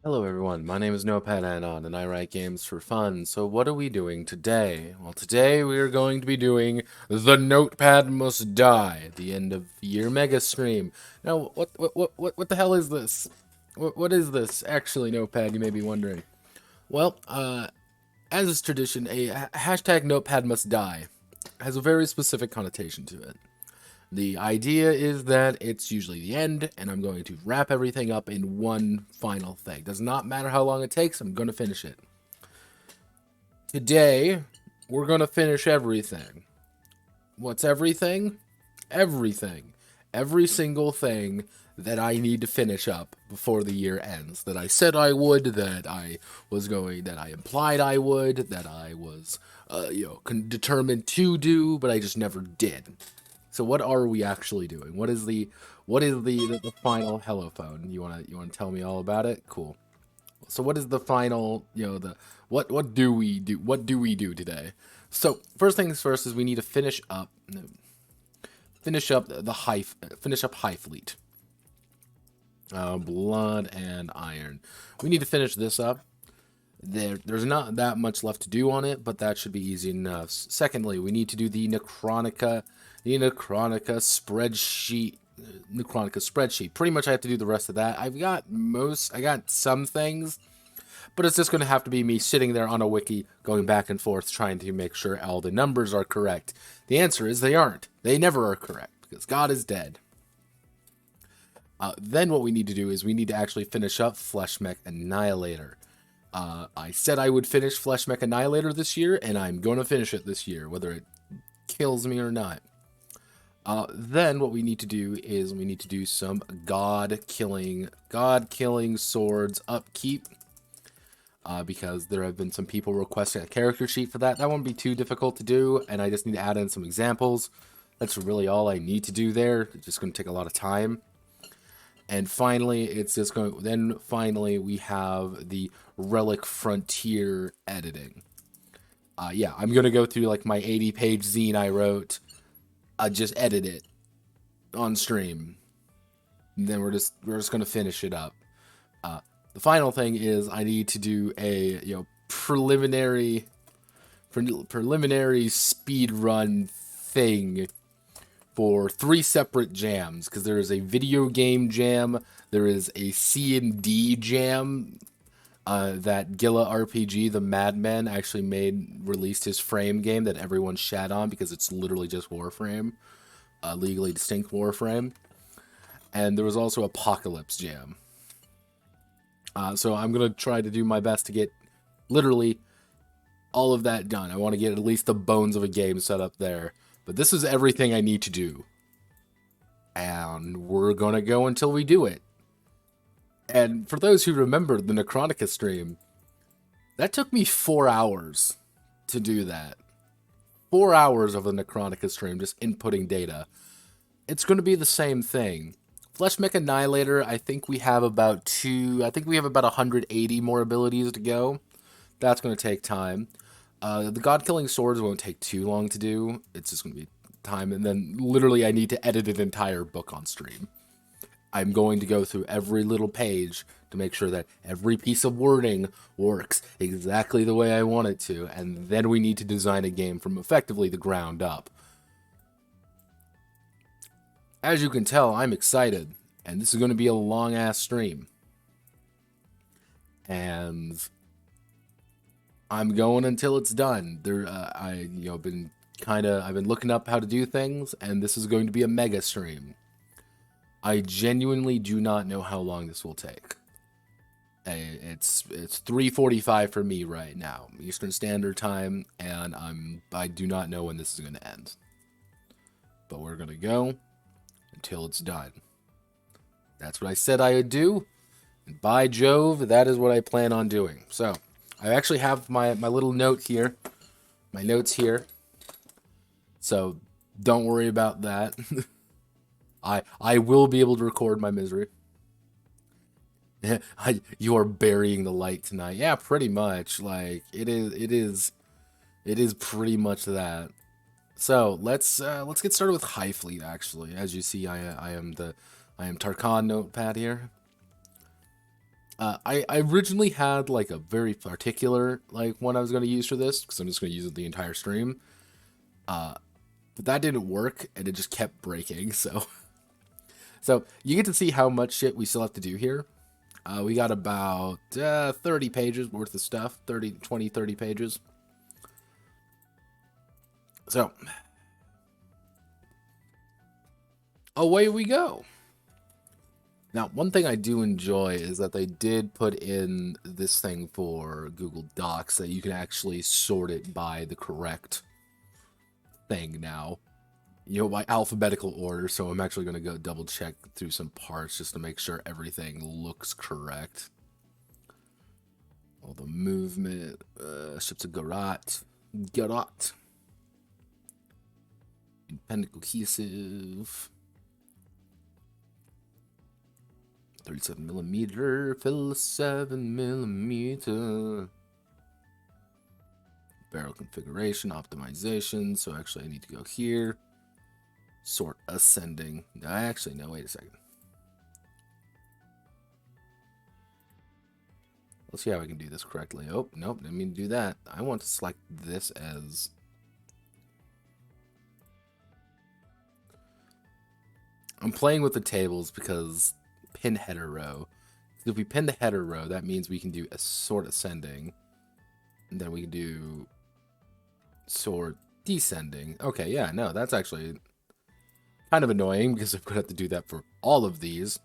Hello everyone, my name is Notepad and I write games for fun. So what are we doing today? Well, today we are going to be doing The Notepad Must Die, the end of year mega stream. Now, what the hell is this? What is this? Actually, Notepad, you may be wondering. Well, as is tradition, a hashtag Notepad Must Die has a very specific connotation to it. The idea is that it's usually the end, and I'm going to wrap everything up in one final thing. Does not matter how long it takes, I'm going to finish it. Today, we're going to finish everything. What's everything? Everything. Every single thing that I need to finish up before the year ends. That I said I would, that I implied I would, that I was, determined to do, but I just never did. So what are we actually doing? What is the final hello phone? You wanna tell me all about it? Cool. So what is the final, what do we do? What do we do today? So first things first is we need to finish up Highfleet. Blood and Iron. We need to finish this up. There's not that much left to do on it, but that should be easy enough. Secondly, we need to do the Necronica spreadsheet. Pretty much I have to do the rest of that. I got some things, but it's just going to have to be me sitting there on a wiki, going back and forth, trying to make sure all the numbers are correct. The answer is they aren't. They never are correct, because God is dead. Then what we need to do is we need to actually finish up Fleshmech Annihilator. I said I would finish Fleshmech Annihilator this year, and I'm going to finish it this year, whether it kills me or not. Then what we need to do is we need to do some god-killing swords upkeep. Because there have been some people requesting a character sheet for that. That won't be too difficult to do, and I just need to add in some examples. That's really all I need to do there. It's just going to take a lot of time. And finally, finally we have the Relic Frontier editing. Yeah, I'm going to go through like my 80-page zine I wrote. Just edit it on stream. And then we're just going to finish it up. The final thing is I need to do a preliminary speed run thing for 3 separate jams, because there is a video game jam, there is a C&D jam that Gilla RPG, the Madman, actually released his Frame game that everyone shat on because it's literally just Warframe, legally distinct Warframe, and there was also Apocalypse jam. So I'm going to try to do my best to get literally all of that done. I want to get at least the bones of a game set up there. But this is everything I need to do. And we're going to go until we do it. And for those who remember the Necrotica stream, that took me 4 hours to do that. 4 hours of the Necrotica stream just inputting data. It's going to be the same thing. Fleshmech Annihilator, I think we have about 180 more abilities to go. That's going to take time. The God-Killing Swords won't take too long to do. It's just going to be time. And then, literally, I need to edit an entire book on stream. I'm going to go through every little page to make sure that every piece of wording works exactly the way I want it to. And then we need to design a game from effectively the ground up. As you can tell, I'm excited, and this is going to be a long-ass stream. And I'm going until it's done. I've been looking up how to do things, and this is going to be a mega stream. I genuinely do not know how long this will take. It's 3:45 for me right now, Eastern Standard Time, and I do not know when this is going to end. But we're going to go until it's done. That's what I said I would do, and by Jove, that is what I plan on doing. So, I actually have my little note here, my notes here, so don't worry about that. I will be able to record my misery. You are burying the light tonight. Yeah, pretty much. Like, it is pretty much that. So let's get started with Highfleet. Actually, as you see, I am Tarkhan Notepad here. I originally had like a very particular one I was going to use for this, because I'm just going to use it the entire stream. But that didn't work, and it just kept breaking. So you get to see how much shit we still have to do here. We got about 30 pages worth of stuff, 30 pages. So, away we go. Now, one thing I do enjoy is that they did put in this thing for Google Docs that you can actually sort it by the correct thing now. By alphabetical order, so I'm actually going to go double check through some parts just to make sure everything looks correct. All the movement, ships of Garat. Independent cohesive. 37mm, fill 7mm. Barrel configuration, optimization. So actually I need to go here. Sort ascending. Actually, no, wait a second. Let's see how I can do this correctly. Oh, nope, didn't mean to do that. I want to select this as... I'm playing with the tables because pin header row. If we pin the header row, that means we can do a sort ascending. And then we can do sort descending. Okay, yeah, no, that's actually kind of annoying because I'm going to have to do that for all of these.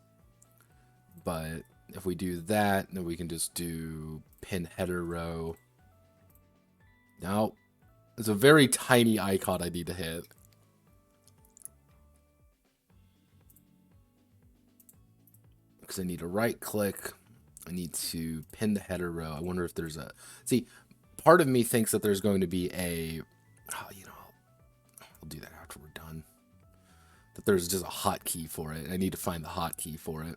But if we do that, then we can just do pin header row. Now, there's a very tiny icon I need to hit. Because I need to right click. I need to pin the header row. I wonder if there's a... See, part of me thinks that there's going to be a... Oh, you know, I'll do that after we're done. That there's just a hotkey for it. I need to find the hotkey for it.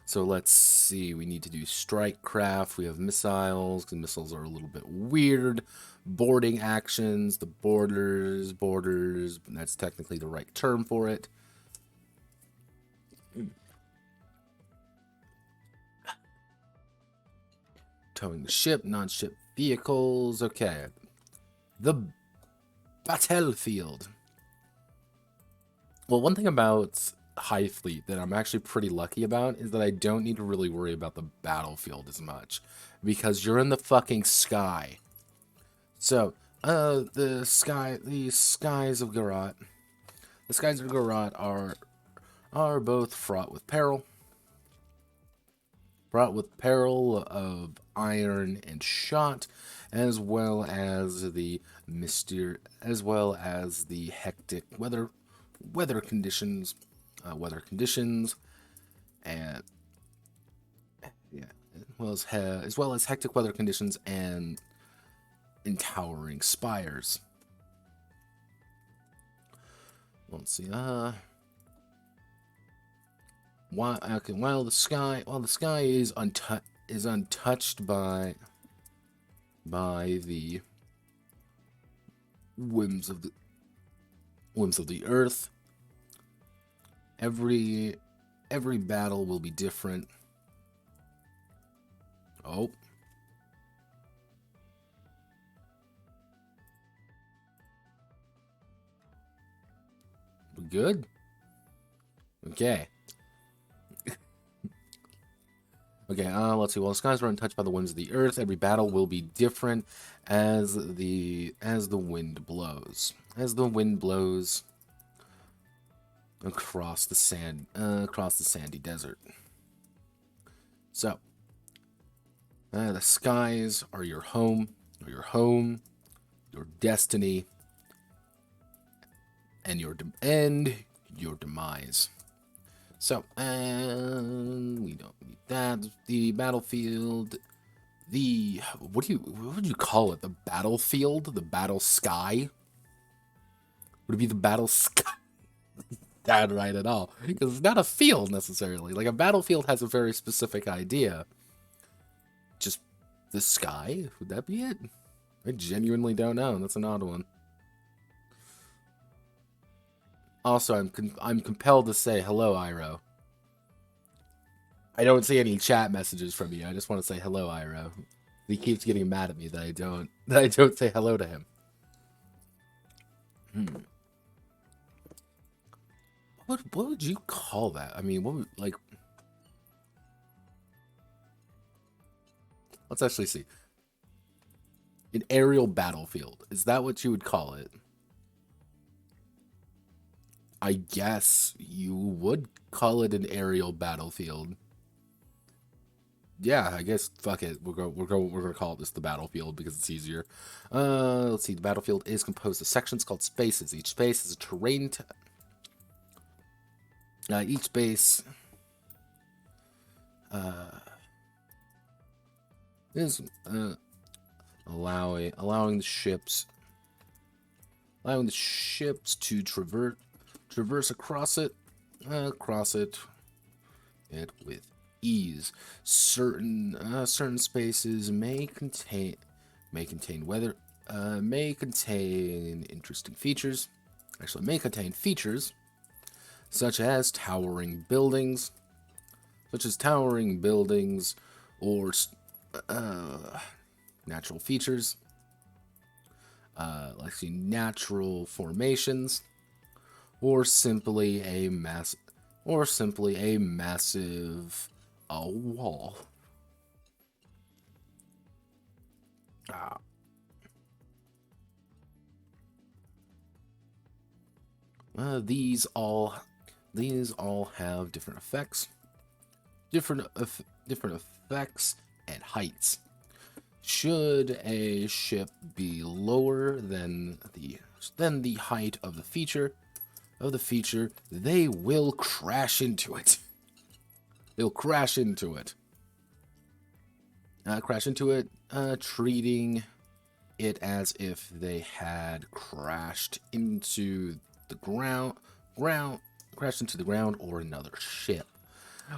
So let's see. We need to do strike craft. We have missiles, because missiles are a little bit weird. Boarding actions, the borders. That's technically the right term for it. Towing the ship, non-ship vehicles. Okay. The battlefield. Well, one thing about Highfleet that I'm actually pretty lucky about is that I don't need to really worry about the battlefield as much. Because you're in the fucking sky. So, the skies of Garrote. The skies of Garrote are both fraught with peril. Fraught with peril of iron and shot, as well as the hectic weather conditions, and yeah, as well as hectic weather conditions and towering spires. Let's see. While the sky is untouched by the whims of the earth, every battle will be different. Oh. We good? Okay. Okay, let's see. While the skies are untouched by the winds of the earth, every battle will be different as the wind blows. As the wind blows across the sandy desert. So, the skies are your home, your destiny, and your demise. So, we don't need that. The battlefield, what would you call it? The battlefield? The battle sky? Would it be the battle sky? Not right at all. Because it's not a field, necessarily. Like, a battlefield has a very specific idea. Just the sky? Would that be it? I genuinely don't know. That's an odd one. Also, I'm compelled to say hello, Iro. I don't see any chat messages from you. I just want to say hello, Iro. He keeps getting mad at me that I don't say hello to him. What would you call that? I mean, what would, like... Let's actually see. An aerial battlefield. Is that what you would call it? I guess you would call it an aerial battlefield. Yeah, I guess fuck it. We're gonna call this the battlefield because it's easier. Let's see. The battlefield is composed of sections called spaces. Each space is a terrain. Each space is allowing the ships to traverse across it with ease. Certain spaces may contain interesting features. Actually, may contain features such as towering buildings, or natural features, like natural formations, or simply a massive wall. These all have different effects. Different effects and heights. Should a ship be lower than the height of the feature, they will crash into it. They'll crash into it. Treating it as if they had crashed into the ground or another ship.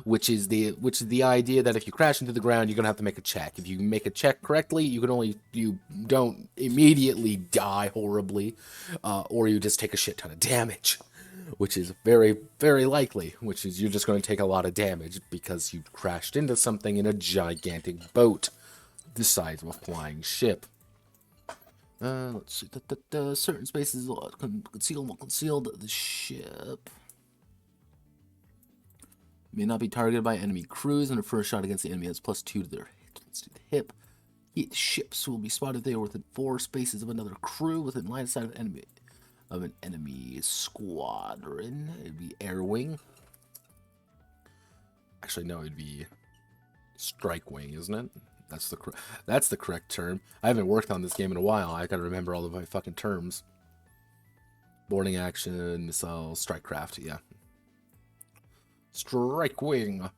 Which is the idea that if you crash into the ground, you're gonna have to make a check. If you make a check correctly, you don't immediately die horribly, or you just take a shit ton of damage, which is very, very likely. Which is you're just going to take a lot of damage because you crashed into something in a gigantic boat the size of a flying ship. Let's see. Certain spaces concealed the ship may not be targeted by enemy crews, and a first shot against the enemy has +2 to their hits to the hip. Ships will be spotted if they are within 4 spaces of another crew within line of sight of an enemy squadron. It'd be air wing. Actually, no, it'd be strike wing, isn't it? That's the correct term. I haven't worked on this game in a while. I gotta remember all of my fucking terms. Boarding action, missile, strike craft, yeah. Strike wing.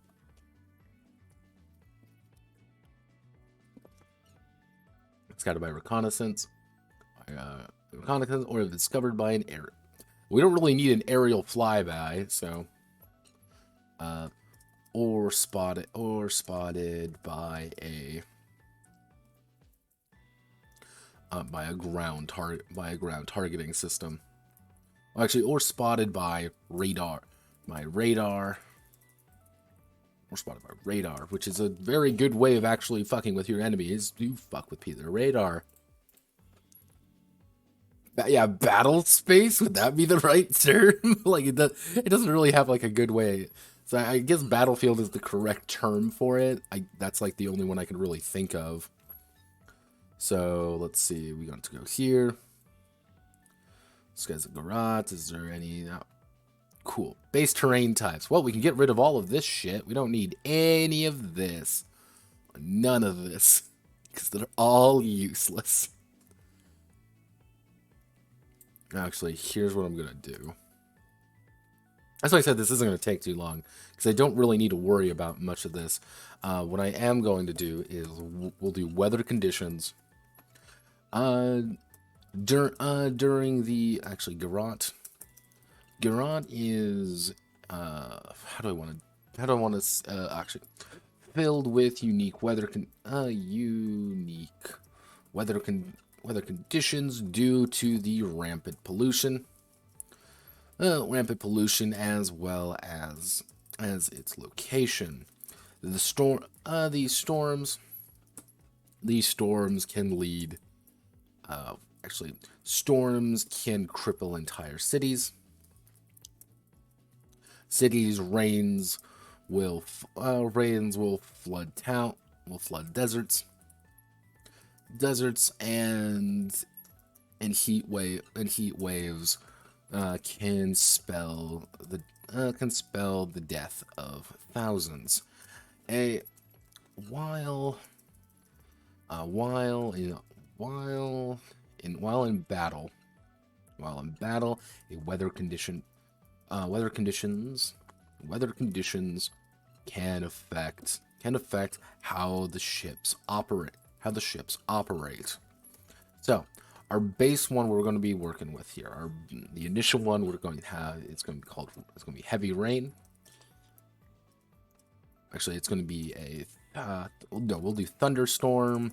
Scouted by reconnaissance. Or discovered by an air. We don't really need an aerial flyby, so. Or spotted by a ground targeting system. Well, actually, or spotted by radar. Or spotted by radar, which is a very good way of actually fucking with your enemies. You fuck with their radar. Yeah, battle space, would that be the right term? Like it doesn't really have like a good way. So I guess battlefield is the correct term for it. That's like the only one I can really think of. So let's see, we got to go here. This guy's a garage. Is there any? No. Cool. Base terrain types. Well, we can get rid of all of this shit. We don't need any of this. None of this. Because they're all useless. Actually, here's what I'm going to do. That's why I said this isn't going to take too long. Because I don't really need to worry about much of this. What I am going to do is we'll do weather conditions. During the... Actually, Garant is how do I want to actually filled with unique weather conditions due to the rampant pollution as well as its location. These storms can lead storms can cripple entire cities. Rains will flood deserts, and heat waves can spell the death of thousands. While in battle, weather conditions can affect how the ships operate. So, our base one we're going to be working with here. The initial one we're going to have it's going to be heavy rain. Actually, it's going to be we'll do thunderstorm,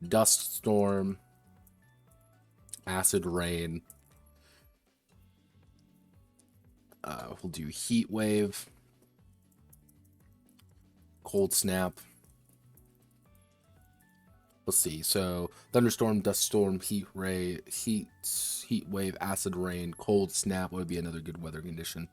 dust storm, acid rain. We'll do heat wave, cold snap. Let's see. So thunderstorm, dust storm, heat wave, acid rain, cold snap would be another good weather condition.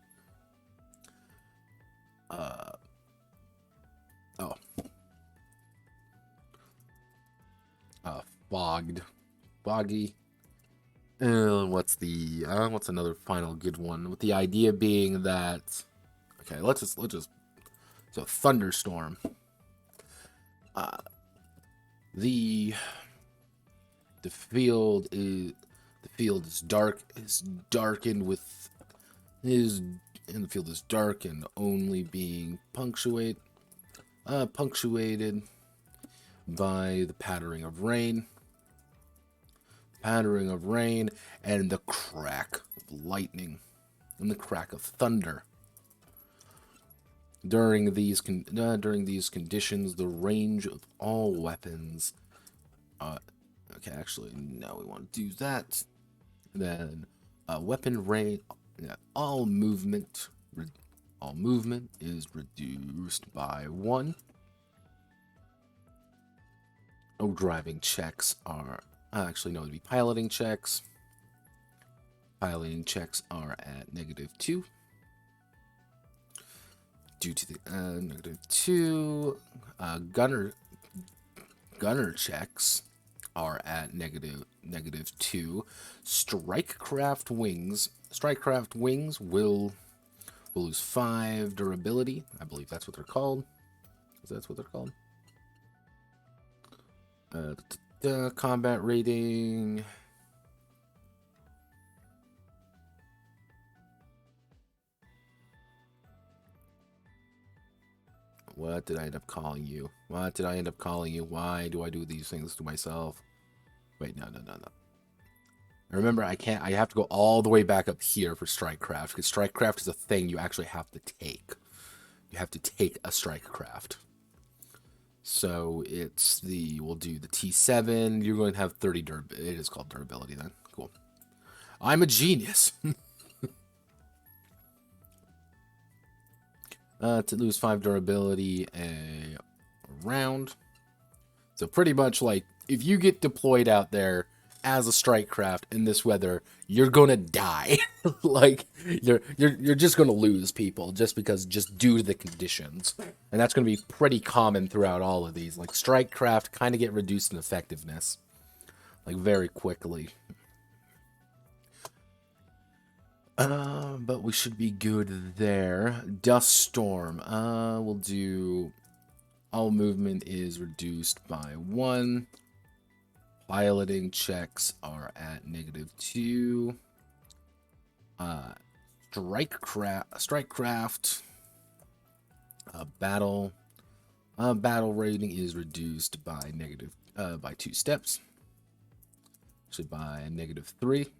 Foggy. What's another final good one? With the idea being that, okay, let's just so thunderstorm. Uh, the field is dark. Is darkened with is and the field is dark and only being punctuated by the pattering of rain. Pattering of rain and the crack of lightning and the crack of thunder. During these conditions, the range of all weapons. Okay, actually, no, we want to do that. Then, weapon range. Yeah, all movement is reduced by 1. No driving checks are. Actually, no, it'd be piloting checks. Piloting checks are at -2. Due to the -2, gunner checks are at -2. Strikecraft wings will lose 5 durability. I believe that's what they're called. That's what they're called. Combat rating. What did I end up calling you? What did I end up calling you? Why do I do these things to myself? Wait, no. Remember, I have to go all the way back up here for Strikecraft, because Strikecraft is a thing you actually have to take. You have to take a Strikecraft. So we'll do the T7. You're going to have 30 durability. It is called durability then. Cool. I'm a genius. To lose 5 durability a round. So pretty much like if you get deployed out there as a Strikecraft in this weather, you're gonna die. Like you're just gonna lose people just due to the conditions, and that's gonna be pretty common throughout all of these. Like Strikecraft kind of get reduced in effectiveness, like very quickly. But we should be good there. Dust Storm. We'll do all movement is reduced by 1. Piloting checks are at -2. Strikecraft. Battle rating is reduced by by 2 steps. Actually, by -3.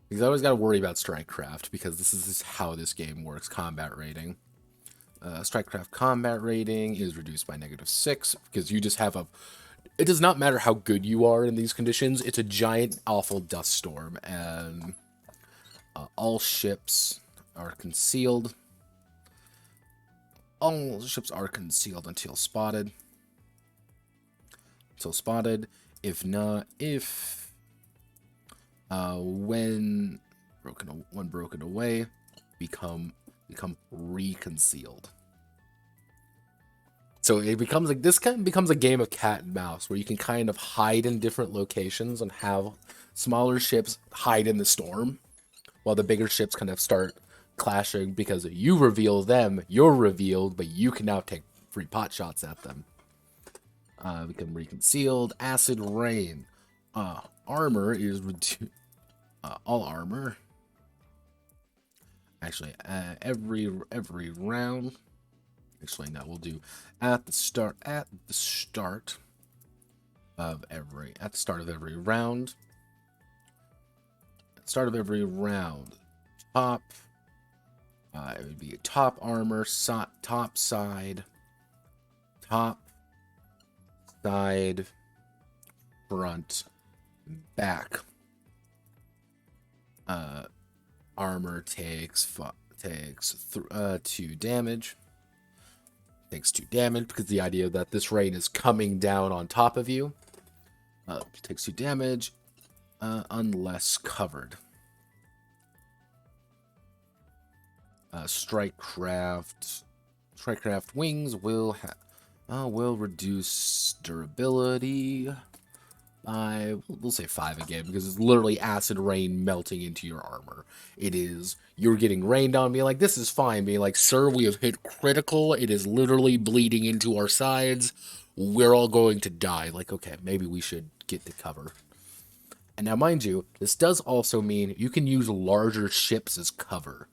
Because I always got to worry about Strikecraft, because this is how this game works. Combat rating. Strikecraft combat rating is reduced by -6, because you just have it does not matter how good you are in these conditions. It's a giant, awful dust storm, and all ships are concealed. All ships are concealed until spotted. If not, when broken away, become reconcealed. So it becomes like this kind of becomes a game of cat and mouse, where you can kind of hide in different locations and have smaller ships hide in the storm, while the bigger ships kind of start clashing, because you reveal them, you're revealed, but you can now take free pot shots at them. Become reconcealed. Acid rain. Armor is reduced. All armor. Actually, every round. Actually, no, we'll do at the start of every round. Start of every round. Top. It would be top armor, top side, front, back. Armor takes 2 damage. Takes 2 damage because the idea that this rain is coming down on top of you. Takes 2 damage unless covered. Strikecraft wings will reduce durability 5, we'll say 5 again, because it's literally acid rain melting into your armor. It is, you're getting rained on, being like, this is fine, being like, sir, we have hit critical, it is literally bleeding into our sides, we're all going to die. Like, okay, maybe we should get to cover. And now, mind you, this does also mean you can use larger ships as cover.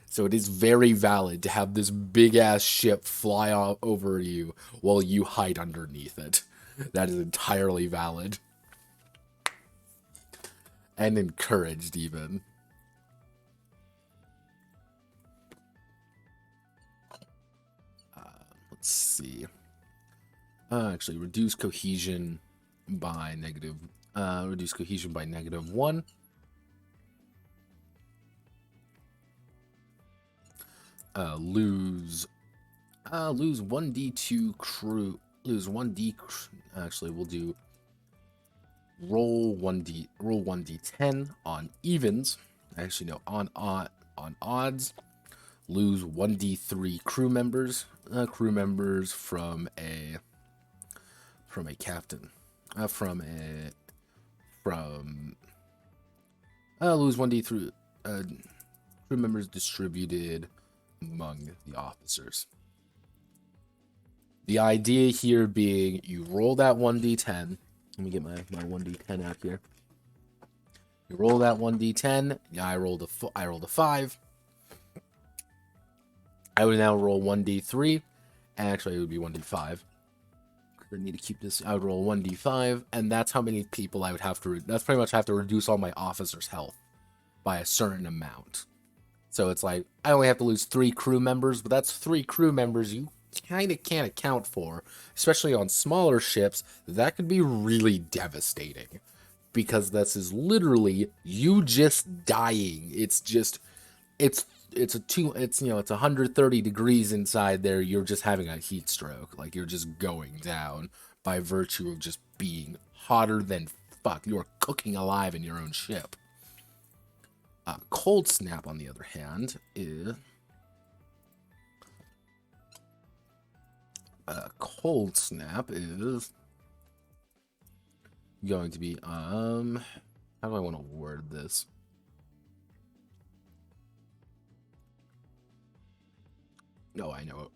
So it is very valid to have this big-ass ship fly over you while you hide underneath it. That is entirely valid. And encouraged, even. Let's see. Actually, reduce cohesion by negative... reduce cohesion by -1. Lose 1d2 crew. Lose 1d. Actually, we'll do roll 1d10 on evens. Actually, no, on odds. Lose 1d3 crew members. Crew members from a captain. Lose 1d3 crew members distributed among the officers. The idea here being you roll that 1d10. Let me get my 1d10 out here. You roll that 1d10. Yeah, I rolled a 5. I would now roll 1d3. Actually, it would be 1d5. I need to keep this. I would roll 1d5, and that's how many people I would have to. That's pretty much have to reduce all my officers' health by a certain amount. So it's like I only have to lose 3 crew members, but that's 3 crew members you kind of can't account for, especially on smaller ships. That could be really devastating because this is literally you just dying. It's 130 degrees inside there. You're just having a heat stroke. Like you're just going down by virtue of just being hotter than fuck. You are cooking alive in your own ship. Cold snap, on the other hand, is going to be how do I want to word this? No, I know it.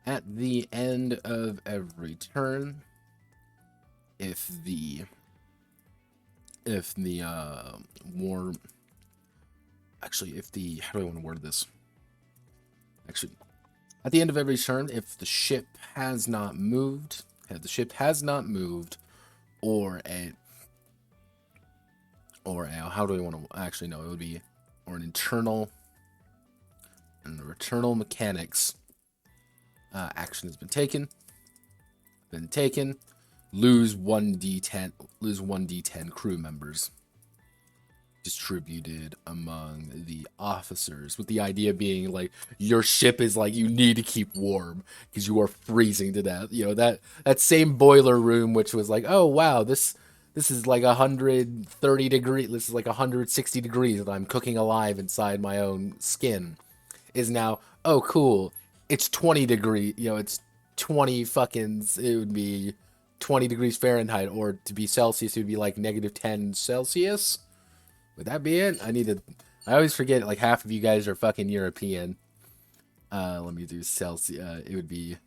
At the end of every turn, if the war, actually, if the, how do I want to word this? Actually, at the end of every turn, if the ship has not moved, or how do I want to, actually, no, it would be, or an internal mechanics action has been taken, lose 1d10 crew members distributed among the officers, with the idea being like your ship is like you need to keep warm because you are freezing to death. You know, that same boiler room which was like, oh wow, this is like 130 degrees, this is like 160 degrees that I'm cooking alive inside my own skin, is now, oh cool, it's 20 degrees, you know, it's 20 fucking, it would be 20 degrees Fahrenheit, or to be Celsius, it would be like -10 Celsius. Would that be it? I always forget, like, half of you guys are fucking European. Let me do Celsius. It would be...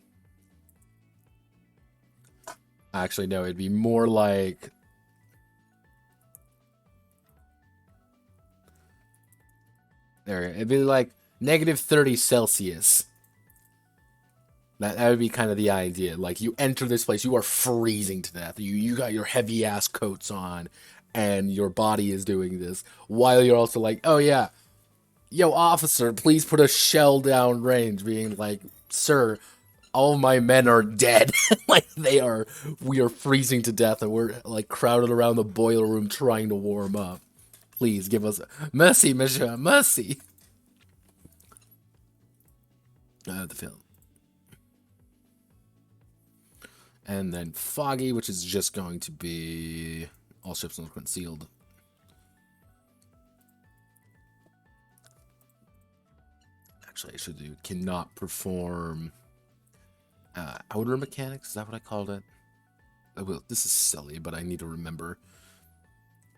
Actually, no, it'd be more like... There, it'd be like -30 Celsius. That would be kind of the idea. Like, you enter this place, you are freezing to death. You got your heavy-ass coats on, and your body is doing this, while you're also like, oh yeah, yo, officer, please put a shell down range, being like, sir, all my men are dead. Like, we are freezing to death, and we're, like, crowded around the boiler room trying to warm up. Please give us mercy, monsieur, mercy. The film. And then foggy, which is just going to be all ships concealed. Actually, I should do cannot perform outer mechanics. Is that what I called it? This is silly, but I need to remember.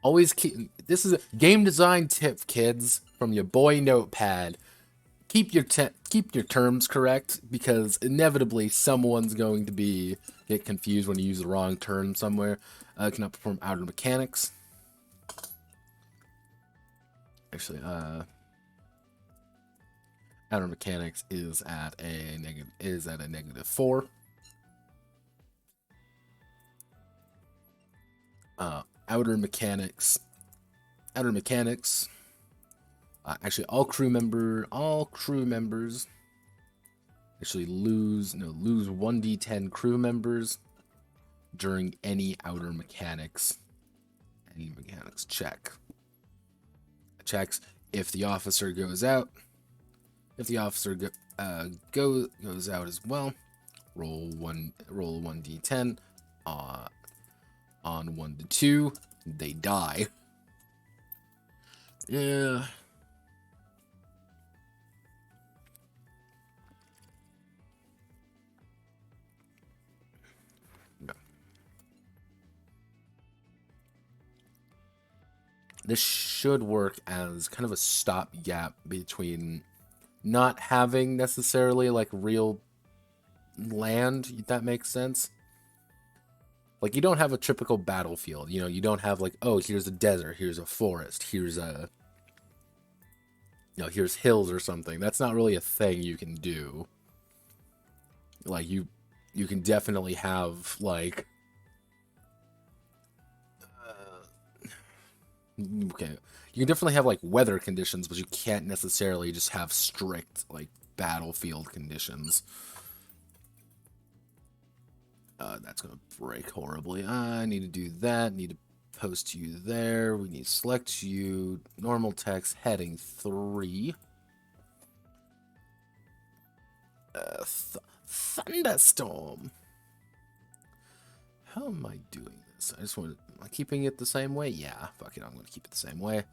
Always keep. This is a game design tip, kids, from your boy Notepad. Keep your terms correct, because inevitably someone's going to get confused when you use the wrong term somewhere. Cannot perform outer mechanics. Actually, outer mechanics is at a -4. Outer mechanics. Actually, all crew members actually lose 1d10 crew members during any outer mechanics check. Checks if the officer goes out. If the officer goes out as well, roll 1d10. On 1 to 2, they die. Yeah. No. This should work as kind of a stopgap between not having necessarily like real land, if that makes sense. Like, you don't have a typical battlefield, you don't have like, oh, here's a desert, here's a forest, here's here's hills or something. That's not really a thing you can do. Like, you can definitely have like okay, you can definitely have like weather conditions, but you can't necessarily just have strict like battlefield conditions. That's going to break horribly. I need to do that. Need to post you there. We need to select you. Normal text, heading 3. Thunderstorm. How am I doing this? Am I keeping it the same way? Yeah, fuck it. I'm going to keep it the same way.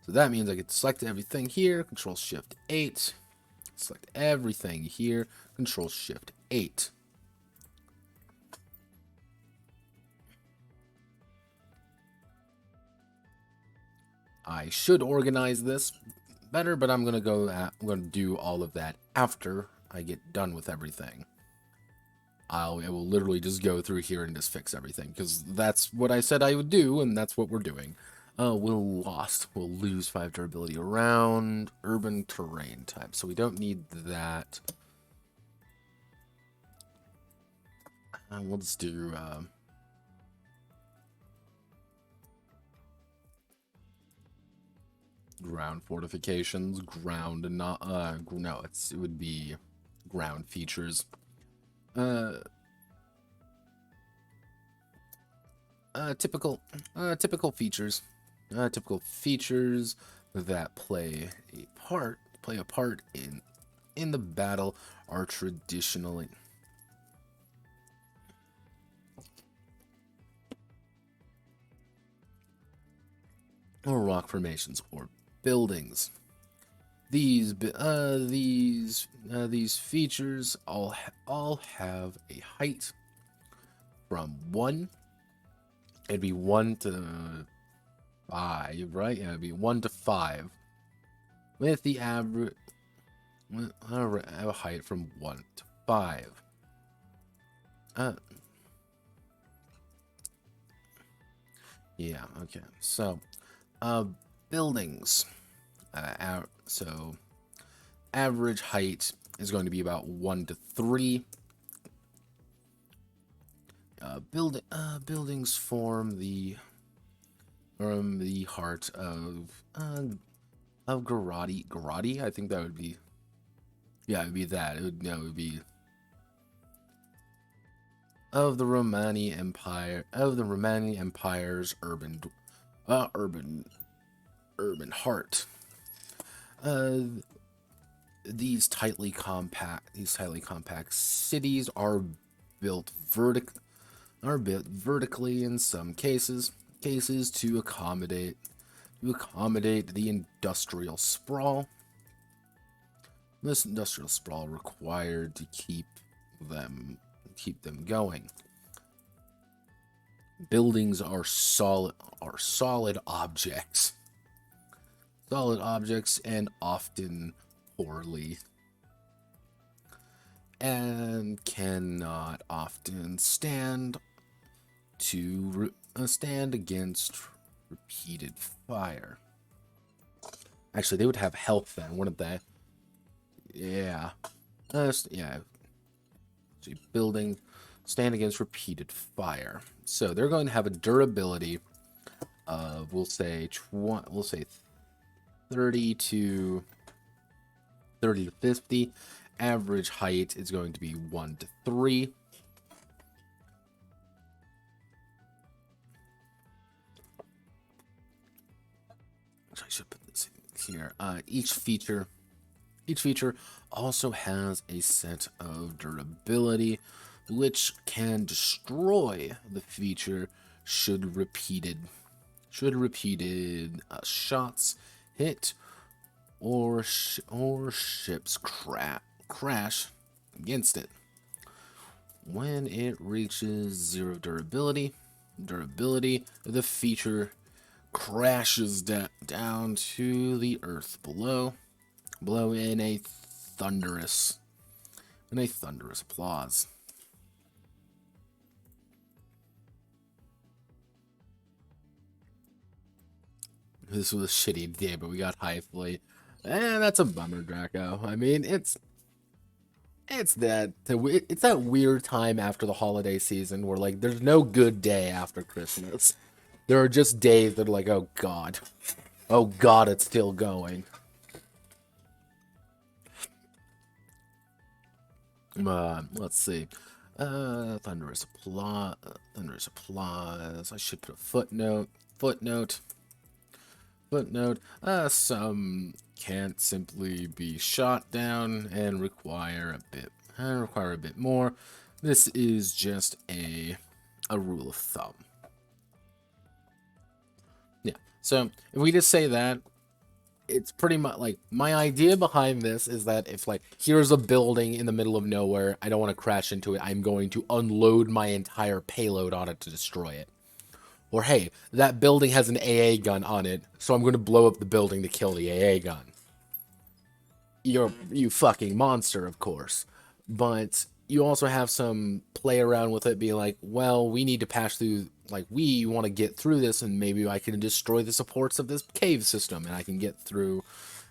So that means I get to select everything here. Control-Shift-8. Select everything here. Control-Shift-8. I should organize this better, but I'm gonna do all of that after I get done with everything. I will literally just go through here and just fix everything, because that's what I said I would do, and that's what we're doing. We'll lose 5 durability around urban terrain type, so we don't need that. We'll just do ground fortifications, ground and not no, it would be ground features. Typical features. Typical features that play a part in the battle are traditionally or rock formations or buildings. These features all have a height from 1. It'd be 1 to 5, right? Yeah, it'd be 1 to 5. With the average, I have a height from 1 to 5. Yeah. Okay. So, buildings. So average height is going to be about 1 to 3. Buildings form the heart of Garati. Garati, I think that would be. Yeah, it would be that. It would be of the Romani Empire, Empire's urban heart. These tightly compact cities are built vertically. are built vertically in some cases to accommodate the industrial sprawl. This industrial sprawl required to keep them going. Buildings are solid objects. Solid objects, and often poorly, and cannot often stand against repeated fire. Actually, they would have health then, wouldn't they? Yeah. Yeah. So building stand against repeated fire. So they're going to have a durability of, we'll say 30 to 50. Average height is going to be 1 to 3. I should put this in here. Each feature also has a set of durability, which can destroy the feature should repeated shots hit or ships crash against it. When it reaches 0 durability, the feature crashes down to the earth below in a thunderous applause. This was a shitty day, but we got Highfleet. That's a bummer, Draco. I mean, it's that weird time after the holiday season where, like, there's no good day after Christmas. There are just days that are like, oh god, it's still going. Let's see. Thunderous applause. I should put a footnote. Some can't simply be shot down and require a bit more. This is just a rule of thumb. Yeah. So if we just say that, it's pretty much like, my idea behind this is that if, like, here's a building in the middle of nowhere, I don't want to crash into it, I'm going to unload my entire payload on it to destroy it. Or, hey, that building has an AA gun on it, so I'm going to blow up the building to kill the AA gun. You fucking monster, of course. But you also have some play around with it, being like, well, we need to pass through, like, we want to get through this, and maybe I can destroy the supports of this cave system, and I can get through,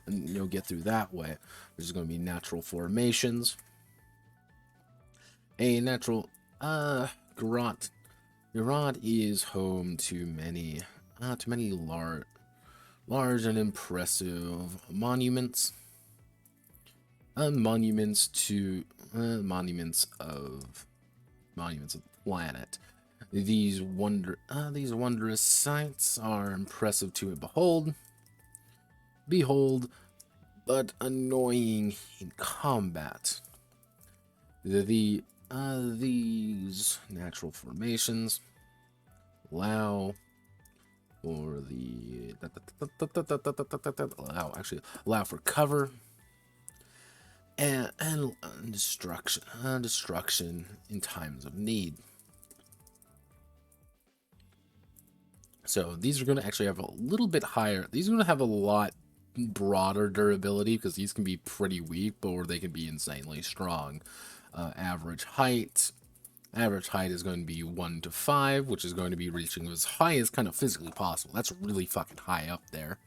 and, get through that way. There's going to be natural formations. A natural, garrote. Garrote is home to many large and impressive monuments. Monuments of the planet. These wondrous sights are impressive to behold, but annoying in combat. These natural formations allow for cover and destruction in times of need. So these are going to actually have a little bit higher. These are going to have a lot broader durability, because these can be pretty weak, or they can be insanely strong. Average height is going to be 1 to 5, which is going to be reaching as high as kind of physically possible. That's really fucking high up there.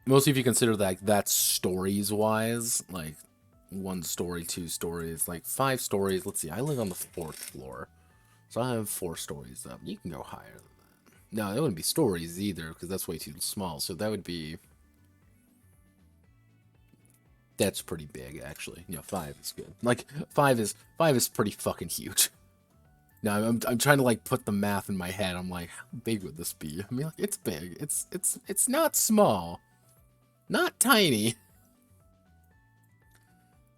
Mostly if you consider that that's stories wise, like 1 story, 2 stories, like 5 stories. Let's see, I live on the 4th floor, so I have 4 stories up. You can go higher than that. No, it wouldn't be stories either, because that's way too small. So that would be... That's pretty big, actually. 5 is good. Like, 5 is pretty fucking huge. Now, I'm trying to, like, put the math in my head. I'm like, how big would this be? I mean, like, it's big. It's not small. Not tiny.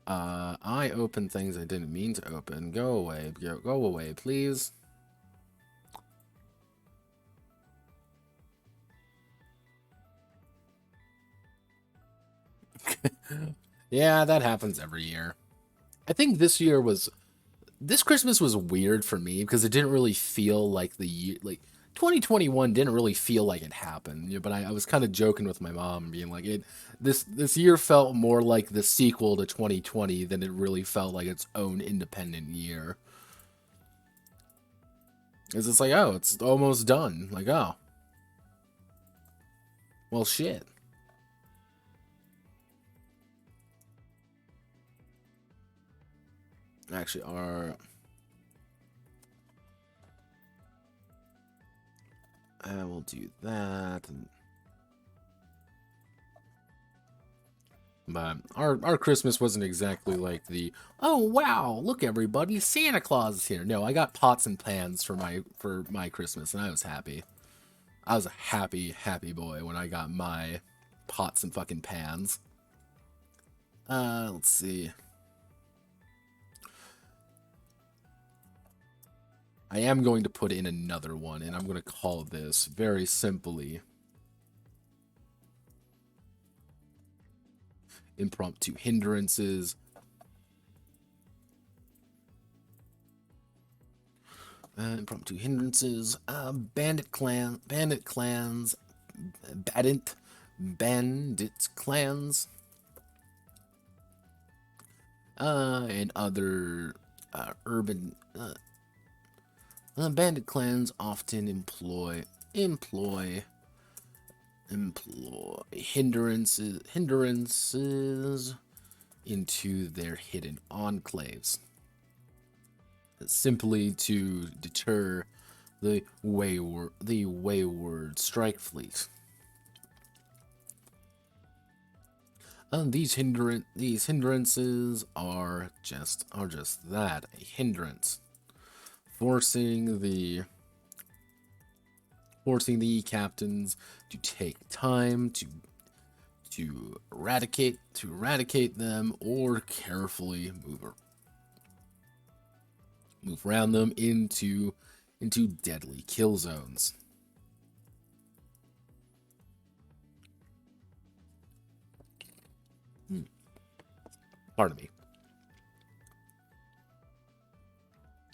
I opened things I didn't mean to open. Go away. Go away, please. Yeah, that happens every year. I think this Christmas was weird for me because it didn't really feel like the year, like 2021 didn't really feel like it happened. But I was kind of joking with my mom, being like, this year felt more like the sequel to 2020 than it really felt like its own independent year. It's just like, oh, it's almost done. Like, oh, well, shit. Actually, we'll do that. But our Christmas wasn't exactly like the, oh wow, look everybody, Santa Claus is here. No, I got pots and pans for my Christmas, and I was happy. I was a happy boy when I got my pots and fucking pans. Let's see. I am going to put in another one, and I'm going to call this very simply impromptu hindrances. Impromptu hindrances. Bandit clans, and other urban bandit clans often employ hindrances into their hidden enclaves, simply to deter the wayward strike fleet. These hindrances are just that, a hindrance, forcing the captains to take time to eradicate them, or carefully move around them into deadly kill zones. Pardon me.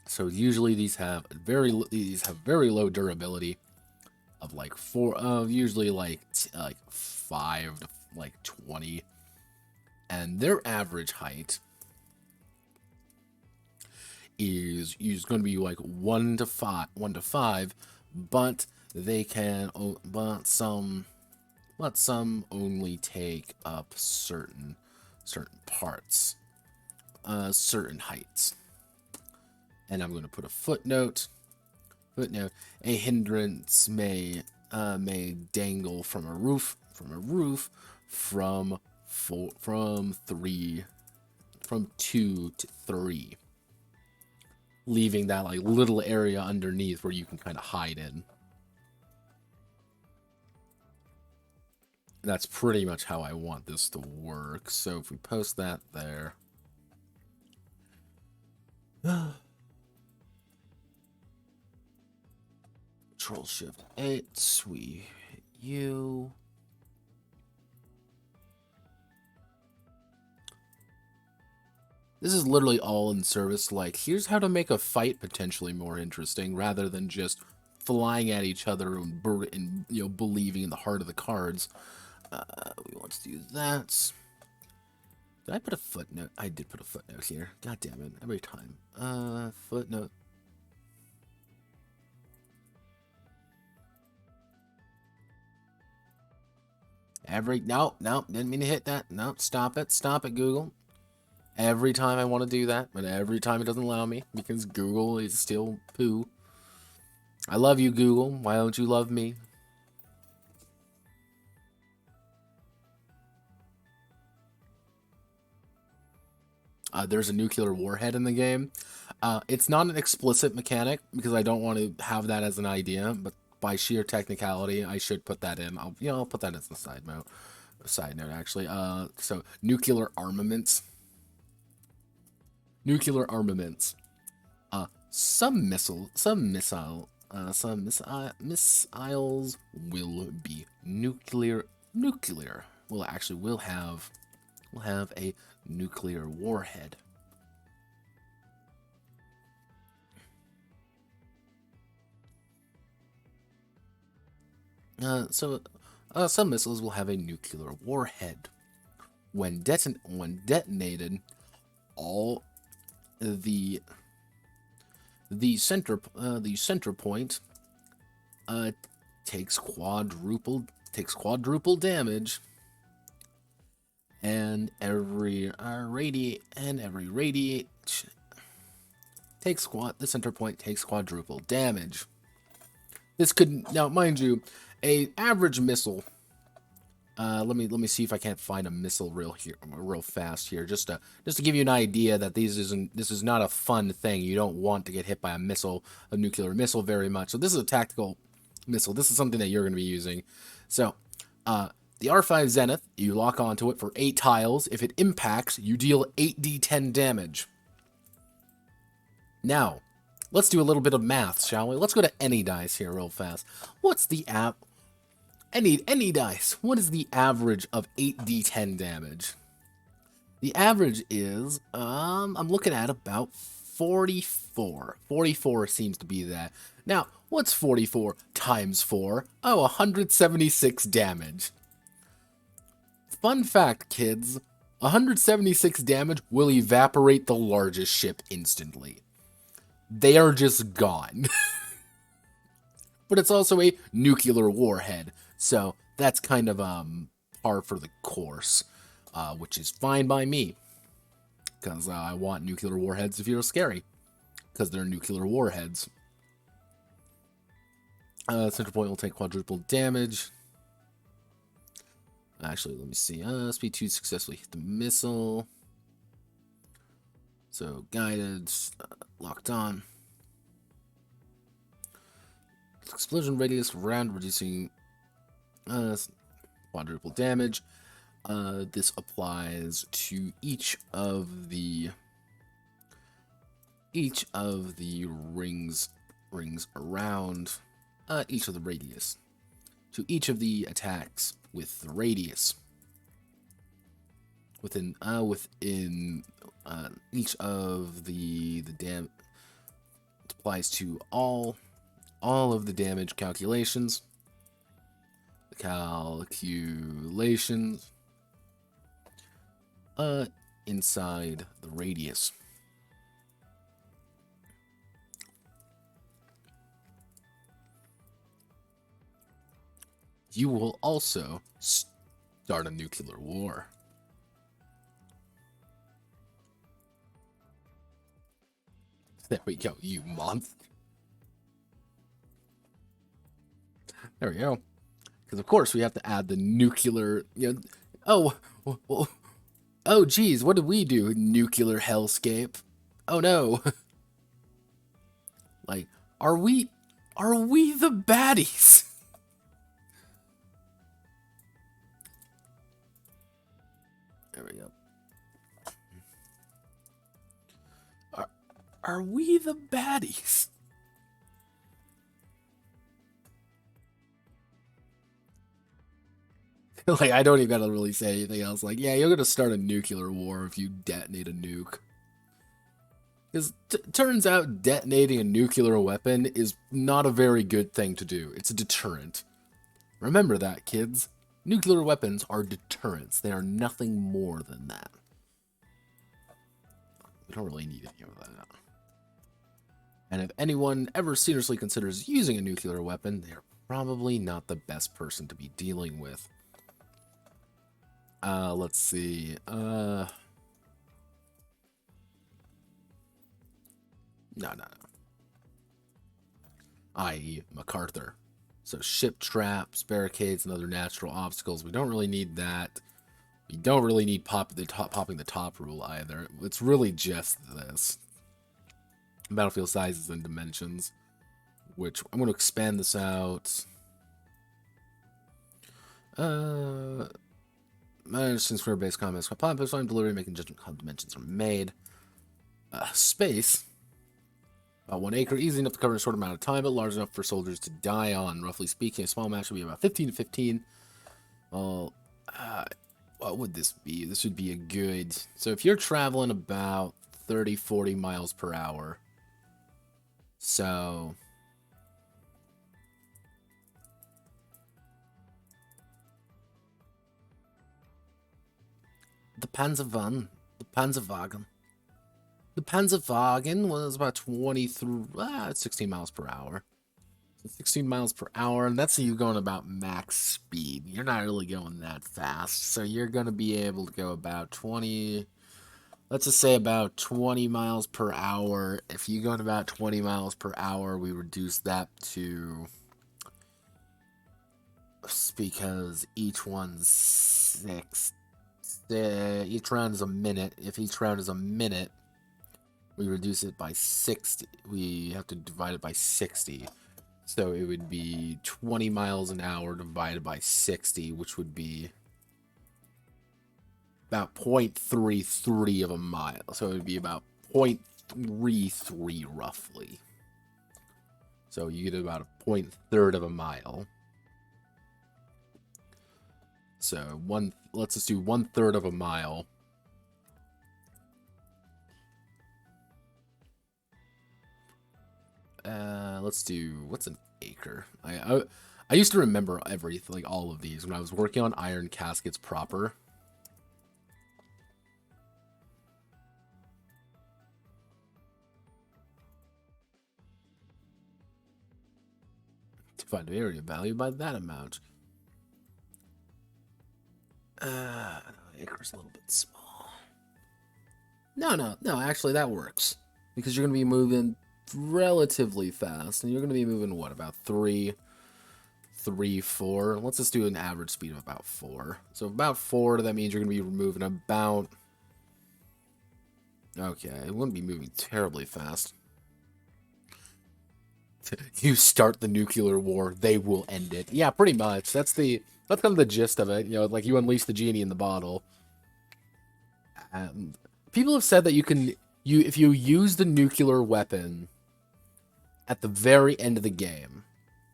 So usually these have very low durability of like usually like 5 to like 20, and their average height is going to be like 1 to 5, but they can some only take up certain parts, certain heights. And I'm going to put a footnote. A hindrance may dangle from a roof from 2 to 3, leaving that like little area underneath where you can kind of hide in. That's pretty much how I want this to work. So if we post that there. Control Shift 8, we hit you. This is literally all in service, like, here's how to make a fight potentially more interesting, rather than just flying at each other and believing in the heart of the cards. We want to do that. Did I put a footnote? I did put a footnote here. God damn it, every time. Footnote. Nope, didn't mean to hit that. Nope, stop it, Google. Every time I want to do that, but every time it doesn't allow me, because Google is still poo. I love you, Google. Why don't you love me? There's a nuclear warhead in the game. It's not an explicit mechanic, because I don't want to have that as an idea, but by sheer technicality, I should put that in. I'll put that as a side note. Actually. So nuclear armaments. Nuclear armaments. Some missiles will be nuclear. We'll have a nuclear warhead. Some missiles will have a nuclear warhead. When detonated, all the center point takes quadruple damage, and every radiate takes the center point takes quadruple damage. This could, now mind you, a average missile. Let me see if I can't find a missile real fast here, just to give you an idea that this is not a fun thing. You don't want to get hit by a nuclear missile very much. So this is a tactical missile. This is something that you're going to be using. So, the R5 Zenith, you lock onto it for 8 tiles. If it impacts, you deal 8d10 damage. Now, let's do a little bit of math, shall we? Let's go to any dice here real fast. What's the any dice? What is the average of 8d10 damage? The average is, I'm looking at about 44. 44 seems to be that. Now, what's 44 times 4? Oh, 176 damage. Fun fact, kids. 176 damage will evaporate the largest ship instantly. They are just gone. But it's also a nuclear warhead, so that's kind of par for the course, which is fine by me, because I want nuclear warheads to feel scary, because they're nuclear warheads. Center point will take quadruple damage. Actually, let me see. Speed 2 successfully hit the missile. So guided, locked on. Explosion radius round, reducing quadruple damage. This applies to each of the rings around each of the radius. To each of the attacks with the radius. Within each of the it applies to all of the damage calculations. Inside the radius. You will also start a nuclear war. There we go, you monster. There we go. Because of course we have to add the nuclear, oh geez, what did we do? Nuclear hellscape. Oh no. Like, are we the baddies? There we go. Are we the baddies? Like, I don't even gotta really say anything else. Like, yeah, you're gonna start a nuclear war if you detonate a nuke. Because turns out detonating a nuclear weapon is not a very good thing to do. It's a deterrent. Remember that, kids. Nuclear weapons are deterrents. They are nothing more than that. We don't really need any of that. And if anyone ever seriously considers using a nuclear weapon, they're probably not the best person to be dealing with. Let's see. No. I.e. MacArthur. So ship traps, barricades, and other natural obstacles. We don't really need that. We don't really need popping the top rule either. It's really just this. Battlefield sizes and dimensions. Which, I'm going to expand this out. Manage square base comments. Upon delivery, making judgment call dimensions are made. Space. About 1 acre, easy enough to cover in a short amount of time, but large enough for soldiers to die on. Roughly speaking, a small match would be about 15 to 15. Well, what would this be? This would be a good... So if you're traveling about 30, 40 miles per hour, so... The Panzerwagen. The Panzerwagen was about 16 miles per hour. 16 miles per hour, and that's you going about max speed. You're not really going that fast, so you're going to be able to go about 20... Let's just say about 20 miles per hour. If you go at about 20 miles per hour, we reduce that to... Because each one's 6... each round is a minute. If each round is a minute, we reduce it by 60. We have to divide it by 60. So it would be 20 miles an hour divided by 60, which would be about 0.33 of a mile. So it would be about 0.33 roughly. So you get about a 0.3 of a mile. So let's just do 1/3 of a mile. Let's do, what's an acre? I used to remember everything, like all of these, when I was working on iron caskets proper. To find area value by that amount. Acre's a little bit small. No, actually that works. Because you're going to be moving relatively fast, and you're going to be moving, what, about 3, 4? Let's just do an average speed of about 4. So about 4, that means you're going to be moving about... Okay, it wouldn't be moving terribly fast. You start the nuclear war, they will end it. Yeah, pretty much. That's kind of the gist of it. You know, like you unleash the genie in the bottle. And people have said that if you use the nuclear weapon at the very end of the game,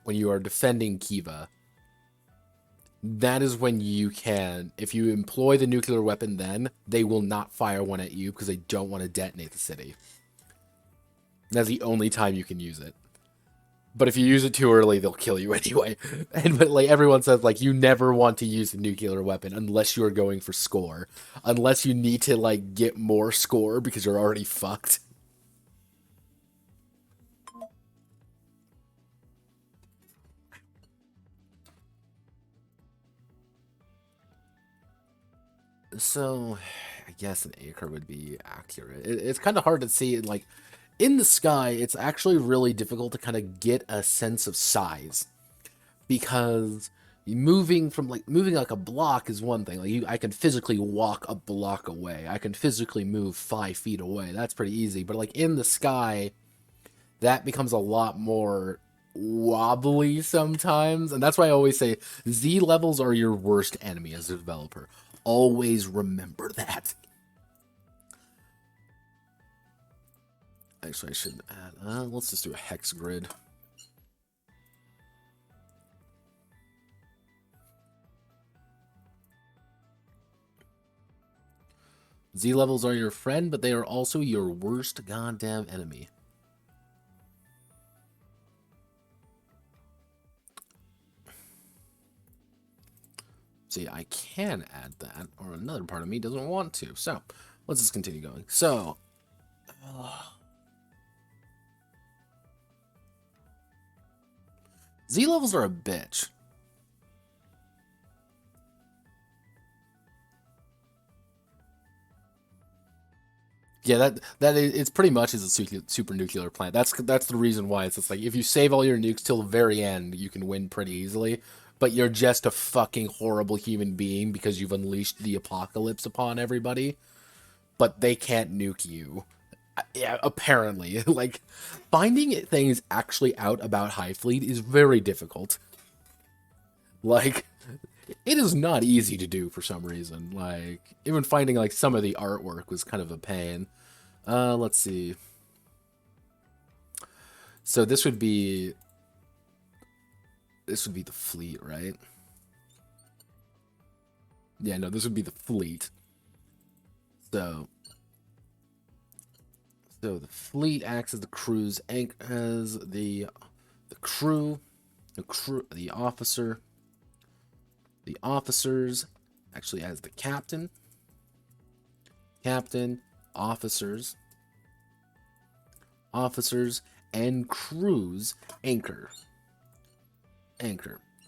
when you are defending Kiva, that is when you can, if you employ the nuclear weapon then, they will not fire one at you because they don't want to detonate the city. That's the only time you can use it. But if you use it too early, they'll kill you anyway. But like everyone says, like, you never want to use the nuclear weapon unless you are going for score. Unless you need to, like, get more score because you're already fucked. So, I guess an acre would be accurate. It's kind of hard to see, like... In the sky, it's actually really difficult to kind of get a sense of size, because moving like a block is one thing. Like I can physically walk a block away. I can physically move 5 feet away. That's pretty easy. But like in the sky, that becomes a lot more wobbly sometimes, and that's why I always say Z levels are your worst enemy as a developer. Always remember that. Actually, I should add... let's just do a hex grid. Z levels are your friend, but they are also your worst goddamn enemy. See, I can add that, or another part of me doesn't want to. So, let's just continue going. So... Z levels are a bitch. Yeah, it's pretty much as a super nuclear plant. That's the reason why it's just like if you save all your nukes till the very end, you can win pretty easily. But you're just a fucking horrible human being because you've unleashed the apocalypse upon everybody. But they can't nuke you. Yeah, apparently. Like, finding things actually out about Highfleet is very difficult. Like, it is not easy to do for some reason. Like, even finding, like, some of the artwork was kind of a pain. Let's see. So this would be the fleet, right? Yeah, no, this would be the fleet. So the fleet acts as the crew's as the crew, the officers actually as the captain, officers, and crew's anchor.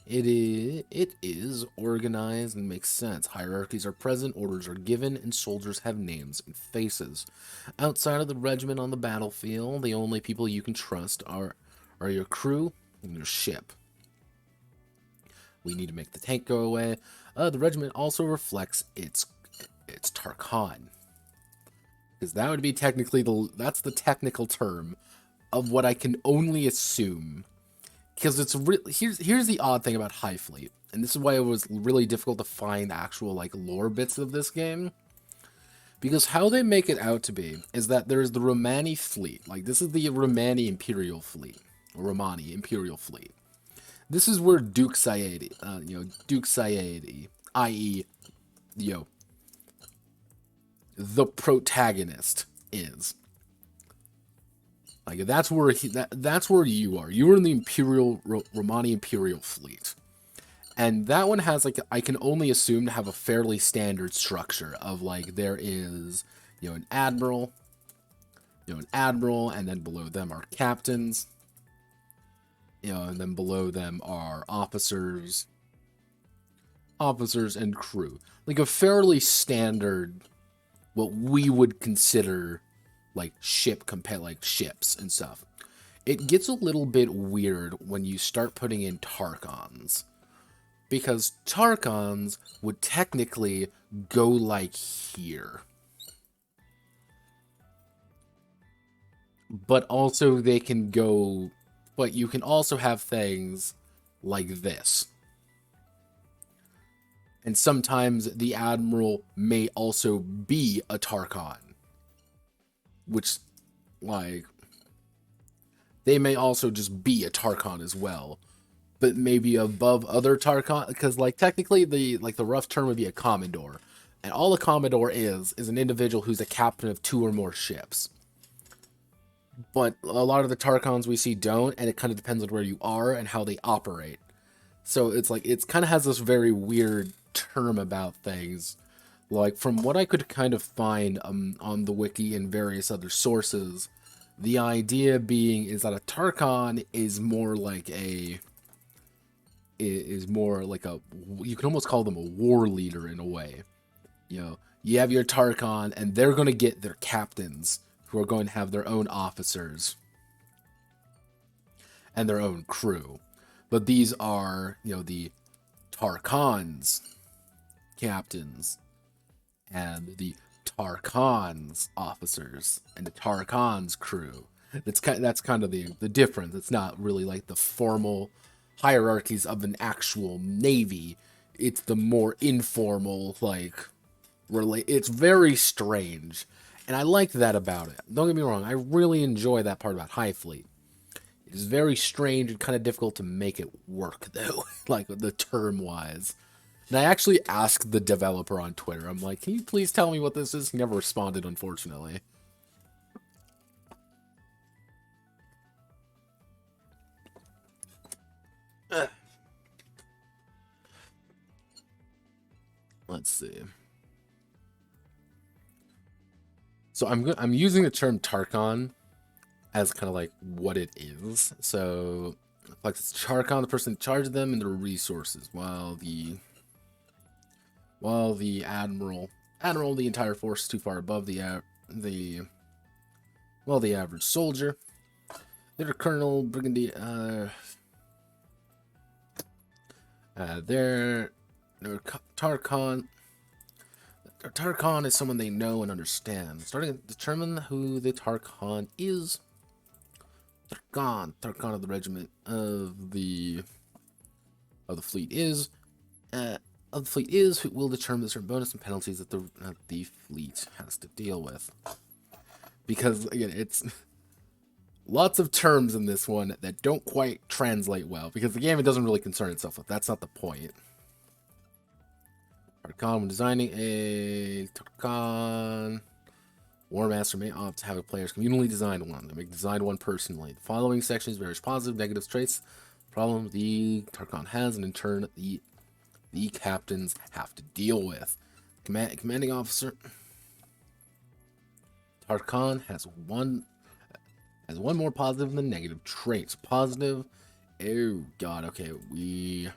It is organized and makes sense. Hierarchies are present, orders are given, and soldiers have names and faces. Outside of the regiment on the battlefield, the only people you can trust are your crew and your ship. We need to make the tank go away. The regiment also reflects its Tarkhan, because that would be technically that's the technical term of what I can only assume. Because it's here's the odd thing about Highfleet, and this is why it was really difficult to find actual like lore bits of this game. Because how they make it out to be is that there's the Romani fleet, like this is the Romani Imperial fleet, or Romani Imperial fleet. This is where Duke Sayedi, i.e., the protagonist is. Like that's where that's where you are. You are in the Romani Imperial fleet, and that one has like I can only assume to have a fairly standard structure of like there is an admiral, and then below them are captains, and then below them are officers and crew. Like a fairly standard, what we would consider like ships and stuff. It gets a little bit weird when you start putting in Tarchons, because Tarchons would technically go like here, but also they can go, but you can also have things like this. And sometimes the admiral may also be a Tarchon, which, like, they may also just be a Tarchon as well, but maybe above other Tarchon, because, like, technically the rough term would be a Commodore, and all a Commodore is an individual who's a captain of 2 or more ships. But a lot of the Tarchons we see don't, and it kind of depends on where you are and how they operate. So it's like, it's kind of has this very weird term about things. Like, from what I could kind of find on the wiki and various other sources, the idea being is that a Tarchon is more like a you can almost call them a war leader in a way. You have your Tarchon, and they're going to get their captains, who are going to have their own officers and their own crew. But these are, the Tarchon's captains and the Tarchon's officers and the Tarchon's crew. That's kind of the difference. It's not really like the formal hierarchies of an actual navy. It's the more informal, like, it's very strange. And I like that about it. Don't get me wrong, I really enjoy that part about Highfleet. It is very strange and kind of difficult to make it work, though, like the term-wise. And I actually asked the developer on Twitter, I'm like, can you please tell me what this is? He never responded, unfortunately. Let's see. So I'm using the term Tarchon as kind of like what it is. So, like, it's Tarchon, the person in charge of them and their resources, while the admiral, the entire force is too far above the average soldier. They're colonel, brigadier, they're Tarchon. Tarchon is someone they know and understand. Starting to determine who the Tarchon is. Tarchon of the regiment of the fleet is who will determine the certain bonus and penalties that the fleet has to deal with. because again, it's lots of terms in this one that don't quite translate well, because the game it doesn't really concern itself with. That's not the point. Tarkhan, when designing a Tarkhan, War Master may opt to have a player's communally designed one. They may design one personally. The following sections various positive, negative traits, problems the Tarkhan has, and in turn the captains have to deal with. Commanding officer Tarkhan has one more positive than negative traits. Positive. Oh god. Okay, we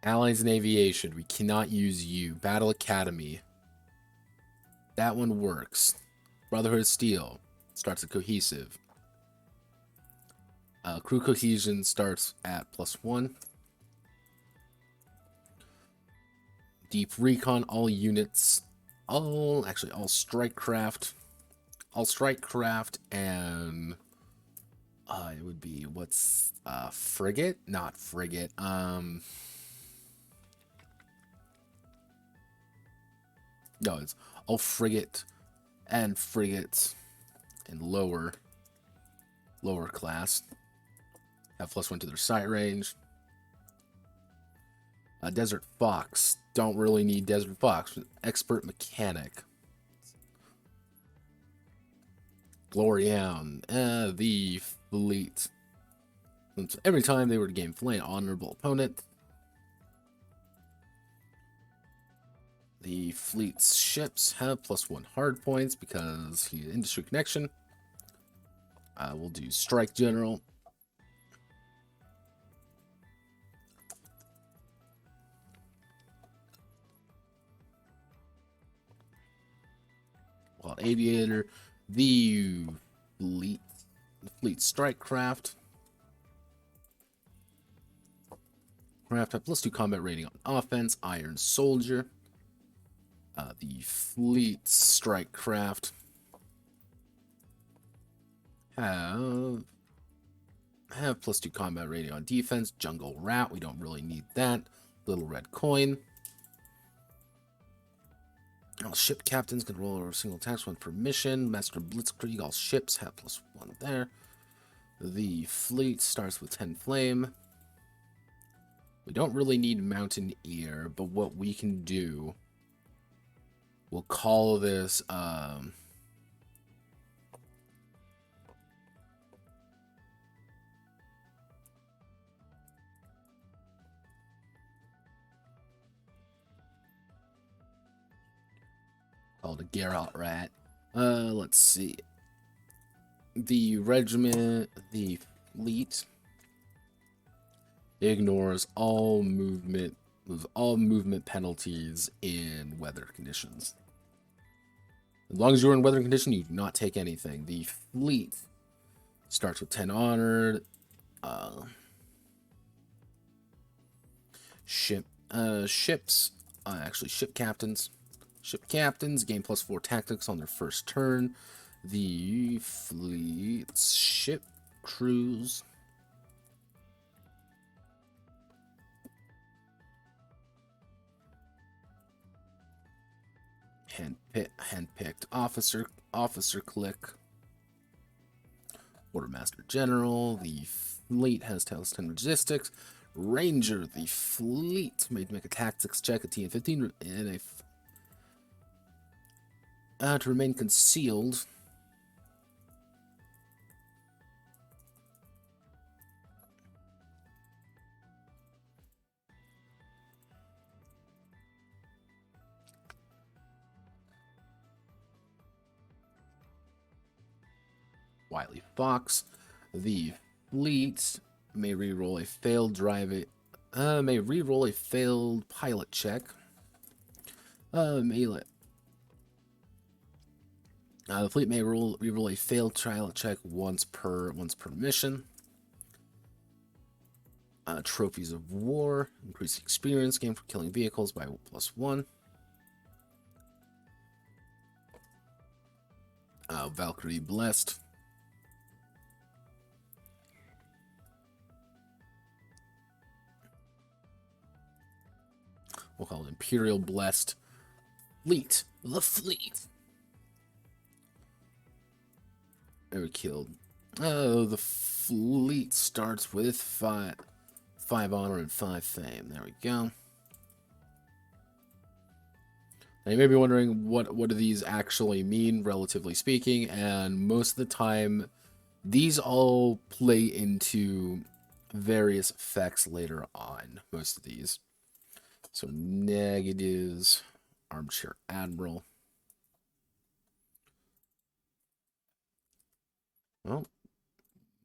allies in aviation. We cannot use you. Battle Academy. That one works. Brotherhood of Steel starts at cohesive. Crew cohesion starts at +1. Deep recon, all units, all strike craft, and it would be what's frigate, not frigate. No, it's all frigate and frigates in lower class have +1 to their sight range. Desert Fox, don't really need Desert Fox. Expert mechanic. Glorion, the fleet. So every time they were to gain flank, honorable opponent. The fleet's ships have +1 hard points because he's industry connection. We'll do Strike General. While Aviator, the fleet strike craft. Craft have +2 combat rating on offense. Iron Soldier. The fleet strike craft have +2 combat rating on defense. Jungle Rat, we don't really need that. Little Red Coin. All ship captains can roll a single tax one per mission. Master Blitzkrieg, all ships have +1 there. The fleet starts with 10 flame. We don't really need Mountaineer, but what we can do, we'll call this called a Geralt Rat. Let's see. The regiment, the fleet ignores all movement penalties in weather conditions. As long as you're in weather condition, you do not take anything. The fleet starts with 10 honor. Ship captains. Ship captains gain +4 tactics on their first turn. The fleet's ship crews handpicked officer click. Quartermaster General, the fleet has +10 logistics. Ranger, the fleet may make a tactics check at TN15 and to remain concealed. Wily Fox, the fleet may reroll a failed pilot check. The fleet may reroll a failed pilot check once per mission. Trophies of War, increase experience gain for killing vehicles by +1. Valkyrie Blessed. We'll call it Imperial Blessed Fleet. The fleet. we killed. Oh, the fleet starts with 5 honor and 5 fame. There we go. Now you may be wondering what do these actually mean, relatively speaking, and most of the time, these all play into various effects later on, most of these. So negatives, Armchair Admiral. Oh,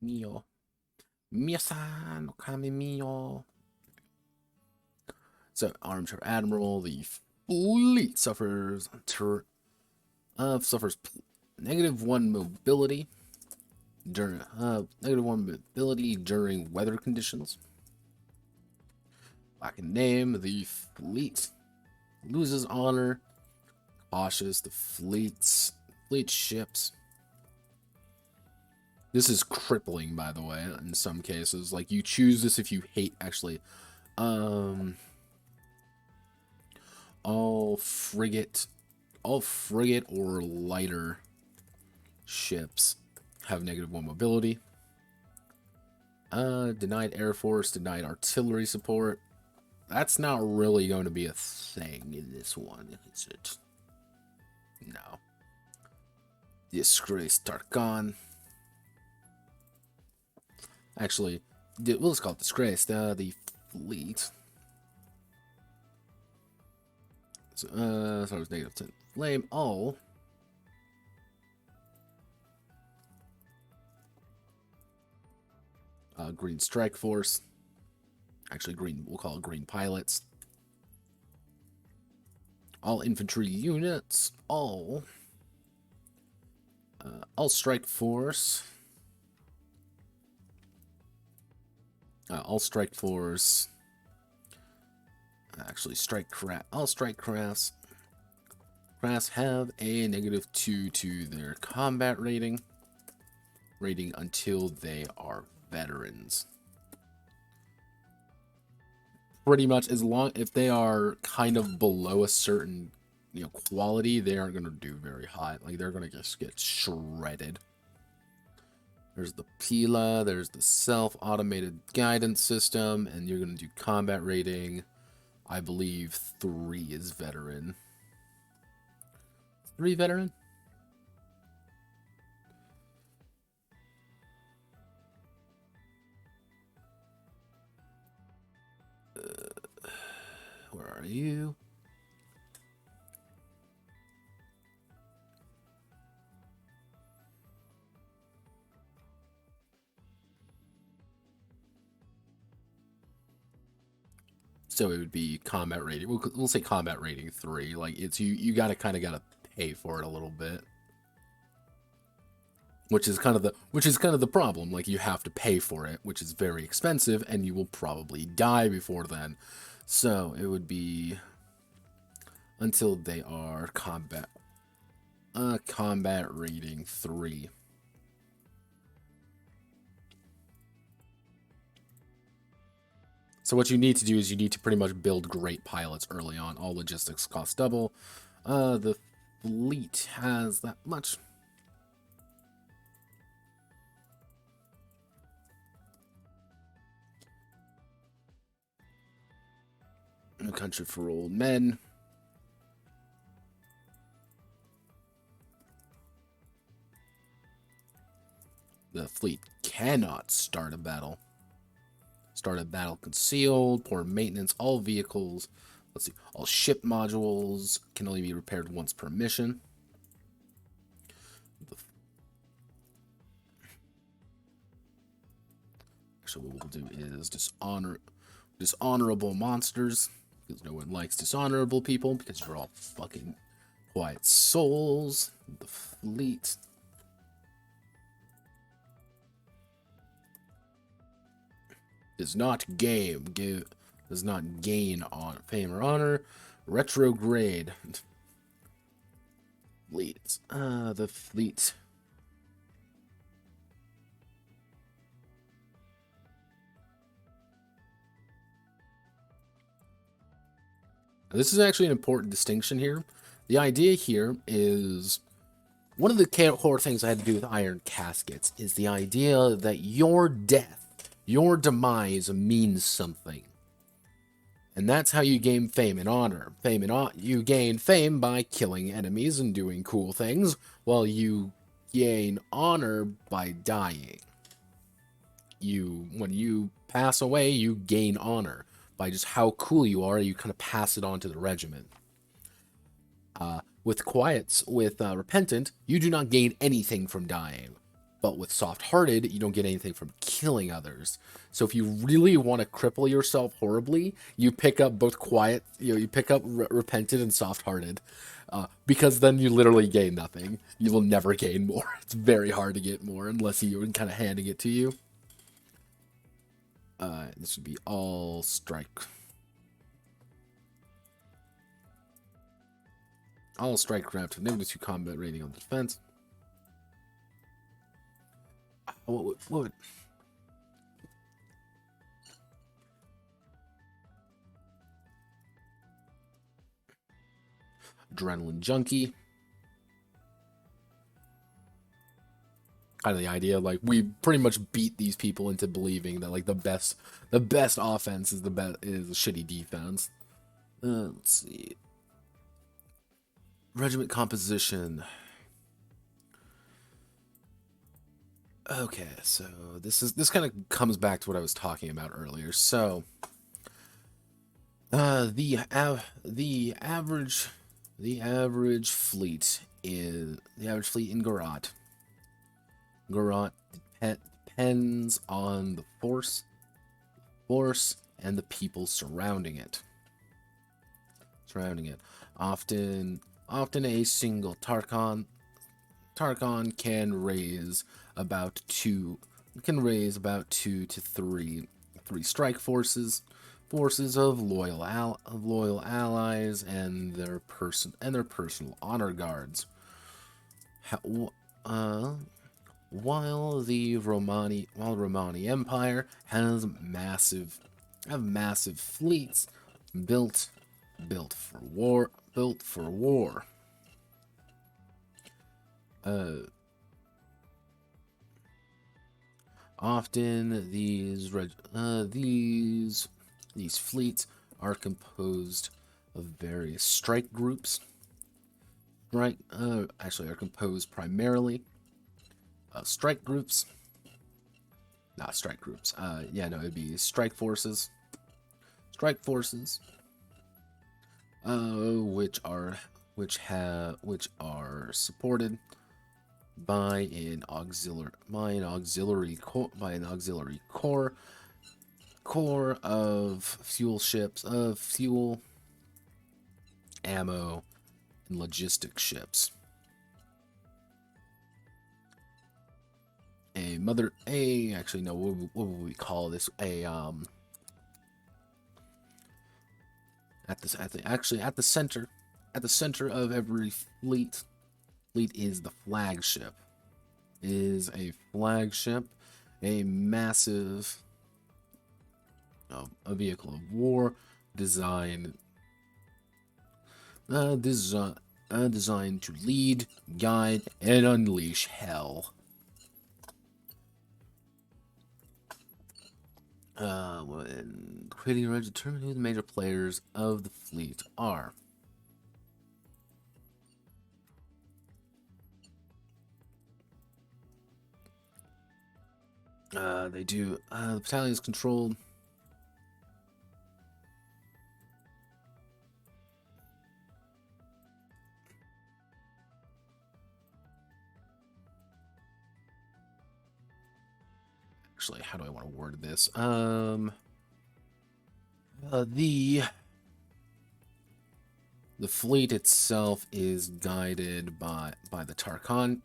mio. Mio-san, okami mio. So Armchair Admiral, the fleet suffers -1 mobility during -1 mobility during weather conditions. Back in name, the fleet loses honor. Cautious, the fleet ships. This is crippling, by the way, in some cases. Like, you choose this if you hate, actually. All frigate or lighter ships have -1 mobility. Denied Air Force, denied artillery support. That's not really going to be a thing in this one, is it? No. Disgrace Tarkhan. Actually, we'll just call it Disgrace. The fleet. So it was -10. Flame all. Green Strike Force. Actually, green. We'll call it Green Pilots. All infantry units. All Strike Force. All Strike Force. Actually, all Strike Crafts. Crafts have a -2 to their combat rating until they are veterans. Pretty much, if they are kind of below a certain quality, they aren't going to do very hot. Like, they're going to just get shredded. There's the Pila, there's the self-automated guidance system, and you're going to do combat rating. I believe 3 is veteran. 3 veteran? Where are you? So it would be combat rating. We'll say combat rating 3. Like, it's you gotta gotta pay for it a little bit. Which is kind of the problem. Like, you have to pay for it, which is very expensive, and you will probably die before then. So it would be until they are combat rating 3. So what you need to do is you need to pretty much build great pilots early on. All logistics cost double. The fleet has that much. A country for old men. The fleet cannot start a battle. Start a battle concealed, poor maintenance, all vehicles. Let's see, all ship modules can only be repaired once per mission. Actually, what we'll do is dishonorable monsters, because no one likes dishonorable people, because you're all fucking quiet souls. The fleet. Does not gain on fame or honor. Retrograde. Fleet. The fleet. This is actually an important distinction here. The idea here is one of the core things I had to do with iron caskets is the idea that your death, your demise means something. And that's how you gain fame and honor. You gain fame by killing enemies and doing cool things, while you gain honor by dying. When you pass away, you gain honor by just how cool you are. You kind of pass it on to the regiment. With Repentant, you do not gain anything from dying. But with Soft-Hearted, you don't get anything from killing others. So if you really want to cripple yourself horribly, you pick up both you pick up Repentant and Soft-Hearted. Because then you literally gain nothing. You will never gain more. It's very hard to get more unless you're kind of handing it to you. This would be all strike. All strike craft, -2 combat rating on the defense. What would... Adrenaline Junkie. Kind of the idea, like, we pretty much beat these people into believing that, like, the best offense is a shitty defense. Let's see. Regiment composition. Okay, so this kind of comes back to what I was talking about earlier. So, the average fleet in Garrote. Garrote depends on the force and the people surrounding it. Often a single Tarchon can raise about two to three strike forces of loyal allies and their personal honor guards. While the Romani Empire has massive fleets built for war. Often these fleets are composed of various strike groups. Actually are composed primarily of strike groups. Not strike groups. It'd be strike forces. Strike forces. Which are supported by an auxiliary core of fuel ships, ammo, and logistic ships. What would we call this? At the center of every fleet is the flagship. A massive a vehicle of war designed to lead, guide, and unleash hell. When creating a determine who the major players of the fleet are. The battalion is controlled. Actually, how do I want to word this? The fleet itself is guided by the Tarchon,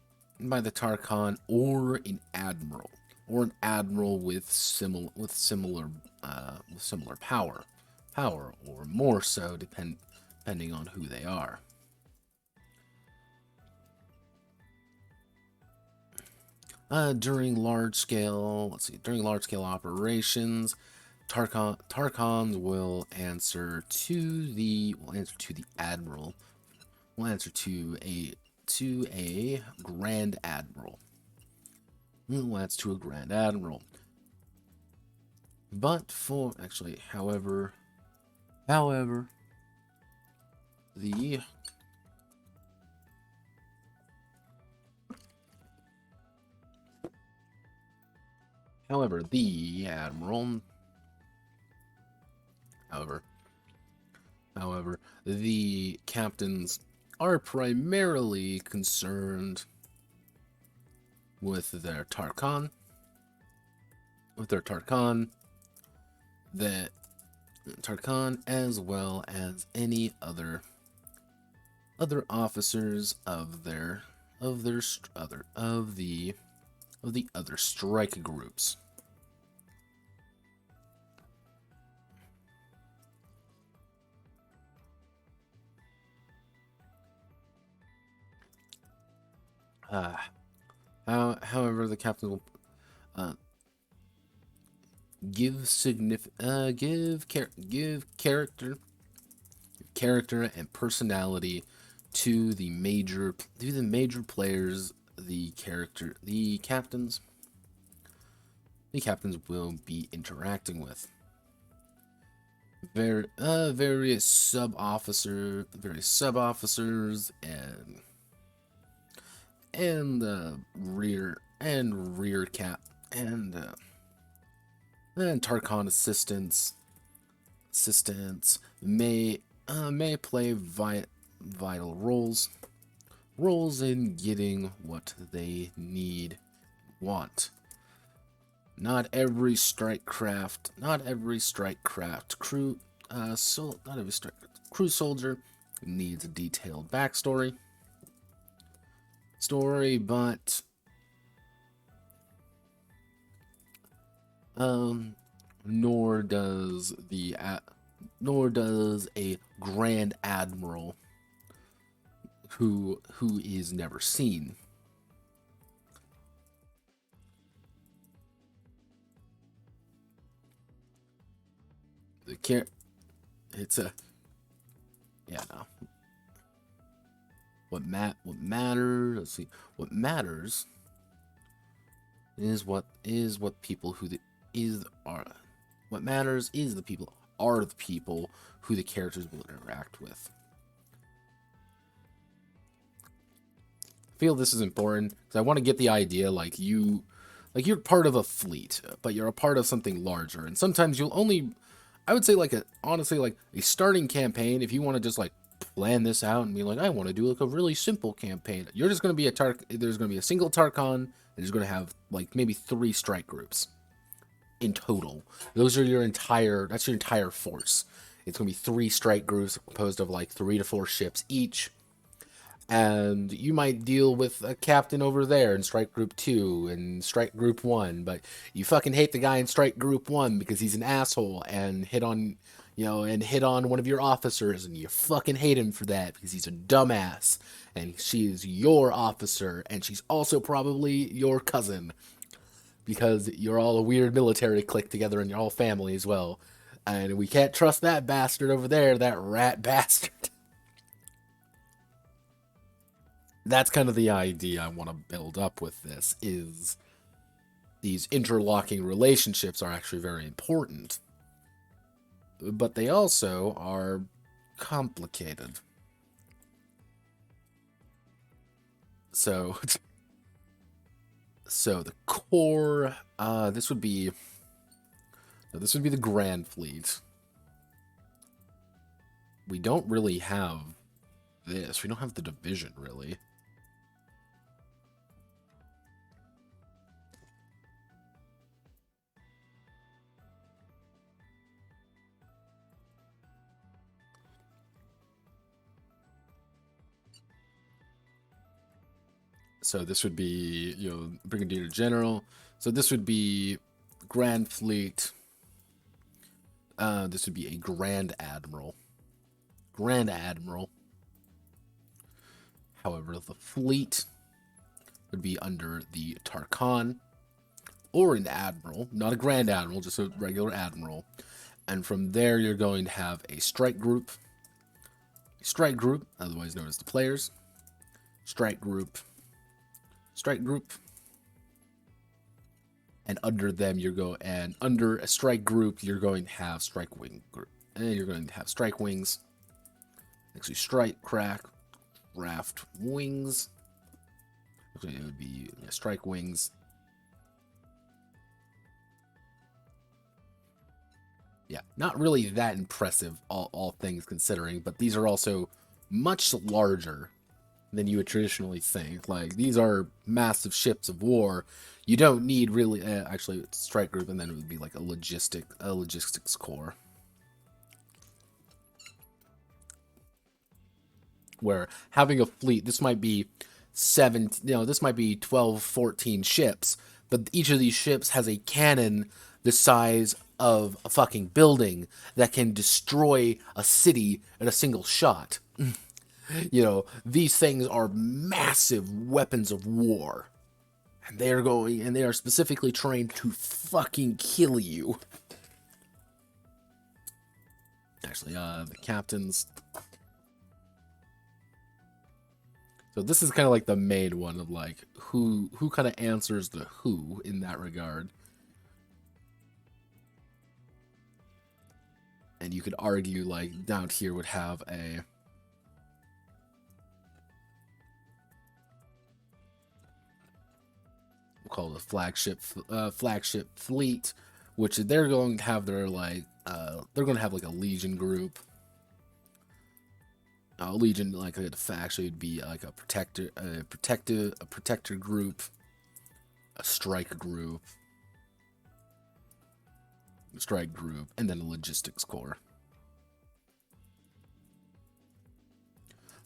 or an admiral with similar power, or more so, depending on who they are. During large scale operations, Tarchons will answer to the admiral. Will answer to to a Grand Admiral. That's to a Grand Admiral. But for actually, however, the Admiral, however, the captains are primarily concerned with their Tarkhan, as well as any other officers of the other strike groups. However, the captain will give character and personality to the major players. The captains will be interacting with various sub officers and rear cap and Tarkhan assistants may play vital roles in getting what they want. Not every strike craft crew soldier needs a detailed backstory. But nor does a Grand Admiral who is never seen. What matters? Let's see. What matters is what people who what matters is the people who the characters will interact with. I feel this is important because I want to get the idea you're part of a fleet, but you're a part of something larger, and sometimes I would say honestly a starting campaign, if you want to just plan this out and be I want to do a really simple campaign, you're just going to be there's going to be a single Tarkhan, and there's going to have maybe 3 strike groups in total. That's your entire force. It's going to be 3 strike groups composed of 3 to 4 ships each. And you might deal with a captain over there in Strike Group 2 and Strike Group 1, but you fucking hate the guy in Strike Group 1 because he's an asshole and hit on one of your officers, and you fucking hate him for that because he's a dumbass, and she's your officer, and she's also probably your cousin because you're all a weird military clique together and you're all family as well. And we can't trust that bastard over there, that rat bastard. That's kind of the idea I want to build up with this, is these interlocking relationships are actually very important. But they also are complicated. So the core, this would be the Grand Fleet. We don't really have this. We don't have the division, really. So this would be, Brigadier General. So this would be Grand Fleet. This would be a Grand Admiral. However, the fleet would be under the Tarkhan, or an Admiral, not a Grand Admiral, just a regular Admiral. And from there, you're going to have a strike group, otherwise known as the players. strike group, strike group, and under them and under a strike group you're going to have strike wing group, and you're going to have strike wings. Actually, strike, crack, raft, wings. Actually, it would be strike wings. Yeah, not really that impressive, all things considering, but these are also much larger than you would traditionally think. Like, these are massive ships of war. You don't need really, actually, it's strike group, and then it would be like a logistics core. Where having a fleet, this might be 12, 14 ships, but each of these ships has a cannon the size of a fucking building that can destroy a city in a single shot. These things are massive weapons of war. And they are specifically trained to fucking kill you. Actually, the captains. So this is kind of like the main one of like who kind of answers the who in that regard. And you could argue like down here would have a call it a flagship fleet, which they're going to have their like they're going to have like a legion group. Legion, like a faction, would be like a protector group, a strike group, and then a logistics core.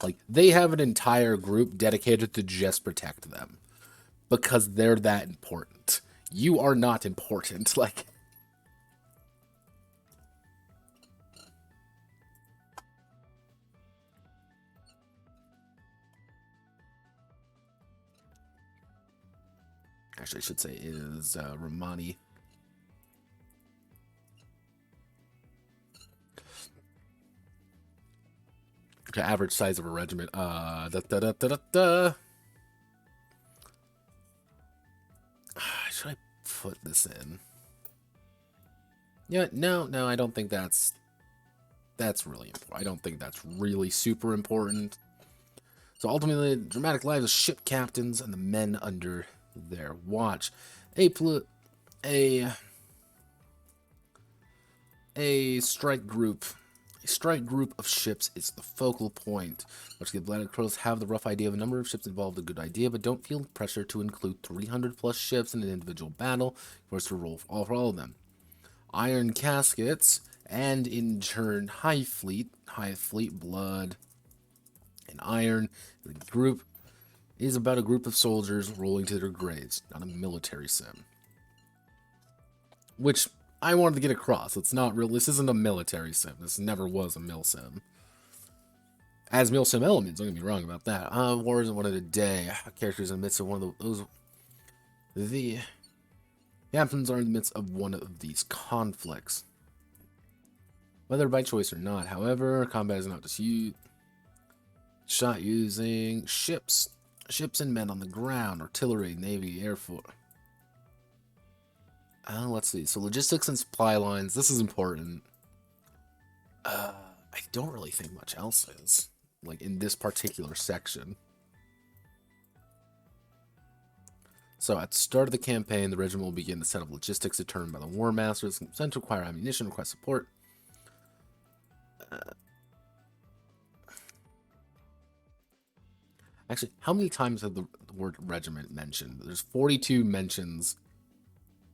Like, they have an entire group dedicated to just protect them because they're that important. You are not important. Like, actually, I should say is Romani. Okay, average size of a regiment. Should I put this in? Yeah, no, I don't think that's really important. I don't think that's really super important. So ultimately, the dramatic lives of ship captains and the men under their watch. A strike group. A strike group of ships is the focal point. Much the Atlantic Crows have the rough idea of a number of ships involved, a good idea, but don't feel the pressure to include 300 plus ships in an individual battle, forced to roll for all of them. Iron Caskets, and in turn Highfleet, Blood, and Iron. The group is about a group of soldiers rolling to their graves, not a military sim. Which I wanted to get across. It's not real. This isn't a military sim. This never was a mil sim. As mil sim elements, don't get me wrong about that. War isn't one of the day. Characters in the midst of one of those. The captains are in the midst of one of these conflicts. Whether by choice or not, however, combat is not just shot using ships and men on the ground, artillery, navy, air force. Let's see. So logistics and supply lines. This is important. I don't really think much else is, like, in this particular section. So at the start of the campaign, the regiment will begin the set of logistics determined by the War Masters. Consent to require ammunition, request support. Actually, how many times have the word regiment mentioned? There's 42 mentions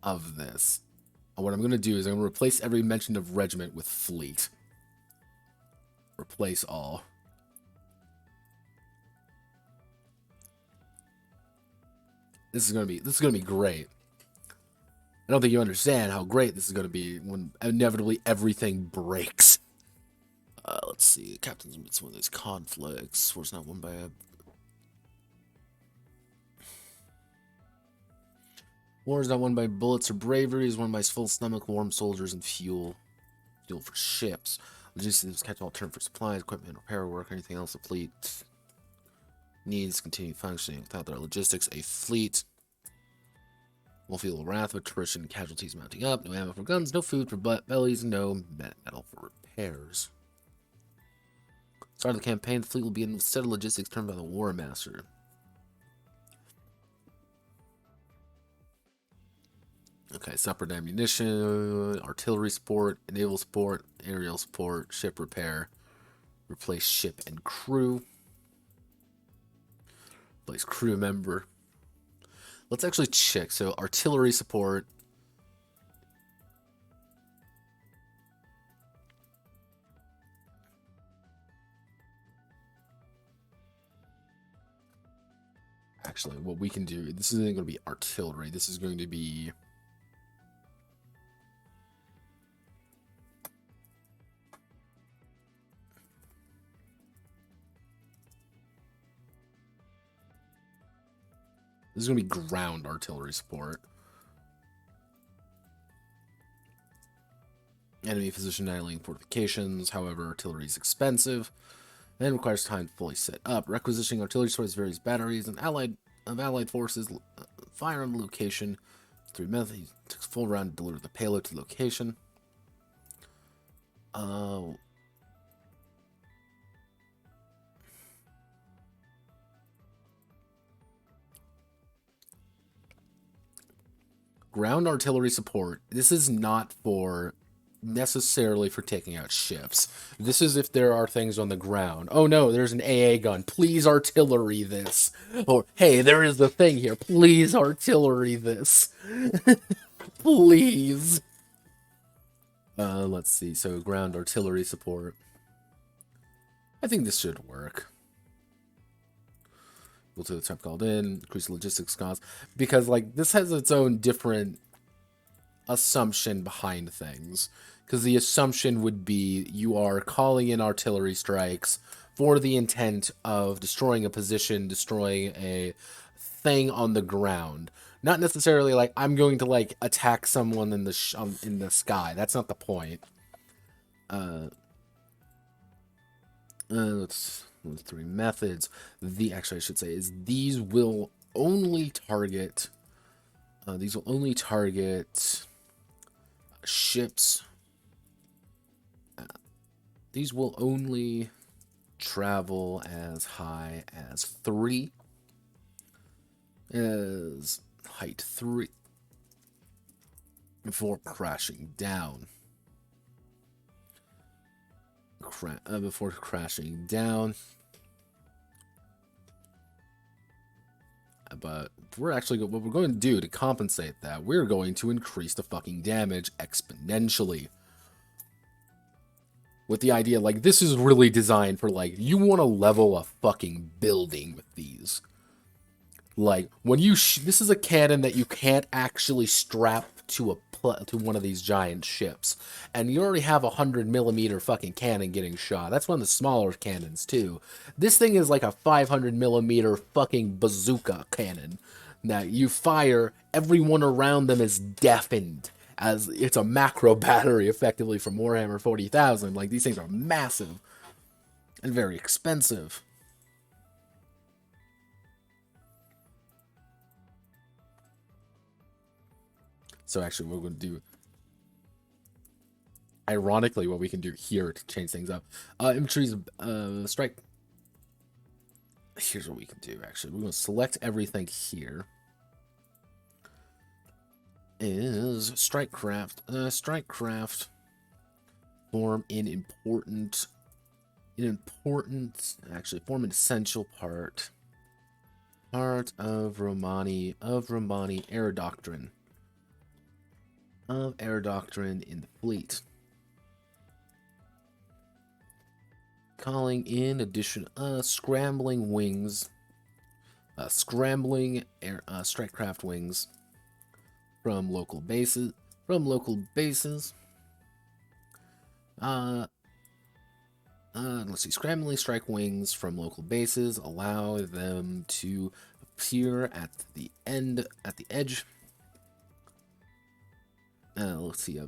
of this. And what I'm going to do is I'm going to replace every mention of regiment with fleet. Replace all. This is going to be great. I don't think you understand how great this is going to be when inevitably everything breaks. Let's see. Captain's amidst one of these conflicts. War's not won by a... War is not won by bullets or bravery. Is won by full stomach, warm soldiers, and fuel. Fuel for ships. Logistics catch all term for supplies, equipment, repair work, anything else. The fleet. needs continue functioning without their logistics. A fleet will feel the wrath of attrition, casualties mounting up. No ammo for guns, no food for bellies, no metal for repairs. Start of the campaign, the fleet will be in a set of logistics turned by the War Master. Okay, separate ammunition, artillery support, naval support, aerial support, ship repair, replace ship and crew, replace crew member. Let's actually check. So artillery support. Actually, what we can do, this isn't going to be artillery. This is going to be... This is going to be ground artillery support. Enemy position annihilating fortifications. However, artillery is expensive and requires time to fully set up. Requisitioning artillery supports various batteries and allied forces. Fire on the location. 3 methods. It takes a full round to deliver the payload to the location. Ground artillery support. This is not for necessarily for taking out ships. This is if there are things on the ground. Oh no, there's an AA gun. Please artillery this. Or hey, there is the thing here. Please artillery this. Please. Let's see. So ground artillery support. I think this should work. Equal to the time called in, increase logistics costs, because like this has its own different assumption behind things. Because the assumption would be you are calling in artillery strikes for the intent of destroying a position, destroying a thing on the ground. Not necessarily like I'm going to like attack someone in the sky. That's not the point. Let's 3 methods. Actually I should say is these will only target ships. These will only travel as high as 3. As height 3 before crashing down. Before crashing down. But we're actually what we're going to do to compensate that, we're going to increase the fucking damage exponentially. With the idea, like, this is really designed for, like, you want to level a fucking building with these. Like, when you this is a cannon that you can't actually strap to one of these giant ships, and you already have a 100mm fucking cannon getting shot. That's one of the smaller cannons too. This thing is like a 500mm fucking bazooka cannon that you fire. Everyone around them is deafened, as it's a macro battery effectively from Warhammer 40,000. Like, these things are massive and very expensive. So actually what we're going to do, ironically, what we can do here to change things up. Infantry's strike. Here's what we can do, actually. We're going to select everything here. Is Strikecraft. Form an actually form an essential part of Romani air doctrine. In the fleet. Calling in addition scrambling wings. Scrambling strikecraft wings from local bases. Let's see. Scrambling strike wings from local bases allow them to appear at the edge. Let's see.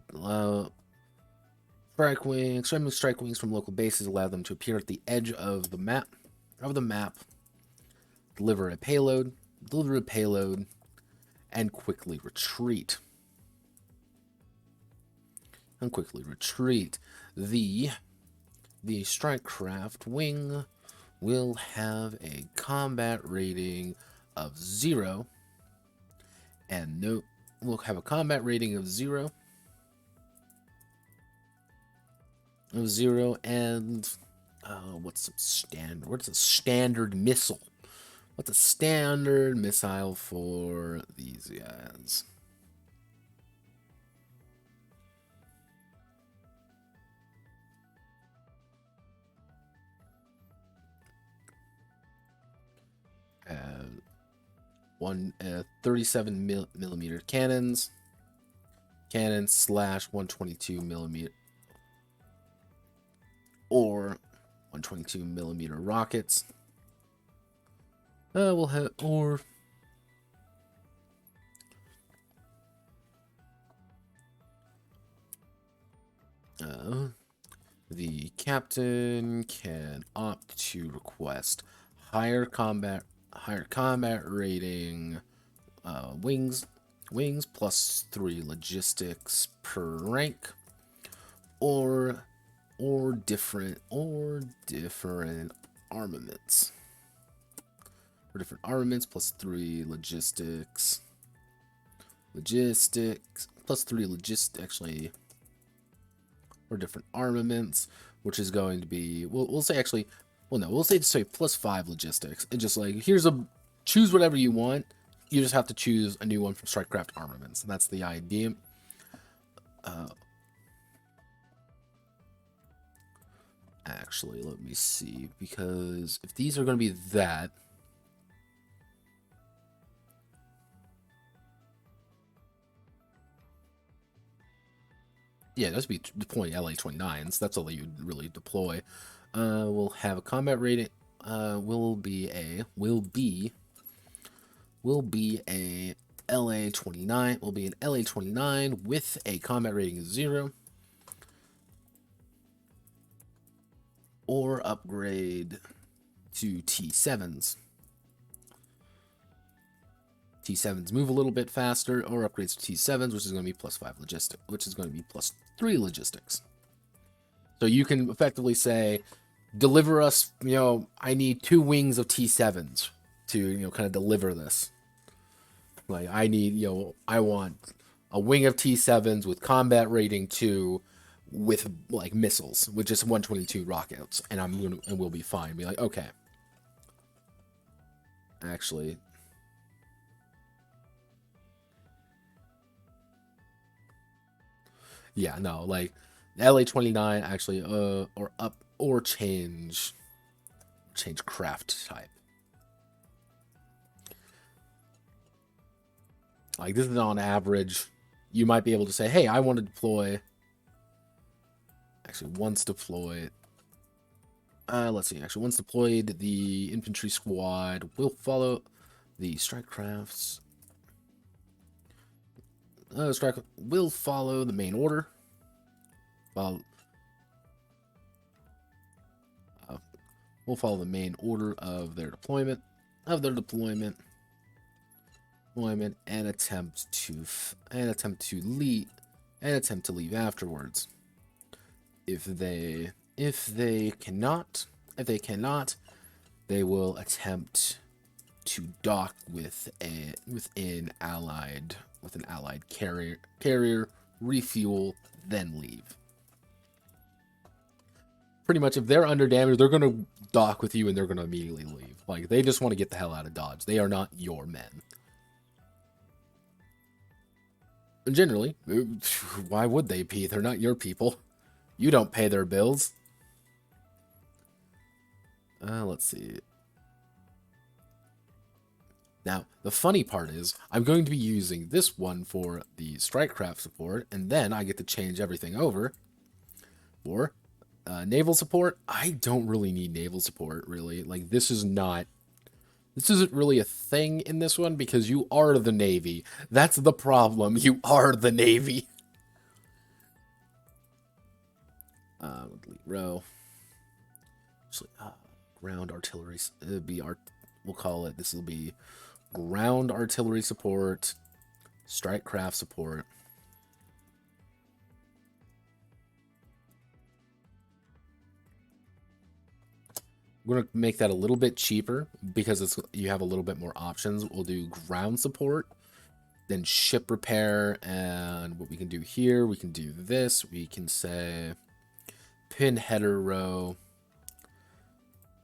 Scrambling strike wings from local bases allow them to appear at the edge of the map. deliver a payload, and quickly retreat. The Strikecraft wing will have a combat rating of 0, and we'll have a combat rating of 0, and what's a standard missile? What's a standard missile for these guys? One 37 millimeter cannons slash 122 millimeter or 122 millimeter rockets. We'll have the captain can opt to request higher combat rating wings plus 3 logistics per rank, or different armaments. Or different armaments plus 3 logistics plus 3 actually, or different armaments, which is going to be, we'll say actually, well, no, we'll say plus 5 logistics, and just like, choose whatever you want. You just have to choose a new one from Strikecraft Armaments. And that's the idea. Actually, let me see, because if these are going to be that, yeah, that's be deploying LA-29s. That's all you really deploy. We'll have a combat rating. Will be a LA-29. Will be an LA-29 with a combat rating of 0, or upgrade to T7s. T7s move a little bit faster, or upgrades to T7s, which is going to be plus 5 logistics, which is going to be plus 3 logistics. So you can effectively say, deliver us, I need 2 wings of T7s to, kind of deliver this. Like, I need, I want a wing of T7s with combat rating 2 with, like, missiles, with just 122 rockets, and we'll be fine. Be like, okay. Actually, yeah, no, like, LA-29 actually, or change craft type. Like, this is on average. You might be able to say, hey, I want to deploy. Actually, once deployed. Let's see. Actually, once deployed, the infantry squad will follow the strike crafts. Strike will follow the main order. Well, we'll follow the main order of their deployment. And attempt to leave afterwards. If they cannot, they will attempt to dock with an allied carrier, refuel, then leave. Pretty much, if they're under damage, they're gonna dock with you and they're gonna immediately leave. Like, they just want to get the hell out of Dodge. They are not your men. And generally, why would they be? They're not your people. You don't pay their bills. Let's see. Now, the funny part is, I'm going to be using this one for the Strikecraft support, and then I get to change everything over for naval support. I don't really need naval support, really. Like, this isn't really a thing in this one, because you are the Navy. That's the problem. You are the Navy. Delete row. Actually, ground artillery. It'd be we'll call it, this will be ground artillery support, strike craft support. We're going to make that a little bit cheaper because you have a little bit more options. We'll do ground support, then ship repair, and what we can do here, we can do this. We can say pin header row.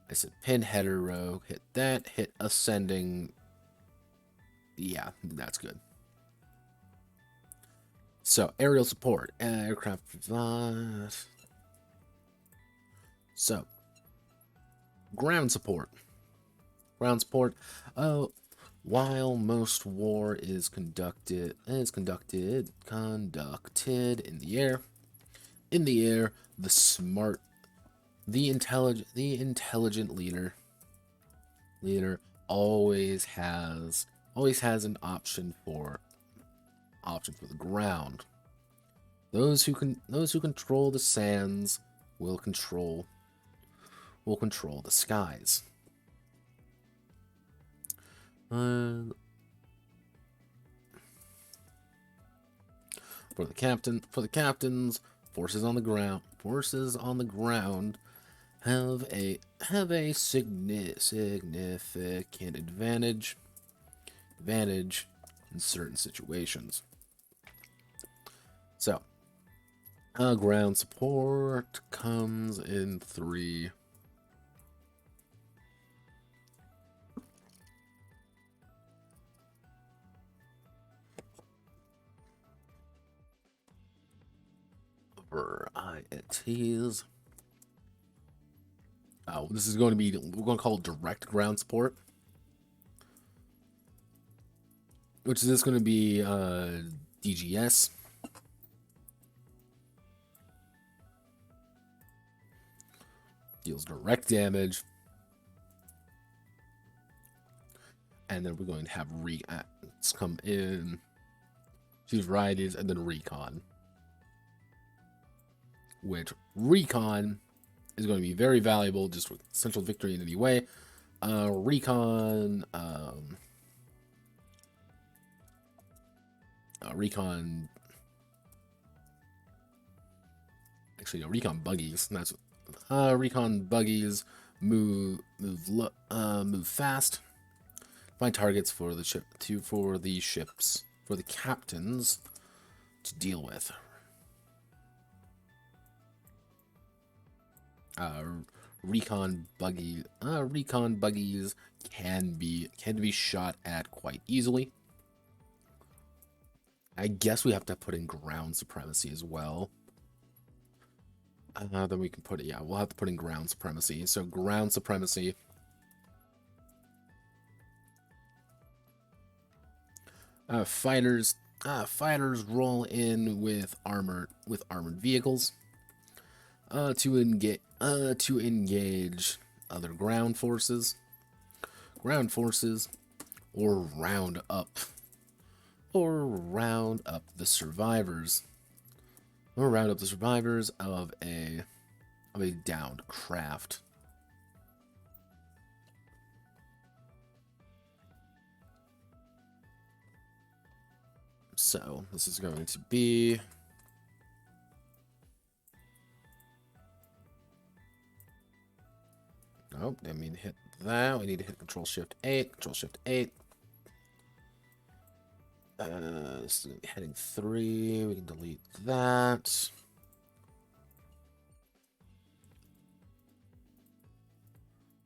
I said pin header row, hit that, hit ascending. Yeah, that's good. So, aerial support, aircraft. So, ground support. Ground support. While most war is conducted in the air. In the air, the intelligent leader always has an option for the ground. Those who control the sands will control the skies. For the captains, forces on the ground have a significant advantage in certain situations. So, ground support comes in 3. Varieties. Oh, this is going to be, we're going to call it direct ground support. Which is this going to be DGS. Deals direct damage. And then we're going to have let's come in. Choose varieties and then recon. Which recon is going to be very valuable just with central victory in any way. Recon actually, recon buggies. That's recon buggies move fast. Find targets for the captains to deal with. Recon buggies can be shot at quite easily. I guess we have to put in ground supremacy as well. Then we can put it. Yeah, we'll have to put in ground supremacy. So ground supremacy. Fighters roll in with armored vehicles. To engage other ground forces, or round up the survivors, of a downed craft. So this is going to be. Nope, didn't mean to hit that. We need to hit Control-Shift-8. Control-Shift-8. This is heading 3. We can delete that.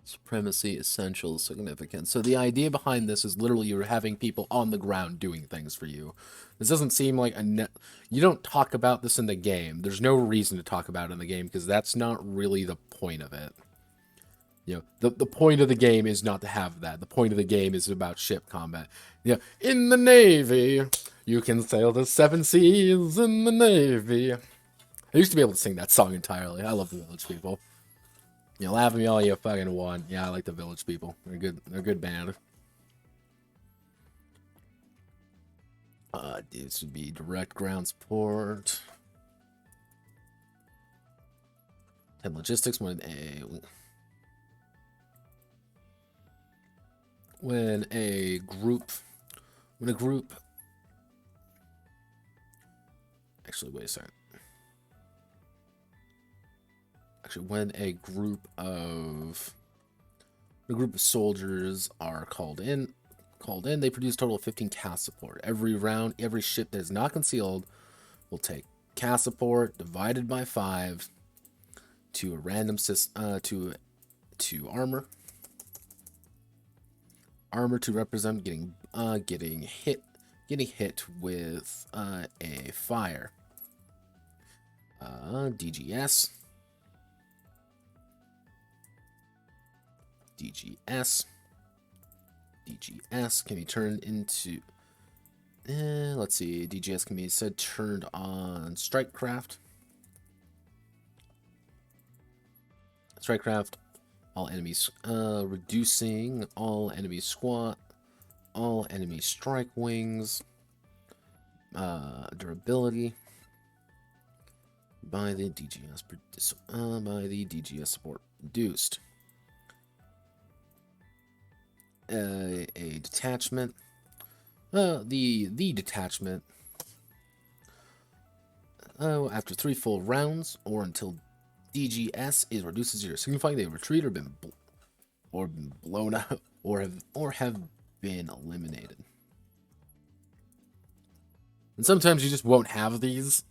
Supremacy, essential, significant. So the idea behind this is literally you're having people on the ground doing things for you. This doesn't seem like you don't talk about this in the game. There's no reason to talk about it in the game because that's not really the point of it. You know, the point of the game is not to have that. The point of the game is about ship combat. Yeah, in the Navy, you can sail the 7 seas in the Navy. I used to be able to sing that song entirely. I love the Village People. You know, laugh at me all you fucking want. Yeah, I like the Village People. They're good. They're a good band. This would be direct ground support. 10 logistics. 1 A. when a group, actually, wait a second. Actually, when a group of soldiers are called in, they produce a total of 15 cast support. Every round, every ship that is not concealed will take cast support divided by 5 to a random system, to armor. Armor to represent getting hit with a fire. DGS. DGS can be turned into. Let's see. DGS can be said turned on Strikecraft. Strikecraft. All enemies, reducing all enemy squad, all enemy strike wings, durability by the DGS support reduced. A detachment, the detachment. After 3 full rounds, or until DGS is reduced to 0, signifying they retreat or been blown up or have been eliminated. And sometimes you just won't have these.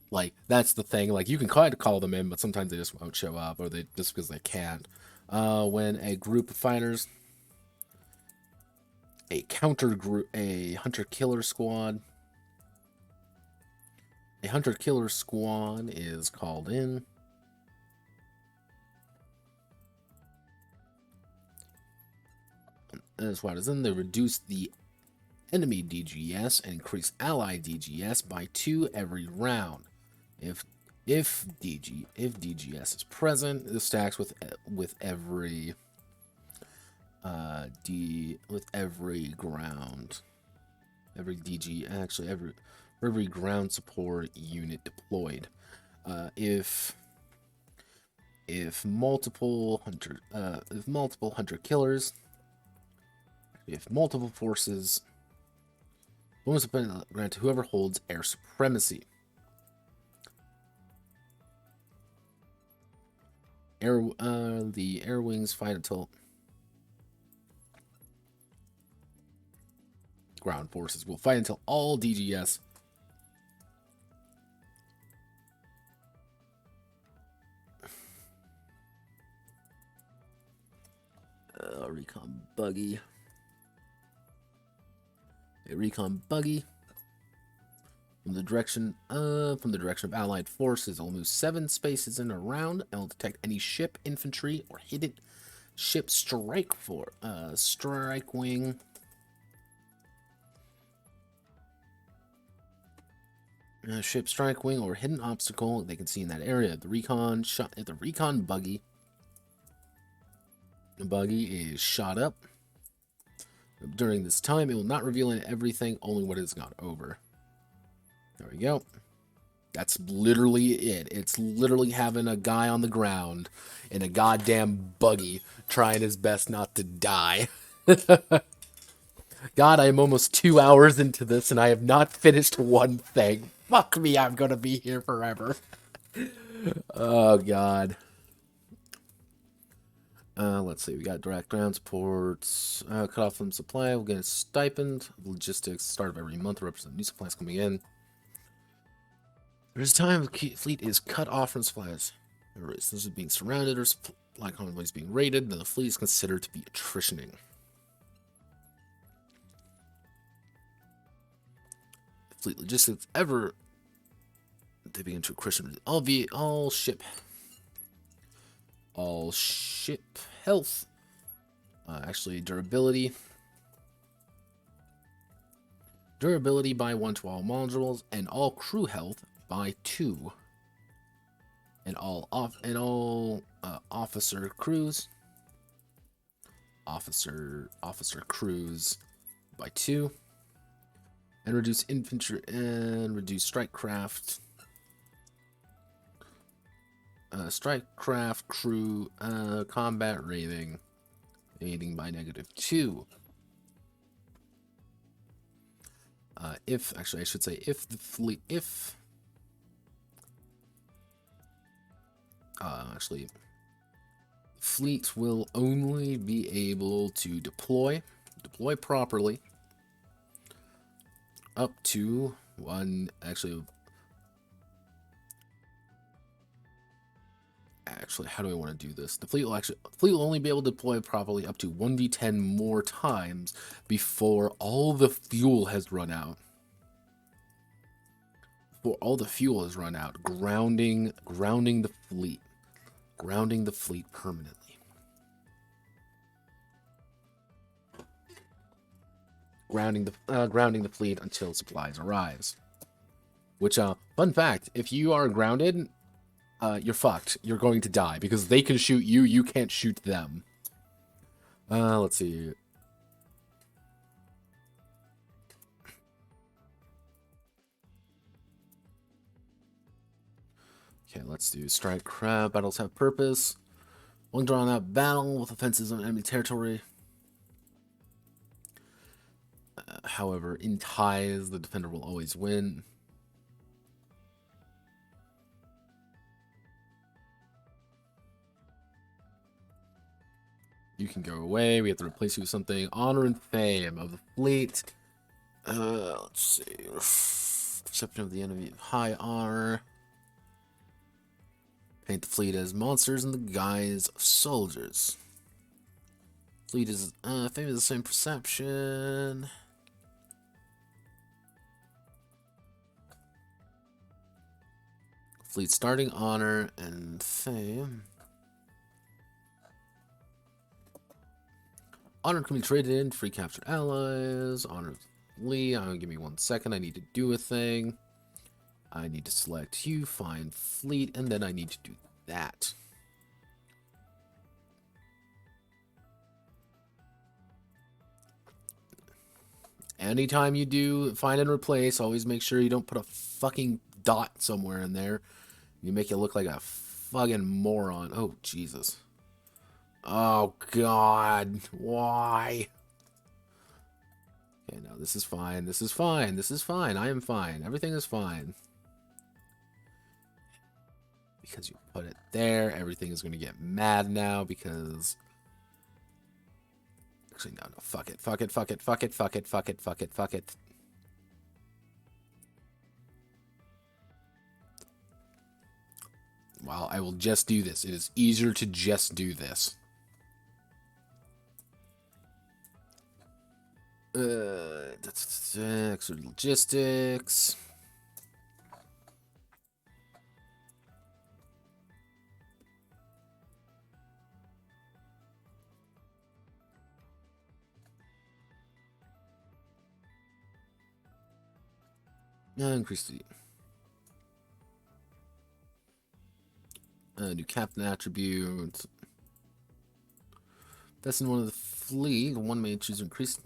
Like, that's the thing. Like, you can try to call them in, but sometimes they just won't show up, or they just because they can't. When a group of fighters, a hunter-killer squad. A hunter-killer squad is called in. As what is in, they reduce the enemy DGS and increase ally DGS by 2 every round. If DGS is present, this stacks with every every ground support unit deployed. If multiple hunter-killers. If multiple forces, bonus grant to whoever holds air supremacy. The air wings fight until ground forces will fight until all DGS recon buggy. A recon buggy from the direction of allied forces. It'll move 7 spaces in a round and will detect any ship, infantry, or hidden ship strike wing. Ship strike wing or hidden obstacle they can see in that area. The recon buggy. The buggy is shot up. During this time, it will not reveal everything, only what it's gone over. There we go. That's literally it. It's literally having a guy on the ground in a goddamn buggy trying his best not to die. God, I am almost 2 hours into this and I have not finished one thing. Fuck me, I'm gonna be here forever. Oh, God. Let's see, we got direct ground supports, cut off from supply, we'll get a stipend, logistics, start of every month, represent new supplies coming in. There's a time the fleet is cut off from supplies. This is being surrounded or supply convoys being raided, then the fleet is considered to be attritioning. If fleet logistics ever, they begin to attrition. All ship health. Actually, durability. Durability by 1 to all modules, and all crew health by 2. And all officer crews. Officer crews by 2. And reduce infantry and reduce strikecraft. Strikecraft crew combat rating by -2. If actually, I should say if the fleet, if actually, fleet will only be able to deploy properly up to one. Actually, how do I want to do this? The fleet will only be able to deploy properly up to 1d10 more times before all the fuel has run out. Before all the fuel has run out, grounding the fleet. Grounding the fleet permanently. Grounding the fleet until supplies arrives. Which, fun fact, if you are grounded, you're fucked. You're going to die because they can shoot you. You can't shoot them. Let's see. Okay, let's do strike crab. Battles have purpose. One drawn out battle with offenses on enemy territory. However, in ties, the defender will always win. You can go away. We have to replace you with something. Honor and fame of the fleet. Let's see. Perception of the enemy. High honor. Paint the fleet as monsters in the guise of soldiers. Fleet is fame is the same perception. Fleet starting honor and fame. Honor can be traded in, free captured allies. Honor of Lee. Give me 1 second. I need to do a thing. I need to select you, find fleet, and then I need to do that. Anytime you do find and replace, always make sure you don't put a fucking dot somewhere in there. You make it look like a fucking moron. Oh, Jesus. Oh, God. Why? Okay, no, this is fine. This is fine. This is fine. I am fine. Everything is fine. Because you put it there, everything is going to get mad now because... Actually, no, fuck it. Fuck it, fuck it, fuck it, fuck it, fuck it, fuck it, fuck it. Well, I will just do this. It is easier to just do this. That's extra logistics. Increase the new captain attribute. That's in one of the fleet. One may choose to increase.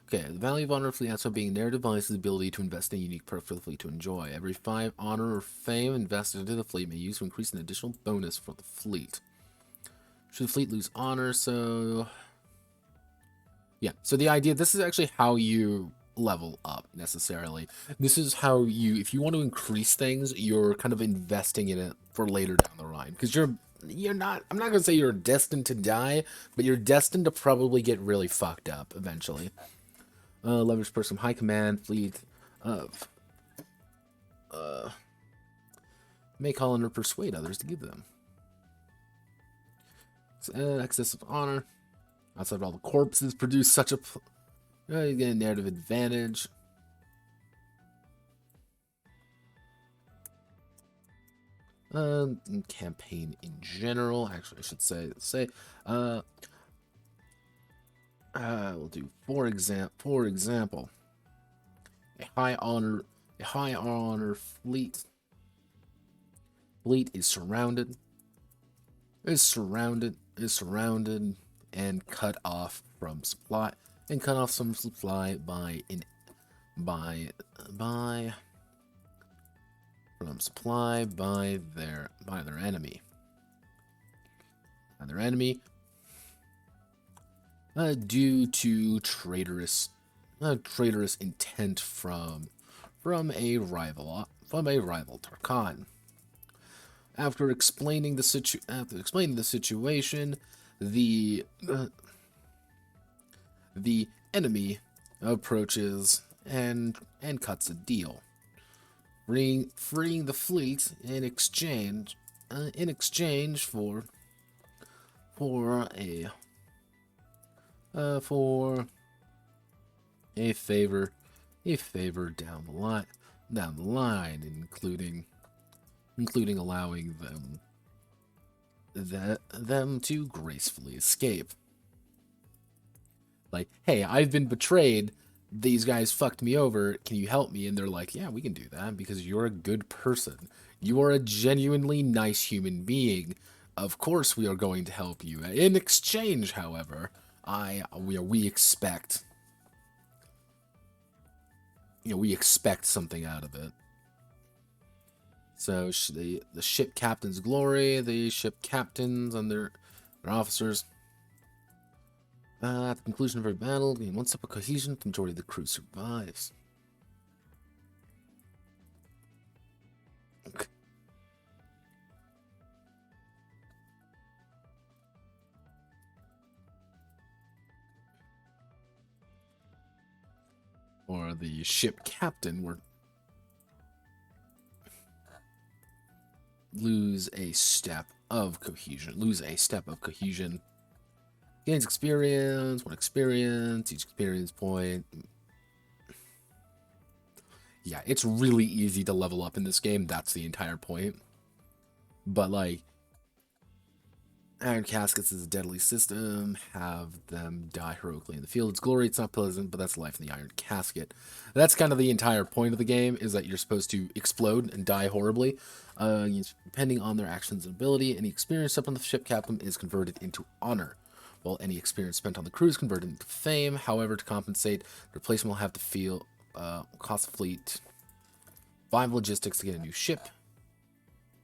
Okay, the value of honor of fleet also being narrative device is the ability to invest in a unique perk for the fleet to enjoy. Every 5 honor or fame invested into the fleet may use to increase an additional bonus for the fleet. Should the fleet lose honor? So yeah, so the idea, this is actually how you level up necessarily. This is how you, if you want to increase things, you're kind of investing in it for later down the line. Because you're not, I'm not going to say you're destined to die, but you're destined to probably get really fucked up eventually. Leverage person, high command, fleet of, make call and persuade others to give them. So, excess of honor. Outside of all the corpses produce such a... you get a narrative advantage. Campaign in general. Actually, I should say we'll do for example, a high honor fleet. Fleet is surrounded. And cut off from supply, and cut off some supply by their enemy. Due to traitorous traitorous intent from a rival Tarkan. After explaining the situation, the enemy approaches and cuts a deal, freeing the fleet in exchange for a favor down the line, including allowing them to gracefully escape. Like, hey, I've been betrayed. These guys fucked me over. Can you help me? And they're like, yeah, we can do that because you're a good person. You are a genuinely nice human being. Of course we are going to help you. In exchange, however, we expect something out of it. So the ship captain's glory, the ship captains and their officers. At the conclusion of every battle, gain one step of cohesion, the majority of the crew survives. Okay. Or the ship captain were lose a step of cohesion. Gains experience, one experience, each experience point. Yeah, it's really easy to level up in this game. That's the entire point. But, like, Iron Caskets is a deadly system. Have them die heroically in the field. It's glory, it's not pleasant, but that's life in the Iron Casket. That's kind of the entire point of the game, is that you're supposed to explode and die horribly. Depending on their actions and ability, any experience up on the ship captain is converted into honor, while any experience spent on the crew is converted into fame. However, to compensate, the replacement will have to feel cost of fleet 5 logistics to get a new ship.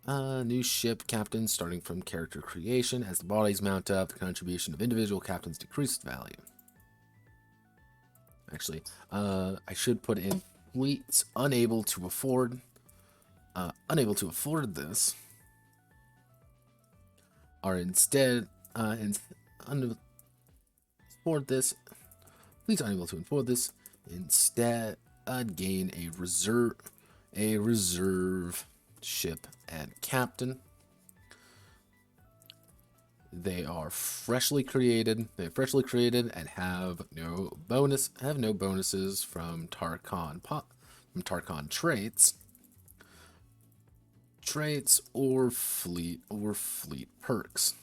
New ship captain starting from character creation. As the bodies mount up, the contribution of individual captains decreases value. Actually, I should put in fleets unable to afford this are instead fleets unable to afford this instead gain a reserve ship and captain. They are freshly created. And have no bonuses from Tarkan traits or fleet perks.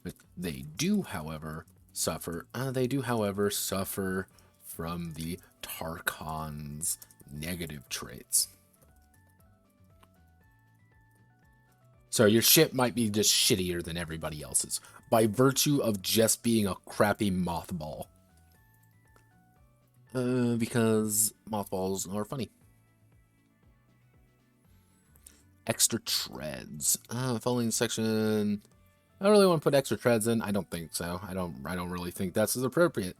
But they do, however, suffer from the Tarkan's negative traits. So your ship might be just shittier than everybody else's by virtue of just being a crappy mothball. Because mothballs are funny. Extra treads. Following section. I don't really want to put extra treads in. I don't think so. I don't really think that's as appropriate.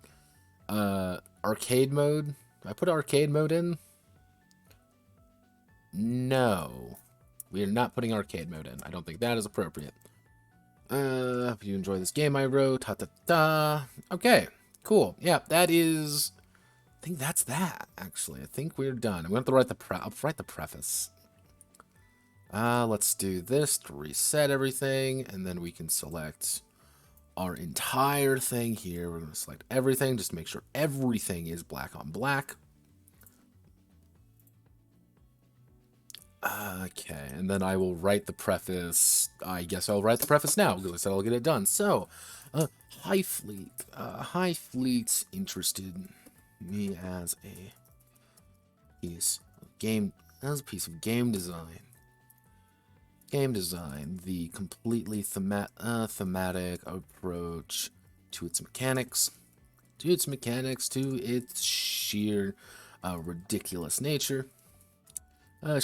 Arcade mode. Did I put arcade mode in? No. We are not putting arcade mode in. I don't think that is appropriate. Hope you enjoy this game I wrote. Okay, cool. Yeah, that is. I think that's that. Actually, I think we're done. I'm going to have to write the preface. Let's do this to reset everything, and then we can select our entire thing here. We're going to select everything, just to make sure everything is black on black. Okay, and then I will write the preface. I guess I'll write the preface now, because I said I'll get it done. So, Highfleet. Highfleet interested me as a piece of game design. The completely thematic approach to its mechanics, to its sheer ridiculous nature. Of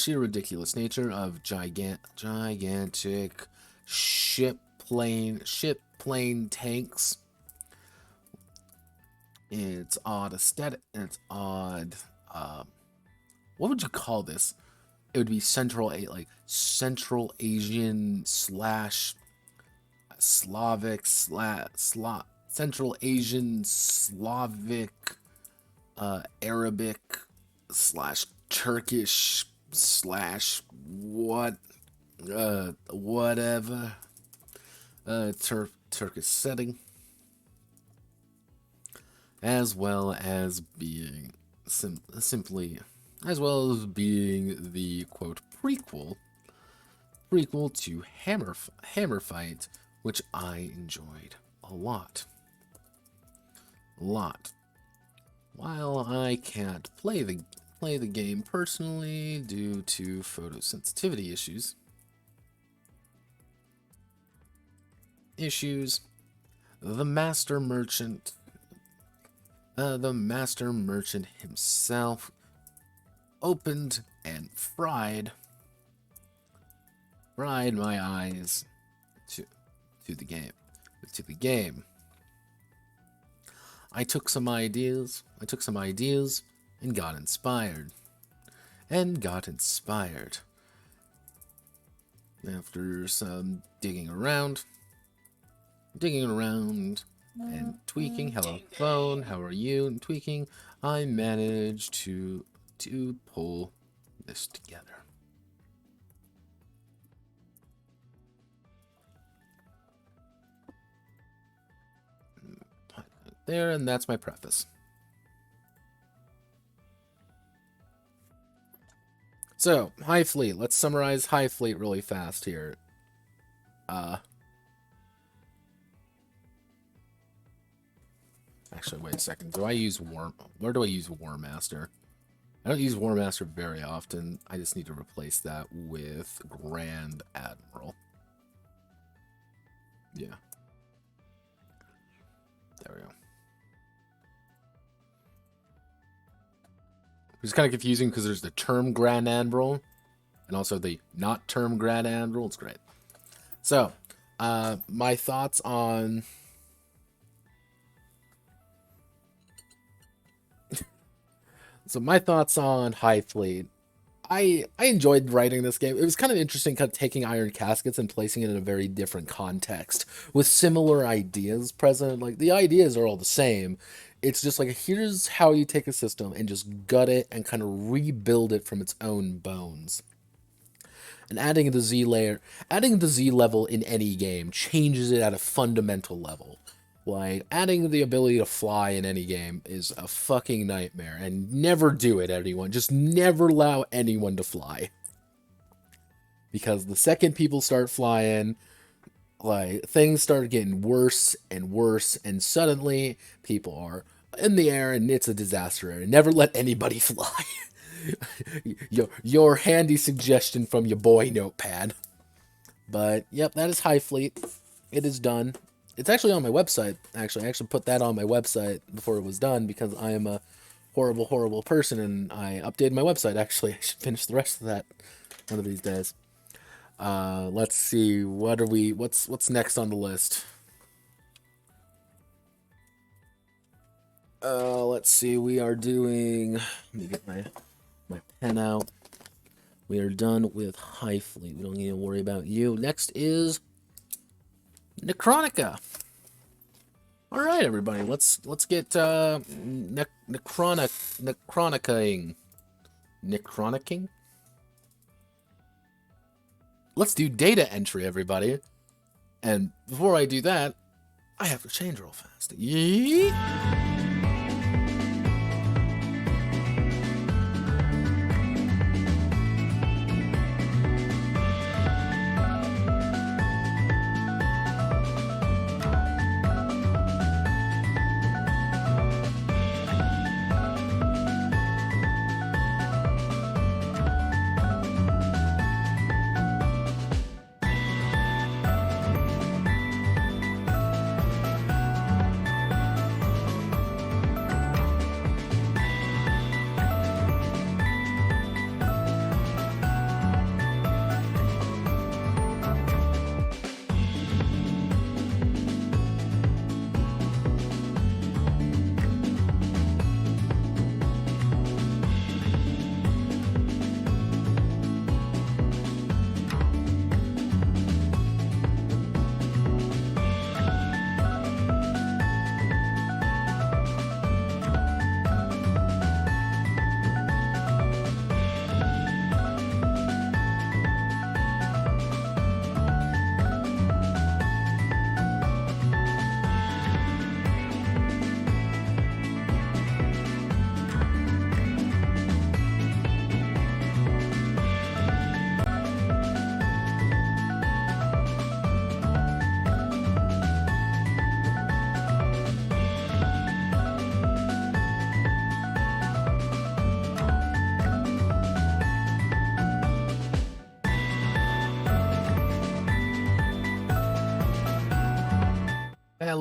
gigantic ship plane tanks It's odd aesthetic. It's odd. What would you call this? It would be Central Asian slash Slavic Central Asian Slavic Arabic slash Turkish slash whatever Turkish setting, as well as being simply as well as being the quote prequel to Hammer Fight, which I enjoyed a lot. While I can't play the game personally due to photosensitivity issues, the master merchant himself opened and fried my eyes to the game. I took some ideas and got inspired. After some digging around and tweaking, hello phone, how are you, and tweaking, I managed to pull this together. There, and that's my preface. So, Highfleet. Let's summarize Highfleet really fast here. Actually, wait a second. Where do I use War Master? I don't use War Master very often. I just need to replace that with Grand Admiral. Yeah. There we go. It's kind of confusing because there's the term Grand Admiral and also the not term Grand Admiral. It's great. So, my thoughts on... Highfleet. I enjoyed writing this game. It was kind of interesting kind of taking Iron Caskets and placing it in a very different context with similar ideas present. Like, the ideas are all the same. It's just like, here's how you take a system and just gut it and kind of rebuild it from its own bones. And adding the Z level in any game changes it at a fundamental level. Like, adding the ability to fly in any game is a fucking nightmare. And never do it, anyone. Just never allow anyone to fly. Because the second people start flying, like, things start getting worse and worse. And suddenly, people are in the air and it's a disaster area. Never let anybody fly. Your handy suggestion from your boy Notepad. But, yep, that is Highfleet. It is done. It's actually on my website, actually. I actually put that on my website before it was done because I am a horrible, horrible person, and I updated my website, actually. I should finish the rest of that one of these days. Let's see, what's next on the list? Let's see, we are doing... Let me get my pen out. We are done with Highfleet. We don't need to worry about you. Next is... Necronica. All right, everybody. Let's get Necronicing. Let's do data entry, everybody. And before I do that, I have to change real fast. Yeet.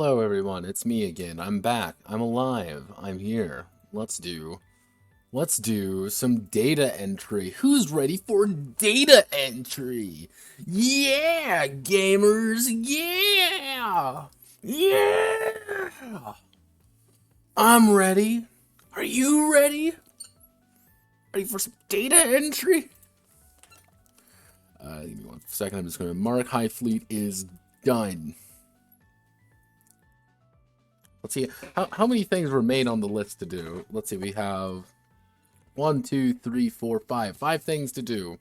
Hello everyone, it's me again. I'm back. I'm alive. I'm here. Let's do some data entry. Who's ready for data entry? Yeah, gamers. Yeah. Yeah. I'm ready. Are you ready? Ready for some data entry? Give me 1 second. I'm just going to mark Highfleet is done. Let's see, how many things remain on the list to do? Let's see, we have 1, 2, 3, 4, 5. 5 things to do.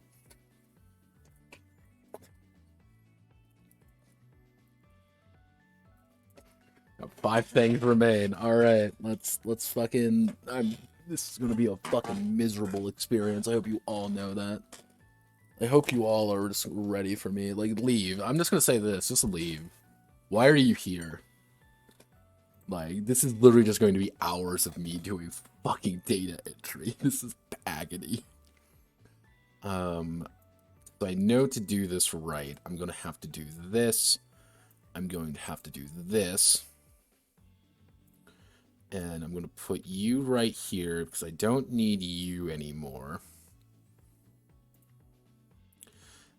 Got 5 things remain. Alright, let's fucking... this is gonna be a fucking miserable experience. I hope you all know that. I hope you all are just ready for me. Like, leave. I'm just gonna say this. Just leave. Why are you here? Like, this is literally just going to be hours of me doing fucking data entry. This is agony. So I know to do this right, I'm going to have to do this. I'm going to have to do this. And I'm going to put you right here because I don't need you anymore.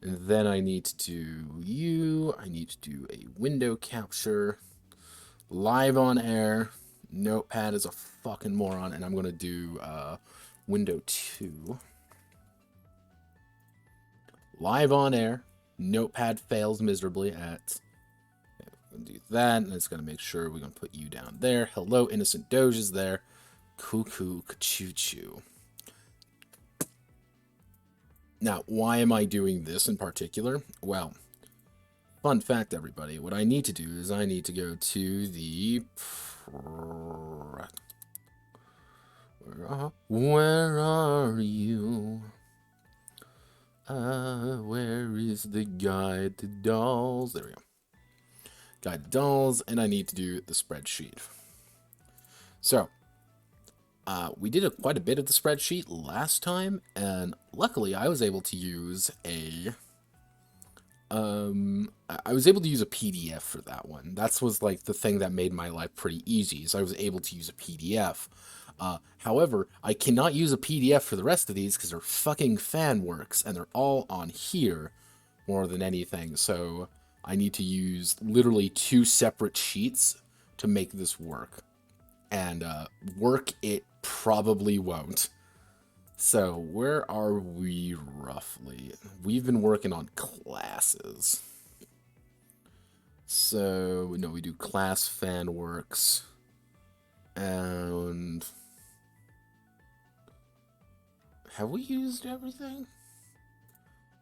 And then I need to do you. I need to do a window capture. Live on air. Notepad is a fucking moron. And I'm going to do window 2. Live on air. Notepad fails miserably at... Okay, we're going to do that. And it's going to make sure we're going to put you down there. Hello, Innocent Doge is there. Cuckoo, choo-choo. Now, why am I doing this in particular? Well... Fun fact, everybody, what I need to do is I need to go to the... Where are you? Where is the guide to dolls? There we go. Guide to dolls, and I need to do the spreadsheet. So, we did quite a bit of the spreadsheet last time, and luckily I was able to use a... I was able to use a PDF for that one. That was like the thing that made my life pretty easy, so I was able to use a PDF. However, I cannot use a PDF for the rest of these because they're fucking fan works, and they're all on here more than anything, so I need to use literally 2 separate sheets to make this work. And work it probably won't. So, where are we roughly? We've been working on classes. So, no, we do class fan works. And... have we used everything?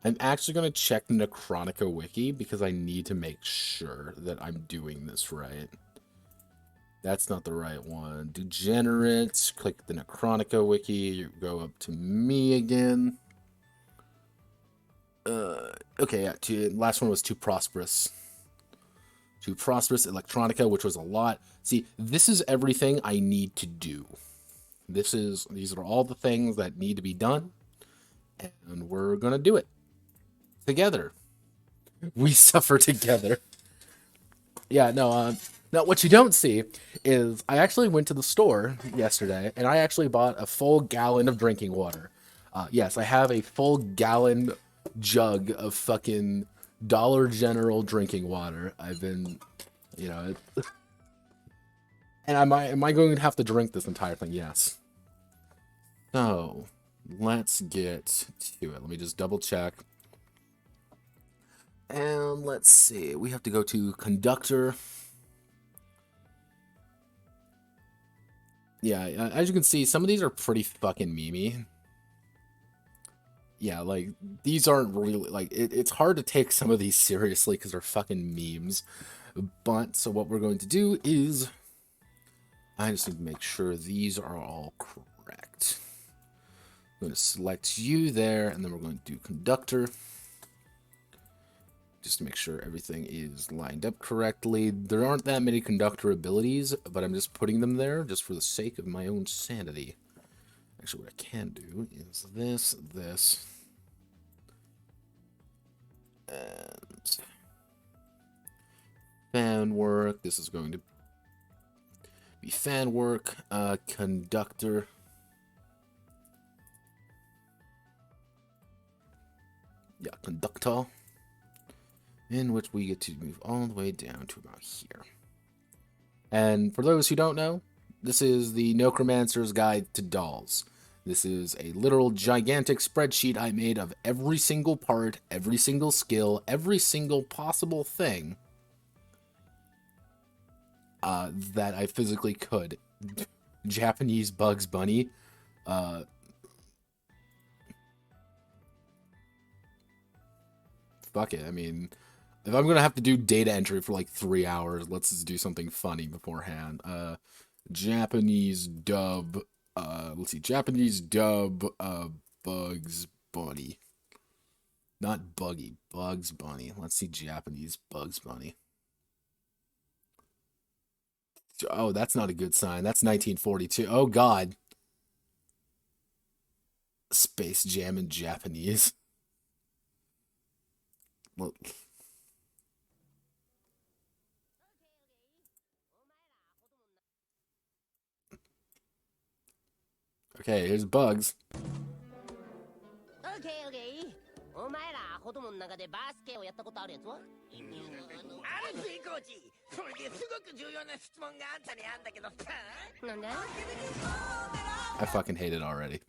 I'm actually going to check the Necronica wiki because I need to make sure that I'm doing this right. That's not the right one. Degenerates. Click the Necronica wiki. You go up to me again. Okay, yeah. Last one was Too Prosperous. Too Prosperous. Electronica, which was a lot. See, this is everything I need to do. These are all the things that need to be done. And we're going to do it. Together. We suffer together. Yeah, no, now, what you don't see is I actually went to the store yesterday, and I actually bought a full gallon of drinking water. Yes, I have a full gallon jug of fucking Dollar General drinking water. I've been, you know... and am I going to have to drink this entire thing? Yes. So, let's get to it. Let me just double check. And let's see. We have to go to Conductor. Yeah, as you can see, some of these are pretty fucking memey. Yeah, like, these aren't really, like, it's hard to take some of these seriously because they're fucking memes. But, so what we're going to do is, I just need to make sure these are all correct. I'm going to select you there, and then we're going to do Conductor. Just to make sure everything is lined up correctly. There aren't that many conductor abilities, but I'm just putting them there just for the sake of my own sanity. Actually, what I can do is this, and fan work. This is going to be fan work. Conductor. Yeah, conductor. In which we get to move all the way down to about here. And for those who don't know, this is the Notecromancer's Guide to Dolls. This is a literal gigantic spreadsheet I made of every single part, every single skill, every single possible thing that I physically could. Japanese Bugs Bunny. Fuck it, I mean, if I'm gonna have to do data entry for like 3 hours, let's just do something funny beforehand. Japanese dub, let's see, Japanese dub, Bugs Bunny. Not Buggy, Bugs Bunny. Let's see Japanese Bugs Bunny. Oh, that's not a good sign. That's 1942. Oh, God. Space Jam in Japanese. Well, okay, here's Bugs. I fucking hate it already.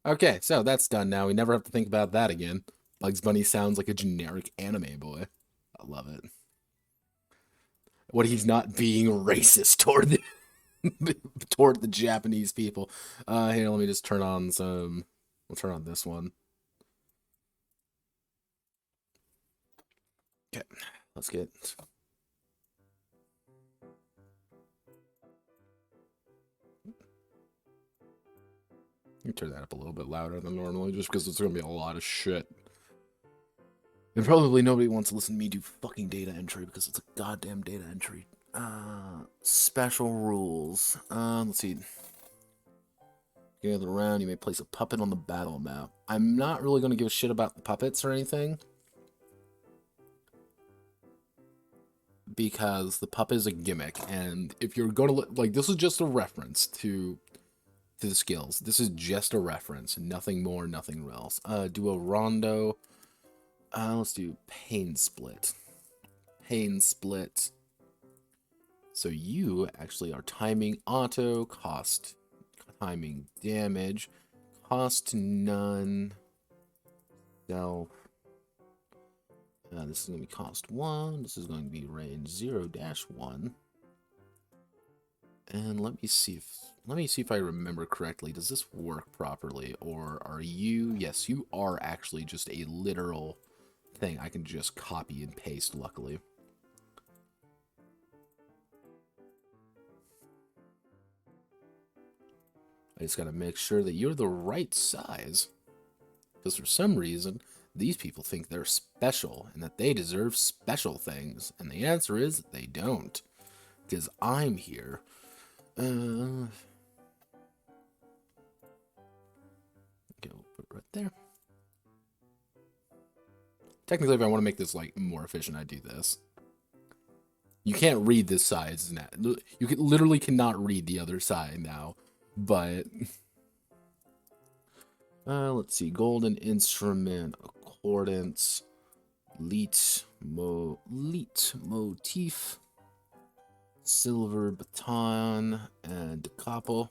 Okay, so that's done now. We never have to think about that again. Bugs Bunny sounds like a generic anime boy. I love it. What he's not being racist toward the Japanese people. Here, let me just turn on some. We'll turn on this one. Okay, let's get. You turn that up a little bit louder than normally, just because it's gonna be a lot of shit. And probably nobody wants to listen to me do fucking data entry because it's a goddamn data entry. Special rules. Let's see. Gather around, you may place a puppet on the battle map. I'm not really going to give a shit about the puppets or anything, because the puppet is a gimmick, and if you're going to, like, this is just a reference to the skills. This is just a reference, nothing more, nothing else. Do a rondo. Let's do pain split. Pain split. So you actually are timing auto, cost timing damage, cost none, self. This is going to be cost 1. This is going to be range 0-1. And let me see if I remember correctly. Does this work properly, or are you? Yes, you are actually just a literal thing I can just copy and paste, luckily. I just gotta make sure that you're the right size, because for some reason these people think they're special and that they deserve special things, and the answer is they don't, because I'm here. Okay, we'll put it right there. Technically, if I want to make this like more efficient, I do this. You can't read this size now. You literally cannot read the other side now. But let's see. Golden instrument, accordance, leet motif, silver baton, and capo.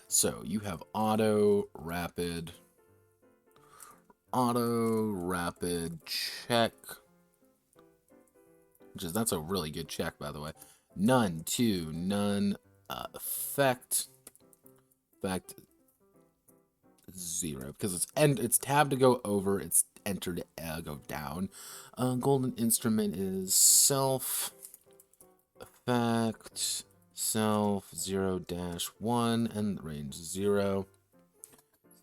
So you have auto, rapid, check, that's a really good check, by the way. None, 2, none, effect 0, because it's tab to go over, it's enter to go down. Golden instrument is self, effect, self 0-1, and range 0.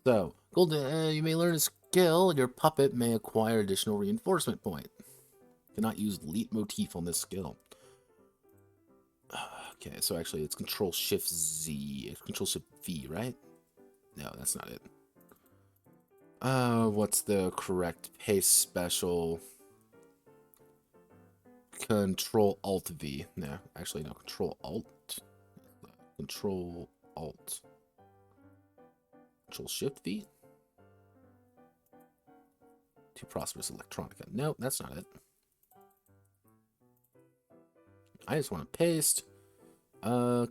So, golden, you may learn a skill, and your puppet may acquire additional reinforcement point. Cannot use leitmotif on this skill. Okay, so actually it's Control-Shift-Z. It's Control-Shift-V, right? No, that's not it. What's the correct pace special? Control Alt V. No, actually no. Control Alt. Control Alt. Control Shift V. Too prosperous electronica. No, that's not it. I just want to paste. Values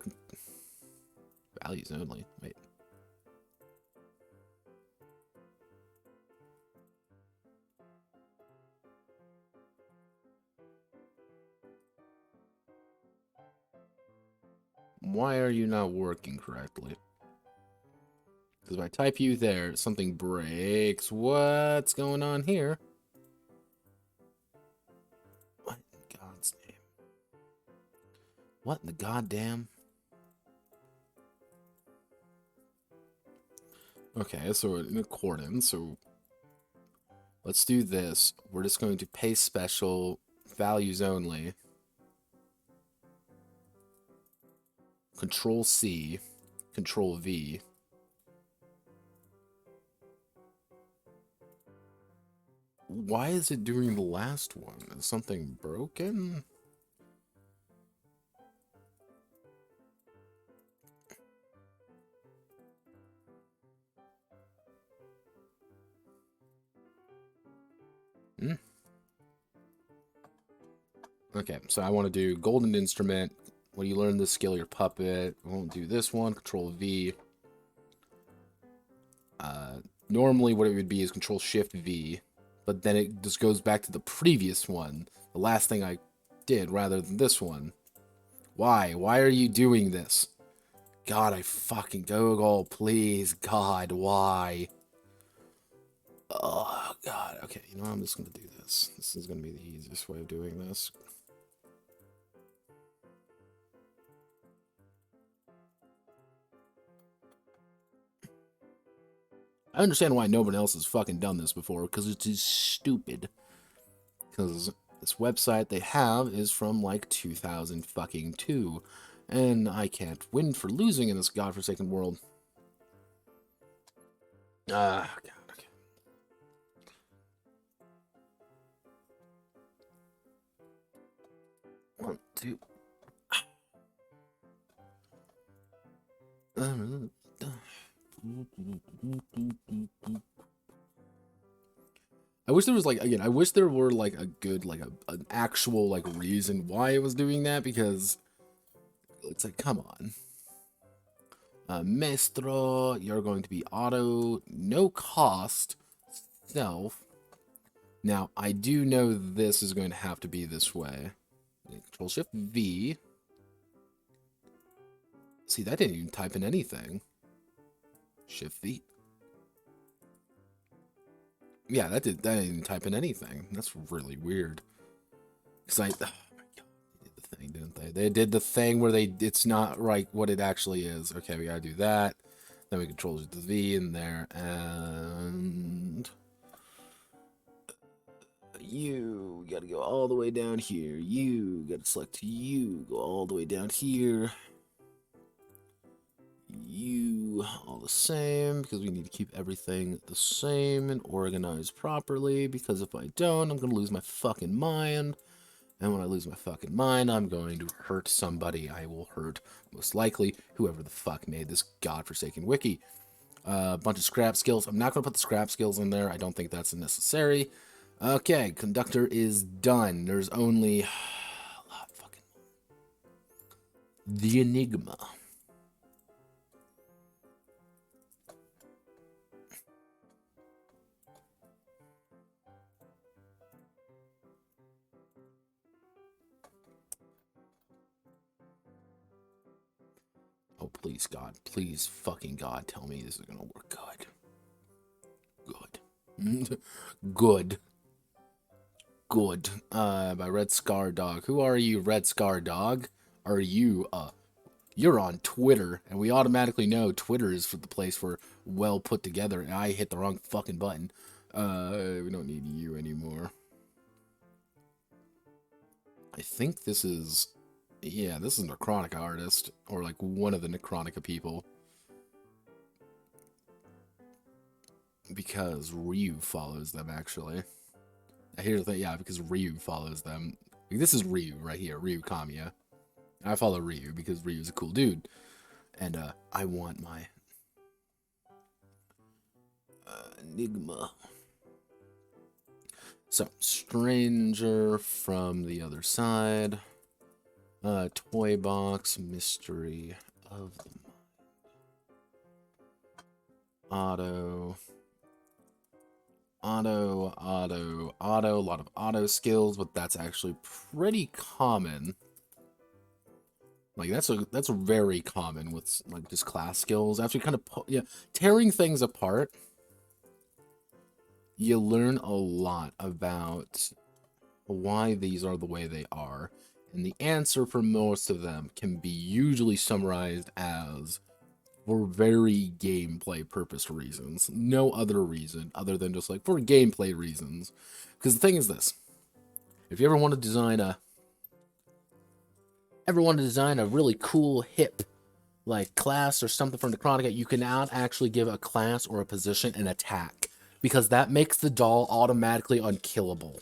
only. Wait. Why are you not working correctly? Because if I type you there, something breaks. What's going on here? What in God's name? What in the goddamn? Okay, so in accordance, so let's do this. We're just going to paste special values only. Control C, Control V. Why is it doing the last one? Is something broken? Okay, so I want to do golden instrument. When you learn this skill, your puppet. I won't do this one. Control V. Normally, what it would be is Control Shift V, but then it just goes back to the previous one, the last thing I did, rather than this one. Why? Why are you doing this? God, I fucking Google, please. God, why? Oh, God. Okay, you know what? I'm just gonna do this. This is gonna be the easiest way of doing this. I understand why no one else has fucking done this before, because it's just stupid. Because this website they have is from like 2002, and I can't win for losing in this godforsaken world. God, okay. One, two. I wish there was like, again, I wish there were like a good, like an actual like reason why it was doing that, because it's like, come on. Maestro, you're going to be auto, no cost, self. Now, I do know this is going to have to be this way. Control Shift V. See, that didn't even type in anything. Shift V. Yeah, that didn't even type in anything. That's really weird. Because oh my God, they did the thing, didn't they? They did the thing where it's not right what it actually is. Okay, we gotta do that. Then we control the V in there, and you gotta go all the way down here. You gotta select you, go all the way down here. You all the same, because we need to keep everything the same and organized properly, because if I don't, I'm gonna lose my fucking mind. And when I lose my fucking mind, I'm going to hurt somebody. I will hurt, most likely, whoever the fuck made this godforsaken wiki. A bunch of scrap skills. I'm not going to put the scrap skills in there. I don't think that's necessary. Okay, conductor is done. There's only fucking the Enigma. Oh, please, God. Please, fucking God, tell me this is gonna work good. Good. Good. Good. By Red Scar Dog. Who are you, Red Scar Dog? Are you, you're on Twitter, and we automatically know Twitter is for the place for well put together, and I hit the wrong fucking button. We don't need you anymore. I think this is, yeah, this is a Necronica artist, or like one of the Necronica people. Because Ryu follows them, actually. Here's the thing, yeah, because Ryu follows them. Like, this is Ryu right here, Ryu Kamiya. I follow Ryu because Ryu's a cool dude. And I want my Enigma. So, Stranger from the Other Side. Toy Box, Mystery of the Auto. A lot of auto skills, but that's actually pretty common. Like, that's very common with, like, just class skills. After you kind of, tearing things apart, you learn a lot about why these are the way they are. And the answer for most of them can be usually summarized as for very gameplay purpose reasons. No other reason other than just like for gameplay reasons. Because the thing is this. If you ever want to design a really cool, hip, like, class or something from the Chronica, you cannot actually give a class or a position an attack. Because that makes the doll automatically unkillable.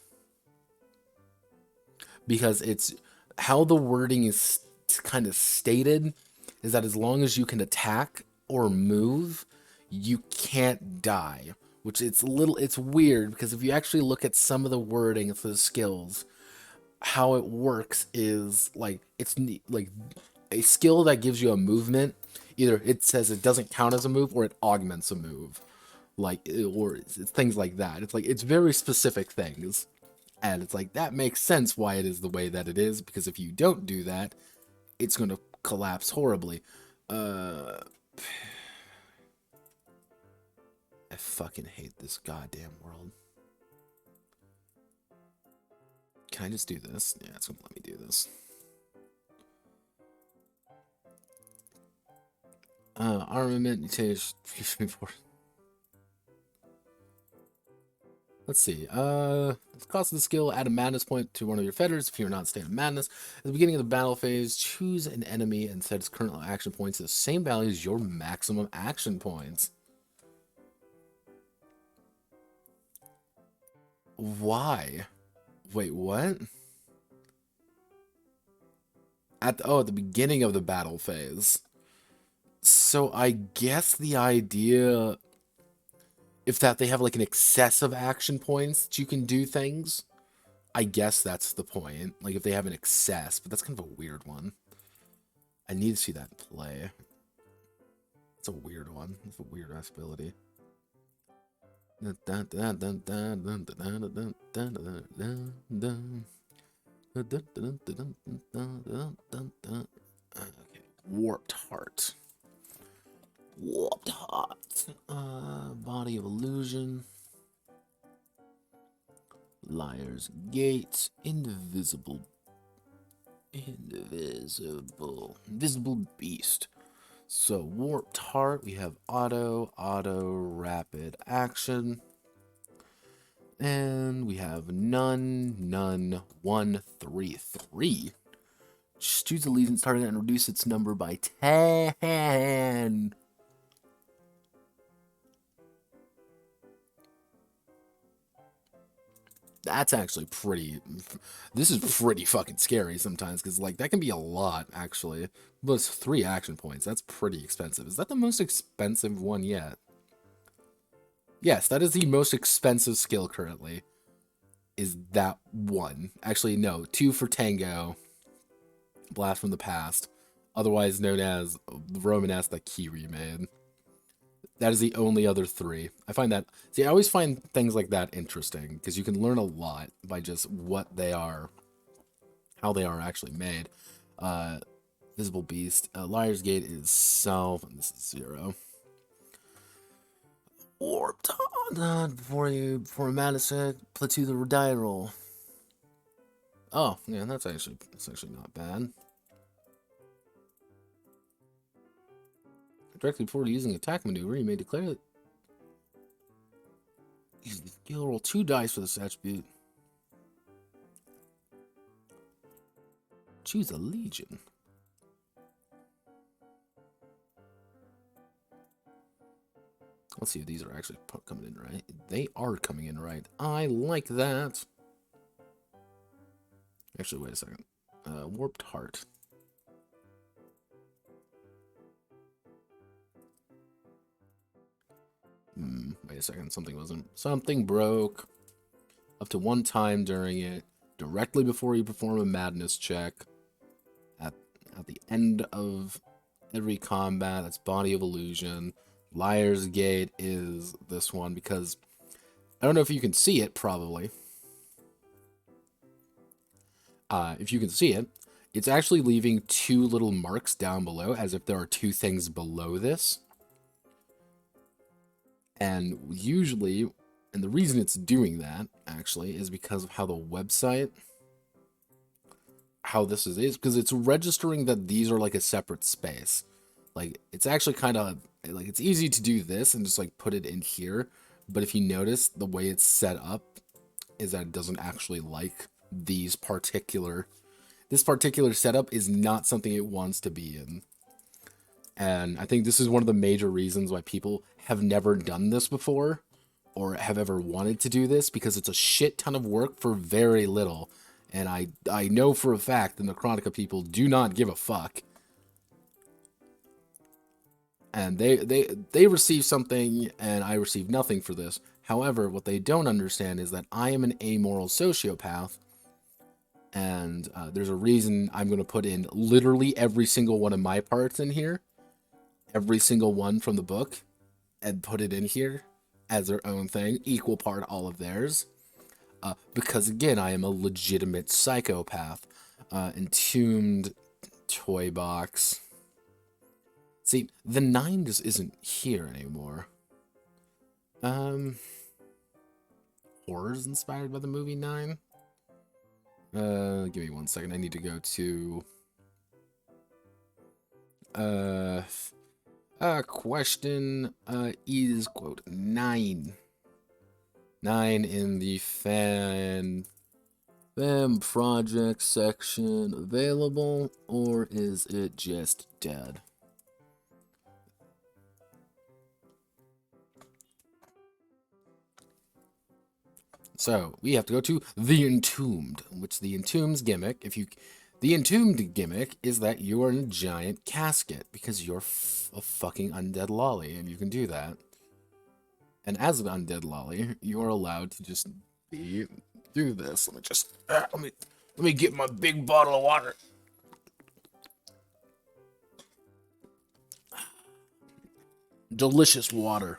Because it's how the wording is kind of stated is that as long as you can attack or move, you can't die. Which it's weird because if you actually look at some of the wording for the skills, how it works is like it's like a skill that gives you a movement. Either it says it doesn't count as a move or it augments a move, like, or it's things like that. It's like it's very specific things. And it's like, that makes sense why it is the way that it is, because if you don't do that, it's going to collapse horribly. I fucking hate this goddamn world. Can I just do this? Yeah, it's going to let me do this. Armament, mutation, let's see. The cost of the skill, add a madness point to one of your fetters if you're not in a state of madness. At the beginning of the battle phase, choose an enemy and set its current action points to the same value as your maximum action points. Why? Wait, what? At the beginning of the battle phase. So I guess the idea, if that they have like an excess of action points that you can do things, I guess that's the point. Like if they have an excess, but that's kind of a weird one. I need to see that play. It's a weird one. It's a weird ass ability. Okay. Warped Heart. Warped Heart. Body of Illusion. Liar's Gate. Invisible Beast. So Warped Heart, we have auto, rapid action. And we have none, 1, 3, 3. Just choose allegiance target and reduce its number by 10. That's actually pretty. This is pretty fucking scary sometimes because, like, that can be a lot, actually. But it's 3 action points. That's pretty expensive. Is that the most expensive one yet? Yes, that is the most expensive skill currently. Is that one? Actually, no. 2 for Tango. Blast from the Past. Otherwise known as the Romanesque that Kiri made. That is the only other 3. I find that... See, I always find things like that interesting, because you can learn a lot by just what they are, how they are actually made. Visible Beast. Liar's Gate is self, and this is 0. Warped on before a Madison, platoon the die roll. Oh, yeah, that's actually not bad. Directly before using attack maneuver, you may declare that use the skill, roll 2 dice for this attribute. Choose a legion. Let's see if these are actually coming in right. They are coming in right. I like that. Actually, wait a second. Warped Heart. Wait a second. Something broke. Up to one time during it, directly before you perform a madness check. At the end of every combat, that's Body of Illusion. Liar's Gate is this one because I don't know if you can see it, probably. If you can see it, it's actually leaving two little marks down below as if there are two things below this. And usually, and the reason it's doing that, actually, is because of how the website, how this is because it's registering that these are like a separate space. Like, it's actually kind of, like, it's easy to do this and just, like, put it in here. But if you notice, the way it's set up is that it doesn't actually like this particular setup is not something it wants to be in. And I think this is one of the major reasons why people have never done this before or have ever wanted to do this, because it's a shit ton of work for very little. And I know for a fact the Necrotica people do not give a fuck. And they receive something, and I receive nothing for this. However, what they don't understand is that I am an amoral sociopath, and there's a reason I'm going to put in literally every single one of my parts in here, every single one from the book, and put it in here as their own thing, equal part all of theirs. Because, again, I am a legitimate psychopath. Entombed toy box. See, the 9 just isn't here anymore. Horrors inspired by the movie 9? Give me 1 second. I need to go to... question is, quote, 9. 9 in the fam project section available, or is it just dead? So we have to go to the Entombed, which the Entombed's gimmick, the Entombed gimmick is that you are in a giant casket because you're a fucking undead lolly, and you can do that. And as an undead lolly, you are allowed to just do this. Let me get my big bottle of water. Delicious water.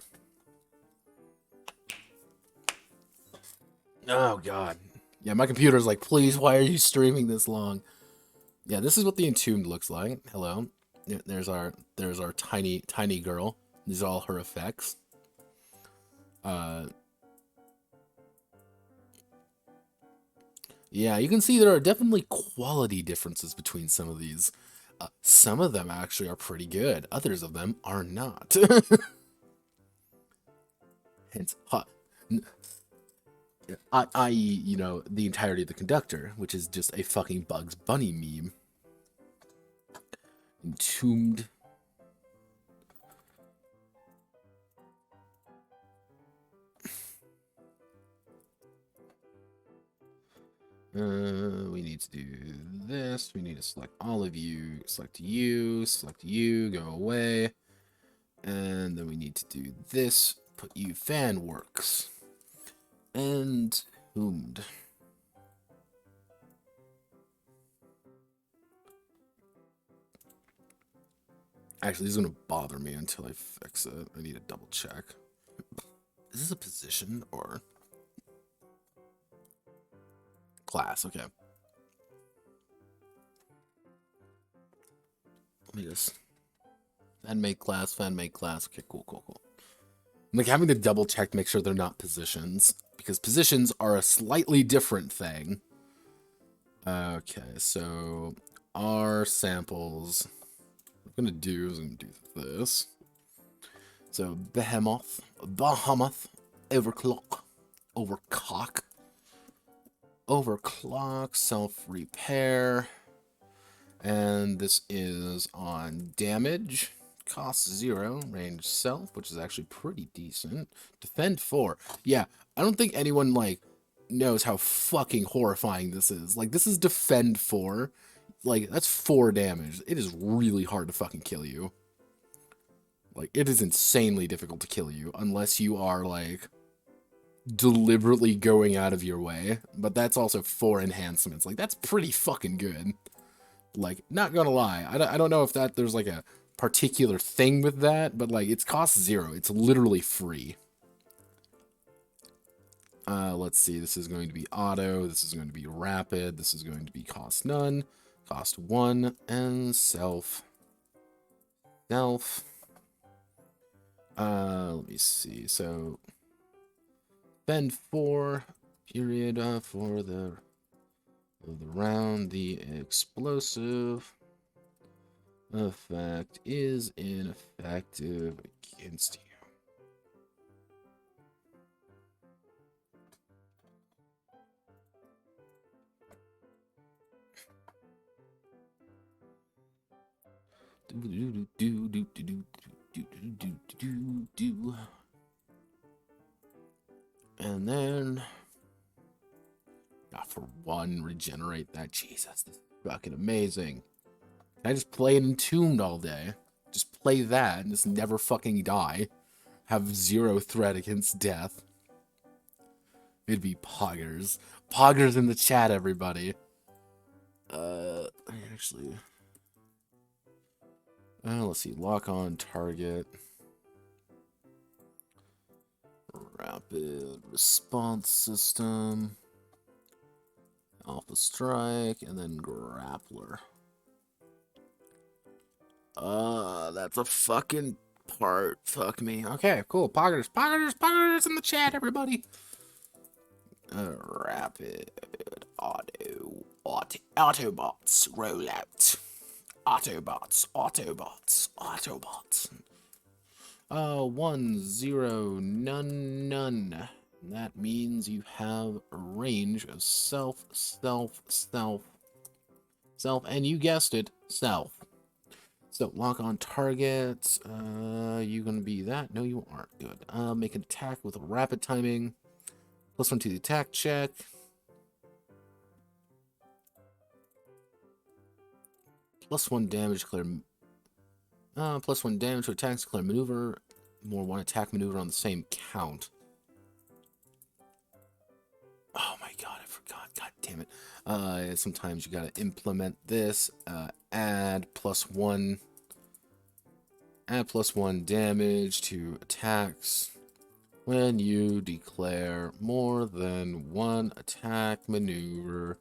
Oh god. Yeah, my computer's like, please, why are you streaming this long? Yeah, this is what the Entombed looks like. Hello. There's our tiny girl. These are all her effects. Yeah, you can see there are definitely quality differences between some of these. Some of them actually are pretty good. Others of them are not. Hence, i.e., you know, the entirety of the Conductor, which is just a fucking Bugs Bunny meme. Entombed. We need to do this. We need to select all of you. Select you, go away. And then we need to do this. Put you fan works. And Entombed. Actually, this is going to bother me until I fix it. I need to double check. Is this a position or class? Okay. Let me just fan make class. Okay, cool. I'm like having to double check to make sure they're not positions, because positions are a slightly different thing. Okay, so our samples. What I'm gonna do is I'm gonna do this. So Bahamut, Overclock, self-repair. And this is on damage. Cost 0, range self, which is actually pretty decent. Defend 4. Yeah, I don't think anyone, like, knows how fucking horrifying this is. Like, this is defend 4. Like, that's 4 damage. It is really hard to fucking kill you. Like, it is insanely difficult to kill you unless you are, like, deliberately going out of your way. But that's also 4 enhancements. Like, that's pretty fucking good. Like, not gonna lie. I don't know if there's, like, a particular thing with that, but, like, it's cost 0. It's literally free. Let's see. This is going to be auto. This is going to be rapid. This is going to be cost none. Cost 1 and self. Let me see. So, spend 4 period for the round. The explosive effect is ineffective against you. And then, for 1, regenerate that. Jesus, this is fucking amazing. Can I just play it Entombed all day? Just play that and just never fucking die. Have 0 threat against death. It'd be poggers. Poggers in the chat, everybody. Actually... let's see. Lock on target. Rapid response system. Alpha strike. And then grappler. That's a fucking part. Fuck me. Okay, cool. Poggers. Poggers. Poggers in the chat, everybody. Rapid Autobots rollout. Autobots. 1, 0, none. That means you have a range of self, and you guessed it, self. So, lock on targets. You gonna be that? No, you aren't. Good. Make an attack with rapid timing. +1 to the attack check. +1 damage, clear. +1 damage to attacks, clear maneuver. More 1 attack maneuver on the same count. Oh my god, I forgot. God damn it. Sometimes you gotta implement this. Add +1. Add +1 damage to attacks when you declare more than 1 attack maneuver.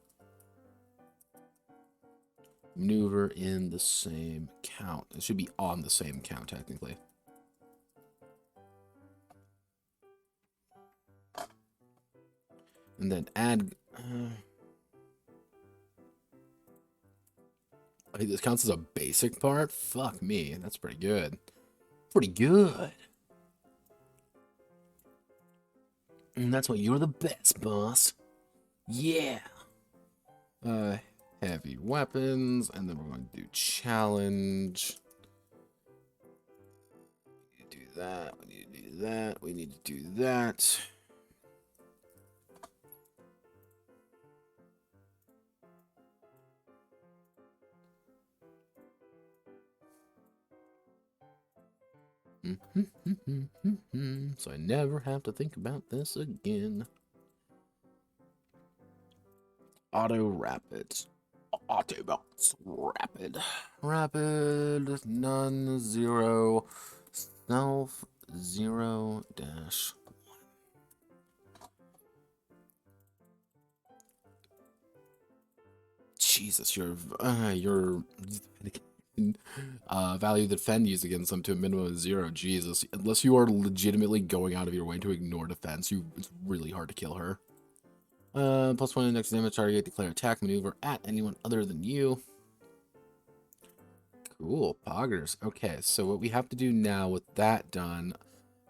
Maneuver in the same count. It should be on the same count, technically. And then add... this counts as a basic part? Fuck me. That's pretty good. Pretty good. And that's why you're the best, boss. Yeah. Heavy weapons, and then we're going to do challenge. We need to do that. We need to do that. We need to do that. So I never have to think about this again. Auto rapid. Autobots rapid. Rapid. None. 0. Self. 0 -1. Jesus, your value that defend used against them to a minimum of 0. Jesus, unless you are legitimately going out of your way to ignore defense, it's really hard to kill her. +1 index damage target, declare attack maneuver at anyone other than you. Cool, poggers. Okay, so what we have to do now with that done,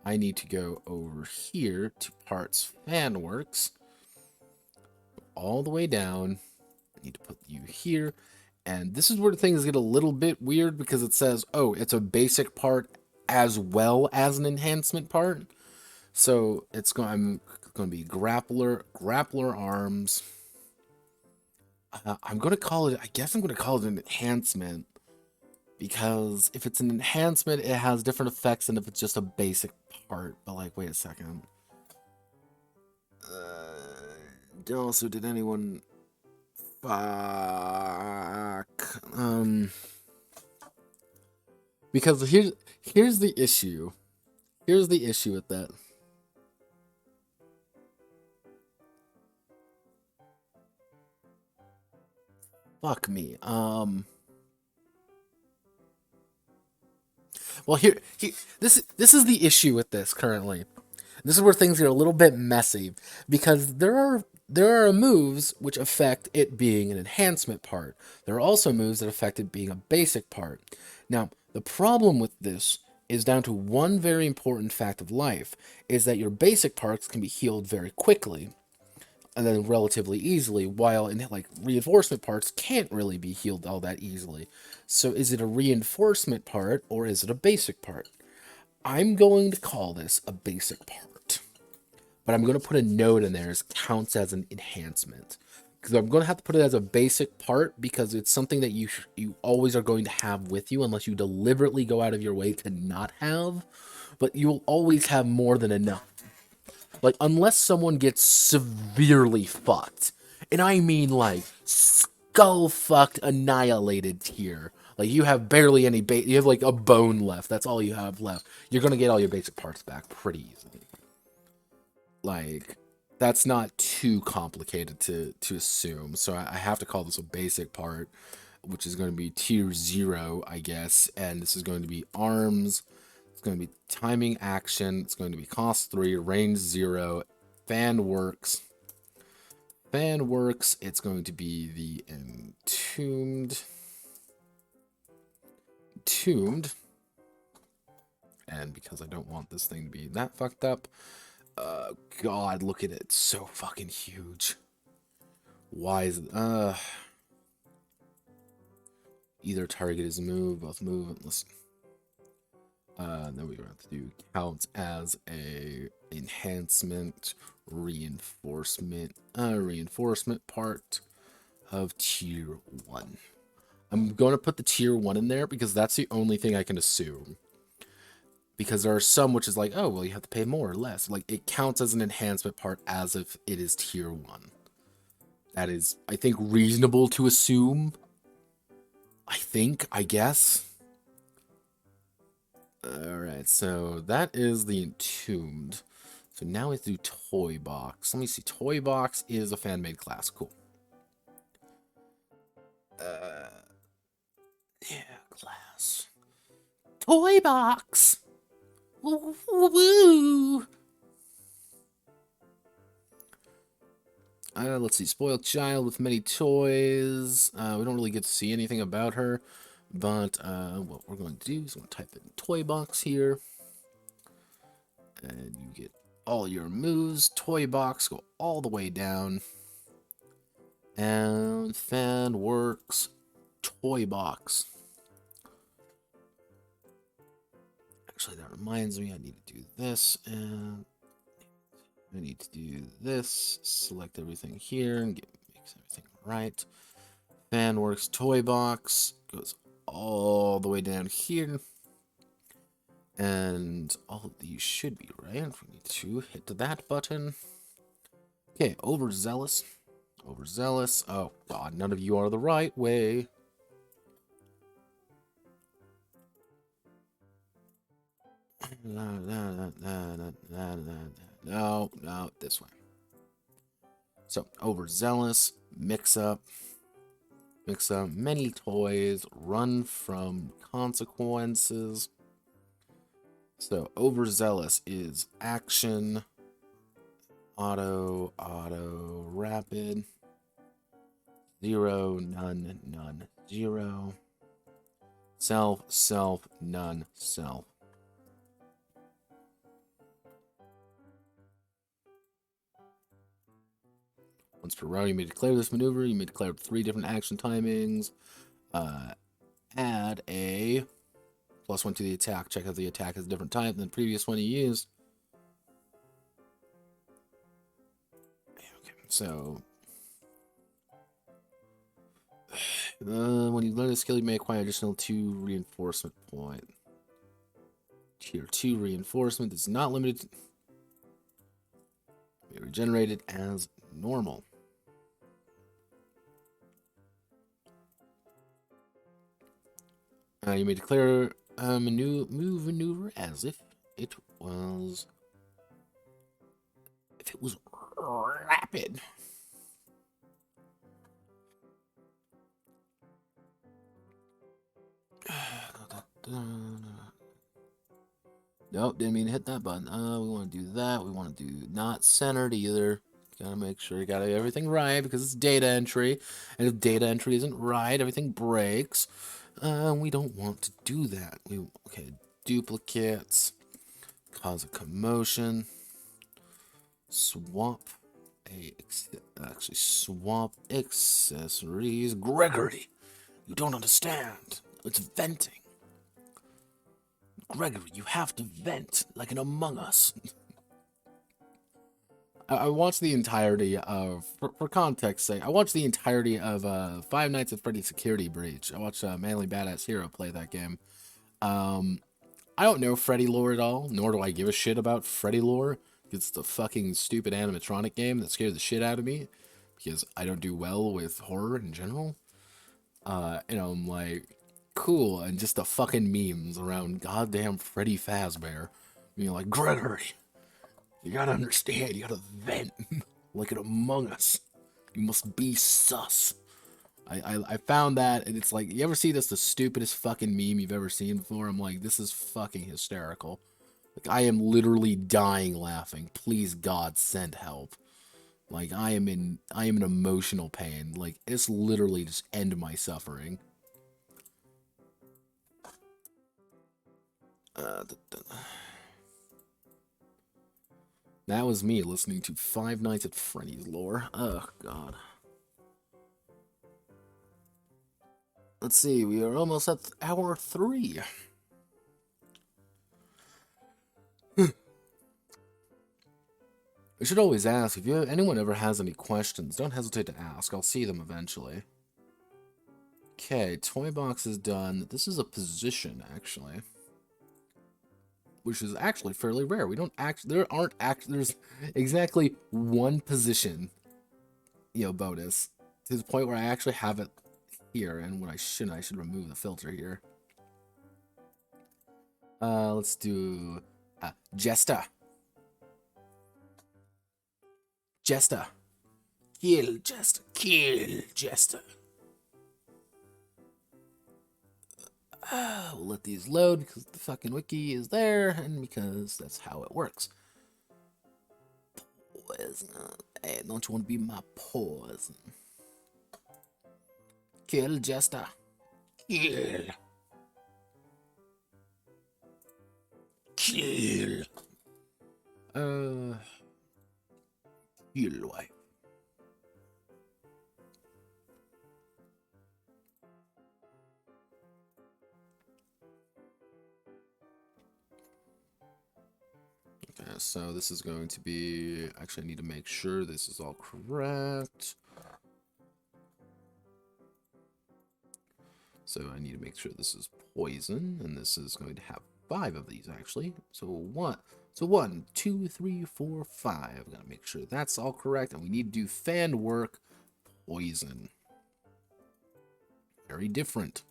I need to go over here to parts fanworks, all the way down. I need to put you here. And this is where things get a little bit weird because it says, oh, it's a basic part as well as an enhancement part. So I'm going to be grappler arms. I'm going to call it, I guess I'm going to call it an enhancement. Because if it's an enhancement, it has different effects than if it's just a basic part. But like, wait a second. Also, did anyone... Fuck. Because here's the issue. Here's the issue with that. Fuck me. Well, this is the issue with this currently. This is where things get a little bit messy because there are moves which affect it being an enhancement part. There are also moves that affect it being a basic part. Now, the problem with this is down to one very important fact of life, is that your basic parts can be healed very quickly and then relatively easily, while in like reinforcement parts can't really be healed all that easily. So is it a reinforcement part or is it a basic part? I'm going to call this a basic part, but I'm going to put a note in there as counts as an enhancement, because I'm going to have to put it as a basic part because it's something that you always are going to have with you unless you deliberately go out of your way to not have, but you'll always have more than enough. Like, unless someone gets severely fucked, and I mean like skull fucked, annihilated tier. Like, you have barely any you have like a bone left. That's all you have left. You're gonna get all your basic parts back pretty easily. Like, that's not too complicated to assume. So I have to call this a basic part, which is going to be tier 0, I guess. And this is going to be arms. It's going to be timing action. It's going to be cost 3, range 0, fan works. Fan works. It's going to be the entombed. And because I don't want this thing to be that fucked up, God, look at it. It's so fucking huge. Why is it, either target is move, both move, and listen. Then we have to do counts as a enhancement, reinforcement part of tier 1. I'm going to put the tier 1 in there because that's the only thing I can assume. Because there are some which is like, oh, well, you have to pay more or less. Like, it counts as an enhancement part as if it is tier 1. That is, I think, reasonable to assume. I guess. Alright, so that is the Entombed. So now we have to do Toy Box. Let me see. Toy Box is a fan-made class. Cool. Yeah, class. Toy Box! Woo! Woo! Let's see. Spoiled child with many toys. We don't really get to see anything about her. But what we're going to do is I'm going to type in Toy Box here. And you get all your moves. Toy Box, go all the way down. And Fan Works, Toy Box. Actually, that reminds me, I need to do this. And I need to do this. Select everything here and makes everything right. Fan Works, Toy Box goes all the way down here. And all of these should be right. We need to hit that button. Okay, overzealous. Overzealous. Oh, God, none of you are the right way. No, this way. So, overzealous, mix up, many toys, run from consequences. So, overzealous is action, auto, rapid, 0, none, 0, self, none, self. Once per round, you may declare this maneuver. You may declare 3 different action timings. Add a +1 to the attack. Check out the attack is a different type than the previous one you used. So, when you learn a skill, you may acquire additional 2 reinforcement point. Tier 2 reinforcement is not limited to be regenerated as normal. You may declare a new move maneuver as if it was rapid. Nope, didn't mean to hit that button. We want to do that. We want to do not centered either. Gotta make sure you got everything right because it's data entry. And if data entry isn't right, everything breaks. We don't want to do that. Okay, duplicates, cause a commotion, swap swap accessories. Gregory, you don't understand. It's venting. Gregory, you have to vent like an Among Us. I watched the entirety of, for context sake, I watched the entirety of Five Nights at Freddy's Security Breach. I watched Manly Badass Hero play that game. I don't know Freddy lore at all, nor do I give a shit about Freddy lore. It's the fucking stupid animatronic game that scared the shit out of me, because I don't do well with horror in general. And I'm like, cool, and just the fucking memes around goddamn Freddy Fazbear being like, Gregory, you gotta understand, you gotta vent like an Among Us. You must be sus. I found that, and it's like, you ever see this, the stupidest fucking meme you've ever seen before? I'm like, this is fucking hysterical. Like, I am literally dying laughing. Please, God, send help. Like, I am in emotional pain. Like, it's literally just end my suffering. That was me listening to Five Nights at Freddy's lore. Oh, God. Let's see, we are almost at hour 3. I should always ask, if anyone ever has any questions, don't hesitate to ask. I'll see them eventually. Okay, toy box is done. This is a position, actually. Which is actually fairly rare. We don't there's exactly one position, bonus. To the point where I actually have it here, and when I should remove the filter here. Let's do Jester. Jester. Kill Jester. Kill Jester. We'll let these load because the fucking wiki is there, and because that's how it works. Poison. Hey, don't you want to be my poison? Kill Jester. Kill. Kill. Kill wife. Okay, so this is going to be... Actually, I need to make sure this is all correct. So I need to make sure this is poison, and this is going to have 5 of these, actually. So 1, 2, 3, 4, 5. Gotta make sure that's all correct, and we need to do fan work, poison. Very different.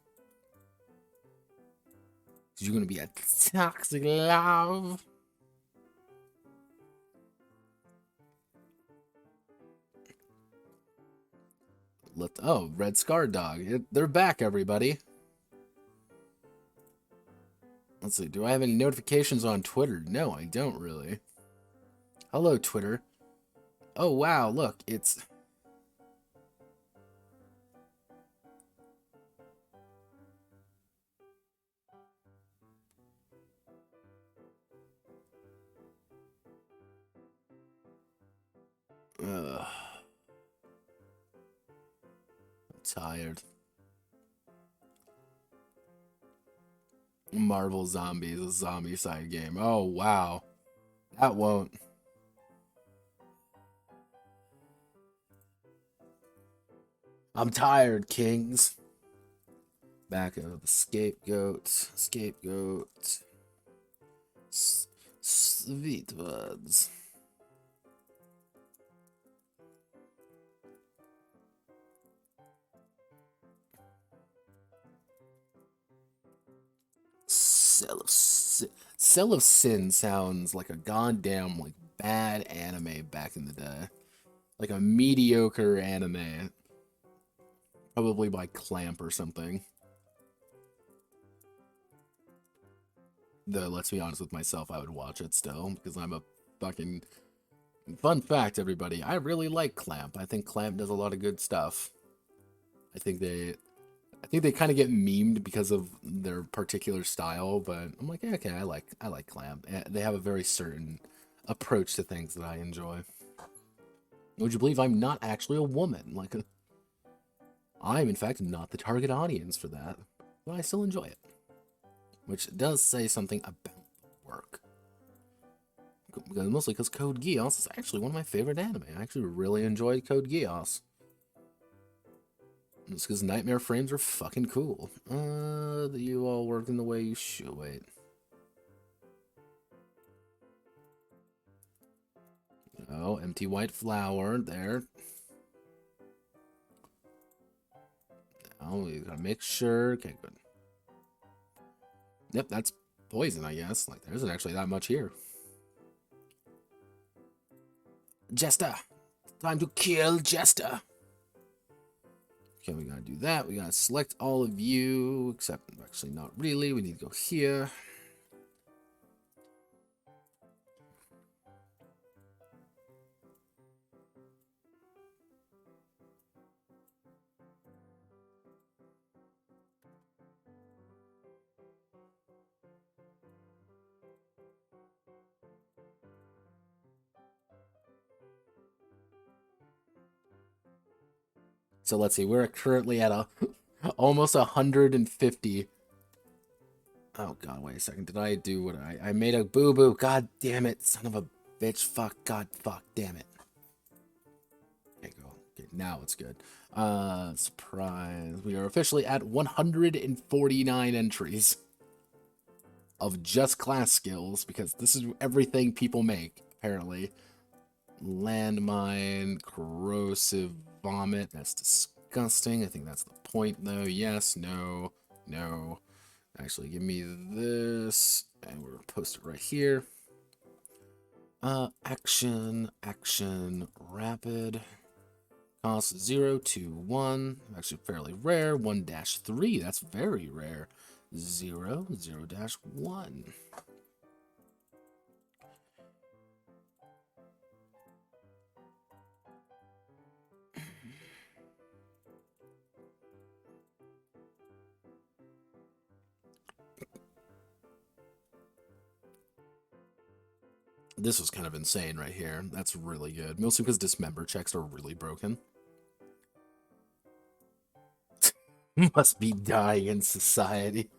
You're gonna be a toxic love. Red Scar Dog. They're back, everybody. Let's see. Do I have any notifications on Twitter? No, I don't really. Hello, Twitter. Oh, wow. Look, it's... Ugh. I'm tired. Marvel Zombies, a zombie side game. Oh, wow. That won't. I'm tired, kings. Back of the scapegoat. Scapegoat. Sweet words. Cell of Sin sounds like a goddamn like bad anime back in the day. Like a mediocre anime. Probably by Clamp or something. Though, let's be honest with myself, I would watch it still, because I'm a fucking... Fun fact, everybody, I really like Clamp. I think Clamp does a lot of good stuff. I think they kind of get memed because of their particular style, but I'm like, yeah, okay, I like Clamp. They have a very certain approach to things that I enjoy. Would you believe I'm not actually a woman? Like, I'm in fact not the target audience for that, but I still enjoy it. Which does say something about the work. Mostly because Code Geass is actually one of my favorite anime. I actually really enjoyed Code Geass. It's because Nightmare Frames are fucking cool. You all work in the way you should. Wait. Oh, empty white flower there. Now we gotta make sure. Okay, good. Yep, that's poison, I guess. Like, there isn't actually that much here. Jester! Time to kill Jester! Okay, we gotta do that. We gotta select all of you, except actually not really. We need to go here. So let's see, we're currently at almost 150. Oh god, wait a second. Did I do what I made a boo-boo? God damn it, son of a bitch. Fuck, god, fuck, damn it. Okay, go. Okay, now it's good. Surprise. We are officially at 149 entries of just class skills, because this is everything people make, apparently. Landmine, corrosive vomit. That's disgusting. I think that's the point, though. Yes, no, no. Actually, give me this, and we're gonna post it right here. Action, rapid. Cost 0 to 1. Actually, fairly rare. 1-3. That's very rare. 0, 0-1. This was kind of insane right here. That's really good. Mostly because dismember checks are really broken. Must be dying in society.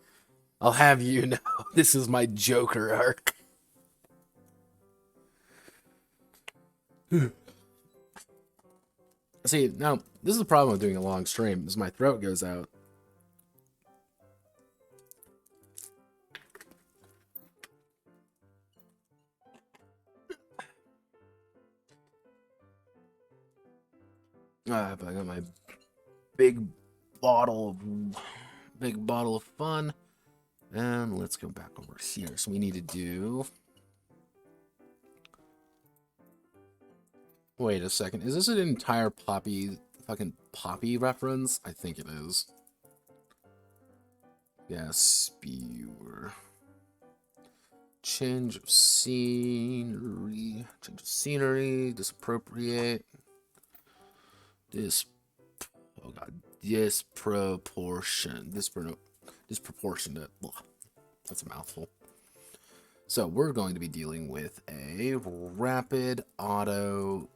I'll have you know, this is my Joker arc. See, now, this is the problem with doing a long stream, is my throat goes out. But I got my big bottle of fun. And let's go back over here. So we need to do... Wait a second. Is this an entire fucking Poppy reference? I think it is. Yeah, spewer. Change of scenery. Change of scenery. Disappropriate. Oh god. Disproportionate. Blah. That's a mouthful. So we're going to be dealing with a rapid auto,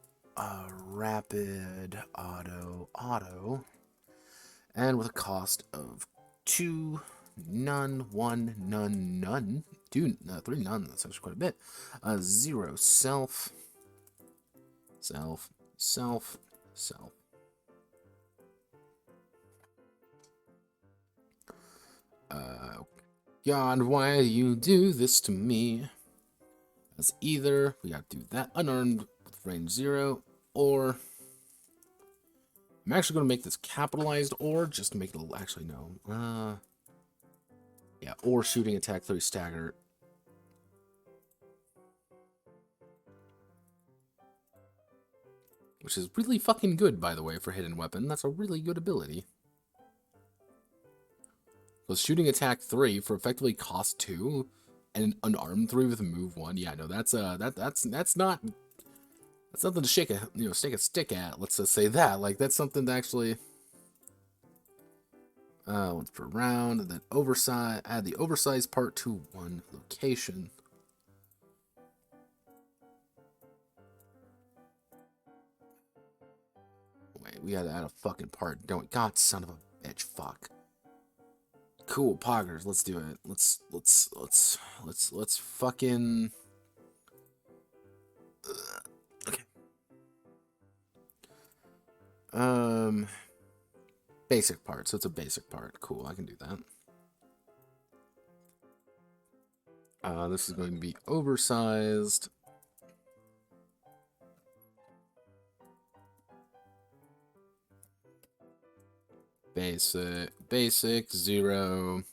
and with a cost of 2 none, 1 none, none, 3 none. That's actually quite a bit. 0 self. God, why do you do this to me? As either we gotta do that unarmed with range 0, or I'm actually gonna make this capitalized or just to make it actually no. Yeah, or shooting attack 3 stagger. Which is really fucking good, by the way, for hidden weapon. That's a really good ability. So shooting attack 3 for effectively cost 2, and an unarmed 3 with move 1. Yeah, no, that's nothing to shake a stick a stick at. Let's just say that. Like that's something to actually once per round, and then oversize. Add the oversized part to one location. Wait, we gotta add a fucking part, don't we? God, son of a bitch, fuck. Cool, poggers, let's do it. Let's fucking. Okay. Basic part. So it's a basic part. Cool, I can do that. This is going to be oversized. Basic 0.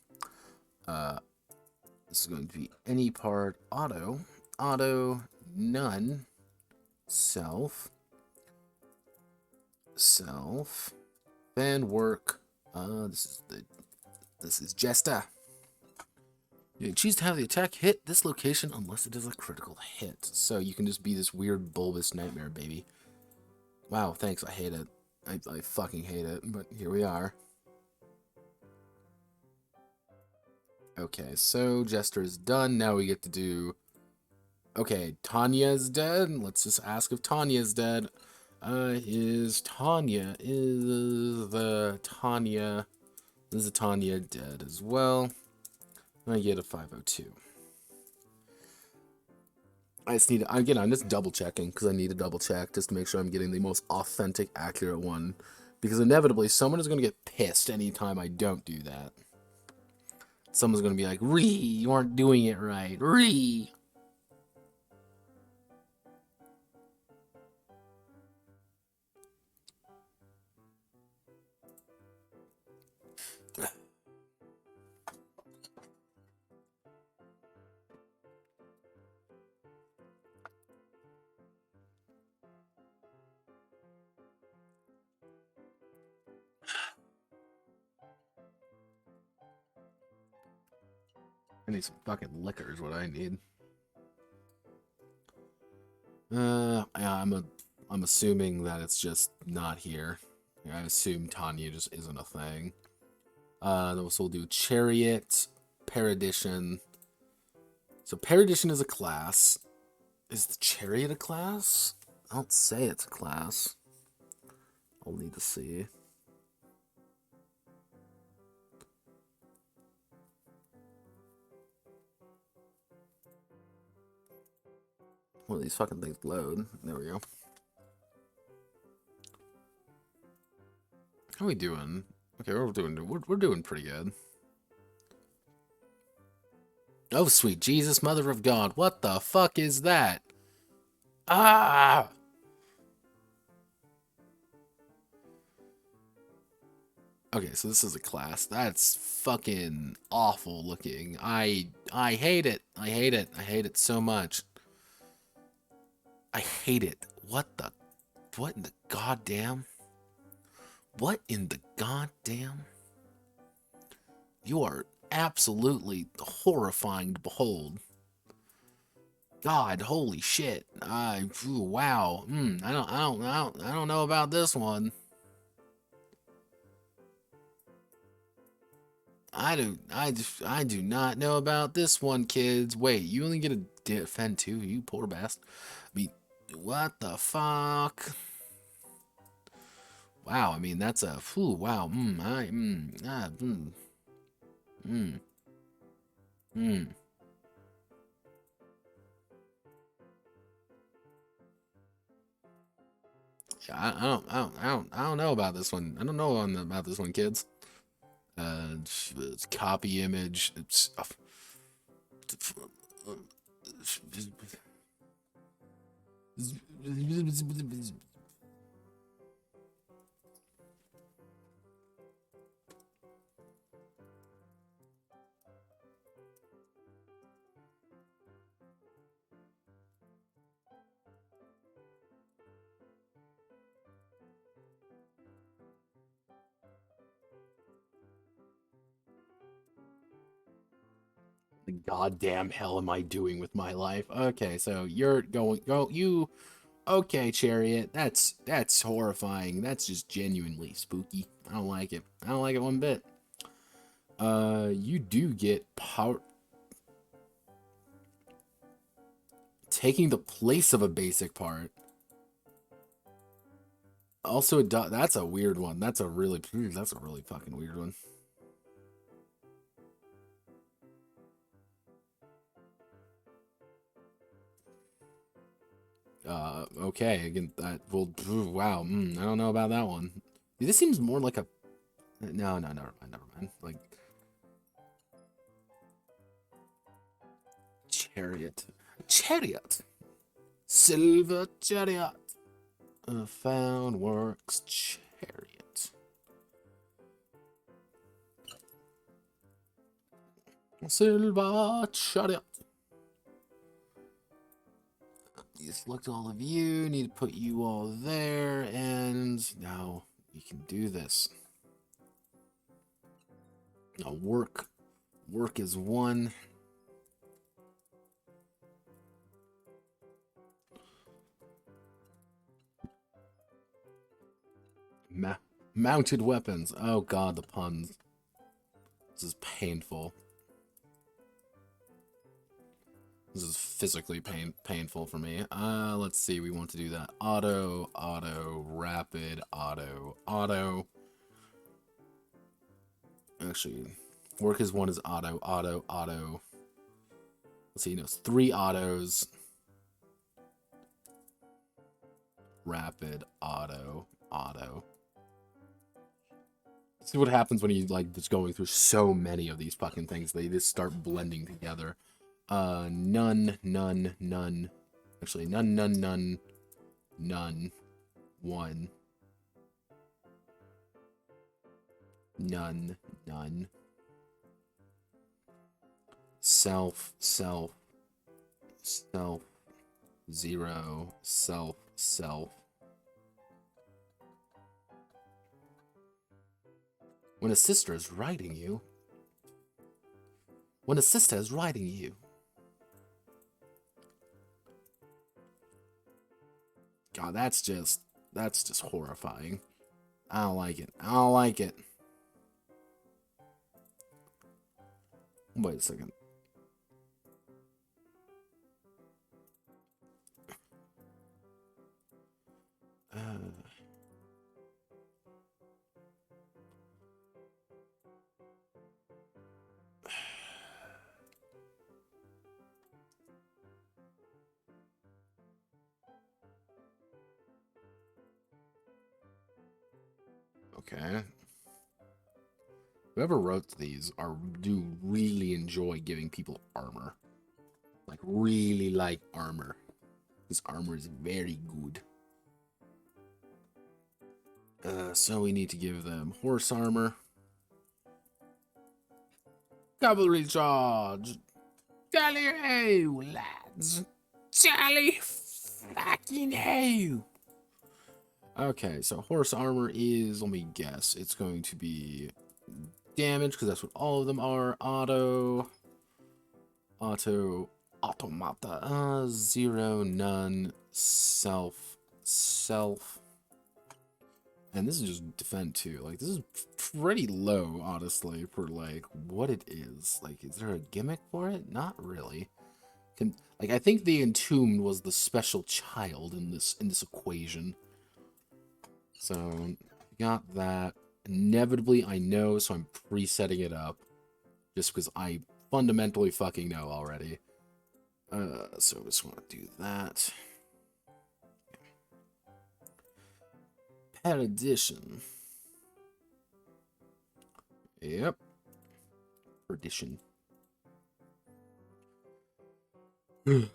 This is going to be any part auto, none, self, then work. This is Jesta. You choose to have the attack hit this location unless it is a critical hit. So you can just be this weird bulbous nightmare, baby. Wow, thanks. I hate it. I fucking hate it, but here we are. Okay, so Jester is done. Now we get to do... Okay, Tanya's dead. Let's just ask if Tanya's dead. Is the Tanya dead as well? I get a 502. I just need to, again, I'm just double checking because I need to double check just to make sure I'm getting the most authentic, accurate one. Because inevitably, someone is going to get pissed anytime I don't do that. Someone's going to be like, Ree, you aren't doing it right. Ree. I need some fucking liquor is what I need. Yeah, I'm assuming that it's just not here. I assume Tanya just isn't a thing. So we'll do Chariot, Perdition. So Perdition is a class. Is the Chariot a class? I don't say it's a class. I'll need to see. One of these fucking things load. There we go. How are we doing? Okay, we're doing pretty good. Oh, sweet Jesus, Mother of God. What the fuck is that? Ah! Okay, so this is a class. That's fucking awful looking. I hate it. I hate it. I hate it so much. I hate it. What in the goddamn? What in the goddamn? You are absolutely horrifying to behold. God, holy shit. Wow. I don't know about this one. I do not know about this one, kids. Wait, you only get a defend 2, you poor bastard. I mean, what the fuck? Wow, I mean, that's a, wow, Yeah, I don't know about this one. I don't know about this one, kids. It's copy image. It's the goddamn hell am I doing with my life? Okay, so you're going go you okay, Chariot. That's horrifying. That's just genuinely spooky. I don't like it. I don't like it one bit. You do get power taking the place of a basic part. Also, that's a weird one. That's a really fucking weird one. Okay, again, that will, wow, I don't know about that one. This seems more like a, no, never mind, like, chariot, silver chariot, found works chariot, silver chariot. Select all of you, need to put you all there, and now we can do this. Now work is 1. Mounted weapons. Oh god, the puns. This is painful. This is physically painful for me. Let's see. We want to do that. Auto, rapid, auto. Actually, work is 1 is auto. Let's see. No, it's 3 autos. Rapid, auto. See what happens when you like just going through so many of these fucking things. They just start blending together. None. Actually, none. 1. None. Self. 0. Self. When a sister is riding you. God, that's just horrifying. I don't like it. Wait a second. Okay. Whoever wrote these do really enjoy giving people armor. Like, really like armor. This armor is very good. So we need to give them horse armor. Cavalry charge! Tally ho, lads! Tally fucking ho! Okay, so horse armor is, let me guess, it's going to be damage, because that's what all of them are. Automata, 0, none, self. And this is just defend too. Like, this is pretty low, honestly, for like what it is. Like, is there a gimmick for it? Not really. Like, I think the entombed was the special child in this equation. So got that. Inevitably, I know, so I'm presetting it up, just because I fundamentally fucking know already. So I just want to do that. Pet edition. Yep. Perdition. Have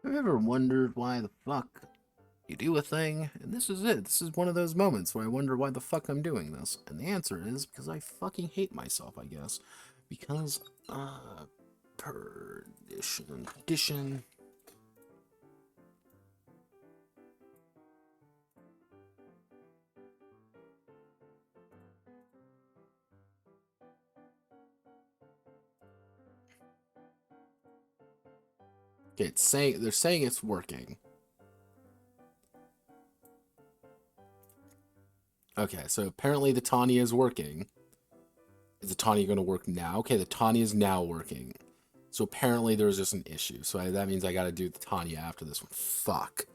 you ever wondered why the fuck you do a thing? And this is it. This is one of those moments where I wonder why the fuck I'm doing this. And the answer is because I fucking hate myself, I guess. Because, perdition. Okay, they're saying it's working. Okay, so apparently the Tanya is working. Is the Tanya going to work now? Okay, the Tanya is now working. So apparently there was just an issue. So that means I got to do the Tanya after this one. Fuck.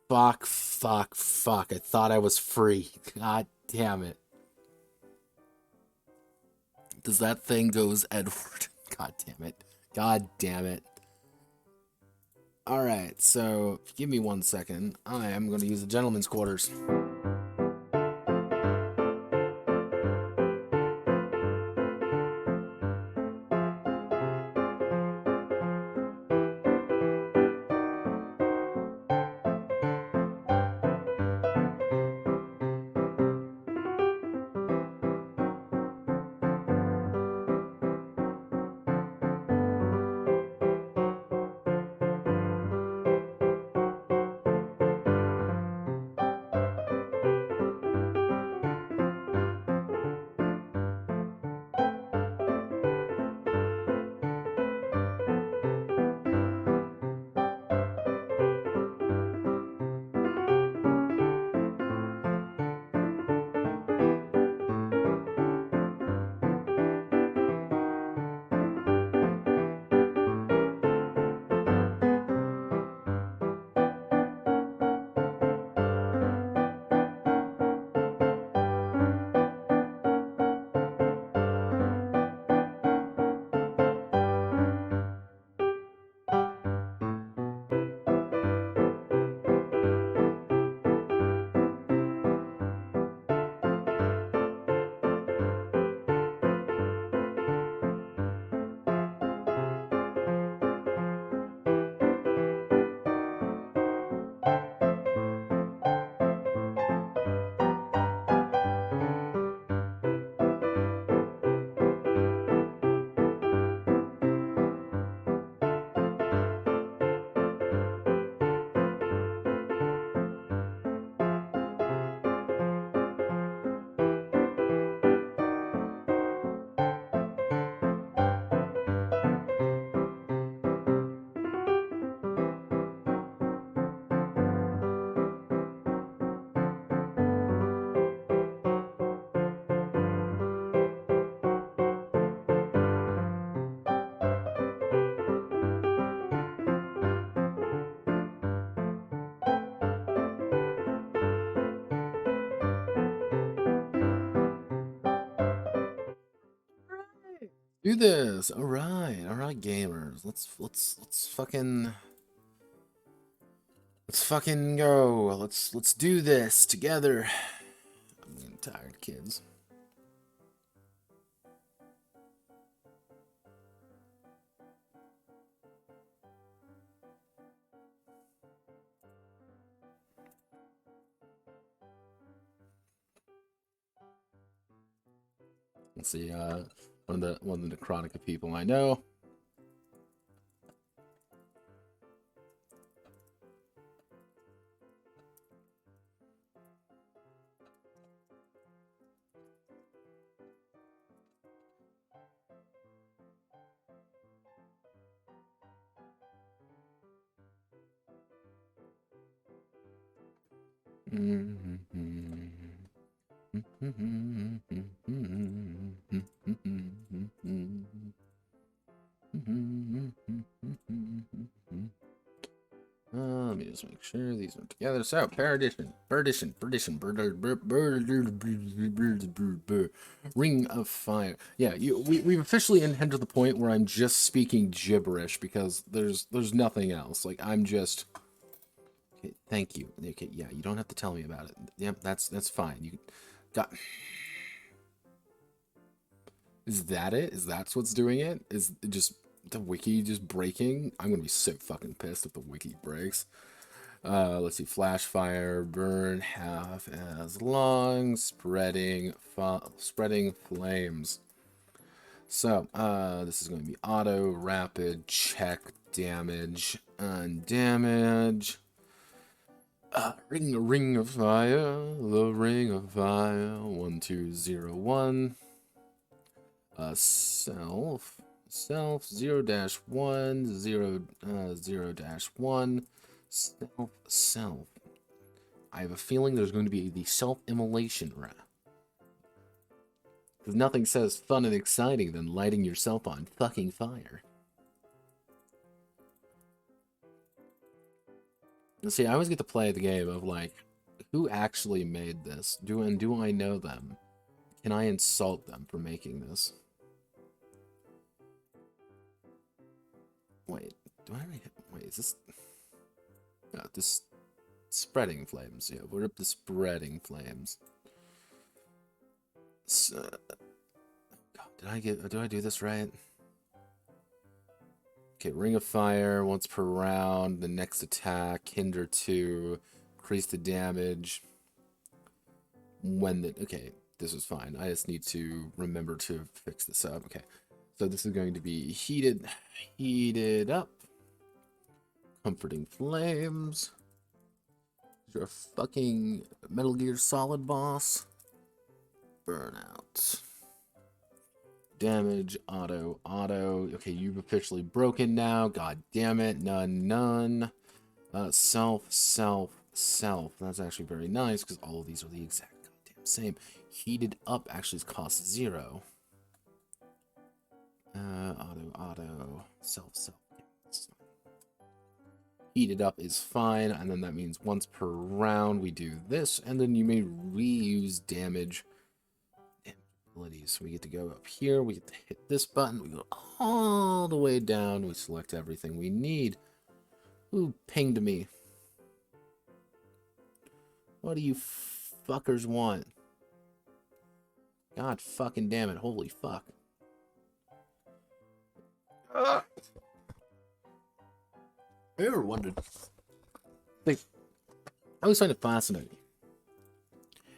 Fuck, fuck, fuck. I thought I was free. God damn it. Does that thing goes Edward? God damn it. God damn it. Alright, so give me 1 second. I am going to use the gentleman's quarters. Do this. All right, gamers. Let's fucking go. Let's do this together. I'm getting tired, kids. Let's see. One of the Necrotica people I know. Let me just make sure these are together. So, perdition, ring of fire. Yeah, we've officially entered the point where I'm just speaking gibberish because there's nothing else. Like I'm just Okay, thank you. Okay, yeah, you don't have to tell me about it. Yep, that's fine. You got. Is that it? Is that what's doing it? Is it just the wiki just breaking? I'm gonna be so fucking pissed if the wiki breaks. Let's see. Flash fire, burn half as long, spreading flames. So, this is going to be auto, rapid, check, damage, undamage. Ring of fire, the ring of fire, 1201. Self 0-1, 0-1, self. I have a feeling there's going to be the self-immolation round. Because nothing says fun and exciting than lighting yourself on fucking fire. See, I always get to play the game of, like, who actually made this? Do I know them? Can I insult them for making this? Wait, wait, is this... No, this... Spreading flames, yeah, we're up to spreading flames. So, God, did I do this right? Okay, Ring of Fire, once per round, the next attack, hinder 2, increase the damage. Okay, this is fine. I just need to remember to fix this up. Okay, so this is going to be heated up. Comforting Flames. You're a fucking Metal Gear Solid boss. Burnout. Damage, auto. Okay, you've officially broken now. God damn it. None. Self. That's actually very nice because all of these are the exact goddamn same. Heated up actually costs 0. Auto. Self. Heated up is fine, and then that means once per round we do this, and then you may reuse damage abilities. So we get to go up here, we get to hit this button, we go all the way down, we select everything we need. Who pinged me? What do you fuckers want? God fucking damn it, holy fuck. I ever wondered, like, I always find it fascinating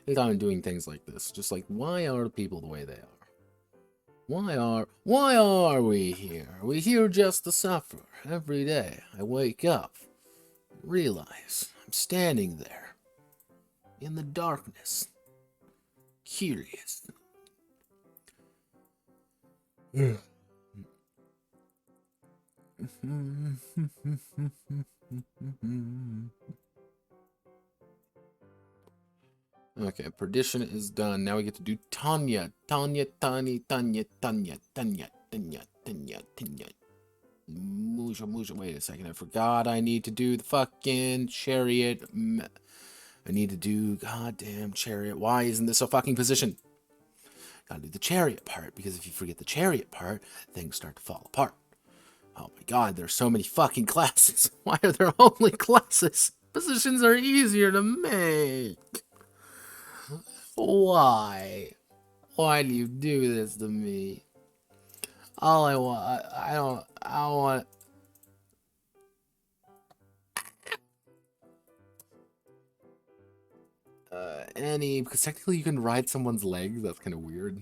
anytime I'm doing things like this, just like, why are people the way they are? Why are we here? Are we here just to suffer? Every day I wake up, realize I'm standing there in the darkness, curious. Okay, perdition is done. Now we get to do Tanya. Tanya. Musha. Wait a second, I forgot I need to do the fucking chariot. I need to do goddamn chariot. Why isn't this a fucking position? Gotta do the chariot part, because if you forget the chariot part, things start to fall apart. Oh my god, there's so many fucking classes. Why are there only classes? Positions are easier to make. Why? Why do you do this to me? All I want, I don't want... because technically you can ride someone's legs. That's kind of weird.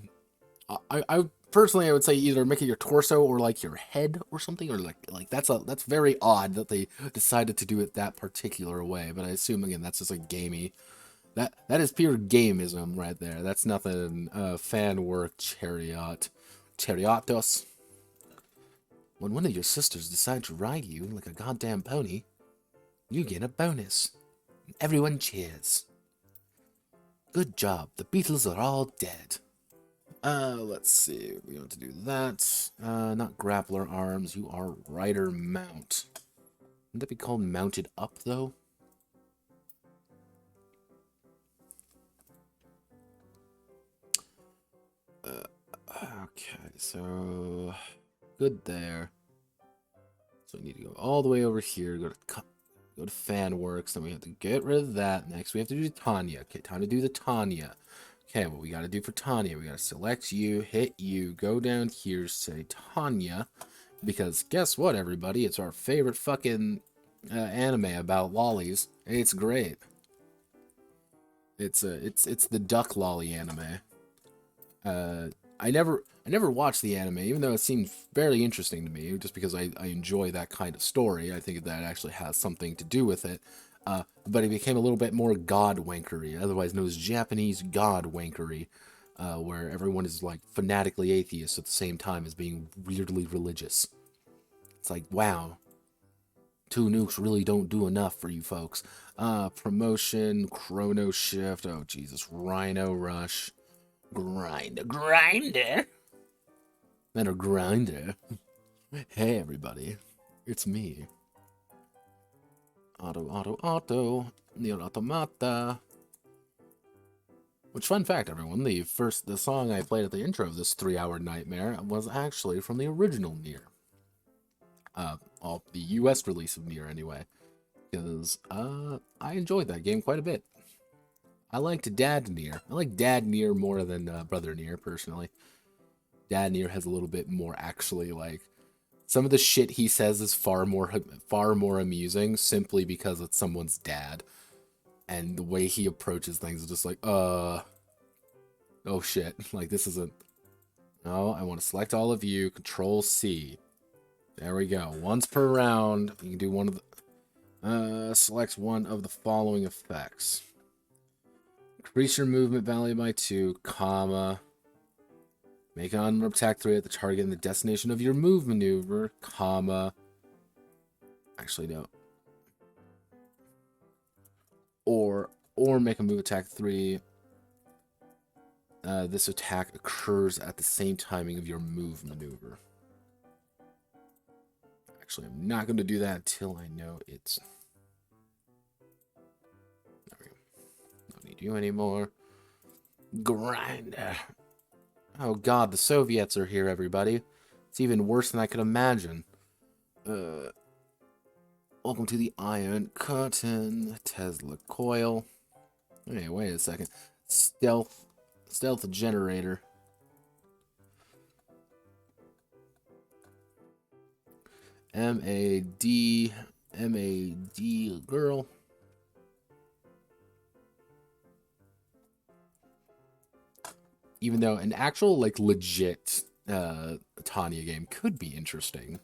I personally, I would say either make it your torso or like your head or something, or like that's very odd that they decided to do it that particular way. But I assume again that's just like gamey. That is pure gameism right there. That's nothing fan work. Chariotos. When one of your sisters decides to ride you like a goddamn pony, you get a bonus. Everyone cheers. Good job. The Beatles are all dead. Let's see. We want to do that. Not grappler arms. You are rider mount. Wouldn't that be called mounted up, though? Okay, so... Good there. So I need to go all the way over here. Go Go to Fanworks, then we have to get rid of that. Next, we have to do Tanya. Okay, time to do the Tanya. Okay, what we got to do for Tanya, we got to select you, hit you, go down here, say Tanya, because guess what, everybody? It's our favorite fucking anime about lollies. It's great. It's the duck lolly anime. I never watched the anime, even though it seemed fairly interesting to me, just because I enjoy that kind of story. I think that actually has something to do with it. But it became a little bit more god-wankery, otherwise known as Japanese god-wankery, where everyone is like fanatically atheist at the same time as being weirdly religious. It's like, wow, 2 nukes really don't do enough for you folks. Promotion, Chrono Shift, oh Jesus, Rhino Rush. Grinder. And a grinder. Hey, everybody. It's me. Auto. Nier Automata. Which, fun fact, everyone, the song I played at the intro of this 3-hour nightmare was actually from the original Nier. The US release of Nier, anyway. Because, I enjoyed that game quite a bit. I liked Dad Nier. I like Dad Nier more than Brother Nier, personally. Dad Nier has a little bit more, actually, like, some of the shit he says is far more amusing, simply because it's someone's dad. And the way he approaches things is just like, oh shit, like, this isn't, no, I want to select all of you, Control C. There we go. Once per round, you can do one of the, select one of the following effects. Increase your movement value by 2, comma. Make an attack 3 at the target and the destination of your move maneuver, comma. Actually, no. Or make a move attack 3. This attack occurs at the same timing of your move maneuver. Actually, I'm not going to do that until I know it's... There we go. Don't need you anymore. Grinder. Oh god, the Soviets are here, everybody. It's even worse than I could imagine. Welcome to the Iron Curtain. Tesla coil. Hey, wait a second. Stealth generator. M-A-D girl. Even though an actual, like, legit Tanya game could be interesting.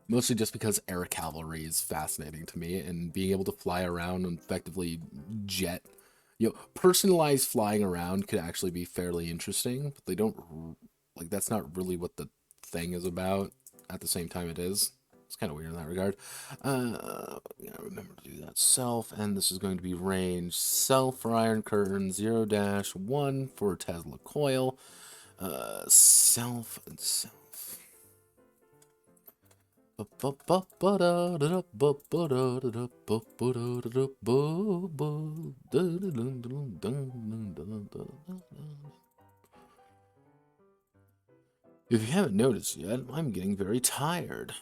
Mostly just because air cavalry is fascinating to me, and being able to fly around and effectively jet. Personalized flying around could actually be fairly interesting, but they don't, like, that's not really what the thing is about. At the same time, it is. It's kind of weird in that regard. Remember to do that. Self, and this is going to be range. Self for Iron Curtain, 0-1 for Tesla Coil. Self and self. If you haven't noticed yet, I'm getting very tired.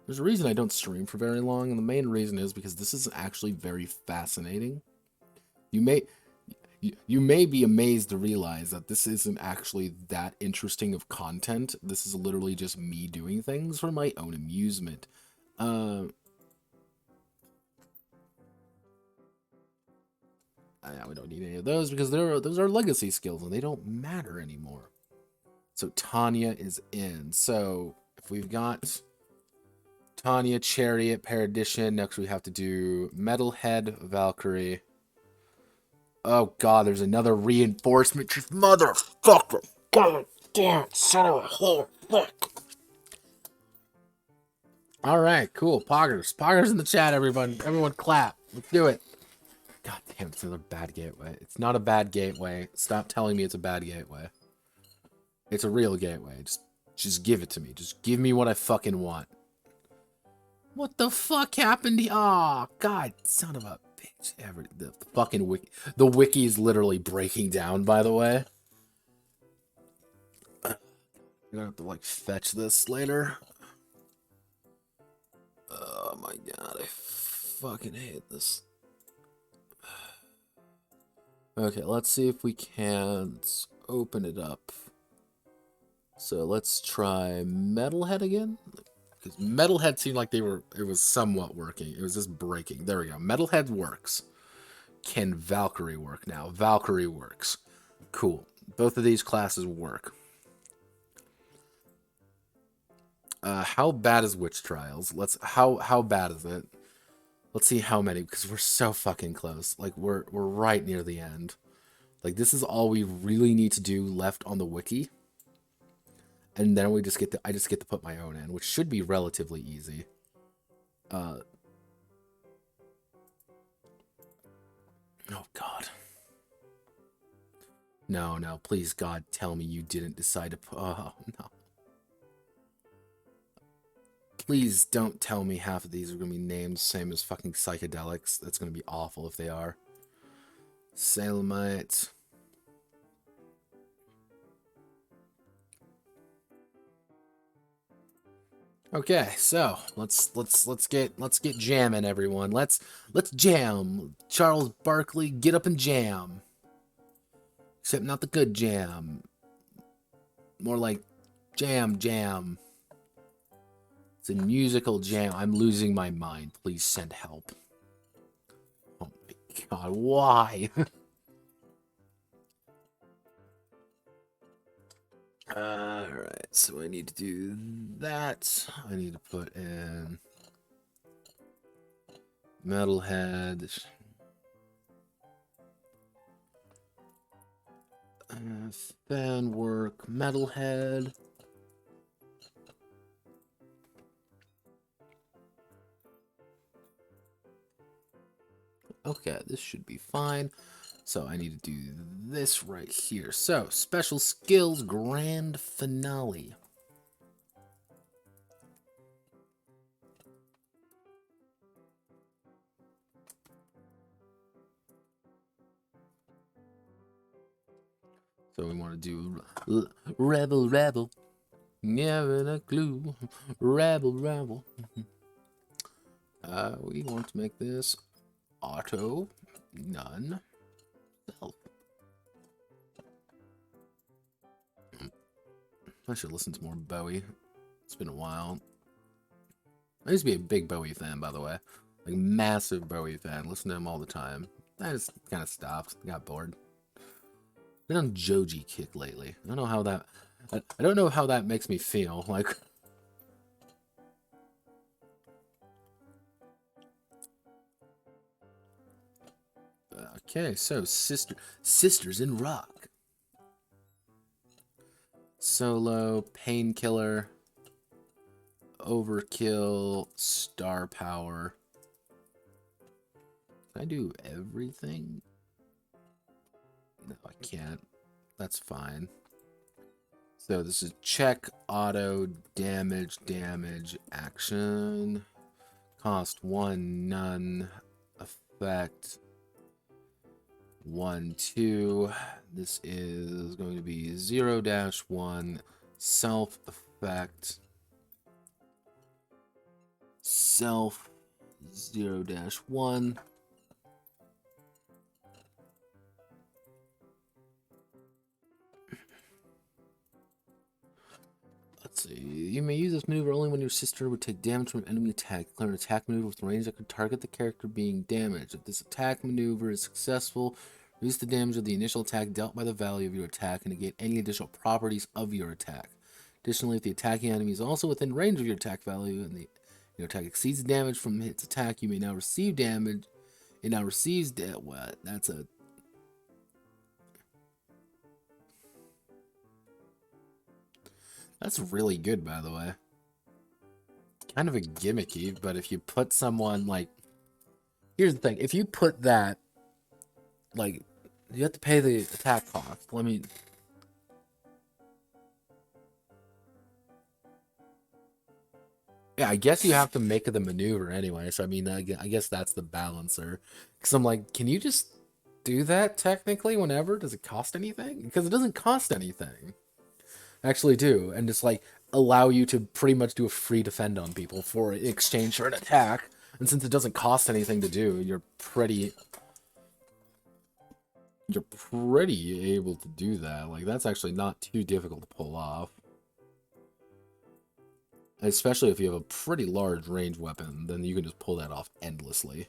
There's a reason I don't stream for very long, and the main reason is because this is actually very fascinating. You may be amazed to realize that this isn't actually that interesting of content. This is literally just me doing things for my own amusement. Yeah, we don't need any of those because those are legacy skills and they don't matter anymore. So Tanya is in. So if we've got Tanya, Chariot, Perdition, next we have to do Metalhead, Valkyrie. Oh god, there's another reinforcement. Just motherfucker. God damn, son of a whore. Fuck. Alright, cool. Poggers. Poggers in the chat, everyone. Everyone clap. Let's do it. God damn, it's another bad gateway. It's not a bad gateway. Stop telling me it's a bad gateway. It's a real gateway. Just give it to me. Just give me what I fucking want. What the fuck happened? Oh, god, son of a bitch. The fucking wiki. The wiki is literally breaking down, by the way. You're gonna have to, like, fetch this later. Oh my god, I fucking hate this. Okay, let's see if we can't open it up. So let's try Metalhead again. Because Metalhead seemed like it was somewhat working. It was just breaking. There we go. Metalhead works. Can Valkyrie work now? Valkyrie works. Cool. Both of these classes work. How bad is Witch Trials? How bad is it? Let's see how many, because we're so fucking close. Like we're right near the end. Like this is all we really need to do left on the wiki. And then I just get to put my own in, which should be relatively easy. Oh god. No, no, please God, tell me you didn't decide to put, oh no. Please don't tell me half of these are going to be named same as fucking psychedelics. That's going to be awful if they are. Salamite. Okay, so let's get jamming, everyone. Let's jam. Charles Barkley, get up and jam. Except not the good jam. More like jam. It's a musical jam. I'm losing my mind. Please send help. Oh my god, why? Alright, so I need to do that. I need to put in Metalhead. Then work Metalhead. Okay, this should be fine. So I need to do this right here. So, special skills grand finale. So we want to do rebel. Never a clue. Rebel. We want to make this auto, none, self. I should listen to more Bowie. It's been a while. I used to be a big Bowie fan, by the way. Like, massive Bowie fan. Listen to him all the time. I just kind of stopped. Got bored. Been on Joji kick lately. I don't know how that... I don't know how that makes me feel. Like... Okay, so Sisters in Rock. Solo, Painkiller, Overkill, Star Power. Can I do everything? No, I can't. That's fine. So this is check, auto, damage, action. Cost 1, none, effect 1, 2. This is going to be 0-1, self effect, self 0-1. Let's see. You may use this maneuver only when your sister would take damage from an enemy attack. Declare an attack maneuver with range that could target the character being damaged. If this attack maneuver is successful, reduce the damage of the initial attack dealt by the value of your attack and negate any additional properties of your attack. Additionally, if the attacking enemy is also within range of your attack value and your attack exceeds the damage from its attack, you may now receive damage. It now receives what? That's a... That's really good, by the way. Kind of a gimmicky, but if you put someone, like... Here's the thing. If you put that, like, you have to pay the attack cost. Let me... Yeah, I guess you have to make the maneuver anyway, so I mean, I guess that's the balancer. Because I'm like, can you just do that technically whenever? Does it cost anything? Because it doesn't cost anything. Actually do, and it's like, allow you to pretty much do a free defend on people for in exchange for an attack. And since it doesn't cost anything to do, you're pretty able to do that. Like, that's actually not too difficult to pull off. Especially if you have a pretty large range weapon, then you can just pull that off endlessly.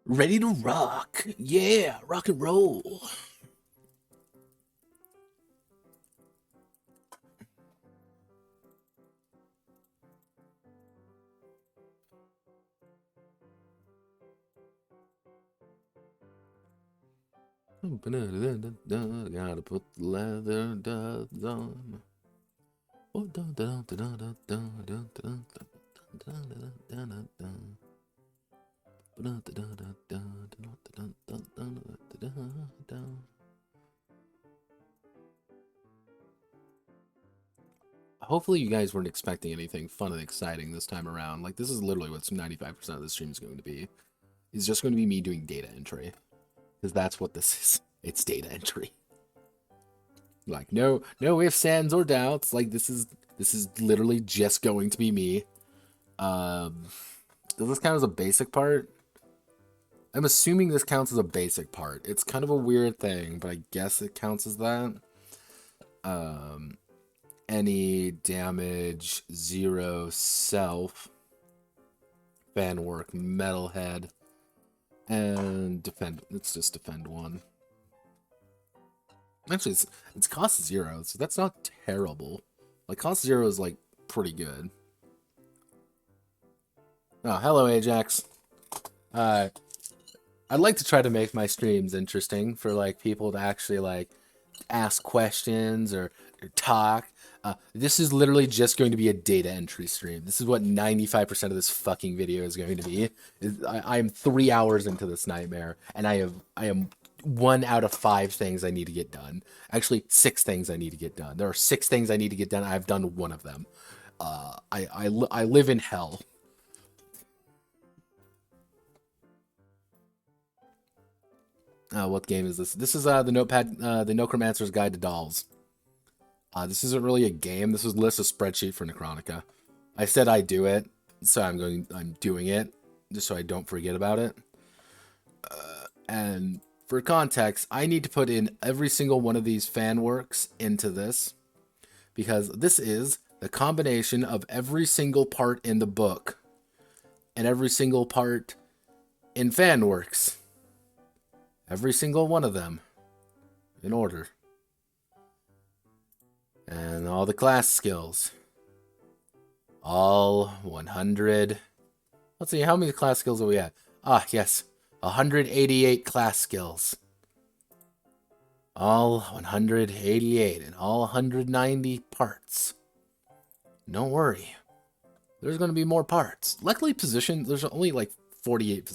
Ready to rock. Yeah, rock and roll. Gotta put the leather duds on. Hopefully you guys weren't expecting anything fun and exciting this time around. Like, this is literally what 95% of the stream is going to be. It's just going to be me doing data entry. Because that's what this is. It's data entry. Like, no ifs, ands, or doubts. Like, this is literally just going to be me. Does this count as a basic part? I'm assuming this counts as a basic part. It's kind of a weird thing, but I guess it counts as that. Any damage, 0 self, fan work, metalhead, and defend. Let's just defend 1. Actually, it's cost 0, so that's not terrible. Like, cost 0 is like pretty good. Oh, hello, Ajax. I'd like to try to make my streams interesting for like people to actually like ask questions or talk. This is literally just going to be a data entry stream. This is what 95% of this fucking video is going to be. I am 3 hours into this nightmare, and I am 1 out of 5 things I need to get done. Actually, 6 things I need to get done. There are 6 things I need to get done. I've done 1 of them. I live in hell. What game is this? This is the Notepad, the Notecromancer's Guide to Dolls. This isn't really a game. This was just a spreadsheet for Necronica. I said I'd do it, so I'm doing it, just so I don't forget about it. And for context, I need to put in every single one of these fan works into this, because this is the combination of every single part in the book and every single part in fan works. Every single one of them in order. And all the class skills. All 100. Let's see, how many class skills are we at? Ah, yes. 188 class skills. All 188 and all 190 parts. Don't worry. There's going to be more parts. Luckily, there's only like 48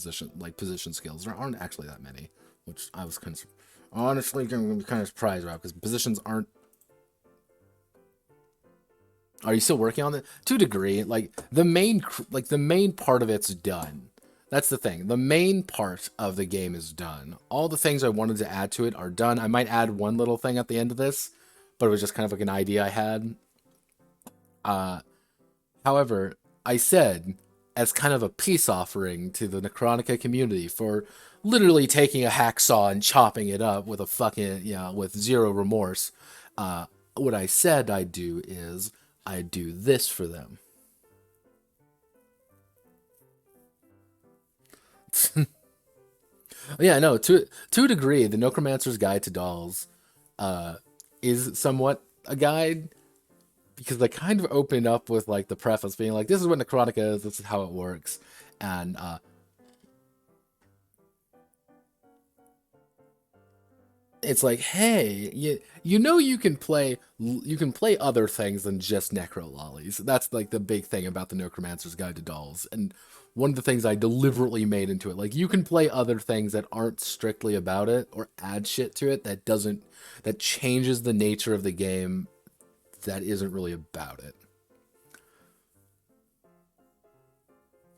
position skills. There aren't actually that many, which I was honestly going to be kind of surprised about, because positions aren't. Are you still working on it? To a degree, like the main part of it's done. That's the thing. The main part of the game is done. All the things I wanted to add to it are done. I might add one little thing at the end of this, but it was just kind of like an idea I had. However, I said, as kind of a peace offering to the Necronica community for literally taking a hacksaw and chopping it up with a fucking, with 0 remorse, what I said I'd do is I'd do this for them. Yeah, no, to a degree, the Notecromancer's Guide to Dolls is somewhat a guide, because they kind of open up with like the preface being like, this is what Necrotica is, this is how it works, and it's like, hey, you can play other things than just necro lollies. That's like the big thing about the Necromancer's Guide to Dolls, and one of the things I deliberately made into it, like, you can play other things that aren't strictly about it or add shit to it that changes the nature of the game that isn't really about it.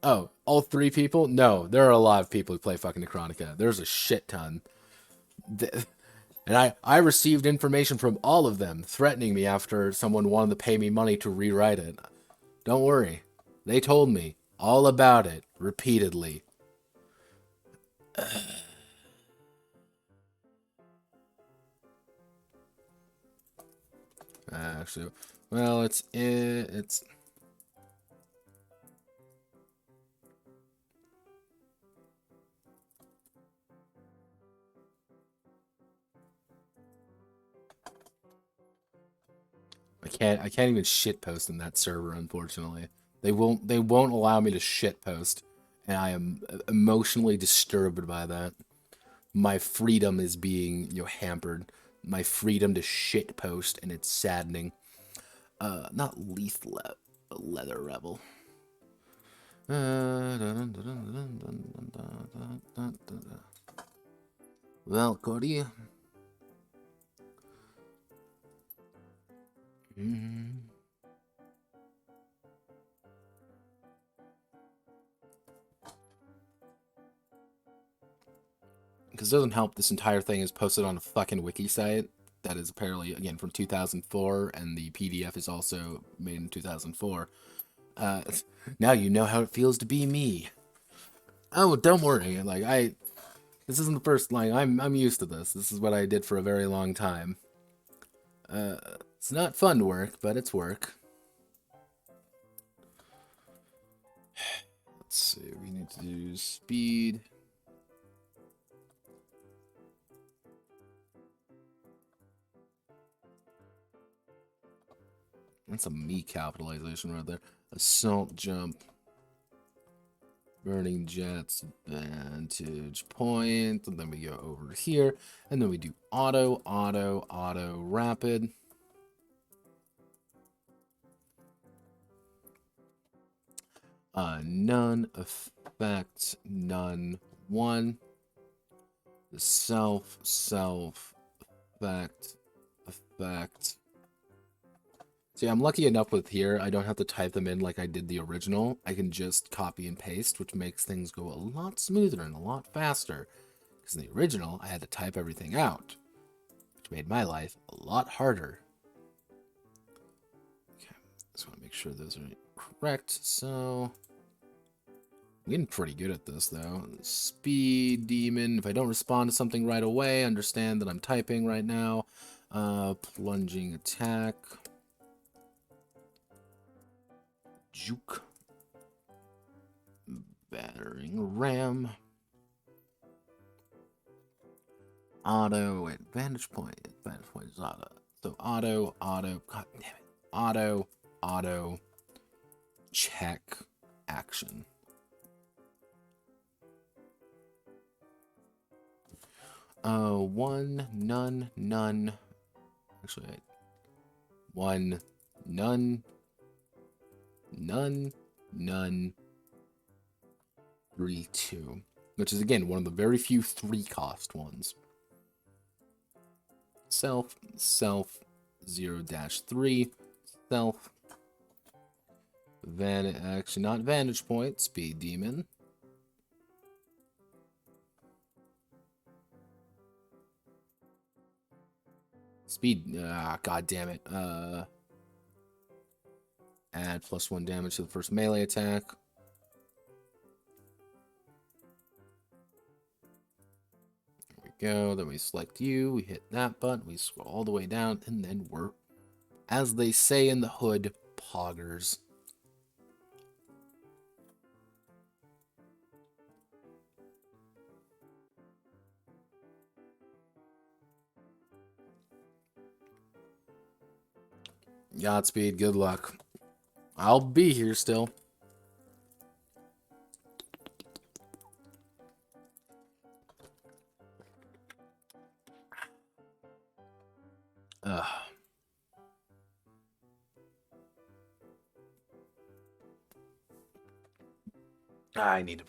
Oh, all 3 people? No, there are a lot of people who play fucking Necronica. There's a shit ton. And I received information from all of them threatening me after someone wanted to pay me money to rewrite it. Don't worry. They told me all about it repeatedly. Actually, well, it's I can't even shitpost in that server, unfortunately. They won't allow me to shitpost, and I am emotionally disturbed by that. My freedom is being, hampered. My freedom to shitpost, and it's saddening. Not leather rebel. Well, Cody. Because it doesn't help, this entire thing is posted on a fucking wiki site that is apparently, again, from 2004, and the PDF is also made in 2004. Now you know how it feels to be me. Oh, don't worry. This isn't the first line. I'm used to this. This is what I did for a very long time. It's not fun work, but it's work. Let's see. We need to do speed. That's a me capitalization right there. Assault jump. Burning jets, vantage point, and then we go over here, and then we do auto, rapid. None effect, none one. The self effect. See, I'm lucky enough with here, I don't have to type them in like I did the original. I can just copy and paste, which makes things go a lot smoother and a lot faster. Because in the original, I had to type everything out, which made my life a lot harder. Okay, just want to make sure those are correct. So, I'm getting pretty good at this, though. Speed demon. If I don't respond to something right away, understand that I'm typing right now. Plunging attack. Juke. Battering ram. Auto at vantage point. Vantage point is auto. So auto. God damn it. Auto. Check. Action. One, none. Actually, one, none. 3, 2. Which is, again, one of the very few 3-cost ones. Self, 0-3, self. Actually, not vantage point, speed demon. Speed, god damn it. Add +1 damage to the first melee attack. There we go. Then we select you. We hit that button. We scroll all the way down. And then we're, as they say in the hood, poggers. Godspeed. Good luck. I'll be here still. I need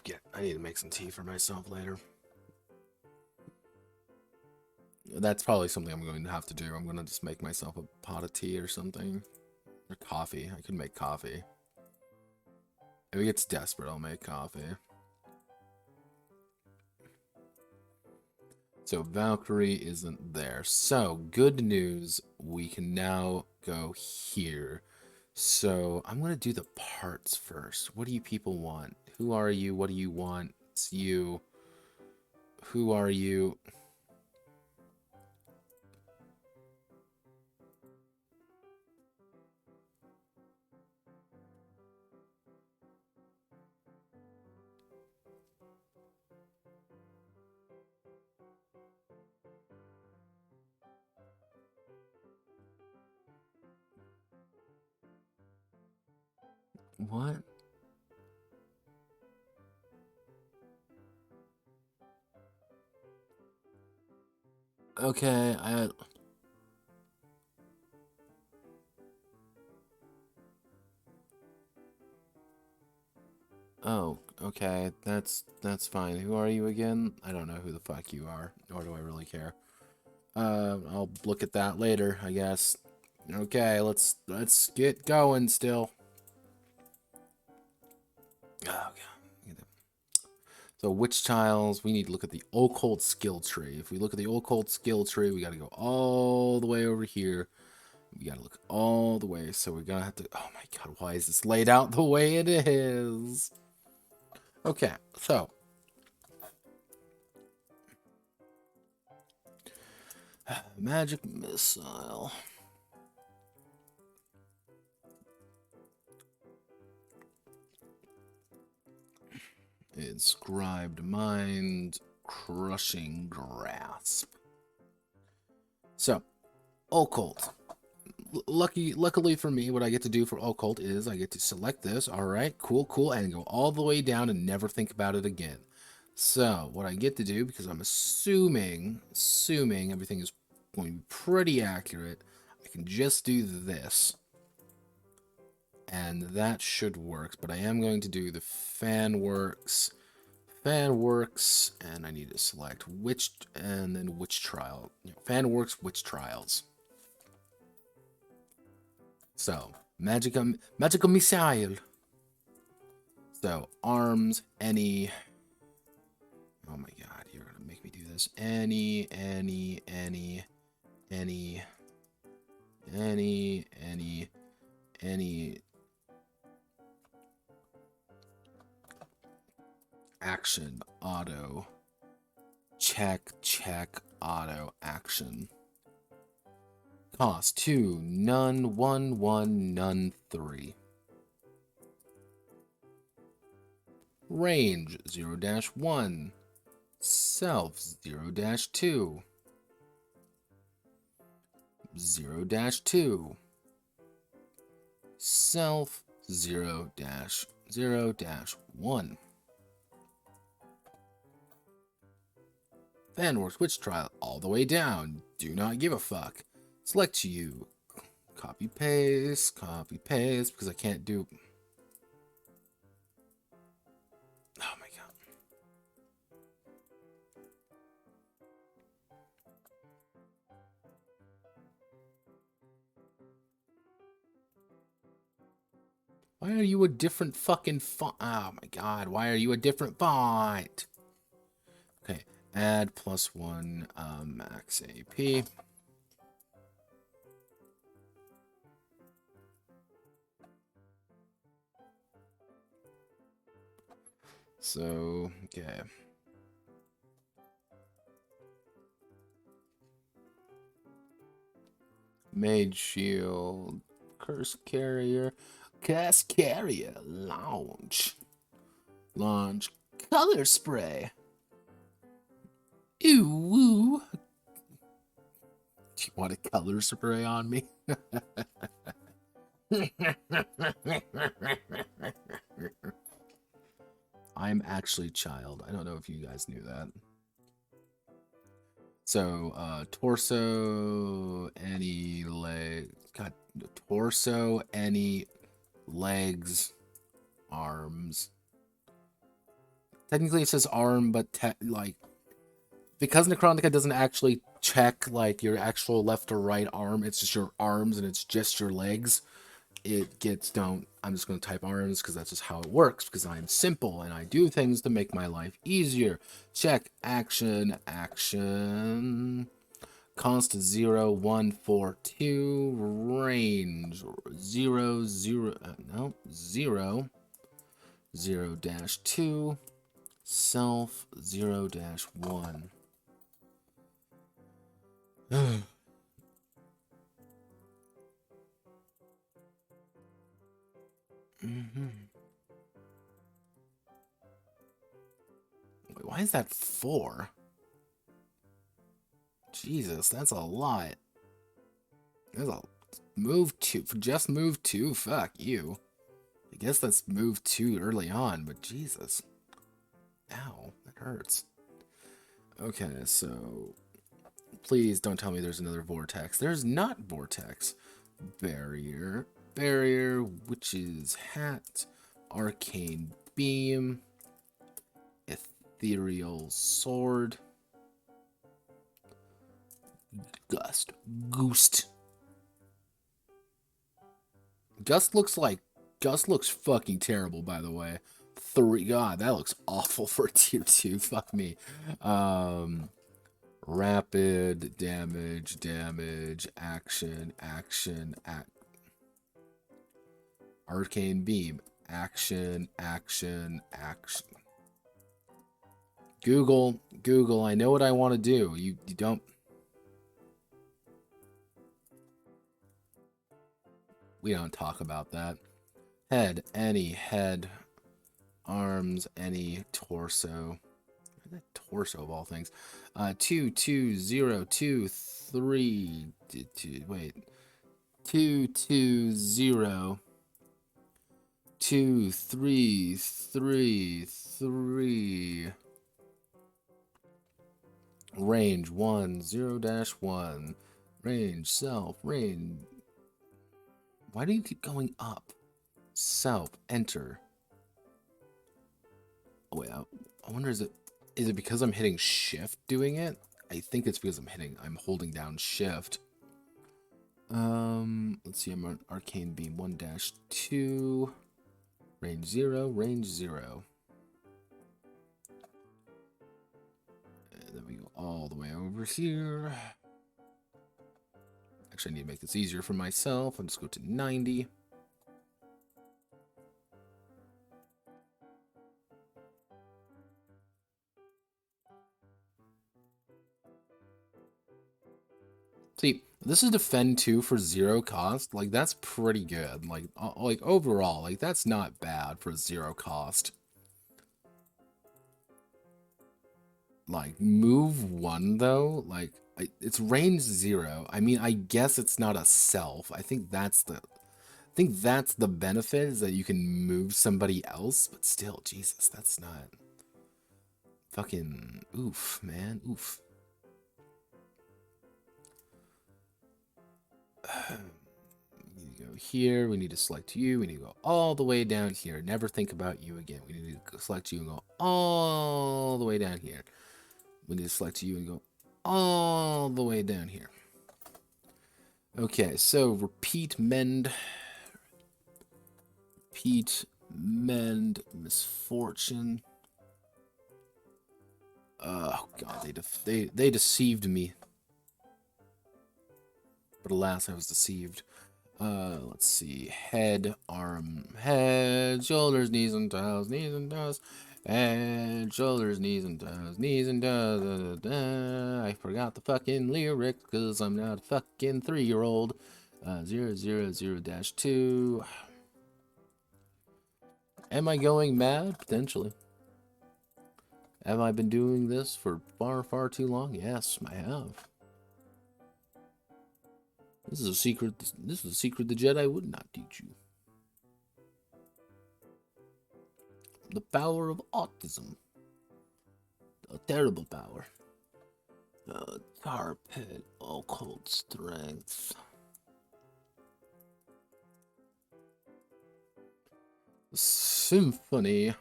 to make some tea for myself later. That's probably something I'm going to have to do. I'm going to just make myself a pot of tea or something. Or coffee. I could make coffee. If it gets desperate, I'll make coffee. So Valkyrie isn't there. So good news, we can now go here. So I'm going to do the parts first. What do you people want? Who are you? What do you want? It's you. Who are you? What? Okay, Oh, okay, that's fine. Who are you again? I don't know who the fuck you are, nor do I really care. I'll look at that later, I guess. Okay, let's get going still. Oh god. So witch tiles, we need to look at the occult skill tree. If we look at the occult skill tree, we gotta go all the way over here. We gotta look all the way, so we're gonna have to... Oh my god, why is this laid out the way it is? Okay, so... Magic missile. Inscribed mind. Crushing grasp. So, occult. Luckily for me, what I get to do for occult is I get to select this. All right, cool, and go all the way down and never think about it again. So, what I get to do, because I'm assuming everything is going to be pretty accurate, I can just do this. And that should work, but I am going to do the fan works, and I need to select witch, and then witch trial. Fan works, witch trials. So, magical missile. So, arms, any... Oh my god, you're gonna make me do this. Any action, auto, check, auto, action. Cost 2, none, 1, 1, none, 3. Range 0-1. Self 0-2. 0-2. Self 0-0-1. Fanworks witch trial all the way down. Do not give a fuck. Select you. Copy paste, because I can't do... Oh my god. Why are you a different fucking font? Oh my god, why are you a different font? Okay, add +1 max AP. So, okay. Mage shield, curse carrier, launch, color spray. Ooh, woo. Do you want a color spray on me? I'm actually child. I don't know if you guys knew that. So, torso, any leg, God, torso, any legs, arms. Technically it says arm, but like, because Necronica doesn't actually check like your actual left or right arm, it's just your arms and it's just your legs. it gets I'm just going to type arms because that's just how it works, because I'm simple and I do things to make my life easier. Check. Action. Const 0, 1, 4, 2. Range 0, 0. No, 0. 0 dash 2. Self 0 dash 1. Wait, why is that 4? Jesus, that's a lot. There's a move 2. Just move 2? Fuck you. I guess that's move 2 early on, but Jesus. Ow, that hurts. Okay, so please don't tell me there's another vortex. There's not vortex. Barrier, witch's hat, arcane beam, ethereal sword, Gust looks fucking terrible, by the way. 3, God, that looks awful for tier 2. Fuck me. Rapid damage, action, arcane beam, action. Google, I know what I want to do. You don't. We don't talk about that. Head, any head. Arms, any torso. The torso of all things. 2, 2, 0, 2, 3. Wait. 2, 2, 0. 2, 3, 3, 3. Range 1, 0 dash 1. Range, self, range. Why do you keep going up? Self, enter. Oh, wait, I wonder, is it because I'm hitting shift doing it? I think it's because I'm holding down shift. Let's see, I'm on arcane beam 1-2. Range 0. And then we go all the way over here. Actually, I need to make this easier for myself. I'll just go to 90. See, this is defend 2 for 0 cost. Like, that's pretty good. Like overall, like, that's not bad for 0 cost. Like, move 1, though, like, it's range 0. I mean, I guess it's not a self. I think that's the benefit, is that you can move somebody else, but still, Jesus, that's not fucking oof, man, oof. We need to go here. We need to select you. We need to go all the way down here. Never think about you again. We need to select you and go all the way down here. We need to select you and go all the way down here. Okay, so repeat, mend, misfortune. Oh God, they deceived me. But alas, I was deceived. Let's see. Head, arm, head, shoulders, knees and toes, head, shoulders, knees and toes, I forgot the fucking lyrics because I'm not a fucking 3-year-old. 0, 0, 0 dash 2. Am I going mad? Potentially. Have I been doing this for far, far too long? Yes, I have. This is a secret. This is a secret the Jedi would not teach you. The power of autism. A terrible power. Carpet, occult strength. Symphony.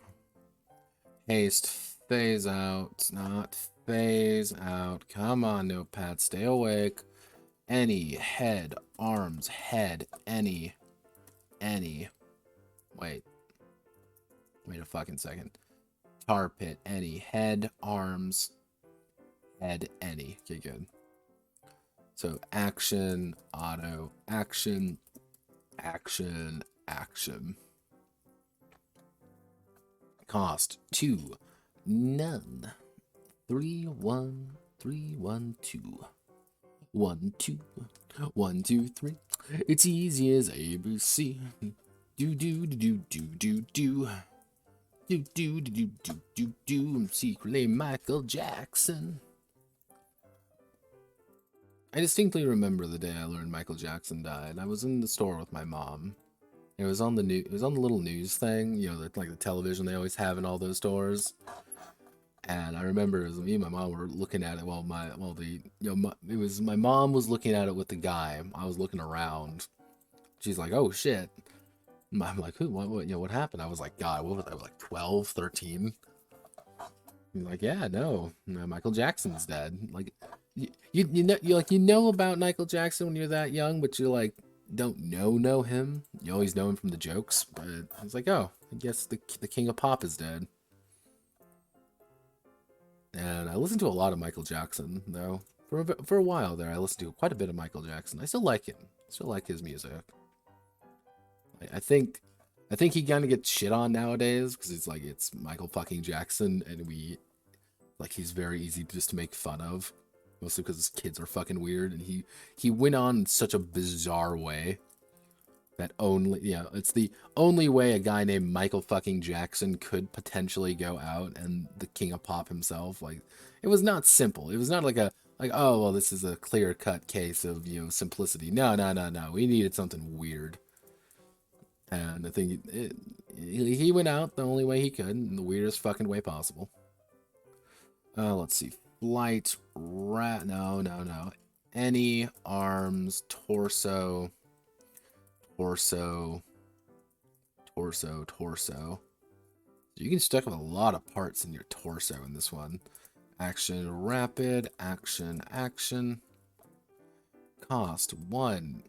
Haste, phase out. Not phase out. Come on, Notepad, stay awake. Any, head, arms, head, any. any. Wait a fucking second. Tar pit, any. Head, arms, head, any. Okay, good. So action, auto, action, action, action. Cost 2, none. 3, 1, 3, 1, 2. 1, 2, 1, 2, 3. It's easy as ABC. Do do do do do do. Do do do do do do do. I'm secretly Michael Jackson. I distinctly remember the day I learned Michael Jackson died. I was in the store with my mom. It was on the new. It was on the little news thing, you know, like the television they always have in all those stores. And I remember as me and my mom were looking at it. It was my mom was looking at it with the guy. I was looking around. She's like, "Oh shit." I'm like, "Who? What happened?" I was like, "God, what was I? I was like 12, 13." He's like, "Yeah, no, Michael Jackson's dead." Like, you know about Michael Jackson when you're that young, but you like don't know him. You always know him from the jokes, but it's like, oh, I guess the king of pop is dead. And I listened to a lot of Michael Jackson though. For a while there, I listened to quite a bit of Michael Jackson. I still like him. Still like his music. I think he kind of gets shit on nowadays because it's Michael fucking Jackson, and he's very easy just to make fun of, mostly because his kids are fucking weird, and he went on in such a bizarre way that it's the only way a guy named Michael fucking Jackson could potentially go out, and the king of pop himself, like, it was not simple. It was not oh well, this is a clear cut case of simplicity. No. We needed something weird. And I think he went out the only way he could, in the weirdest fucking way possible. Let's see. Flight, no. Any, arms, torso. So you can stack up a lot of parts in your torso in this one. Action, rapid, action. Cost 1,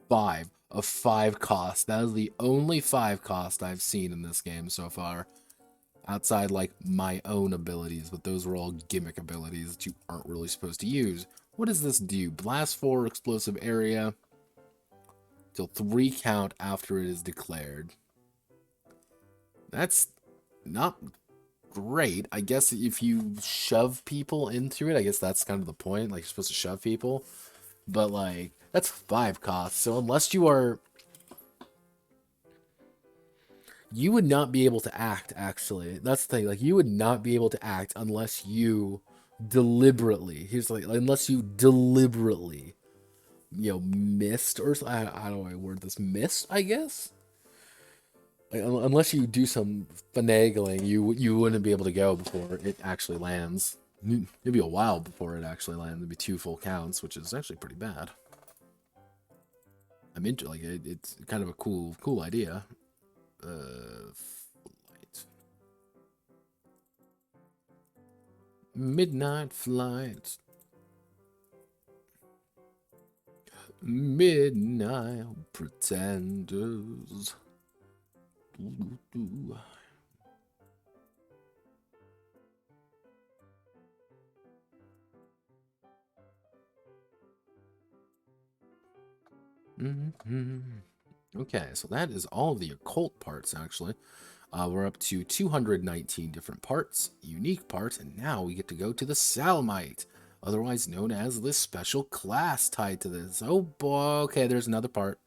5. A 5 cost. That is the only 5 cost I've seen in this game so far. Outside, like, my own abilities, but those were all gimmick abilities that you aren't really supposed to use. What does this do? Blast 4, explosive area, till 3 count after it is declared. That's not great. I guess if you shove people into it, I guess that's kind of the point. Like, you're supposed to shove people. But, like, that's 5 costs. So unless you are... You would not be able to act, actually. That's the thing. Like, you would not be able to act unless you deliberately... unless you deliberately, missed, or... I don't know how I word this. Missed, I guess? Like, unless you do some finagling, you wouldn't be able to go before it actually lands. It'd be a while before it actually lands. It'd be 2 full counts, which is actually pretty bad. I'm into it's kind of a cool idea. Flight. Midnight flight. Midnight pretenders. Okay, so that is all the occult parts, actually. We're up to 219 different parts, unique parts, and now we get to go to the Salamite, otherwise known as this special class tied to this. Oh boy, okay, there's another part.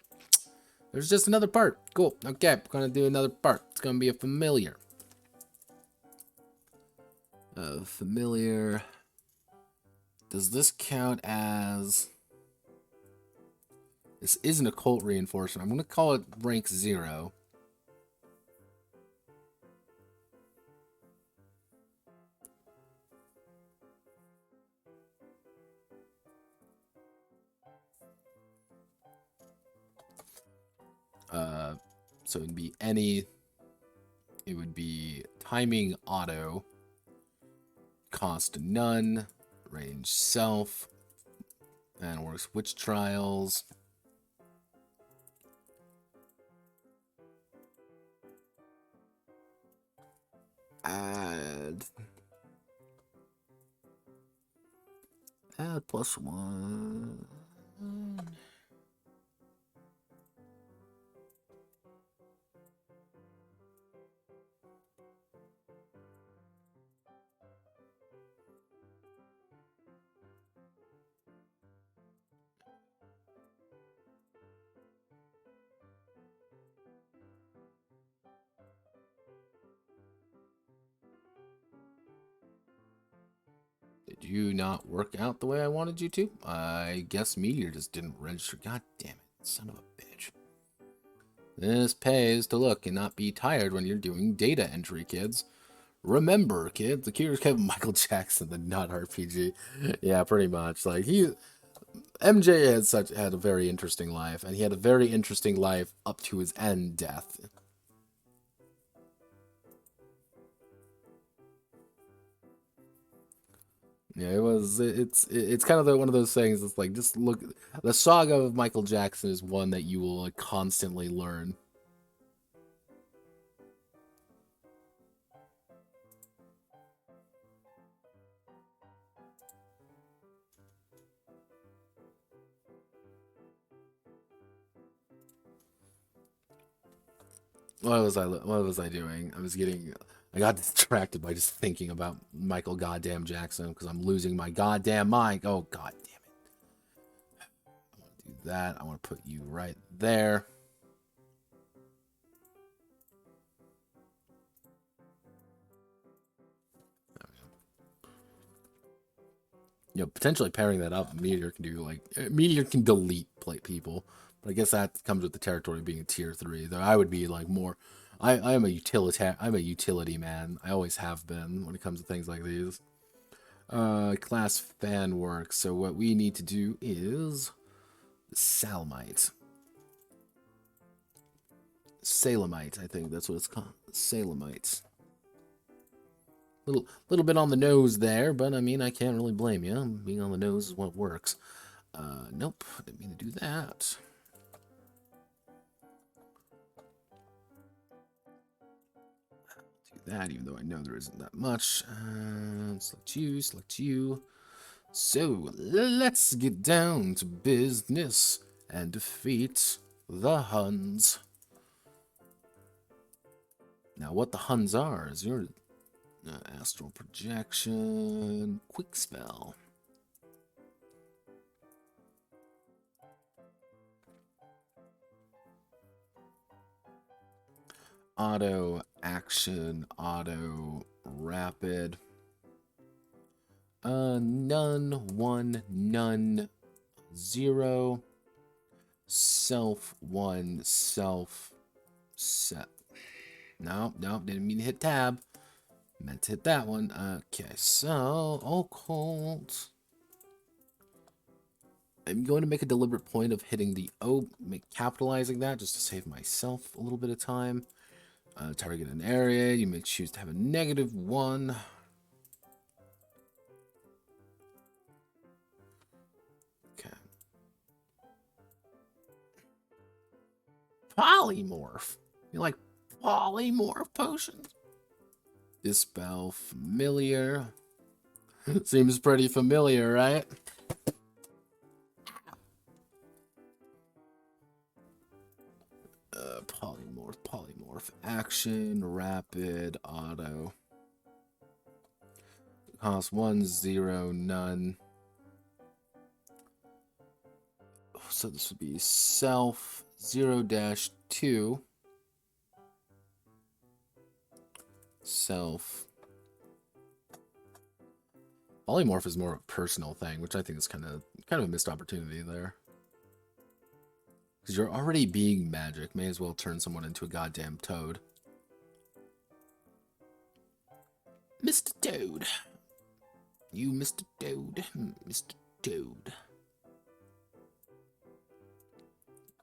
There's just another part. Cool. Okay, we're gonna do another part. It's gonna be a familiar. Familiar. Does this count as... This is an occult reinforcement. I'm gonna call it rank 0. So it'd be any... It would be timing auto, cost none, range self, and works witch trials. Add +1. Did you not work out the way I wanted you to? I guess Meteor just didn't register. God damn it, son of a bitch. This pays to look and not be tired when you're doing data entry, kids. Remember, kids, the curious Kevin Michael Jackson, the not RPG. Yeah, pretty much. Like MJ had a very interesting life, and he had a very interesting life up to his end death. Yeah, it's kind of one of those things. It's like, just look, the saga of Michael Jackson is one that you will like constantly learn. What was I doing? I got distracted by just thinking about Michael goddamn Jackson because I'm losing my goddamn mind. Oh god damn it. I want to do that. I want to put you right there. You know, potentially pairing that up, Meteor can do like Meteor can delete people. But I guess that comes with the territory of being a tier 3. Though I would be like more I am a utility man. I always have been when it comes to things like these. Class fan work. So what we need to do is Salamite. Salamite, I think that's what it's called. Salamite. Little bit on the nose there, but I mean, I can't really blame you. Being on the nose is what works. Nope, didn't mean to do that. Do that, even though I know there isn't that much. Select you. So, let's get down to business and defeat the Huns. Now, what the Huns are is your astral projection, quick spell. Auto action, auto rapid. None, 1, none, 0. Self, 1, self, set. No, didn't mean to hit tab. Meant to hit that one. Okay, so occult. I'm going to make a deliberate point of hitting the O, capitalizing that just to save myself a little bit of time. Target an area. You may choose to have a -1. Okay. Polymorph. You like polymorph potions? Dispel familiar. Seems pretty familiar, right? Polymorph action, rapid, auto. Cost 1, 0, none. So this would be self 0-2. Self. Polymorph is more of a personal thing, which I think is kind of a missed opportunity there. Because you're already being magic. May as well turn someone into a goddamn toad. Mr. Toad. You, Mr. Toad. Mr. Toad.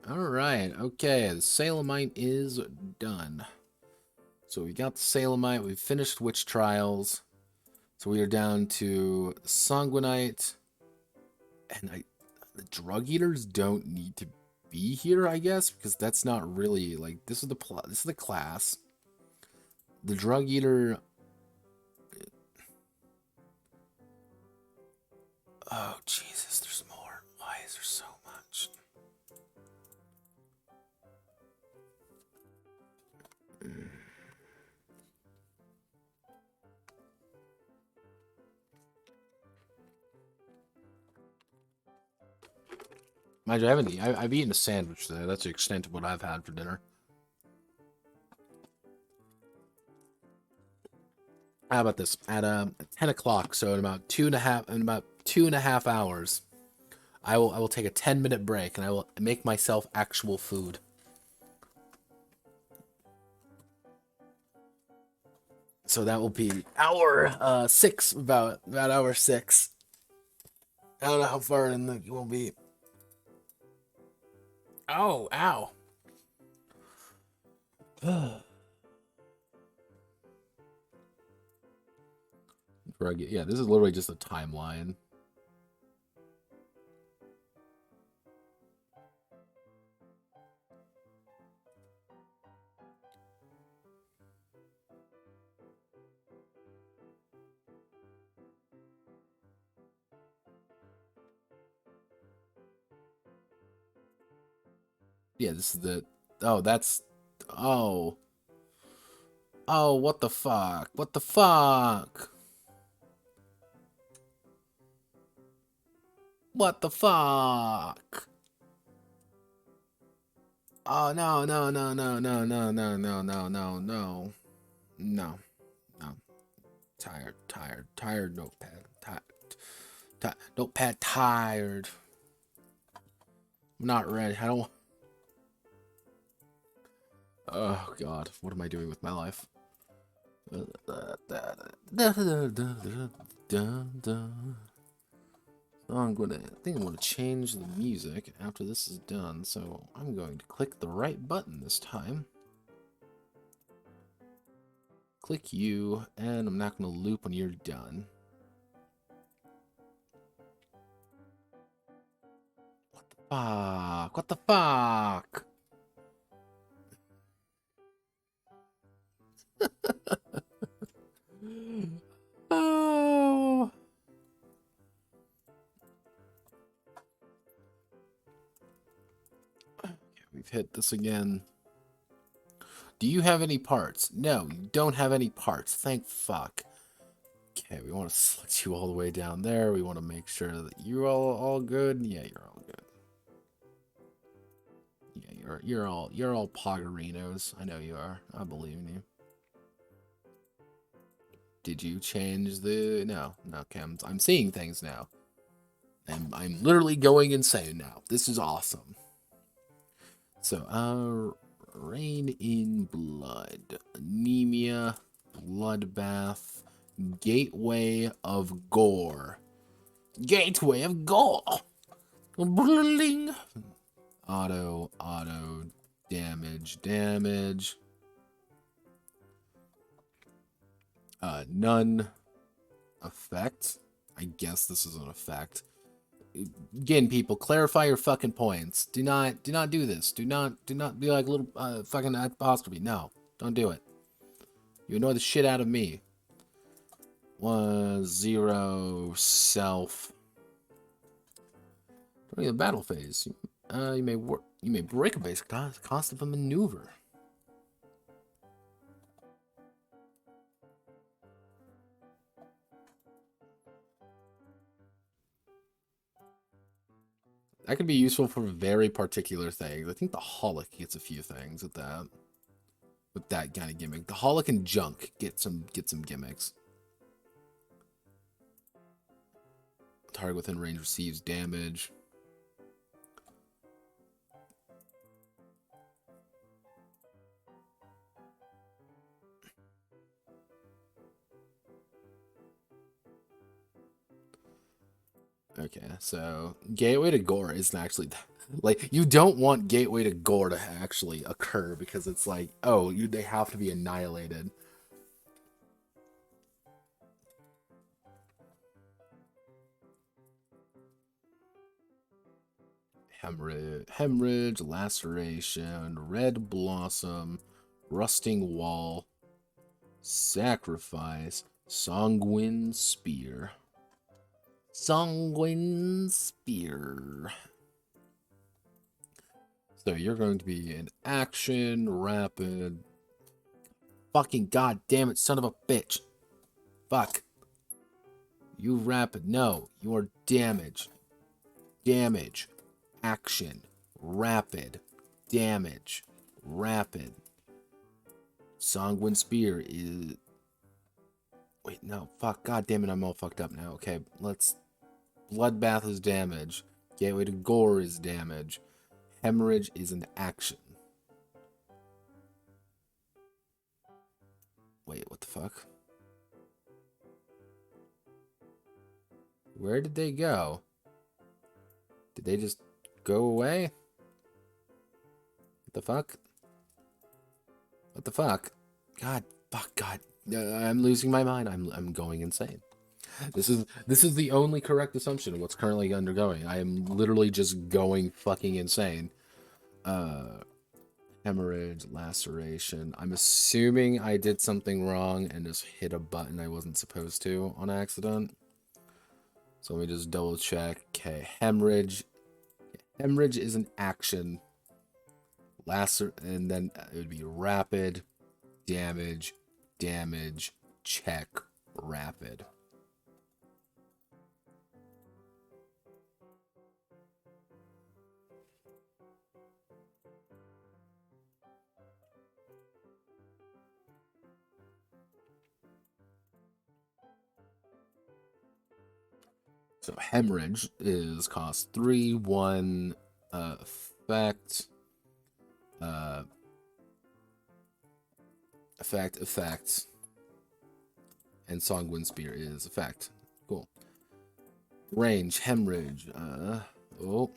Alright, okay. The Salamite is done. So we got the Salamite. We've finished Witch Trials. So we are down to Sanguinite. And the Drug Eaters don't need to be here, I guess, because that's not really like this is the class. The Drug Eater Oh, Jesus, there's more. Why is there so much? Mind you, I've eaten a sandwich today. That's the extent of what I've had for dinner. How about this? At 10 o'clock, so in about two and a half hours, I will take a 10-minute break and I will make myself actual food. So that will be hour 6, about hour 6. I don't know how far in it will be. Oh, ow. Yeah, this is literally just a timeline. Yeah, this is the... Oh, that's... Oh. Oh, what the fuck? What the fuck? What the fuck? Oh, no, no, no, no, no, no, no, no, no, no, no. No. No. Tired Notepad. Notepad tired. I'm not ready. I don't... Oh, God. What am I doing with my life? I think I'm gonna change the music after this is done, so I'm going to click the right button this time. Click you, and I'm not gonna loop when you're done. What the fuck? What the fuck? Oh. Okay, we've hit this again. Do you have any parts? No, you don't have any parts. Thank fuck. Okay, we want to select you all the way down there. We want to make sure that you're all good. Yeah, you're all good. Yeah, you're all poggerinos. I know you are. I believe in you. Did you change the... No, okay, I'm seeing things now. And I'm literally going insane now. This is awesome. So, Rain in Blood, Anemia, Bloodbath, Gateway of Gore. Gateway of Gore! Bling! Auto, damage. None effect. I guess this is an effect. Again, people, clarify your fucking points. Do not do this. Do not be like little fucking apostrophe. No, don't do it. You annoy the shit out of me. 1, 0, self. During the battle phase, you may break a basic cost of a maneuver. That could be useful for very particular things. I think the Holic gets a few things with that. With that kind of gimmick. The Holic and Junk get some gimmicks. Target within range receives damage. Okay, so Gateway to Gore isn't actually... Like, you don't want Gateway to Gore to actually occur because it's like, oh, they have to be annihilated. Hemorrhage, Laceration, Red Blossom, Rusting Wall, Sacrifice, Sanguine Spear. Sanguine Spear. So you're going to be in action, rapid. Fucking god damn it, son of a bitch. Fuck. You rapid. No, you are damage. Damage. Action. Rapid. Damage. Rapid. Sanguine Spear is... Wait, no. Fuck. God damn it, I'm all fucked up now. Okay, let's... Bloodbath is damage. Gateway to Gore is damage. Hemorrhage is an action. Wait, what the fuck? Where did they go? Did they just go away? What the fuck? What the fuck? God, fuck, God. I'm losing my mind. I'm going insane. This is the only correct assumption of what's currently undergoing. I am literally just going fucking insane. Hemorrhage, laceration. I'm assuming I did something wrong and just hit a button I wasn't supposed to on accident. So let me just double check. Okay, hemorrhage. Hemorrhage is an action. And then it would be rapid, damage, damage, check, rapid. So hemorrhage is cost 3, 1 effect. Effect. And Sanguine Spear is effect. Cool. Range, hemorrhage. Oh.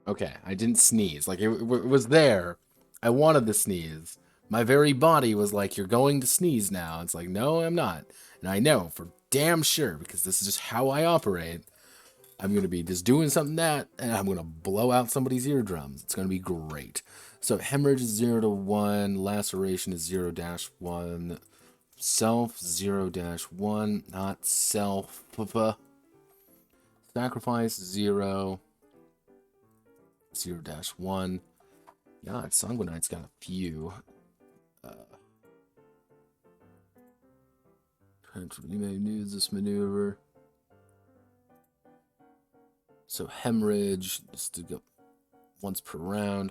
Okay, I didn't sneeze. Like, it was there. I wanted to sneeze. My very body was like, you're going to sneeze now. It's like, no, I'm not. And I know for damn sure, because this is just how I operate, I'm going to be just doing something and I'm going to blow out somebody's eardrums. It's going to be great. So hemorrhage is 0 to 1. Laceration is 0-1. Self 0-1. Not self. Sacrifice 0. 0-1. God, Sanguinite's got a few. You may use this maneuver. So hemorrhage, just to go once per round.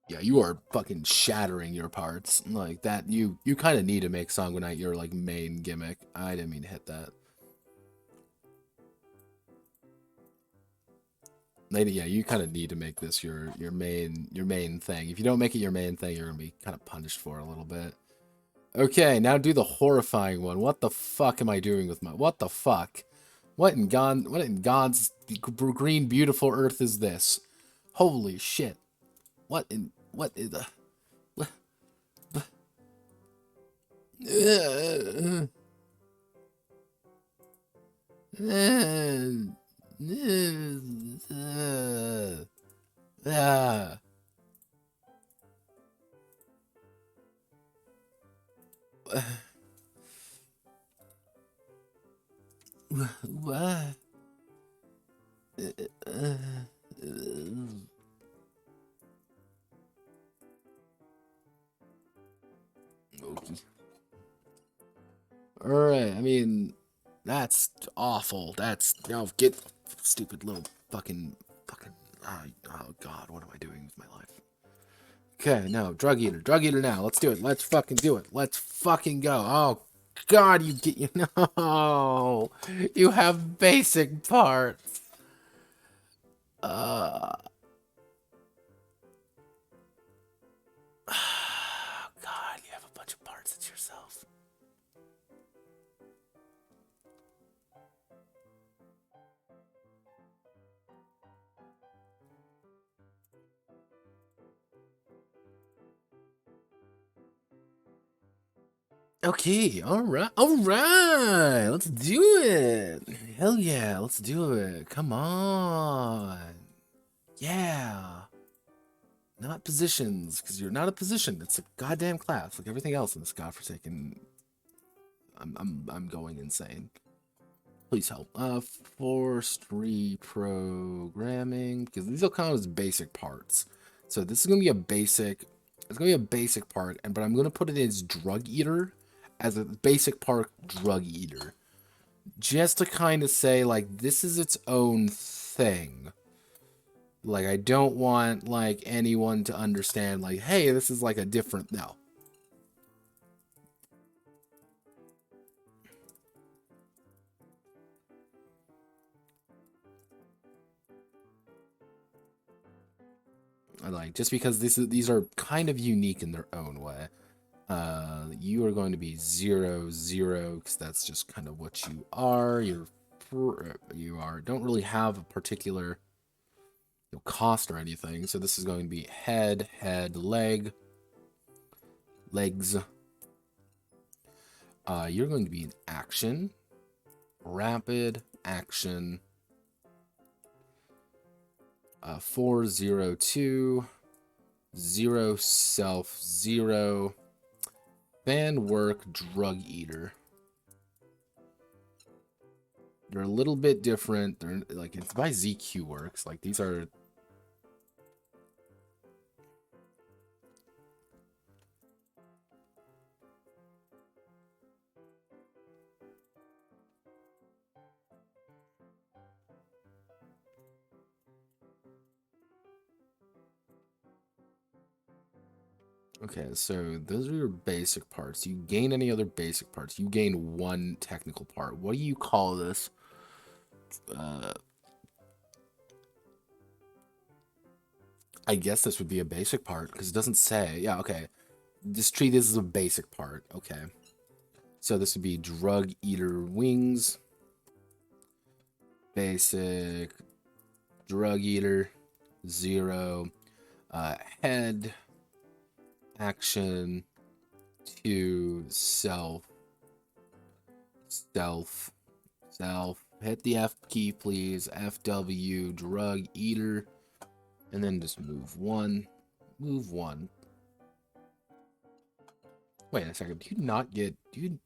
Yeah, you are fucking shattering your parts. Like that, you kind of need to make Sanguinite your like main gimmick. I didn't mean to hit that. Lady, yeah, you kind of need to make this your main thing. If you don't make it your main thing, you're gonna be kind of punished for it a little bit. Okay, now do the horrifying one. What the fuck am I doing with my... What the fuck? What in God's green beautiful earth is this? Holy shit. What is the... What? Okay. Alright, I mean, that's awful. That's, get stupid little fucking, oh god, what am I doing with my life? Okay, no, drug eater now. Let's do it. Let's fucking do it. Let's fucking go. Oh god, no, you have basic parts. God, you have a bunch of parts. It's yourself. Okay, alright, let's do it. Hell yeah, let's do it. Come on. Yeah. Not positions, because you're not a position. It's a goddamn class, like everything else in this godforsaken. I'm going insane. Please help. Forestry programming, because these will count as basic parts. So this is gonna be a basic. It's gonna be a basic part, but I'm gonna put it as drug eater, as a basic part drug eater, just to kind of say like this is its own thing. Like I don't want like anyone to understand like, hey, this is like a different no. Like just because these are kind of unique in their own way. You are going to be 0, 0 because that's just kind of what you are. Don't really have a particular cost or anything. So this is going to be head, leg, legs. You're going to be an action, rapid action. 402, 0 self, 0 fan work, drug eater. They're a little bit different. They're like it's by ZQ Works. Like these are. Okay, so those are your basic parts. You gain any other basic parts. You gain 1 technical part. What do you call this? I guess this would be a basic part because it doesn't say. Yeah, okay. Just treat this as a basic part. Okay. So this would be drug eater wings. Basic drug eater 0 head action 2 self hit the F key please, FW drug eater, and then just move 1. Wait a second, do you not get you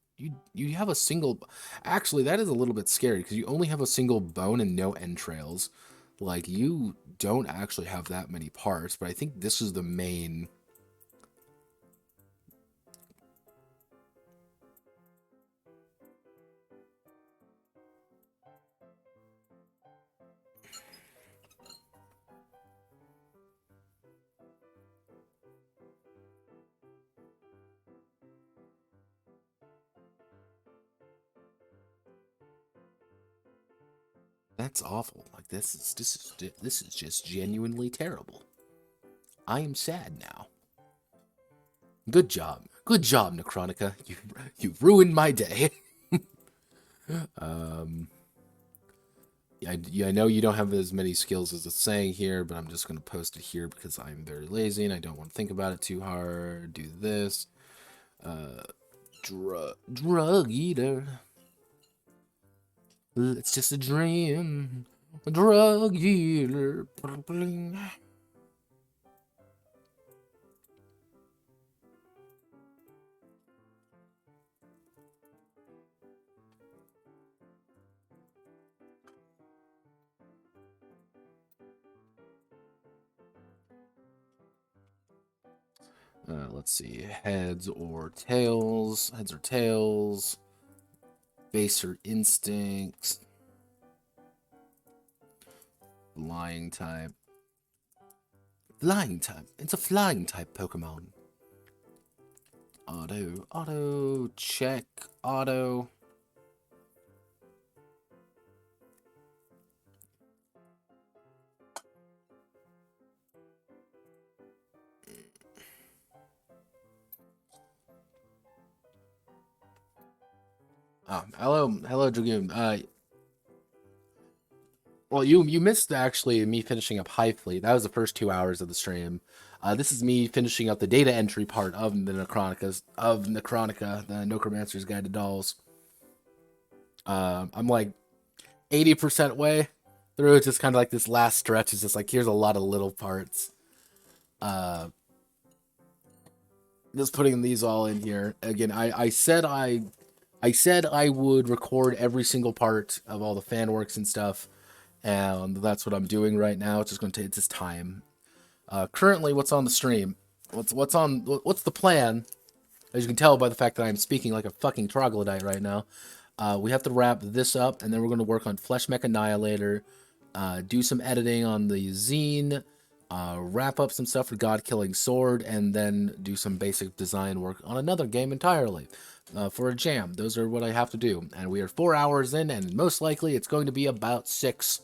have a single. Actually, that is a little bit scary because you only have a single bone and no entrails. Like you don't actually have that many parts, but I think this is the main. That's awful. Like this is just genuinely terrible. I am sad now. Good job, Necronica. You ruined my day. I know you don't have as many skills as it's saying here, but I'm just gonna post it here because I'm very lazy and I don't want to think about it too hard. Do this. Drug eater. It's just a dream. A drug eater. Let's see. Heads or tails. Heads or tails. Base or instincts. Flying type. Flying type. It's a flying type Pokemon. Auto. Auto. Check. Auto. Hello, Dragoon. Well, you missed actually me finishing up Highfleet. That was the first 2 hours of the stream. This is me finishing up the data entry part of the Necronica, the Notecromancer's Guide to Dolls. I'm like 80% way through. It's just kind of like this last stretch. It's just like here's a lot of little parts. Just putting these all in here again. I said I would record every single part of all the fan works and stuff, and that's what I'm doing right now. It's just going to take this time. Currently, what's on the stream? What's the plan? As you can tell by the fact that I'm speaking like a fucking troglodyte right now. We have to wrap this up, and then we're going to work on Fleshmech Annihilator, do some editing on the zine, wrap up some stuff for God Killing Sword, and then do some basic design work on another game entirely for a jam. Those are what I have to do, and we are 4 hours in, and most likely it's going to be about 6,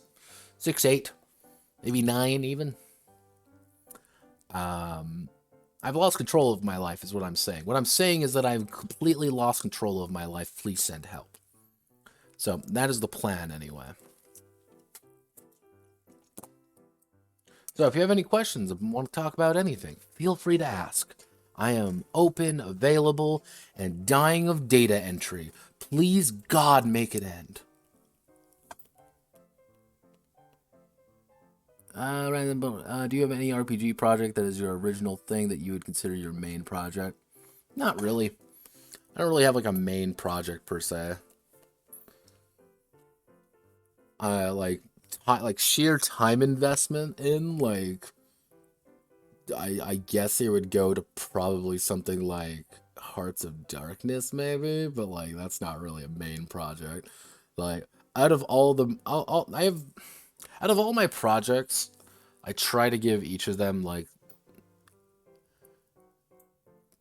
8, maybe 9 even. I've lost control of my life is what I'm saying. What I'm saying is that I've completely lost control of my life. Please send help. So that is the plan anyway. So if you have any questions or want to talk about anything, feel free to ask. I am open, available, and dying of data entry. Please, God, make it end. Do you have any RPG project that is your original thing that you would consider your main project? Not really. I don't really have like a main project per se. Like sheer time investment in like I guess it would go to probably something like Hearts of Darkness maybe, but like that's not really a main project. Like out of all the out of all my projects, I try to give each of them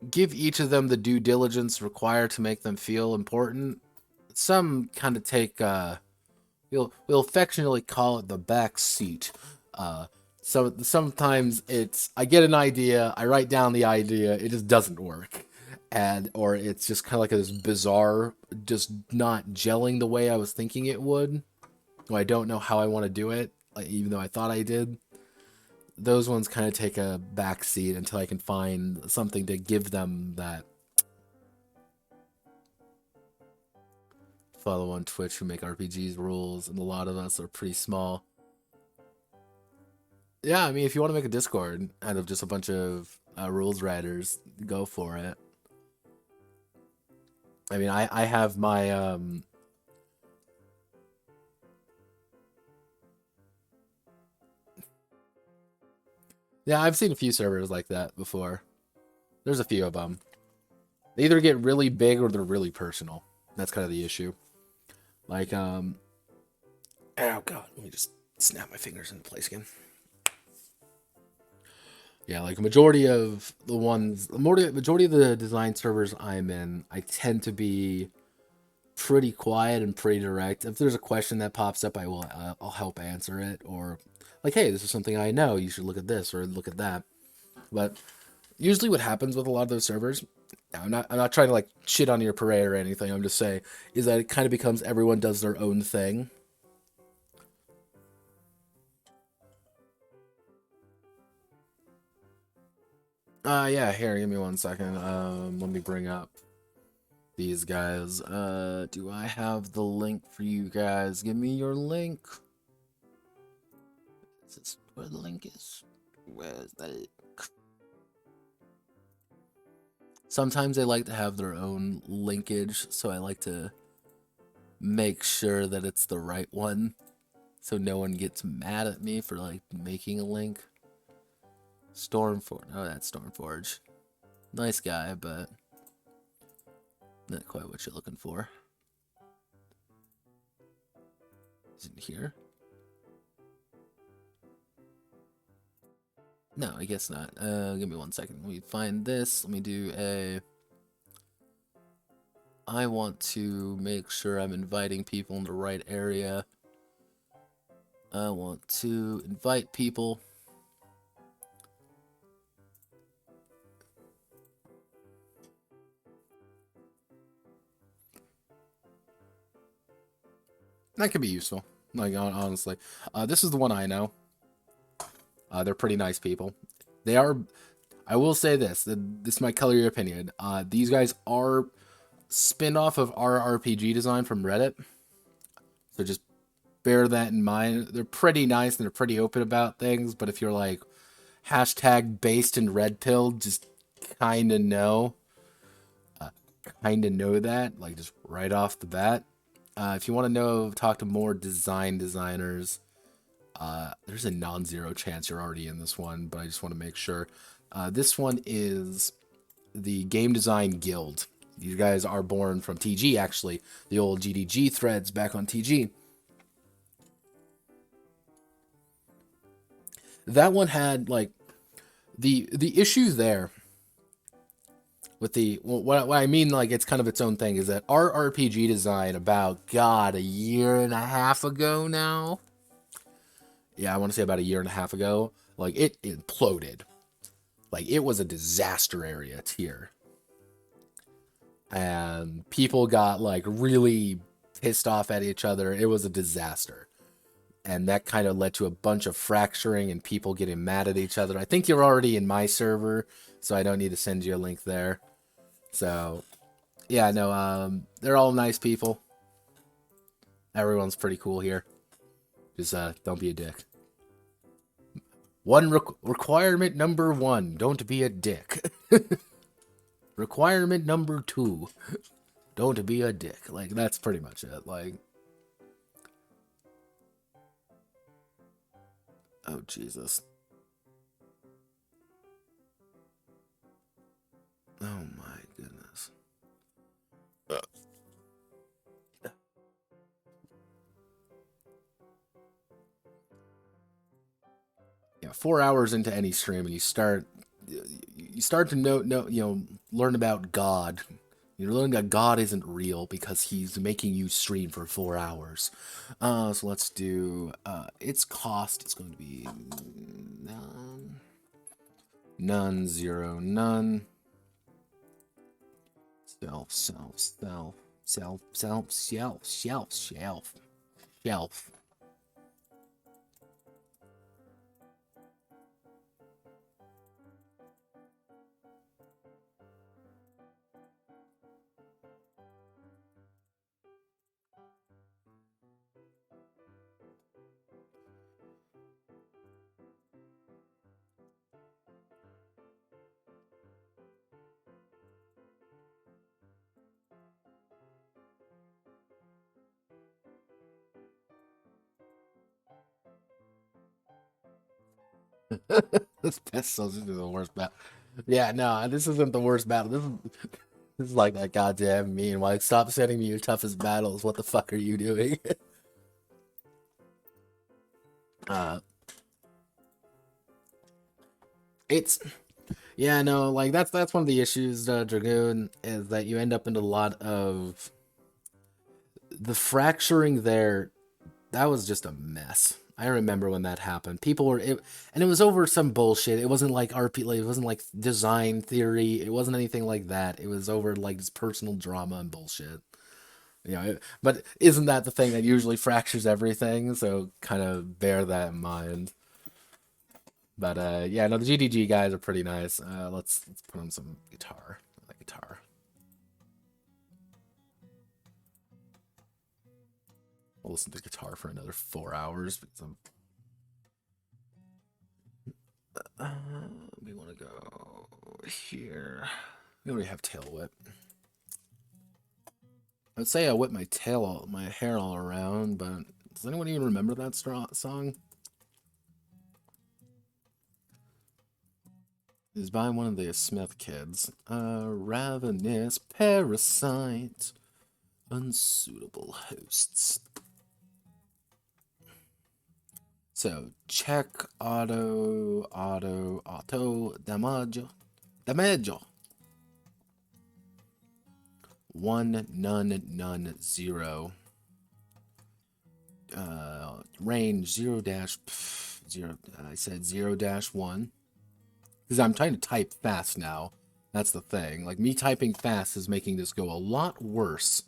the due diligence required to make them feel important. Some kind of take we'll affectionately call it the back seat. So sometimes it's I get an idea, I write down the idea, it just doesn't work. Or it's just kind of like this bizarre, just not gelling the way I was thinking it would. I don't know how I want to do it, even though I thought I did. Those ones kind of take a backseat until I can find something to give them that. Follow on Twitch who make RPGs rules, and a lot of us are pretty small. Yeah, I mean, if you want to make a Discord out of just a bunch of rules writers, go for it. I mean, I have my yeah, I've seen a few servers like that before. There's a few of them. They either get really big or they're really personal. That's kind of the issue. Like, oh god, let me just snap my fingers into place again. Yeah, like a majority of the majority of the design servers I'm in, I tend to be pretty quiet and pretty direct. If there's a question that pops up, I'll help answer it, or like, hey, this is something I know, you should look at this or look at that. But usually what happens with a lot of those servers, I'm not trying to like shit on your parade or anything, I'm just saying, is that it kind of becomes everyone does their own thing. Yeah, here, give me 1 second. Let me bring up these guys. Do I have the link for you guys? Give me your link. Is this where the link is? Where's the link? Sometimes they like to have their own linkage, so I like to make sure that it's the right one, so no one gets mad at me for like making a link. Stormforge. Oh, that's Stormforge. Nice guy, but not quite what you're looking for. Is it here? No, I guess not. Give me 1 second. Let me find this. Let me do a... I want to make sure I'm inviting people in the right area. I want to invite people. That could be useful. Like, honestly. This is the one I know. They're pretty nice people. They are... I will say this. This might color your opinion. These guys are spin-off of our RPG design from Reddit. So just bear that in mind. They're pretty nice and they're pretty open about things. But if you're like hashtag based in red pill, just kind of know. That. Like just right off the bat. If you want to know, talk to more designers. There's a non-zero chance you're already in this one, but I just want to make sure. This one is the Game Design Guild. These guys are born from TG, actually. The old GDG threads back on TG. That one had, like, the issue there with the... What I mean, like, it's kind of its own thing, is that our RPG design about, God, a year and a half ago now? Yeah, I want to say about a year and a half ago. Like, it imploded. Like, it was a disaster area tier. And people got, like, really pissed off at each other. It was a disaster. And that kind of led to a bunch of fracturing and people getting mad at each other. I think you're already in my server, so I don't need to send you a link there. So, yeah, no, they're all nice people. Everyone's pretty cool here. Just, don't be a dick. Requirement number 1, don't be a dick. Requirement number 2, don't be a dick. Like, that's pretty much it. Like, oh, Jesus. Oh, my goodness. Yeah, 4 hours into any stream, and you start to learn about God. You're learning that God isn't real because he's making you stream for 4 hours. So let's do its cost. It's going to be none, 0, none. Shelf. This pistol's is the worst battle. Yeah, no, this isn't the worst battle. This is like that goddamn meme. Like, stop sending me your toughest battles. What the fuck are you doing? It's yeah, no, like that's one of the issues, Dragoon, is that you end up in a lot of the fracturing there. That was just a mess. I remember when that happened. People were and it was over some bullshit. It wasn't like it wasn't like design theory. It wasn't anything like that. It was over like this personal drama and bullshit. You know, but isn't that the thing that usually fractures everything? So kind of bear that in mind. But yeah, no, the GDG guys are pretty nice. Let's put on some guitar. I like guitar. We'll listen to guitar for another 4 hours because we want to go here. We already have tail whip. I'd say I whip my hair all around, but does anyone even remember that song? Is by one of the Smith kids. A ravenous parasite. Unsuitable hosts. So, check auto damage. Damage. 1 none 0. Range 0 dash 0. I said 0 dash 1. Because I'm trying to type fast now. That's the thing. Like, me typing fast is making this go a lot worse.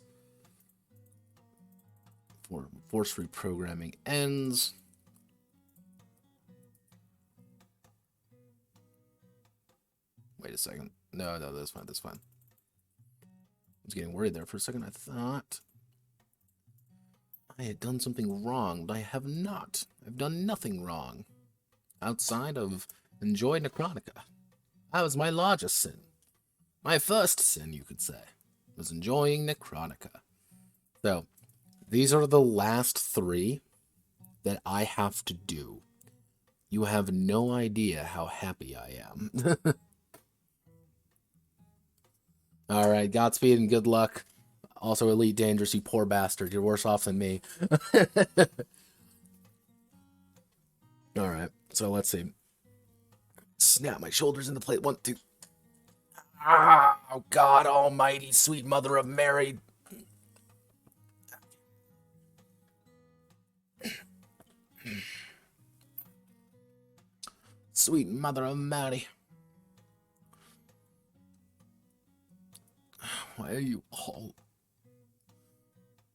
Force reprogramming ends. Wait a second. No, that's fine. That's fine. I was getting worried there for a second. I thought I had done something wrong, but I have not. I've done nothing wrong. Outside of enjoy Necrotica. That was my largest sin. My first sin, you could say, was enjoying Necrotica. So, these are the last 3 that I have to do. You have no idea how happy I am. Alright, Godspeed and good luck. Also, Elite Dangerous, you poor bastard. You're worse off than me. Alright, so let's see. Snap my shoulders into plate. 1, 2. Oh, God almighty, sweet mother of Mary. Sweet mother of Mary. Why are you all...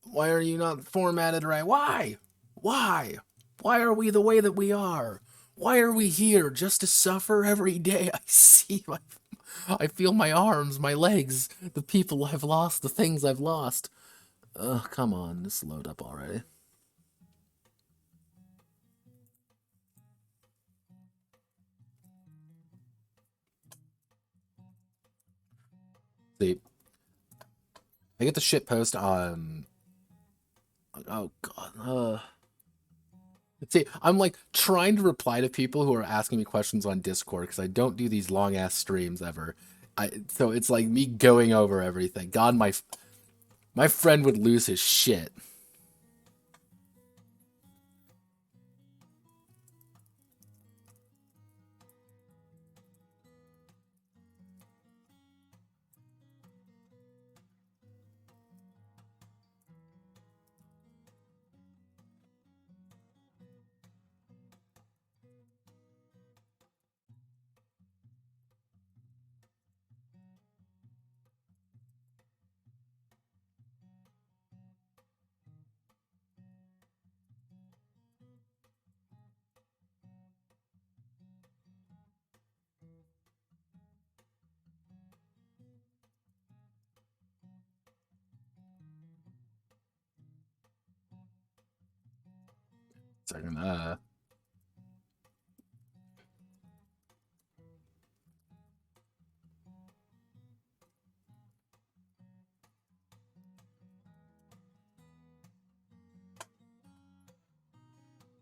Why are you not formatted right? Why? Why? Why are we the way that we are? Why are we here? Just to suffer every day? I feel my arms, my legs, the people I've lost, the things I've lost. Ugh, come on, just load up already. See, I get the shit post on... Oh, God, See, I'm like trying to reply to people who are asking me questions on Discord because I don't do these long ass streams ever. So it's like me going over everything. God, my friend would lose his shit. Second,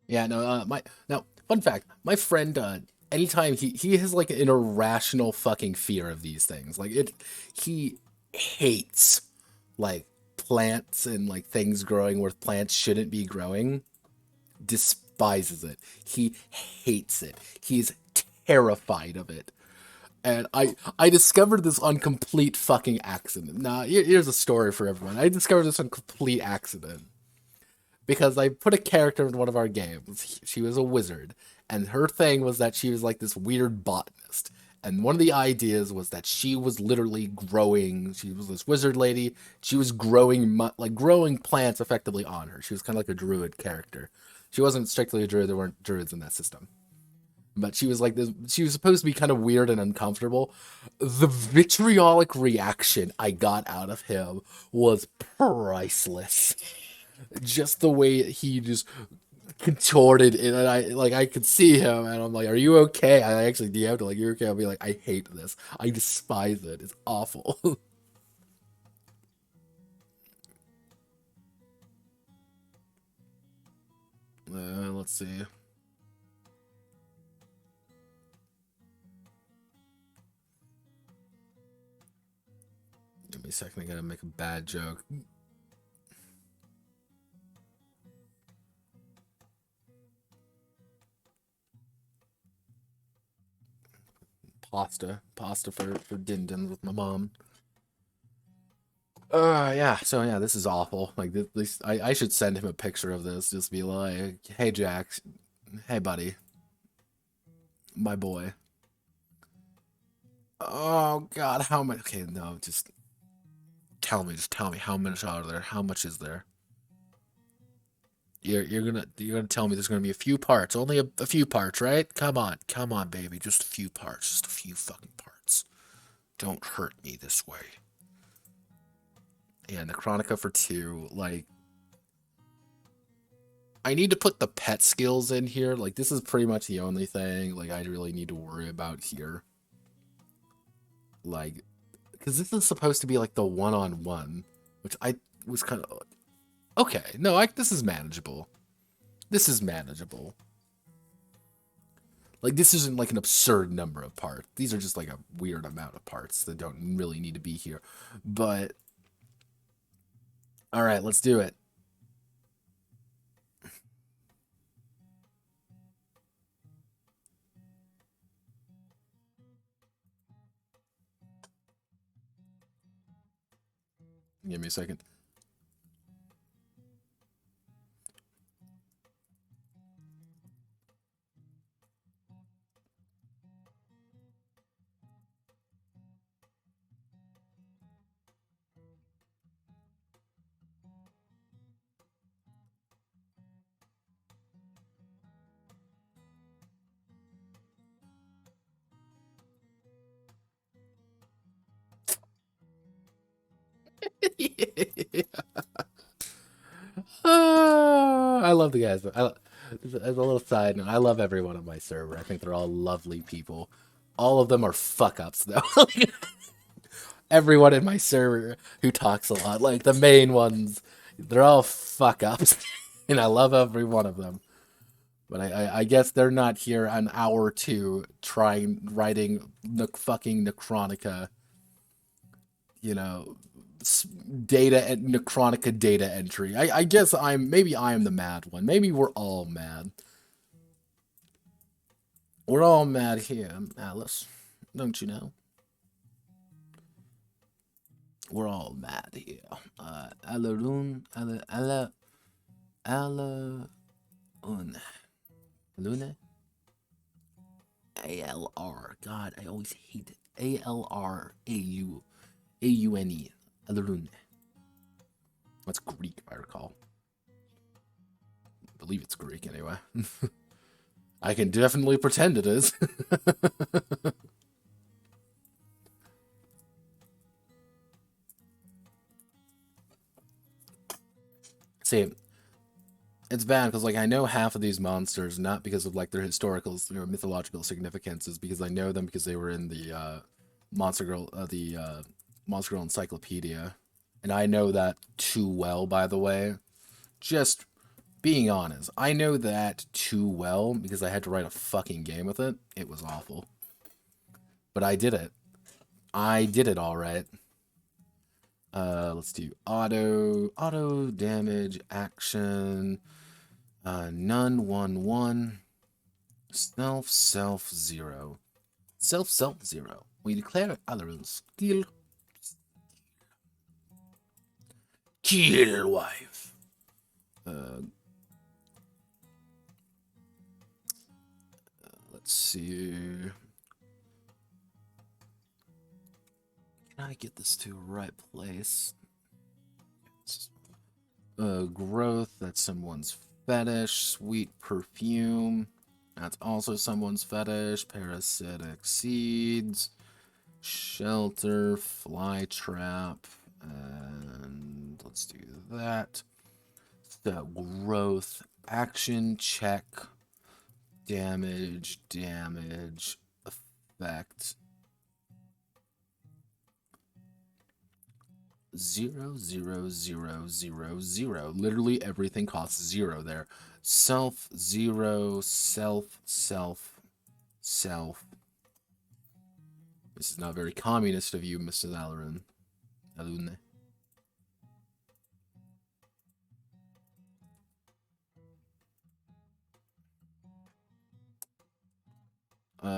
yeah, no, fun fact, my friend, anytime he has like an irrational fucking fear of these things. Like he hates like plants and like things growing where plants shouldn't be growing. Despises it. He hates it. He's terrified of it. And I discovered this on complete fucking accident. Now, here's a story for everyone. I discovered this on complete accident. Because I put a character in one of our games. She was a wizard. And her thing was that she was like this weird botanist. And one of the ideas was that she was literally growing. She was this wizard lady. She was growing growing plants effectively on her. She was kind of like a druid character. She wasn't strictly a druid. There weren't druids in that system. But she was like this. She was supposed to be kind of weird and uncomfortable. The vitriolic reaction I got out of him was priceless. Just the way he just contorted it, and I could see him, and I'm like, "Are you okay?" I actually DM'd like, "You're okay?" I'll be like, "I hate this. I despise it. It's awful." Let's see. second, I gotta make a bad joke. Pasta for din din with my mom. Yeah, so yeah, this is awful. Like, this, I should send him a picture of this. Just be like, hey, Jack. Hey, buddy. My boy. Oh, God, how much? Okay, no, just tell me. Just tell me. How much are there? How much is there? You're gonna tell me there's gonna be a few parts. Only a few parts, right? Come on, baby. Just a few parts. Just a few fucking parts. Don't hurt me this way. Yeah, Necronica for 2. Like, I need to put the pet skills in here. Like, this is pretty much the only thing, like, I really need to worry about here. Like, because this is supposed to be, like, the one-on-one, which I was kind of... Okay, no, this is manageable. This is manageable. Like, this isn't, like, an absurd number of parts. These are just, like, a weird amount of parts that don't really need to be here. But... Alright, let's do it. Give me a second. I love the guys. As a little side note, I love everyone on my server. I think they're all lovely people. All of them are fuck ups though. Everyone in my server who talks a lot, like the main ones, they're all fuck ups, and I love every one of them. But I guess they're not here an hour or two writing fucking Necronica, you know, data and Necronica data entry. I guess maybe I am the mad one. Maybe we're all mad. We're all mad here, Alice. Don't you know? We're all mad here. Alarun, Lune? ALR. God, I always hate it. ALRAUNE. Alarun. That's Greek, if I recall. I believe it's Greek, anyway. I can definitely pretend it is. See, it's bad because, like, I know half of these monsters, not because of, like, their historical or mythological significances, because I know them because they were in the Monster Girl Encyclopedia, and I know that too well. By the way, just being honest, I know that too well because I had to write a fucking game with it. It was awful, but I did it. I did it all right. Let's do auto damage action. None 1/1. Self 0. Self 0. We declare Alarun's skill. Kill wife. Let's see. Can I get this to the right place? Growth, that's someone's fetish. Sweet perfume, that's also someone's fetish. Parasitic seeds. Shelter, fly trap, and let's do that. So, growth, action, check, damage, effect. 0, 0, 0, 0, 0. Literally everything costs 0 there. Self, 0, self. This is not very communist of you, Mrs. Alarin. Alune.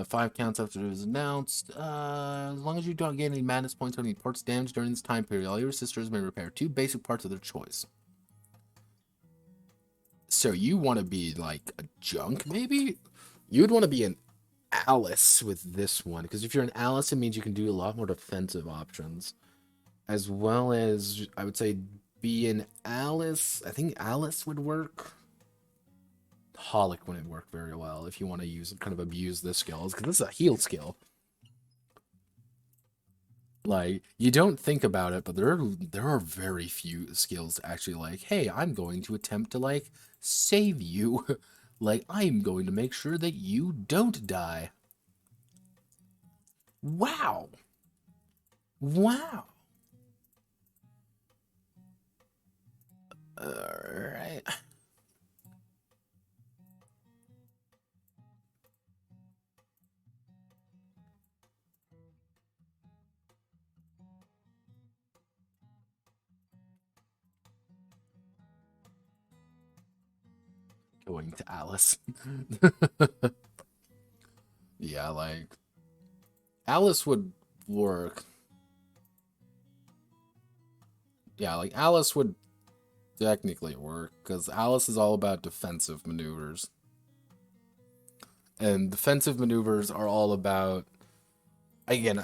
5 counts after it was announced. As long as you don't gain any madness points or any parts damaged during this time period, all your sisters may repair 2 basic parts of their choice. So you want to be like a junk, maybe? You'd want to be an Alice with this one, because if you're an Alice, it means you can do a lot more defensive options. As well as, I would say, be an Alice. I think Alice would work. Holic wouldn't work very well if you want to use kind of abuse this skill, because this is a heal skill. Like, you don't think about it, but there are very few skills actually like, hey, I'm going to attempt to like save you. Like, I'm going to make sure that you don't die. Wow. Wow. Alright. Going to Alice. Yeah, like, Alice would work. Yeah, like, Alice would technically work, because Alice is all about defensive maneuvers. And defensive maneuvers are all about, again,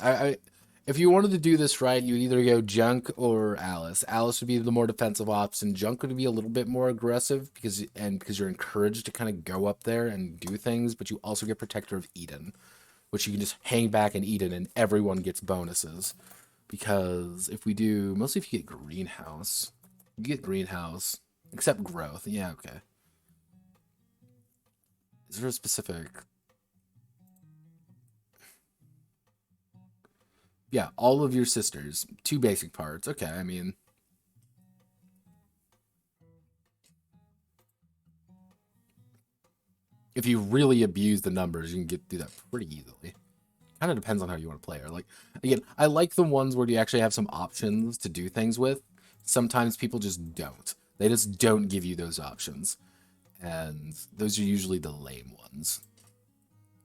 if you wanted to do this right, you'd either go Junk or Alice. Alice would be the more defensive option. Junk would be a little bit more aggressive because you're encouraged to kind of go up there and do things, but you also get Protector of Eden, which you can just hang back and Eden, and everyone gets bonuses. Because if we do, mostly if you get Greenhouse, you get Greenhouse, except Growth. Yeah, okay. Is there a specific? Yeah, all of your sisters, 2 basic parts. Okay, I mean, if you really abuse the numbers, you can get through that pretty easily. Kind of depends on how you want to play her. Like, again, I like the ones where you actually have some options to do things with. Sometimes people just don't. They just don't give you those options. And those are usually the lame ones.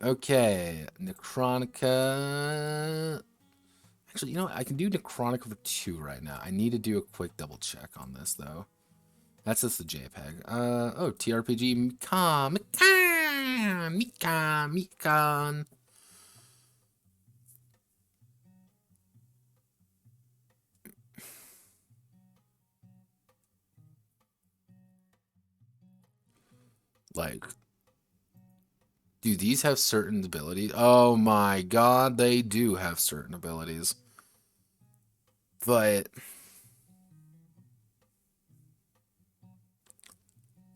Okay, Necronica. Actually, you know what? I can do Necronica for 2 right now. I need to do a quick double check on this, though. That's just the JPEG. Oh, TRPG Mikan. Like, do these have certain abilities? Oh my god, they do have certain abilities. But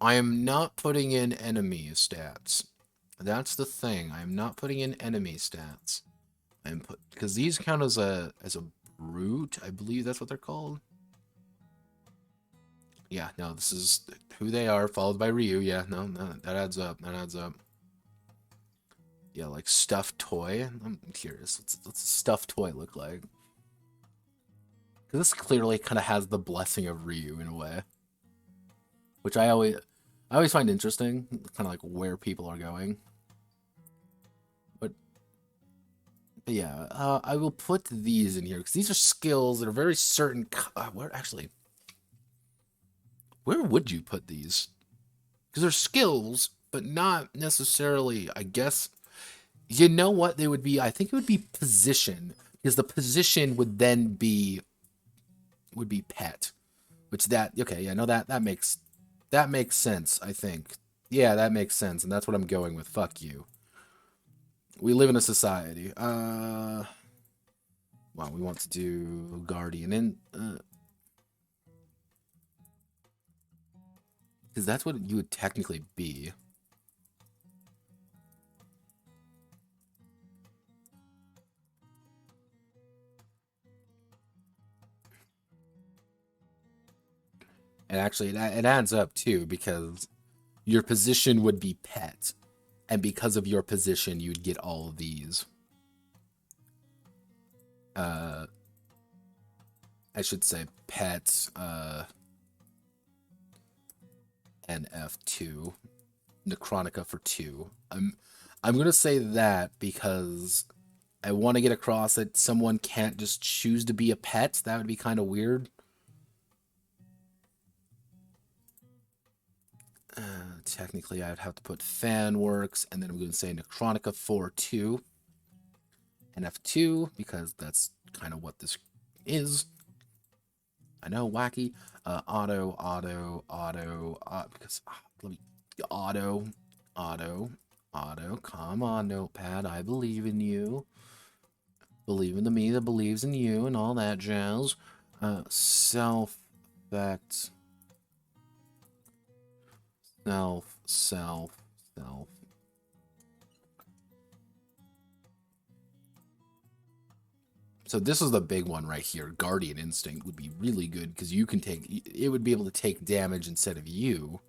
I am not putting in enemy stats. That's the thing. I am not putting in enemy stats. I'm put because these count as a brute. I believe that's what they're called. Yeah, no, this is who they are, followed by Ryu. Yeah, no, that adds up. That adds up. Yeah, like stuffed toy. I'm curious. What's a stuffed toy look like? Because this clearly kind of has the blessing of Ryu in a way, which I always find interesting. Kind of like where people are going. But yeah, I will put these in here because these are skills that are very certain. Where would you put these? Because they're skills, but not necessarily, I guess. You know what they would be? I think it would be position, because the position would then be pet, which that okay, yeah, no, that makes sense, I think. Yeah, that makes sense, and that's what I'm going with. Fuck you. We live in a society. Well, we want to do Guardian and because that's what you would technically be. And actually, it adds up too, because your position would be pet, and because of your position, you'd get all of these. Uh, I should say pets, NF2, Necronica for 2. I'm gonna say that because I want to get across that someone can't just choose to be a pet. That would be kind of weird. Technically, I would have to put Fanworks, and then I'm going to say Necronica 4-2. And F2, because that's kind of what this is. I know, wacky. Auto, because, let me, auto. Come on, Notepad, I believe in you. Believe in the me that believes in you, and all that jazz. Self-effect. Self. So this is the big one right here. Guardian Instinct would be really good because you can it would be able to take damage instead of you,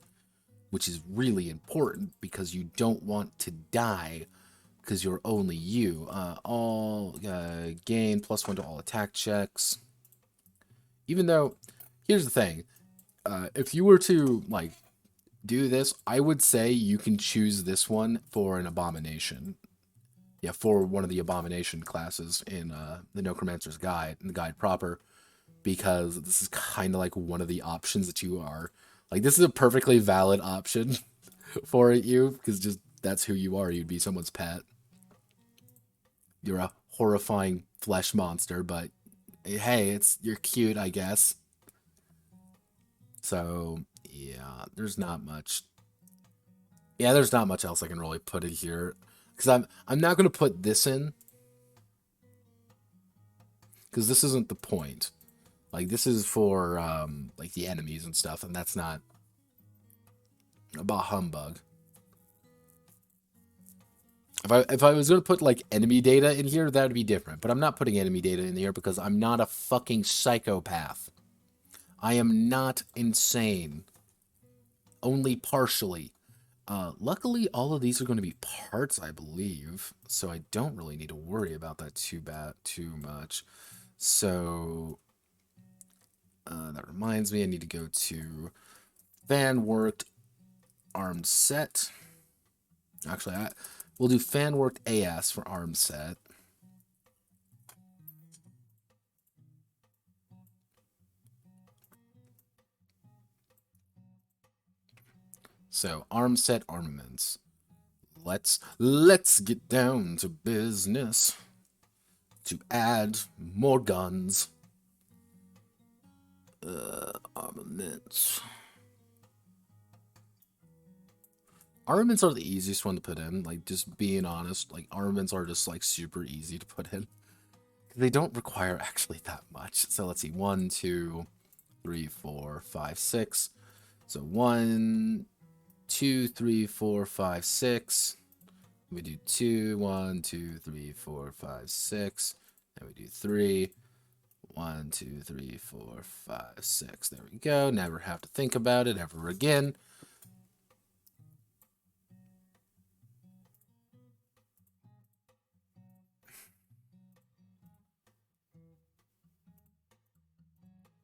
which is really important because you don't want to die because you're only you. Gain +1 to all attack checks. Even though, here's the thing. If you were to, like, do this, I would say you can choose this one for an abomination. Yeah, for one of the abomination classes in the Notecromancer's guide, in the guide proper, because this is kind of like one of the options that you are. Like, this is a perfectly valid option for you, because just that's who you are. You'd be someone's pet. You're a horrifying flesh monster, but hey, you're cute, I guess. So, yeah, there's not much. Yeah, there's not much else I can really put in here. Because I'm not going to put this in. Because this isn't the point. Like, this is for, like, the enemies and stuff, and that's not about humbug. If I was going to put, like, enemy data in here, that would be different. But I'm not putting enemy data in here because I'm not a fucking psychopath. I am not insane. Only partially. Luckily, all of these are going to be parts, I believe. So I don't really need to worry about that too much. So, that reminds me, I need to go to Fanworked Arm Set. Actually, we'll do Fanworked AS for Arm Set. So, Arm Set Armaments. Let's get down to business to add more guns. Armaments. Armaments are the easiest one to put in, like, just being honest. Like, armaments are just, like, super easy to put in. They don't require actually that much. So let's see, 1, 2, 3, 4, 5, 6. So 1, 2, 3, 4, 5, 6. We do 2, 1, 2, 3, 4, 5, 6. And we do 3. 1, 2, 3, 4, 5, 6. There we go. Never have to think about it ever again.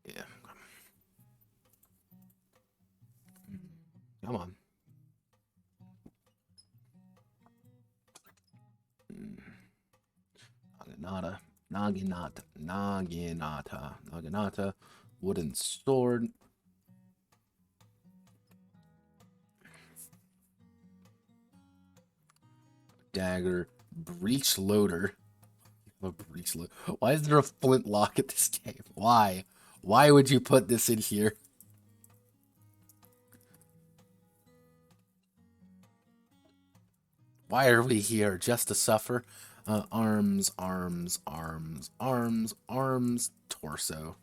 Yeah. Come on. Naginata. Wooden sword. Dagger. Breech loader. Why is there a flintlock at this game? Why? Why would you put this in here? Why are we here? Just to suffer? Arms, torso.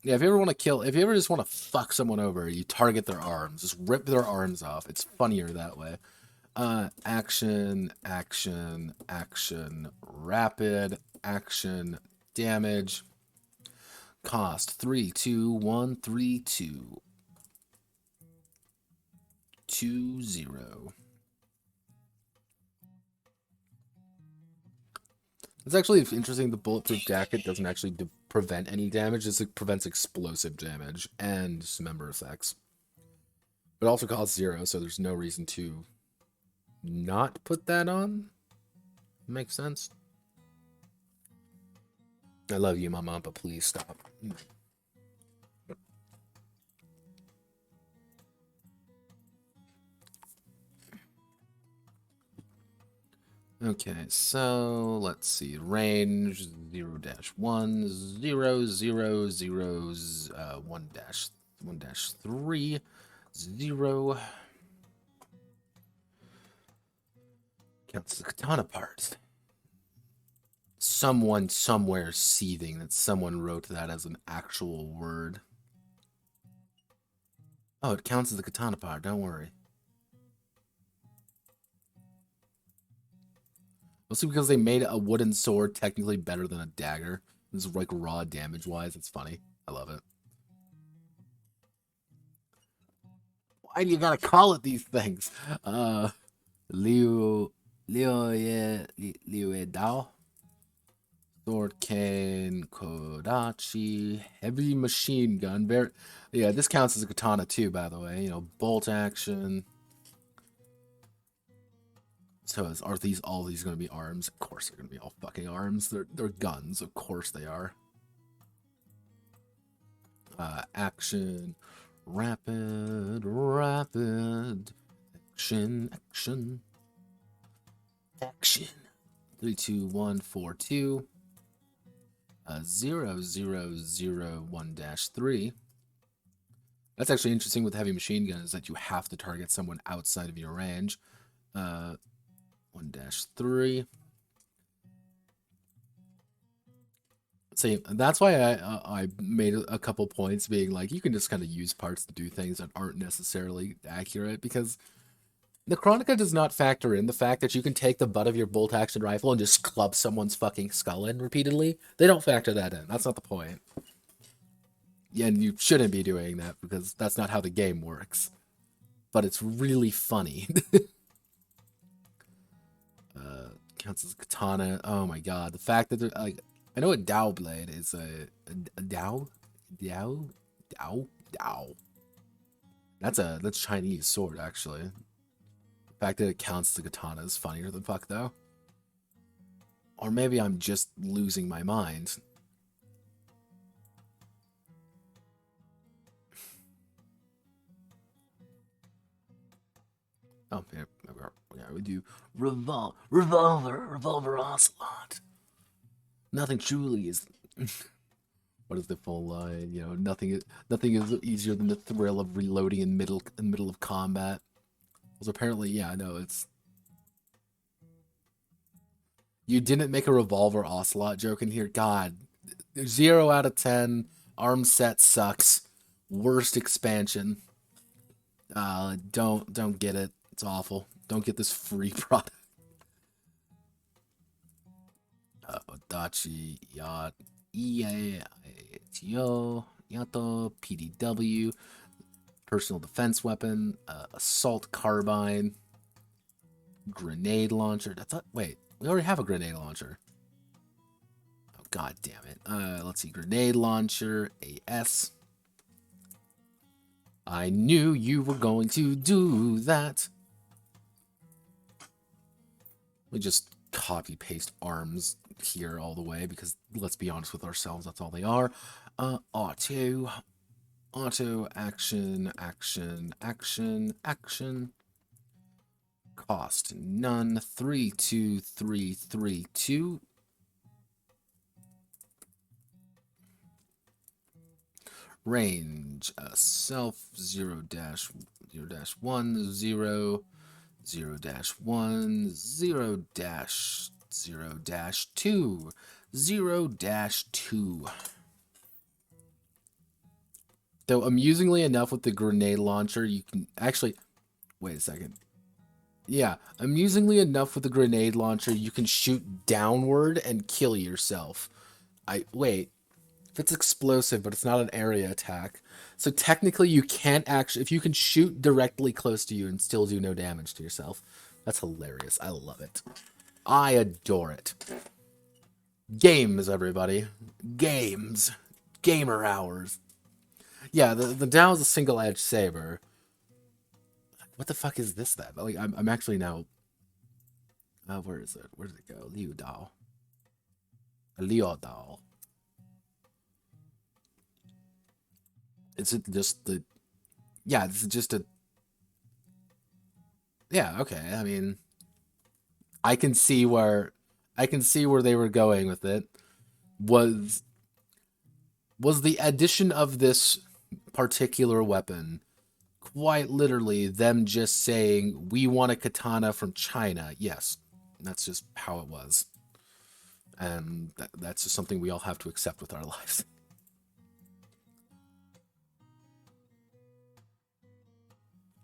Yeah, if you ever want to if you ever just want to fuck someone over, you target their arms. Just rip their arms off. It's funnier that way. Action, rapid, action, damage. Cost 3, 2, 1, 3, 2. 2, 0. It's actually interesting the bulletproof jacket doesn't actually prevent any damage. It prevents explosive damage and member effects. It also costs 0, so there's no reason to not put that on. Makes sense. I love you, Mama, but please stop. Okay, so let's see. Range 0-1, 0, 0, 0, 1-3, 0. Counts the katana part. Someone somewhere seething that someone wrote that as an actual word. Oh, it counts as the katana part, don't worry. Mostly because they made a wooden sword technically better than a dagger. This is like raw damage-wise. It's funny. I love it. Why do you gotta call it these things? Liu Dao. Sword cane, Kodachi, heavy machine gun. Yeah, this counts as a katana too, by the way. You know, bolt action. So are all these going to be arms? Of course they're going to be all fucking arms. They're guns. Of course they are. Action. Rapid. Action. 3, 2, 1, 4, 2. 0, 0, 0, 1-3. That's actually interesting with heavy machine gun is that you have to target someone outside of your range. 1-3. See, that's why I made a couple points being like, you can just kind of use parts to do things that aren't necessarily accurate, because the Chronica does not factor in the fact that you can take the butt of your bolt-action rifle and just club someone's fucking skull in repeatedly. They don't factor that in. That's not the point. Yeah, and you shouldn't be doing that, because that's not how the game works. But it's really funny. Counts as katana. Oh my god. The fact that like, I know a Dao blade is a Dao. That's Chinese sword, actually. The fact that it counts as a katana is funnier than fuck, though. Or maybe I'm just losing my mind. Oh, yeah, we do revolver ocelot. Nothing truly is. What is the full line? You know, nothing is easier than the thrill of reloading in middle of combat. Well, apparently, yeah, no, it's. You didn't make a revolver ocelot joke in here. God, 0 out of 10. Arm set sucks. Worst expansion. Don't get it. It's awful. Don't get this free product. Odachi, Yacht, EA, Yato, PDW, personal defense weapon, assault carbine, grenade launcher. Wait, we already have a grenade launcher. Oh, god damn it. Let's see, grenade launcher, AS. I knew you were going to do that. We just copy paste arms here all the way, because let's be honest with ourselves, that's all they are. Auto, action. Cost none. 3, 2, 3, 3, 2. Range self 0-1, 0-1, 0-1, 0-0-2, 0-2. Though amusingly enough, with the grenade launcher, you can actually. Wait a second. Yeah, amusingly enough, with the grenade launcher, you can shoot downward and kill yourself. Wait. If it's explosive, but it's not an area attack. So technically you can't actually, if you can shoot directly close to you and still do no damage to yourself. That's hilarious. I love it. I adore it. Games, everybody. Games. Gamer hours. Yeah, the Dao is a single-edged saber. What the fuck is this then? Like, I'm actually now... where is it? Where did it go? Liu Dao. Liu Dao. Is it just the... Yeah, this is just a... Yeah, okay. I mean... I can see where they were going with it. Was the addition of this particular weapon quite literally them just saying, we want a katana from China? Yes, that's just how it was. And that's just something we all have to accept with our lives.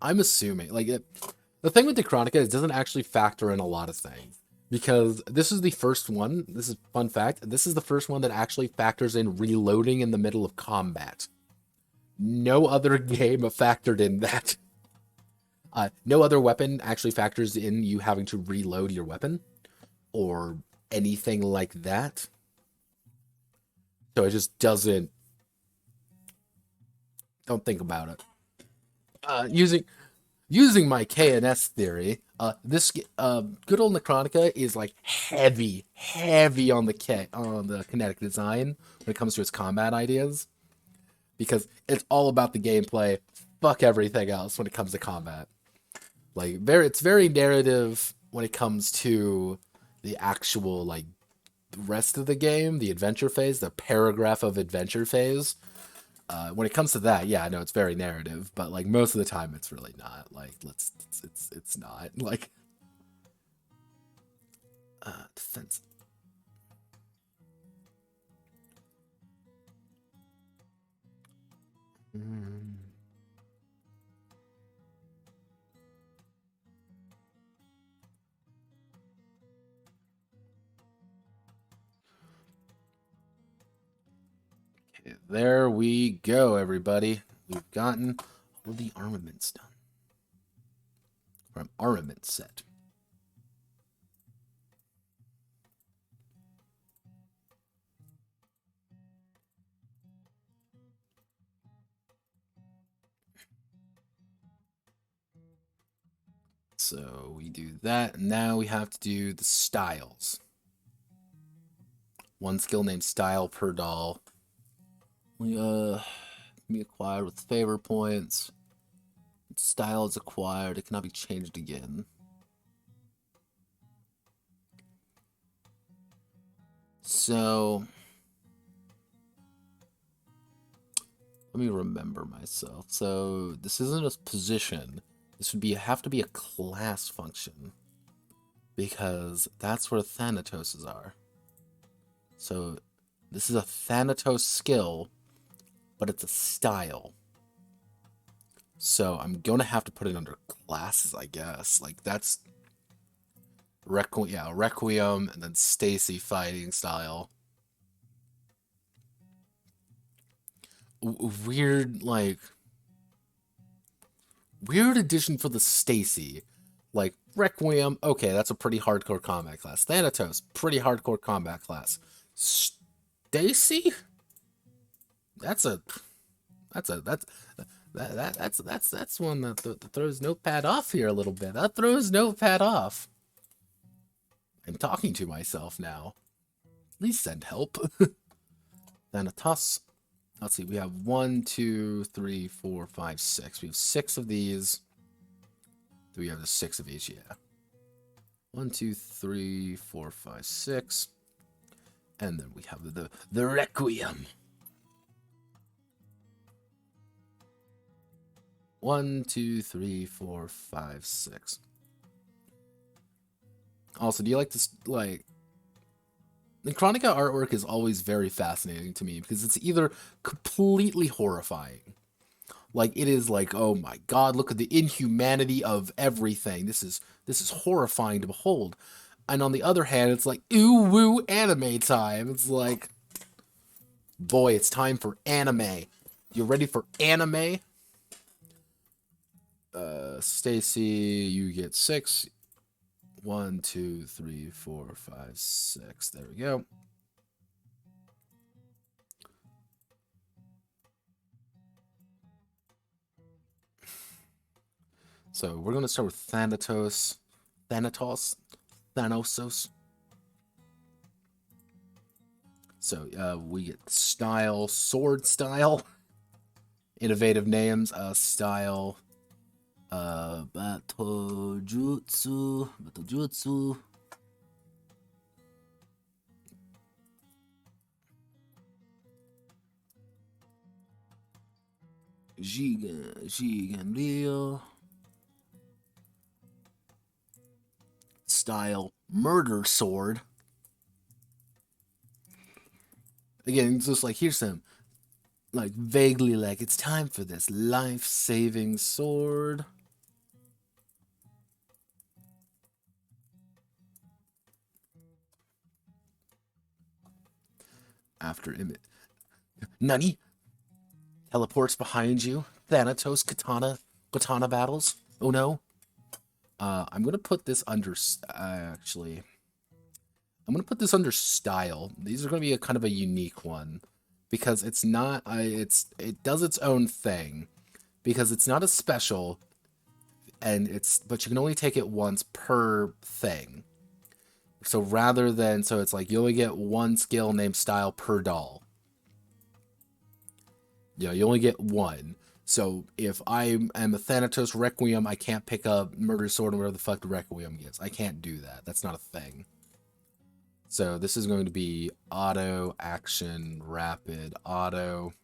I'm assuming, like, the thing with Necronica is it doesn't actually factor in a lot of things. Because this is the first one, this is fun fact, this is the first one that actually factors in reloading in the middle of combat. No other game factored in that. No other weapon actually factors in you having to reload your weapon or anything like that. So it just doesn't... Don't think about it. Using my KNS theory, this good old Necronica is like heavy on the kinetic design when it comes to its combat ideas, because it's all about the gameplay. Fuck everything else when it comes to combat. Like it's very narrative when it comes to the actual like rest of the game, the adventure phase, the paragraph of adventure phase. When it comes to that, yeah, I know it's very narrative, but like most of the time, it's really not. Like, it's not like defense. Mm. Okay, there we go, everybody. We've gotten all the armaments done from armament set. So we do that, and now we have to do the styles. One skill named style per doll. We be acquired with favor points. Its style is acquired. It cannot be changed again. So let me remember myself. So this isn't a position. This would have to be a class function, because that's where Thanatoses are. So this is a Thanatos skill, but it's a style. So I'm gonna have to put it under classes, I guess. Like that's Requiem, and then Stacy fighting style. Weird, like weird addition for the Stacy. Like Requiem, okay, that's a pretty hardcore combat class. Thanatos, pretty hardcore combat class. Stacy? That's one that throws Notepad off here a little bit. That throws Notepad off. I'm talking to myself now. Please send help. Thanatos. Let's see, we have 1, 2, 3, 4, 5, 6. We have 6 of these. Do we have the 6 of each? Yeah. 1, 2, 3, 4, 5, 6. And then we have the Requiem. 1, 2, 3, 4, 5, 6. Also, do you like this, like... The Chronica artwork is always very fascinating to me, because it's either completely horrifying. Like, it is like, oh my god, look at the inhumanity of everything. This is horrifying to behold. And on the other hand, it's like, ooh woo anime time. It's like, boy, it's time for anime. You ready for anime? Stacy, you get 6. 1, 2, 3, 4, 5, 6. There we go. So we're gonna start with Thanatos. Thanosos. So we get style, sword style, innovative names, style, batojutsu, Jigen Ryo, style, murder sword. Again, it's just like, here's some, like, vaguely like, it's time for this life-saving sword. After image. Nani? Teleports behind you. Thanatos katana battles. Oh no. I'm gonna put this under, actually, I'm gonna put this under style. These are gonna be a kind of a unique one because it's not. It does its own thing because it's not a special, and but you can only take it once per thing. So rather than it's like you only get one skill named style per doll. Yeah, you only get one. So if I am a Thanatos Requiem, I can't pick up Murder Sword or whatever the fuck the Requiem gets. I can't do that. That's not a thing. So this is going to be auto, action, rapid, auto,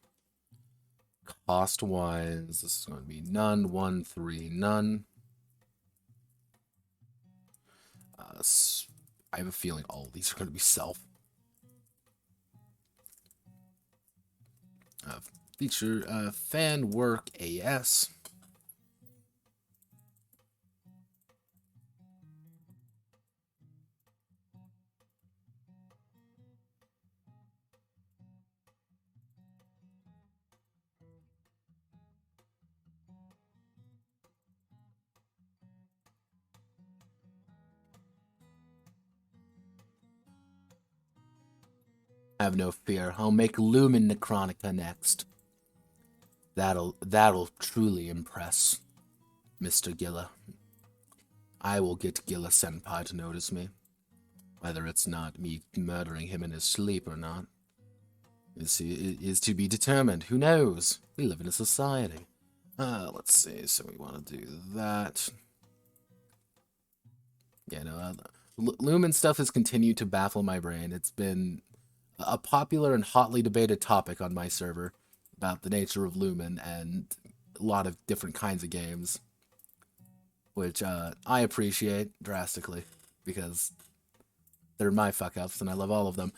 cost ones. This is going to be none, 1, 3, none. I have a feeling all of these are going to be self. Feature fan work AS. Have no fear. I'll make Lumen Necronica next. That'll truly impress Mr. Gilla. I will get Gilla Senpai to notice me. Whether it's not me murdering him in his sleep or not is to be determined. Who knows? We live in a society. Let's see. So we want to do that. Yeah, no, Lumen stuff has continued to baffle my brain. It's been a popular and hotly debated topic on my server about the nature of Lumen and a lot of different kinds of games, which I appreciate drastically because they're my fuck-ups and I love all of them.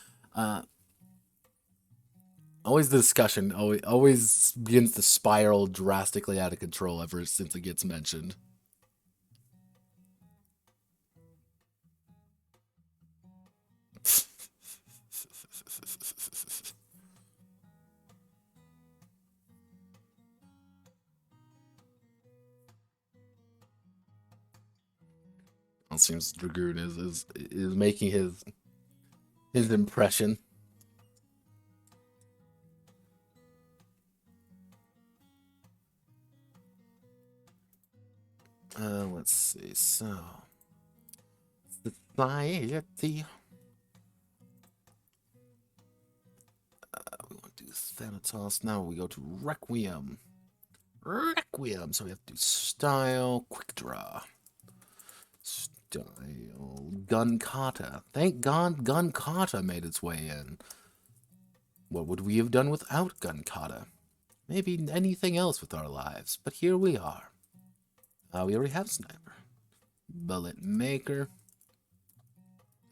Always the discussion always begins to spiral drastically out of control ever since it gets mentioned. It seems Dragoon is making his impression. Let's see. So, society. We want to do Thanatos. Now we go to Requiem. Requiem. So we have to do style, quick draw. Style, Gun Kata. Thank God Gun Kata made its way in. What would we have done without Gun Kata? Maybe anything else with our lives, but here we are. We already have Sniper. Bullet Maker.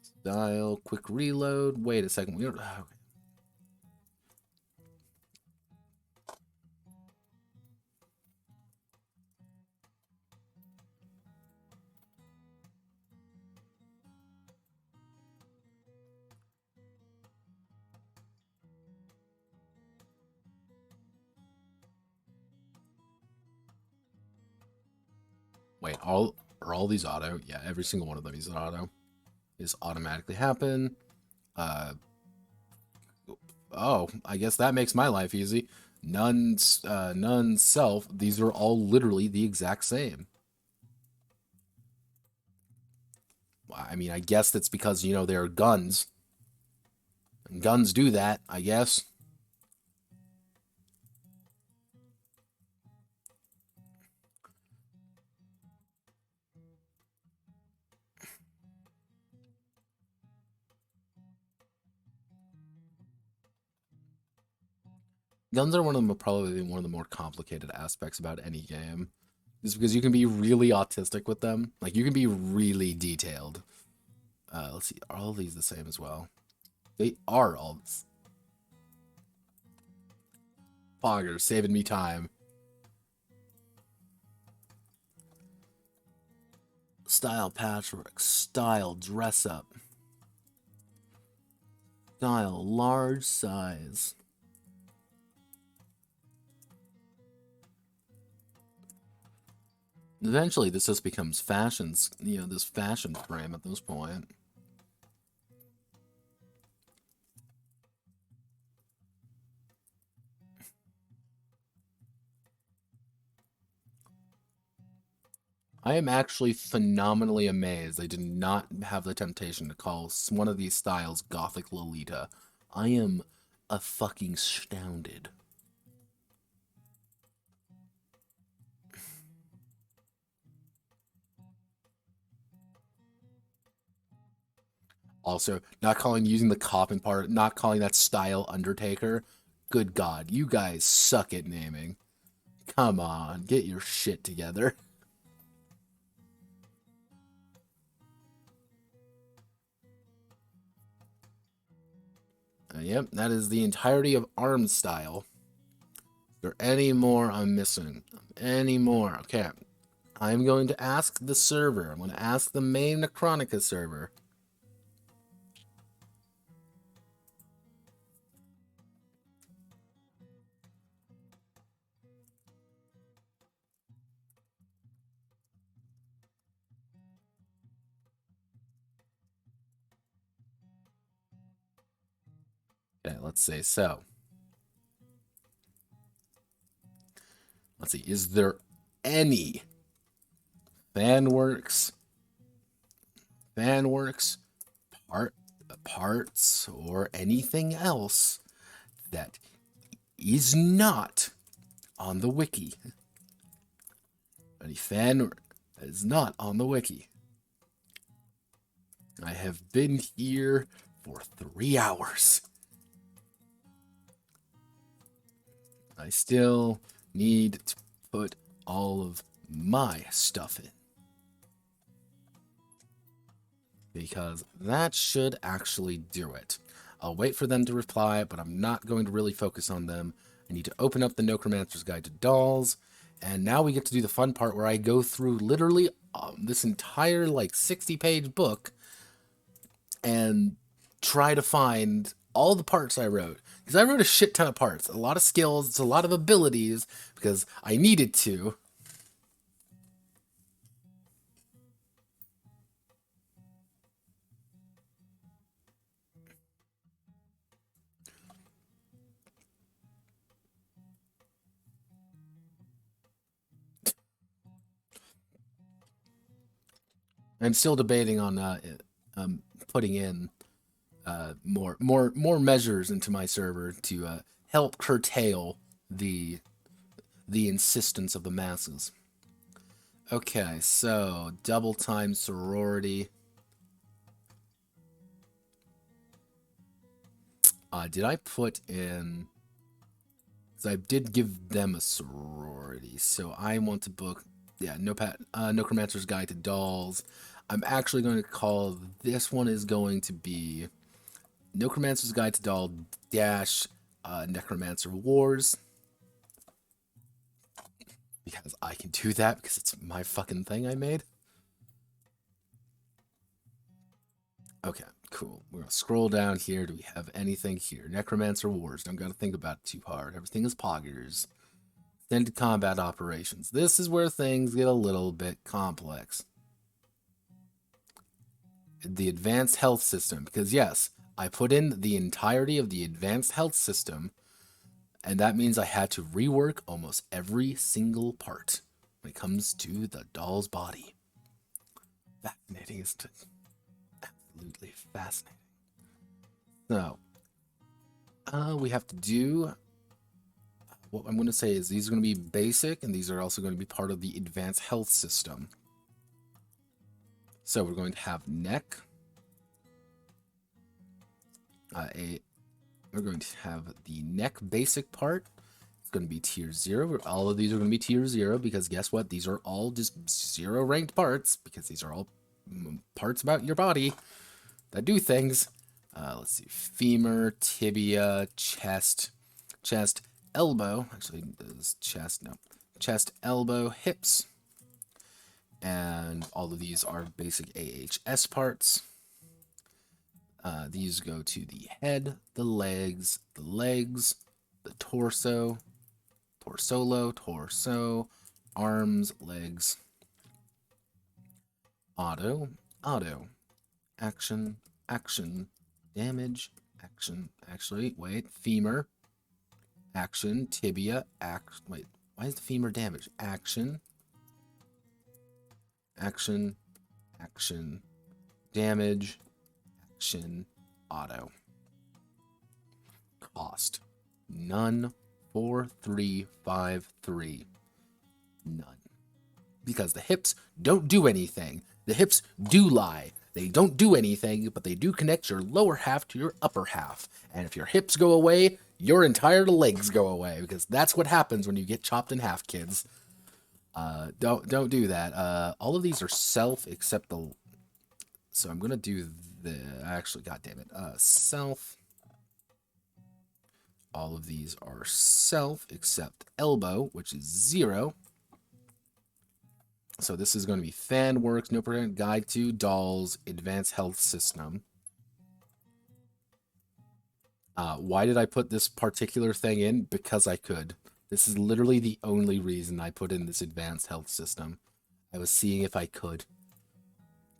Style, quick reload. Wait a second. We don't. Okay. Wait, are all these auto? Yeah, every single one of them is an auto. Is automatically happen. Oh, I guess that makes my life easy. None self. These are all literally the exact same. I mean, I guess that's because, you know, they're guns. And guns do that, I guess. Guns are probably one of the more complicated aspects about any game. Just because you can be really autistic with them. Like, you can be really detailed. Let's see, are all these the same as well? They are all... Fogger, saving me time. Style patchwork, style dress up, style large size. Eventually, this just becomes fashions, you know, this fashion frame at this point. I am actually phenomenally amazed I did not have the temptation to call one of these styles Gothic Lolita. I am a fucking astounded. Also, not calling using the coffin part, not calling that style Undertaker. Good God, you guys suck at naming. Come on, get your shit together. Yep, that is the entirety of arm style. Is there any more I'm missing? Any more? Okay. I'm going to ask the server. I'm going to ask the main Necronica server. Okay, let's see. So, let's see. Is there any fanworks, parts, or anything else that is not on the wiki? Any fan that is not on the wiki? I have been here for 3 hours. I still need to put all of my stuff in. Because that should actually do it. I'll wait for them to reply, but I'm not going to really focus on them. I need to open up the Notecromancer's Guide to Dolls, and now we get to do the fun part where I go through literally this entire, like, 60-page book and try to find all the parts I wrote. Because I wrote a shit ton of parts, a lot of skills, it's a lot of abilities, because I needed to. I'm still debating on putting in more measures into my server to help curtail the insistence of the masses. Okay, so double time sorority. Did I put in? Because I did give them a sorority, so I want to book. Yeah, Notepad, Necromancer's Guide to Dolls. I'm actually going to call this one is going to be Necromancer's Guide to Doll dash Necromancer Wars. Because I can do that because it's my fucking thing I made. Okay, cool. We're gonna scroll down here. Do we have anything here? Necromancer Wars. Don't gotta think about it too hard. Everything is poggers. Extended combat operations. This is where things get a little bit complex. The advanced health system. Because yes, I put in the entirety of the advanced health system, and that means I had to rework almost every single part when it comes to the doll's body. Fascinating, isn't it? Absolutely fascinating. So, we have to do, what I'm going to say is these are going to be basic, and these are also going to be part of the advanced health system. So we're going to have neck. We're going to have the neck basic part. It's going to be tier 0. All of these are going to be tier 0 because guess what? These are all just 0 ranked parts because these are all parts about your body that do things. Let's see. Femur, tibia, chest, elbow. Actually, this chest, no. Chest, elbow, hips. And all of these are basic AHS parts. These go to the head, the legs, the torso, torso, arms, legs, auto, action, damage, actually, wait, femur, action, tibia, wait, why is the femur damage? Action, damage, auto. Cost. None. 4353. None. Because the hips don't do anything. The hips do lie. They don't do anything, but they do connect your lower half to your upper half. And if your hips go away, your entire legs go away. Because that's what happens when you get chopped in half, kids. Don't do that. All of these are self except the... So I'm going to do the... Actually, god damn it. Self. All of these are self except elbow, which is 0. So this is going to be Fan Works, No Percent Guide to Dolls, Advanced Health System. Why did I put this particular thing in? Because I could. This is literally the only reason I put in this Advanced Health System. I was seeing if I could.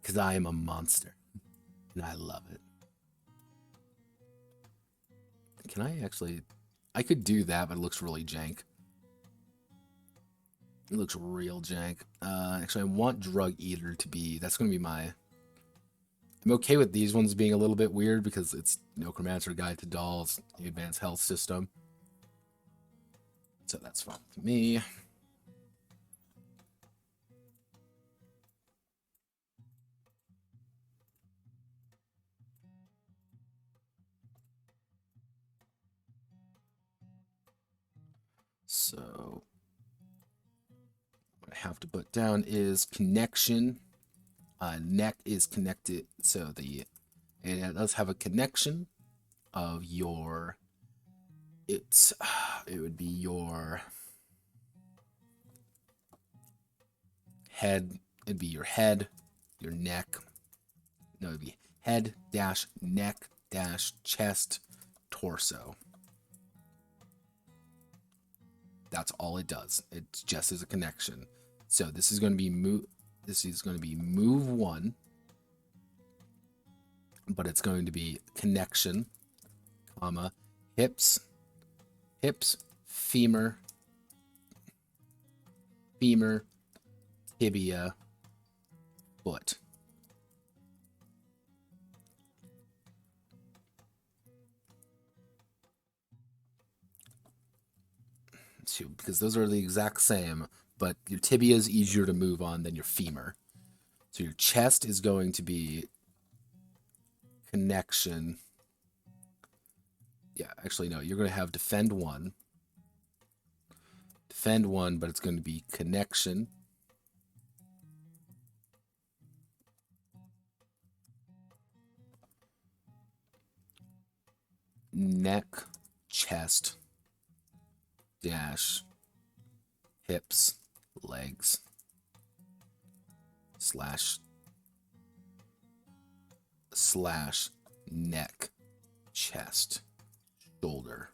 Because I am a monster. And I love it. Can I actually... I could do that, but it looks really jank. It looks real jank. Actually, I want Drug Eater to be... That's going to be my... I'm okay with these ones being a little bit weird because it's Notecromancer Guide to Dolls, the Advanced Health System. So that's fine with me. So what I have to put down is connection. Neck is connected, so it does have a connection of your... it would be your head. It'd be your head, your neck. No, it'd be head dash neck dash chest torso. That's all it does. It just is a connection. So this is going to be move 1, but it's going to be connection, comma, hips, femur, tibia, foot. Because those are the exact same, but your tibia is easier to move on than your femur. So your chest is going to be connection. Yeah, actually, no, you're going to have defend 1. Defend 1, but it's going to be connection. Neck, chest, dash, hips, legs, slash, neck, chest, shoulder,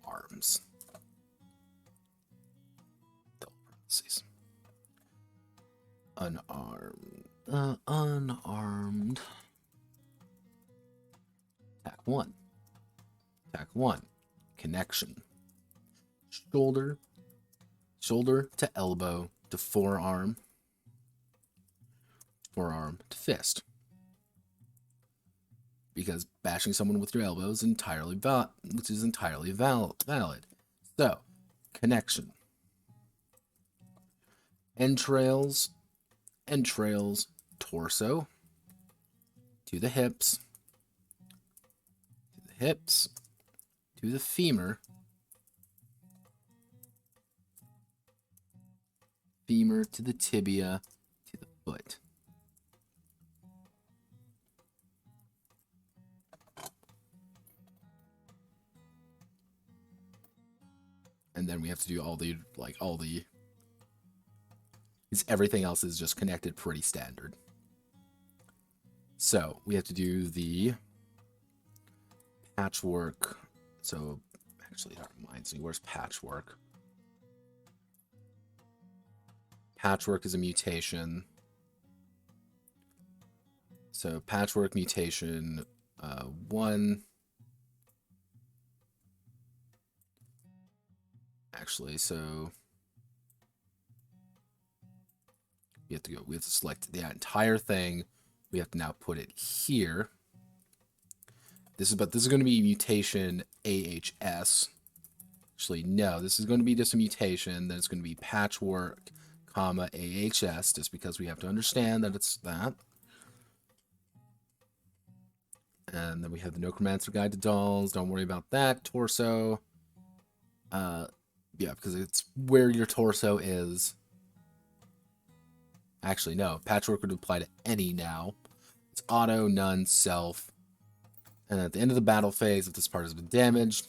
arms. Unarmed. Attack 1. Connection. Shoulder to elbow to forearm to fist. because bashing someone with your elbow is entirely valid. So, connection. Entrails, torso, to the hips, to the femur, to the tibia, to the foot. And then we have to do everything else is just connected pretty standard. So we have to do the patchwork. So actually, that reminds me, where's patchwork? Patchwork is a mutation. So patchwork mutation 1. Actually, so we have to select the entire thing. We have to now put it here. This is going to be mutation AHS. Actually, no, this is going to be just a mutation. Then it's going to be patchwork, comma, AHS, just because we have to understand that it's that. And then we have the Notecromancer Guide to Dolls. Don't worry about that. Torso. Yeah, because it's where your torso is. Actually, no. Patchwork would apply to any now. It's auto, none, self. And at the end of the battle phase, if this part has been damaged,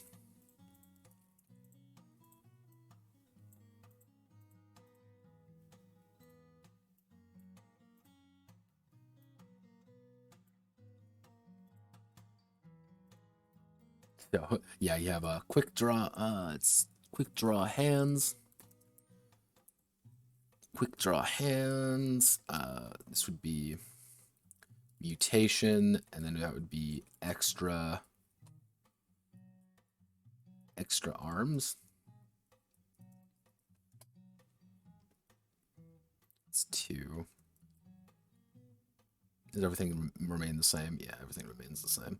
so yeah, you have a quick draw. It's quick draw hands. Quick draw hands. This would be mutation, and then that would be extra arms. It's 2. Does everything remain the same? Yeah, everything remains the same.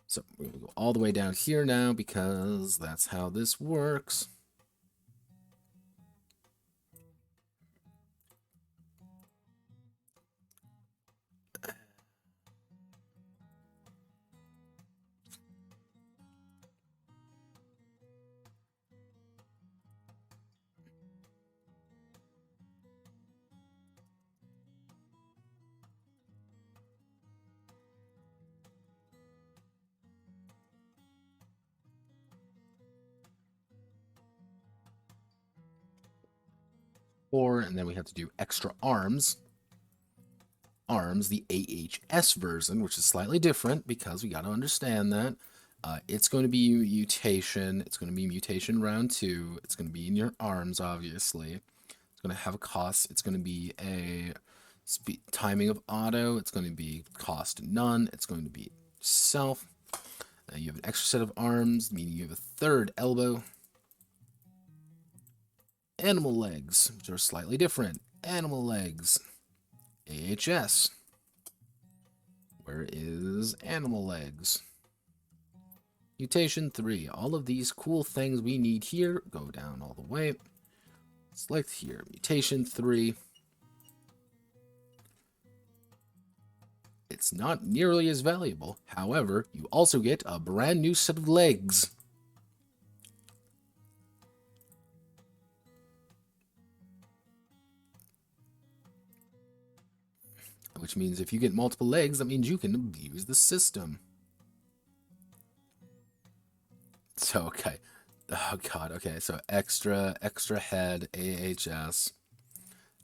So we're going to go all the way down here now because that's how this works. And then we have to do extra arms. The AHS version, which is slightly different because we got to understand that. It's going to be mutation. It's going to be mutation round 2. It's going to be in your arms, obviously. It's going to have a cost. It's going to be a timing of auto. It's going to be cost none. It's going to be self. You have an extra set of arms, meaning you have a 3rd elbow. Animal legs, which are slightly different. Animal legs. AHS. Where is animal legs? Mutation 3. All of these cool things we need here go down all the way. Select here. Mutation 3. It's not nearly as valuable. However, you also get a brand new set of legs. Which means if you get multiple legs, that means you can abuse the system. So, okay. Oh, God. Okay, so extra head, AHS.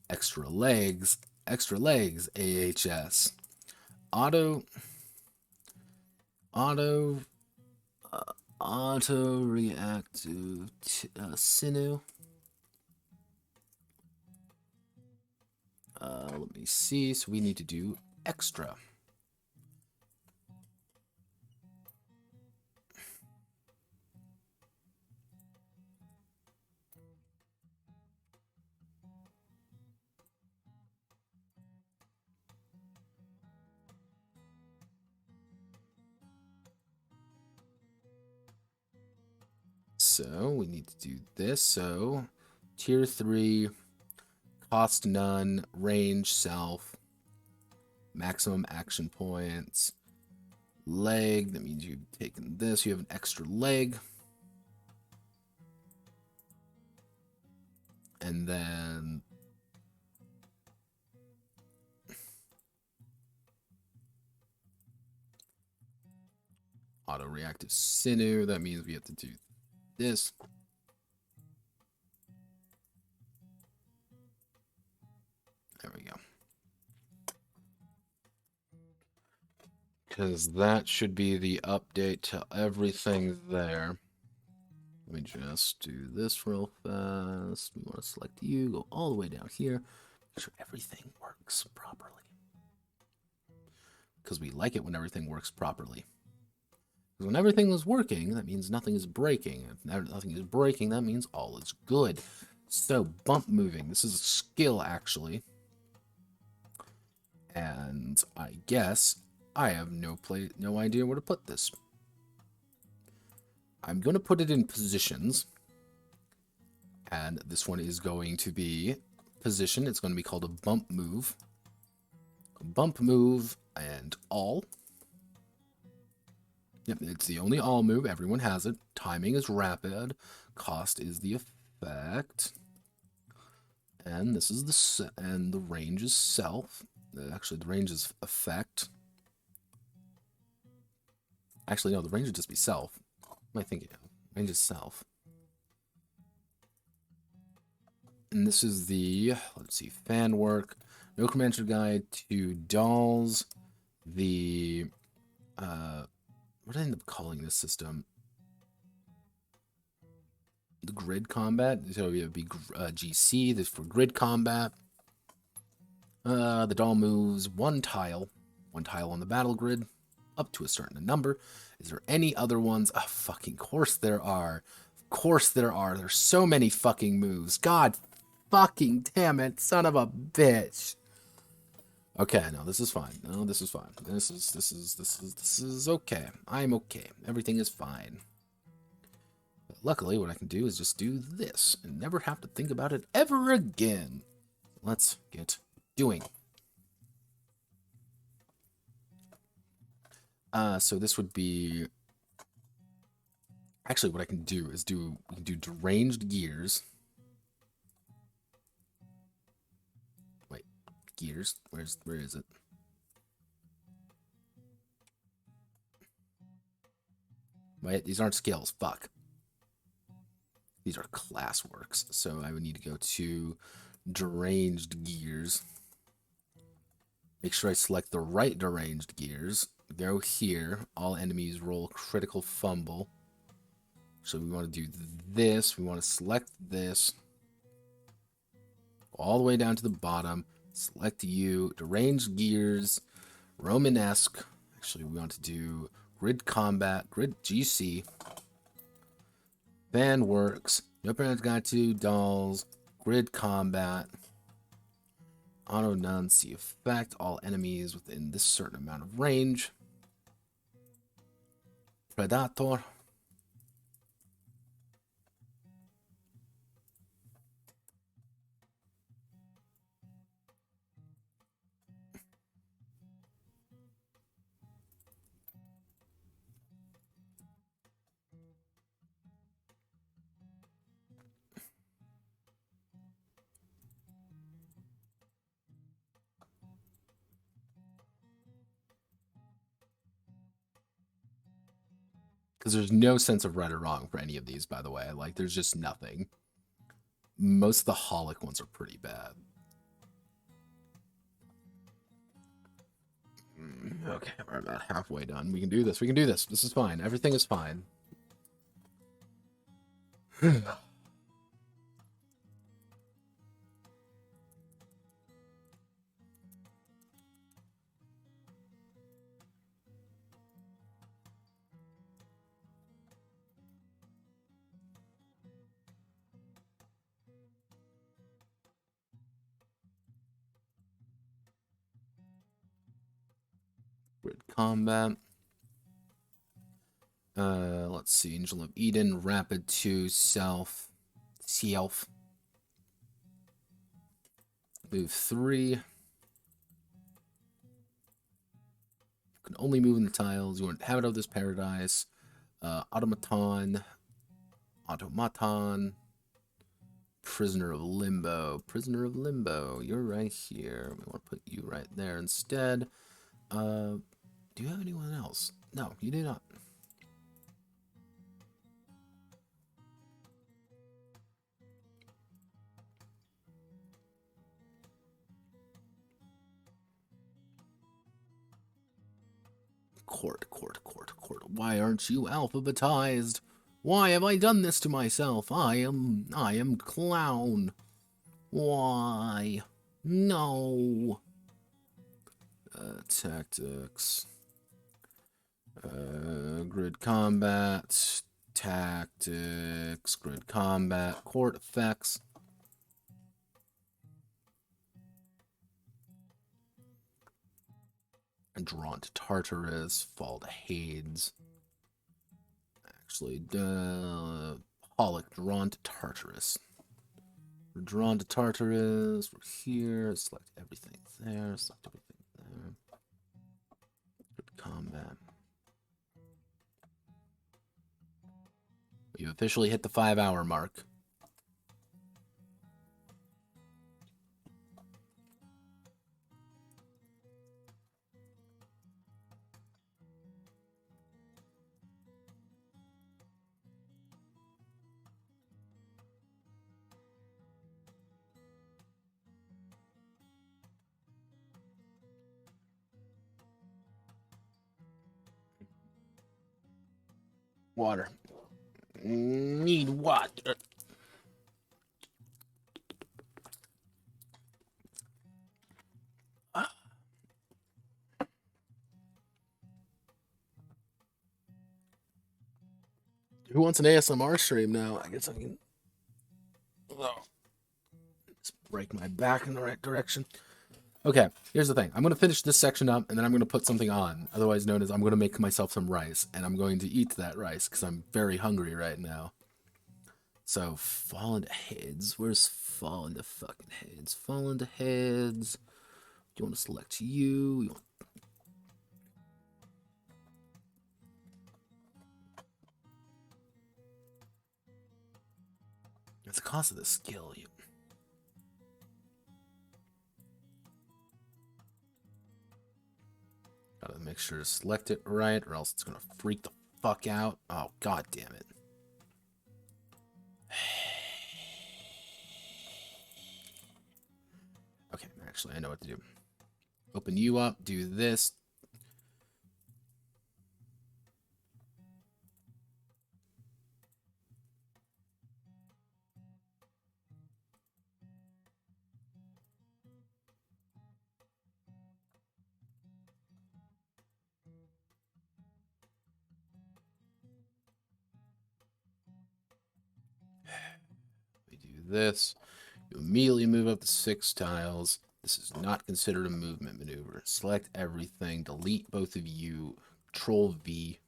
Extra legs, AHS. Auto reactive sinew. Let me see. So we need to do extra. So we need to do this. So tier 3, cost none, range self, maximum action points, leg. That means you've taken this. You have an extra leg. And then auto-reactive sinew. That means we have to do this. There we go. Because that should be the update to everything there. Let me just do this real fast. We want to select you, go all the way down here. Make sure everything works properly. Because we like it when everything works properly. Because when everything is working, that means nothing is breaking. If nothing is breaking, that means all is good. So, bump moving. This is a skill, actually. And I guess I have no idea where to put this. I'm going to put it in positions. And this one is going to be position. It's going to be called a bump move. Bump move and all. Yep, it's the only all move. Everyone has it. Timing is rapid. Cost is the effect. And this is the range is self. Actually, the range is effect. Actually, no, the range would just be self. What am I thinking? Range is self. And this is the, let's see, fan work. Notecromancer guide to dolls. The, what did I end up calling this system? The grid combat. So it would be GC. This for grid combat. The doll moves one tile on the battle grid, up to a certain number. Is there any other ones? Oh, fucking course there are. Of course there are. There's so many fucking moves. God fucking damn it, son of a bitch. Okay, no, this is fine. No, this is fine. This is okay. I'm okay. Everything is fine. But luckily, what I can do is just do this and never have to think about it ever again. Let's get doing. So this would be actually what I can do is we can do deranged gears. Wait, gears? Where is it? Wait, these aren't skills. Fuck. These are class works. So I would need to go to deranged gears. Make sure I select the right deranged gears. Go here. All enemies roll critical fumble. So we want to do this. We want to select this. All the way down to the bottom. Select you. Deranged gears. Romanesque. Actually, we want to do grid combat. Grid GC. Fan works. No parents got to dolls. Grid combat. Auto none, see effect, all enemies within this certain amount of range. Predator. Because there's no sense of right or wrong for any of these, by the way. Like, there's just nothing. Most of the holic ones are pretty bad. Okay, we're about halfway done. We can do this. We can do this. This is fine. Everything is fine. Grid combat. let's see. Angel of Eden, Rapid 2, Self. Move 3. You can only move in the tiles. You want to have it of this paradise. Automaton. Prisoner of Limbo. Prisoner of Limbo. You're right here. We want to put you right there instead. Do you have anyone else? No, you do not. Court. Why aren't you alphabetized? Why have I done this to myself? I am clown. Why? No. Tactics. Grid combat. Tactics. Grid combat. Court effects. Drawn to Tartarus. Fall to Hades. Actually, Pollock, drawn to Tartarus. We're drawn to Tartarus. We're here. Select everything there. Select everything there. Good combat. You've officially hit the 5-hour mark. Water. Need water. Who wants an ASMR stream now? I guess I can just break my back in the right direction. Okay, here's the thing. I'm going to finish this section up, and then I'm going to put something on, otherwise known as I'm going to make myself some rice, and I'm going to eat that rice, because I'm very hungry right now. So, fall into heads. Where's fall into fucking heads? Fall into heads. Do you want to select you? It's the cost of the skill. Gotta make sure to select it right, or else it's gonna freak the fuck out. Oh, god damn it. Okay, actually, I know what to do. Open you up, do this. We do this. You immediately move up to 6 tiles. This is not considered a movement maneuver. Select everything. Delete both of you. Control V.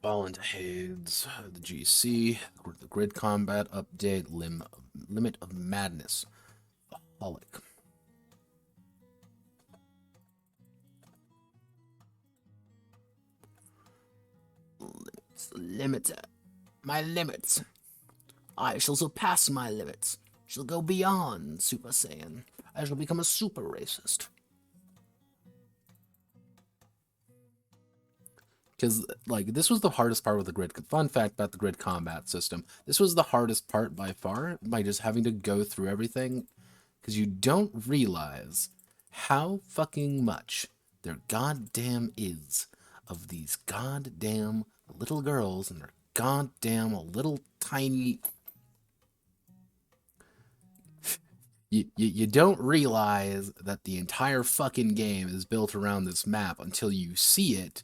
Fall into heads. The GC. The grid combat update. Limit of madness. Aholic. Limits. My limits. I shall surpass my limits. Shall go beyond Super Saiyan. I shall become a super racist. Because, like, this was the hardest part with the grid. Fun fact about the grid combat system. This was the hardest part by far, by just having to go through everything. Because you don't realize how fucking much there goddamn is of these goddamn little girls and their goddamn little tiny... You don't realize that the entire fucking game is built around this map until you see it,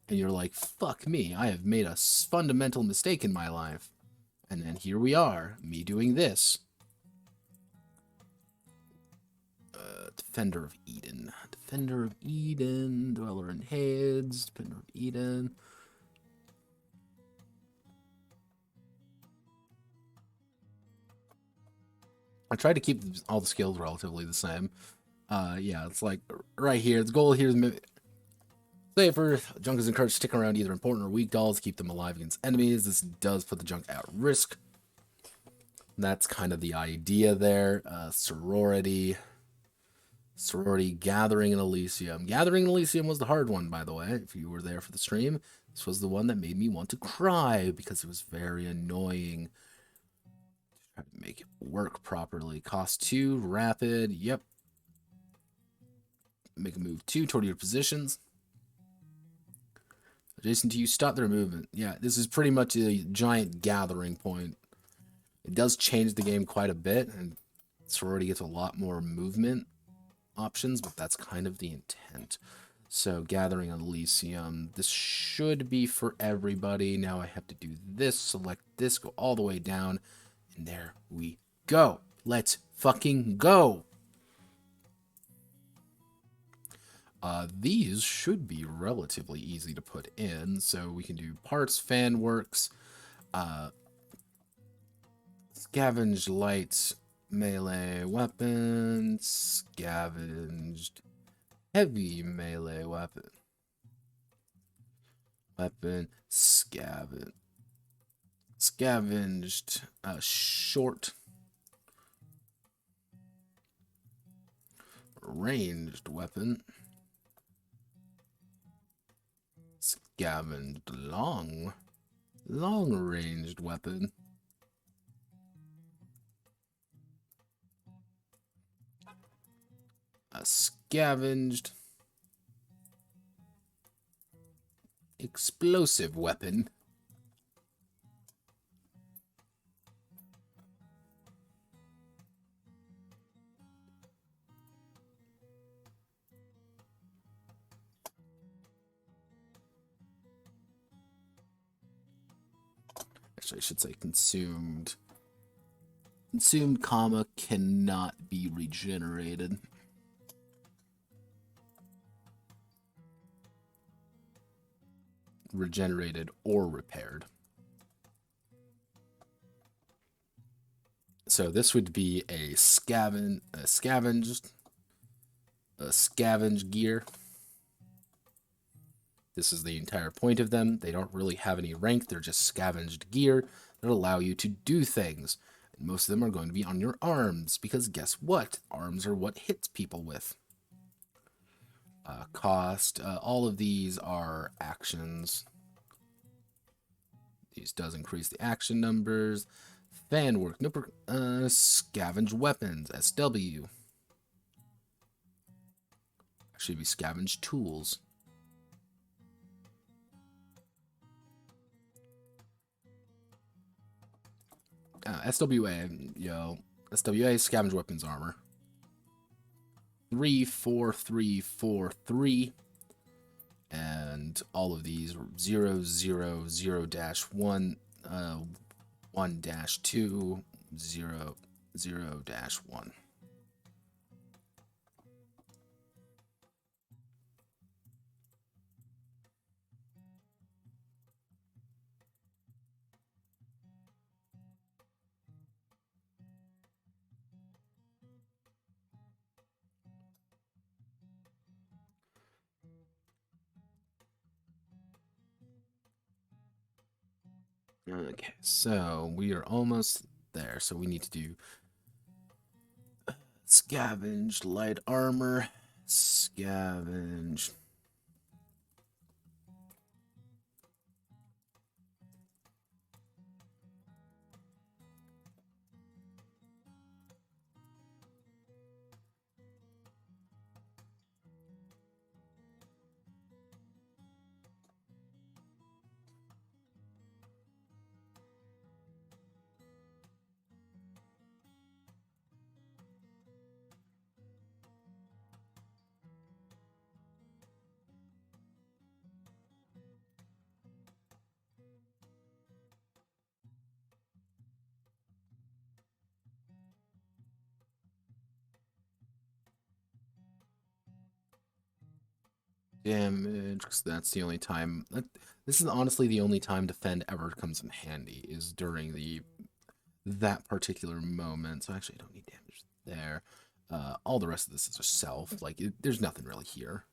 and you're like, fuck me, I have made a fundamental mistake in my life. And then here we are, me doing this. Defender of Eden. Defender of Eden. Dweller in Hades. Defender of Eden. I tried to keep all the skills relatively the same. Yeah, it's like right here. The goal here is safer. Junk is encouraged to stick around either important or weak dolls, keep them alive against enemies. This does put the junk at risk. That's kind of the idea there. Sorority. Sorority, Gathering in Elysium. Gathering in Elysium was the hard one, by the way, if you were there for the stream. This was the one that made me want to cry because it was very annoying. Try to make it work properly. Cost 2, rapid, yep. Make a move 2 toward your positions. Adjacent to you, stop their movement. Yeah, this is pretty much a giant gathering point. It does change the game quite a bit, and Sorority gets a lot more movement options, but that's kind of the intent. So, Gathering Elysium. This should be for everybody. Now I have to do this, select this, go all the way down, and there we go. Let's fucking go. These should be relatively easy to put in. So we can do parts, fan works, scavenged light melee weapons, scavenged heavy melee weapon, scavenged short ranged weapon, scavenged long ranged weapon, a scavenged explosive weapon, actually I should say consumed. Consumed, comma, cannot be regenerated. Regenerated or repaired. So this would be a scavenged gear. This is the entire point of them. They don't really have any rank. They're just scavenged gear that allow you to do things. And most of them are going to be on your arms, because guess what? Arms are what hits people with. Cost. All of these are actions. These does increase the action numbers. Fan work. Scavenge weapons. SW. Should be scavenge tools. SWA. SWA, scavenge weapons armor. 34343, and all of these 000-1 1-2 0-1. Okay, so we are almost there. So we need to do scavenged light armor, scavenge. damage, because that's the only time. This is honestly the only time defend ever comes in handy, is during that particular moment. So actually, I don't need damage there. All the rest of this is just self. Like, there's nothing really here.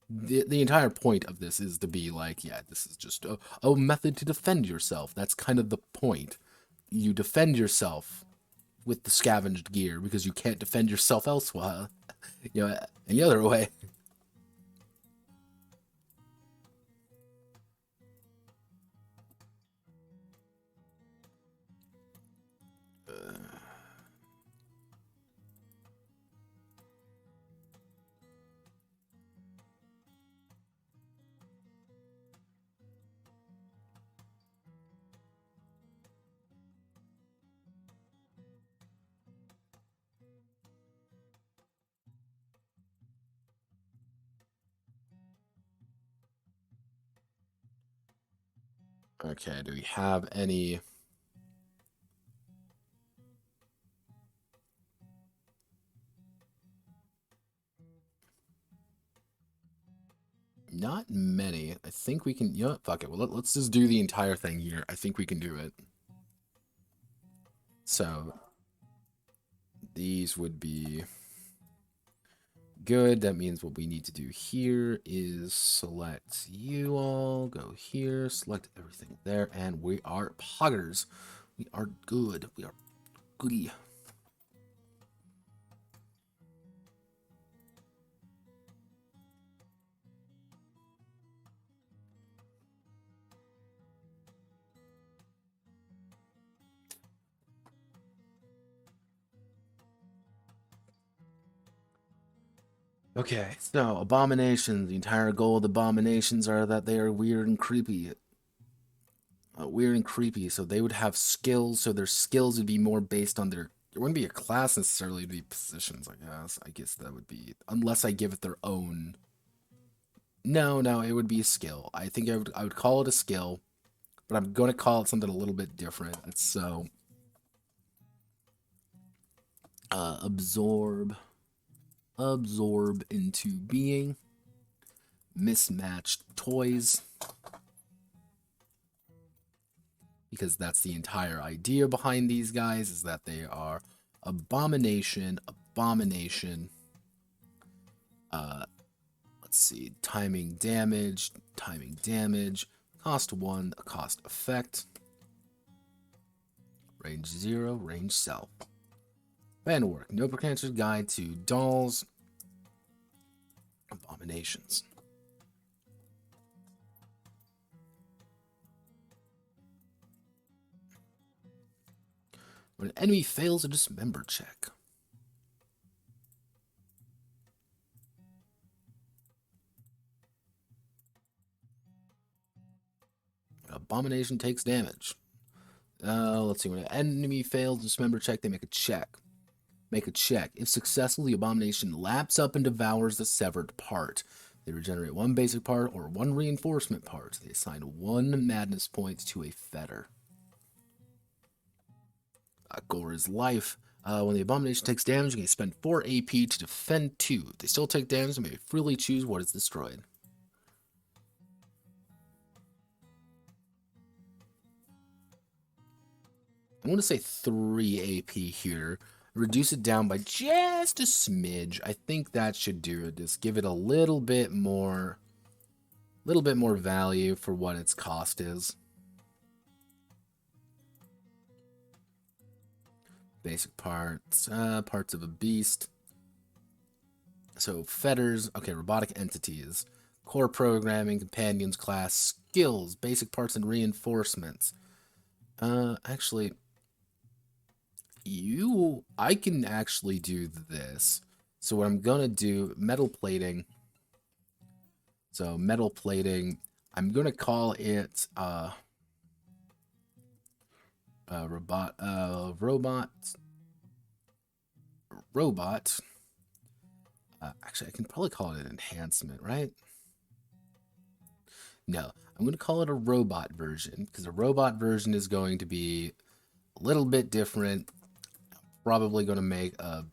The entire point of this is to be like, yeah, this is just a method to defend yourself. That's kind of the point. You defend yourself with the scavenged gear because you can't defend yourself elsewhere. Any other way. Okay, do we have any... Not many. I think we can... You know what? Fuck it. Well, let's just do the entire thing here. I think we can do it. So, these would be good. That means what we need to do here is select you all, go here, select everything there, and we are poggers. We are good. We are goody. Okay, so abominations. The entire goal of the abominations are that they are weird and creepy. Weird and creepy, so they would have skills, so their skills would be more based on their... It wouldn't be a class necessarily, it'd be positions, I guess. I guess that would be... Unless I give it their own... No, it would be a skill. I think I would call it a skill, but I'm going to call it something a little bit different. So... absorb into being, mismatched toys, because that's the entire idea behind these guys, is that they are abomination. Let's see, timing damage, cost 1, cost effect, range 0, range self. Fan work. Notecromancer's Guide to Dolls. Abominations. When an enemy fails a dismember check. Abomination takes damage. Let's see. When an enemy fails a dismember check, they make a check. If successful, the abomination laps up and devours the severed part. They regenerate 1 basic part or 1 reinforcement part. They assign 1 madness point to a fetter. Gore is life. When the abomination takes damage, you can spend 4 AP to defend 2. If they still take damage, they may freely choose what is destroyed. I'm going to say 3 AP here. Reduce it down by just a smidge. I think that should do it. Just give it a little bit more value for what its cost is. Basic parts, parts of a beast. So fetters, okay, robotic entities, core programming, companions class, skills, basic parts and reinforcements. Actually, I can actually do this. So what I'm gonna do, metal plating. So metal plating, I'm gonna call it robot. Actually, I can probably call it an enhancement, right? No, I'm going to call it a robot version, because a robot version is going to be a little bit different. Probably going to make a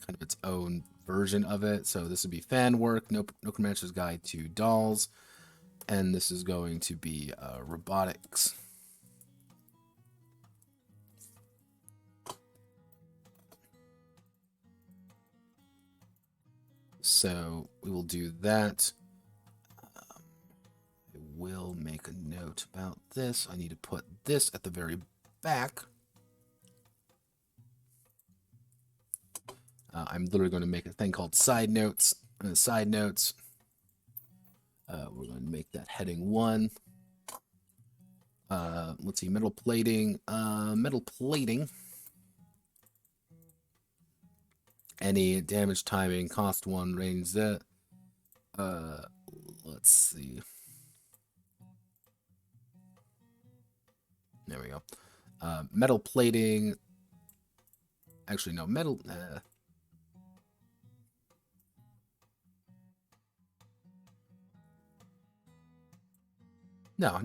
kind of its own version of it. So this would be fan work, Notecromancer's Guide to Dolls, and this is going to be robotics. So we will do that. I will make a note about this. I need to put this at the very back. I'm literally going to make a thing called side notes. Side notes. We're going to make that heading 1. Let's see, metal plating. Metal plating. Any damage timing, cost 1, range that. Let's see. There we go. Metal plating. Actually, no, metal. No. No.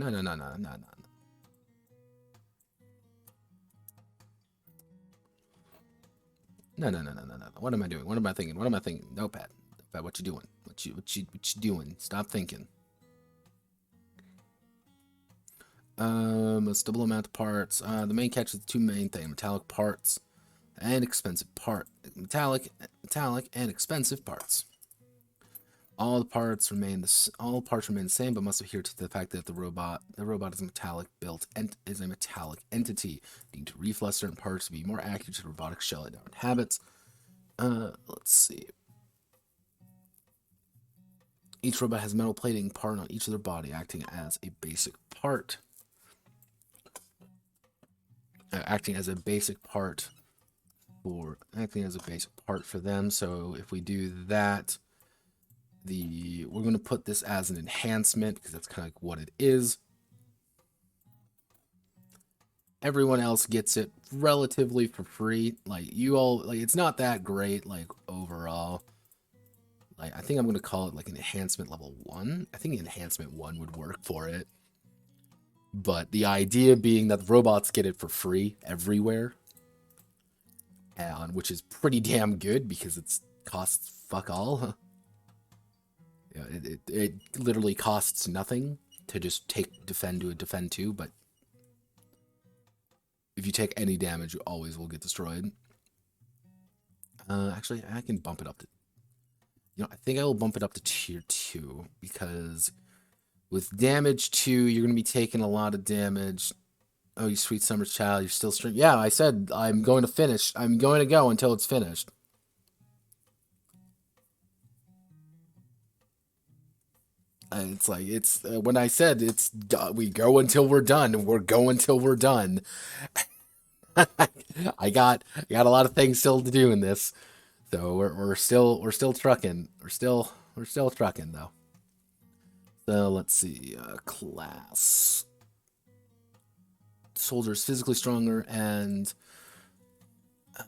What am I doing? What am I thinking? What am I thinking? Notepad. Notepad, what you doing? What you doing? Stop thinking. A stable amount of parts. The main catch is the 2 main things: metallic parts and expensive part. Metallic and expensive parts. All parts remain the same, but must adhere to the fact that the robot is a metallic built and is a metallic entity. Need to reflex certain parts to be more accurate to the robotic shell it now inhabits. Let's see. Each robot has metal plating part on each of their body, acting as a basic part. Acting as a basic part for them. So if we do that, we're going to put this as an enhancement because that's kind of like what it is. Everyone else gets it relatively for free. Like, you all, like, it's not that great, like, overall. Like, I think I'm going to call it like an enhancement level 1. I think enhancement 1 would work for it. But the idea being that the robots get it for free everywhere, and which is pretty damn good because it costs fuck all. Yeah, it literally costs nothing to just take defend to a defend 2, but if you take any damage, you always will get destroyed. Actually, I can bump it up to... I think I will bump it up to tier 2, because with damage 2, you're going to be taking a lot of damage. Oh, you sweet summer child, you're still streaming. Yeah, I said I'm going to finish. I'm going to go until it's finished. It's like, when I said we go until we're done, and we're going till we're done. I got a lot of things still to do in this, so we're still trucking. We're still trucking though. So let's see, class. Soldiers physically stronger, and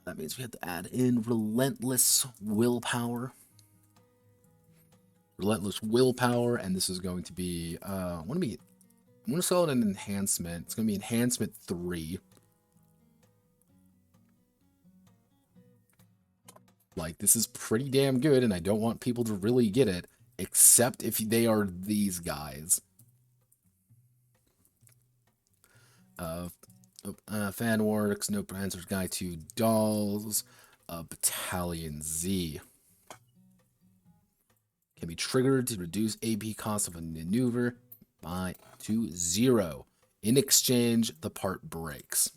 that means we have to add in relentless willpower. Relentless willpower, and this is going to be I'm gonna call it an enhancement. It's gonna be enhancement 3. Like, this is pretty damn good, and I don't want people to really get it, except if they are these guys. Fan works, Notecromancer's Guide to Dolls, Battalion Z. Can be triggered to reduce AP cost of a maneuver to 0. In exchange, the part breaks.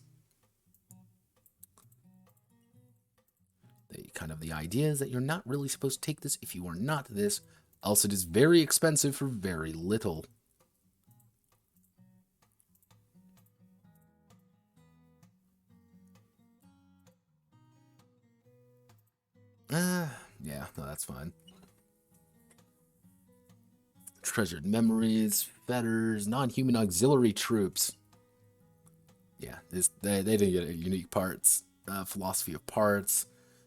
The idea is that you're not really supposed to take this if you are not this, else it is very expensive for very little. Yeah, no, that's fine. Treasured memories, fetters, non-human auxiliary troops. Yeah, they didn't get unique parts. Philosophy of parts.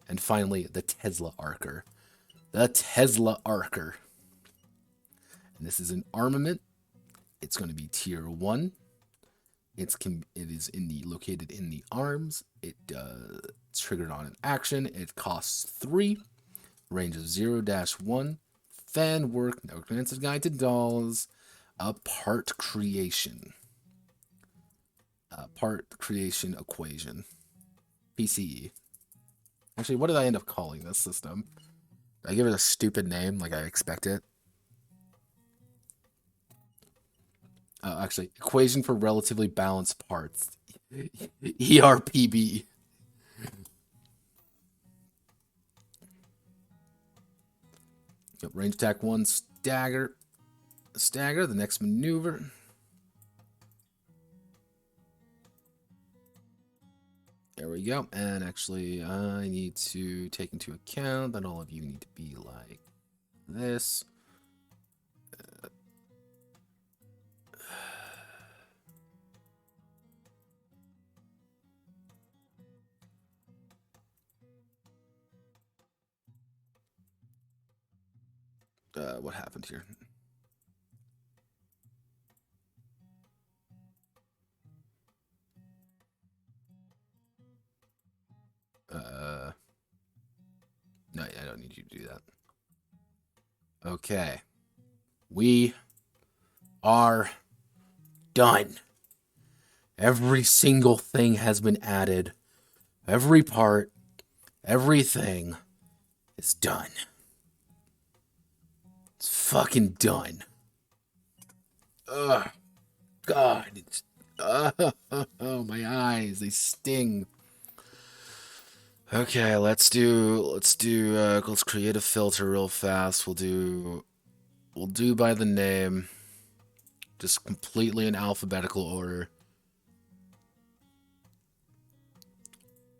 And finally, the Tesla Archer. The Tesla Archer. And this is an armament. It's going to be tier 1. It is located in the arms. It's triggered on an action. It costs 3. range of 0-1, fan work, Necromancer's Guide to Dolls, a part creation. Part creation equation. PCE. Actually, what did I end up calling this system? Did I give it a stupid name like I expect it? Actually, equation for relatively balanced parts. ERPB. Yep, range attack 1, stagger. Stagger, the next maneuver. There we go. And actually, I need to take into account that all of you need to be like this. What happened here? No, I don't need you to do that. Okay. We are done. Every single thing has been added. Every part, everything is done. It's fucking done. Ugh. God. It's, oh, my eyes. They sting. Okay, let's create a filter real fast. We'll do by the name. Just completely in alphabetical order.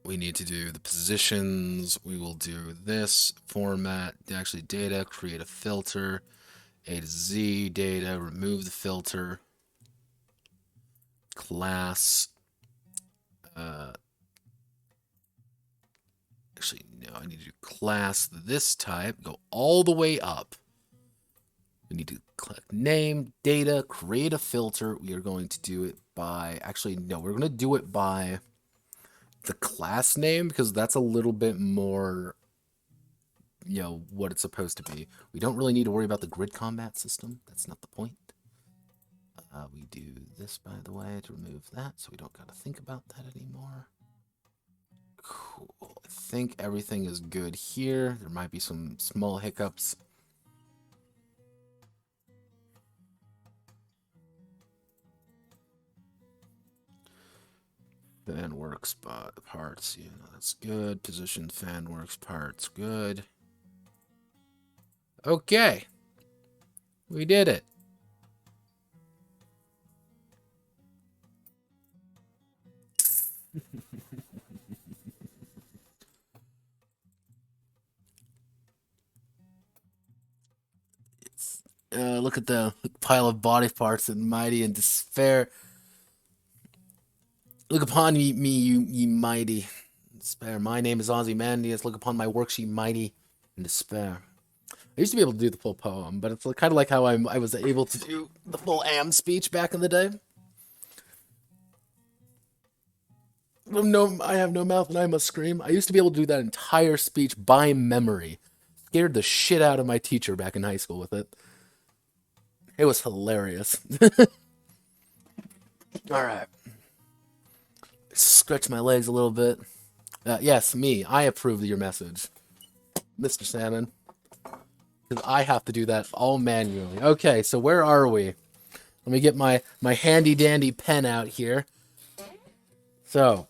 We need to do the positions. We will do this format, actually data, create a filter, A to Z, data, remove the filter, class, actually, no, I need to do class this type, go all the way up. We need to click name, data, create a filter. We are going to do it by, actually, no, we're going to do it by the class name because that's a little bit more, you know, what it's supposed to be. We don't really need to worry about the grid combat system. That's not the point. We do this, by the way, to remove that, so we don't got to think about that anymore. Cool. I think everything is good here. There might be some small hiccups. Fan works parts, yeah, that's good. Position fan works parts, good. Okay. We did it. Look at the pile of body parts and mighty in despair. Look upon me, ye mighty in despair. My name is Ozymandias. Look upon my works, ye mighty in despair. I used to be able to do the full poem, but it's kind of like how I was able to do the full Am speech back in the day. No, I have no mouth and I must scream. I used to be able to do that entire speech by memory. Scared the shit out of my teacher back in high school with it. It was hilarious. All right. Stretch my legs a little bit. Yes, me. I approve of your message, Mr. Salmon. Because I have to do that all manually. Okay, so where are we? Let me get my handy dandy pen out here. So,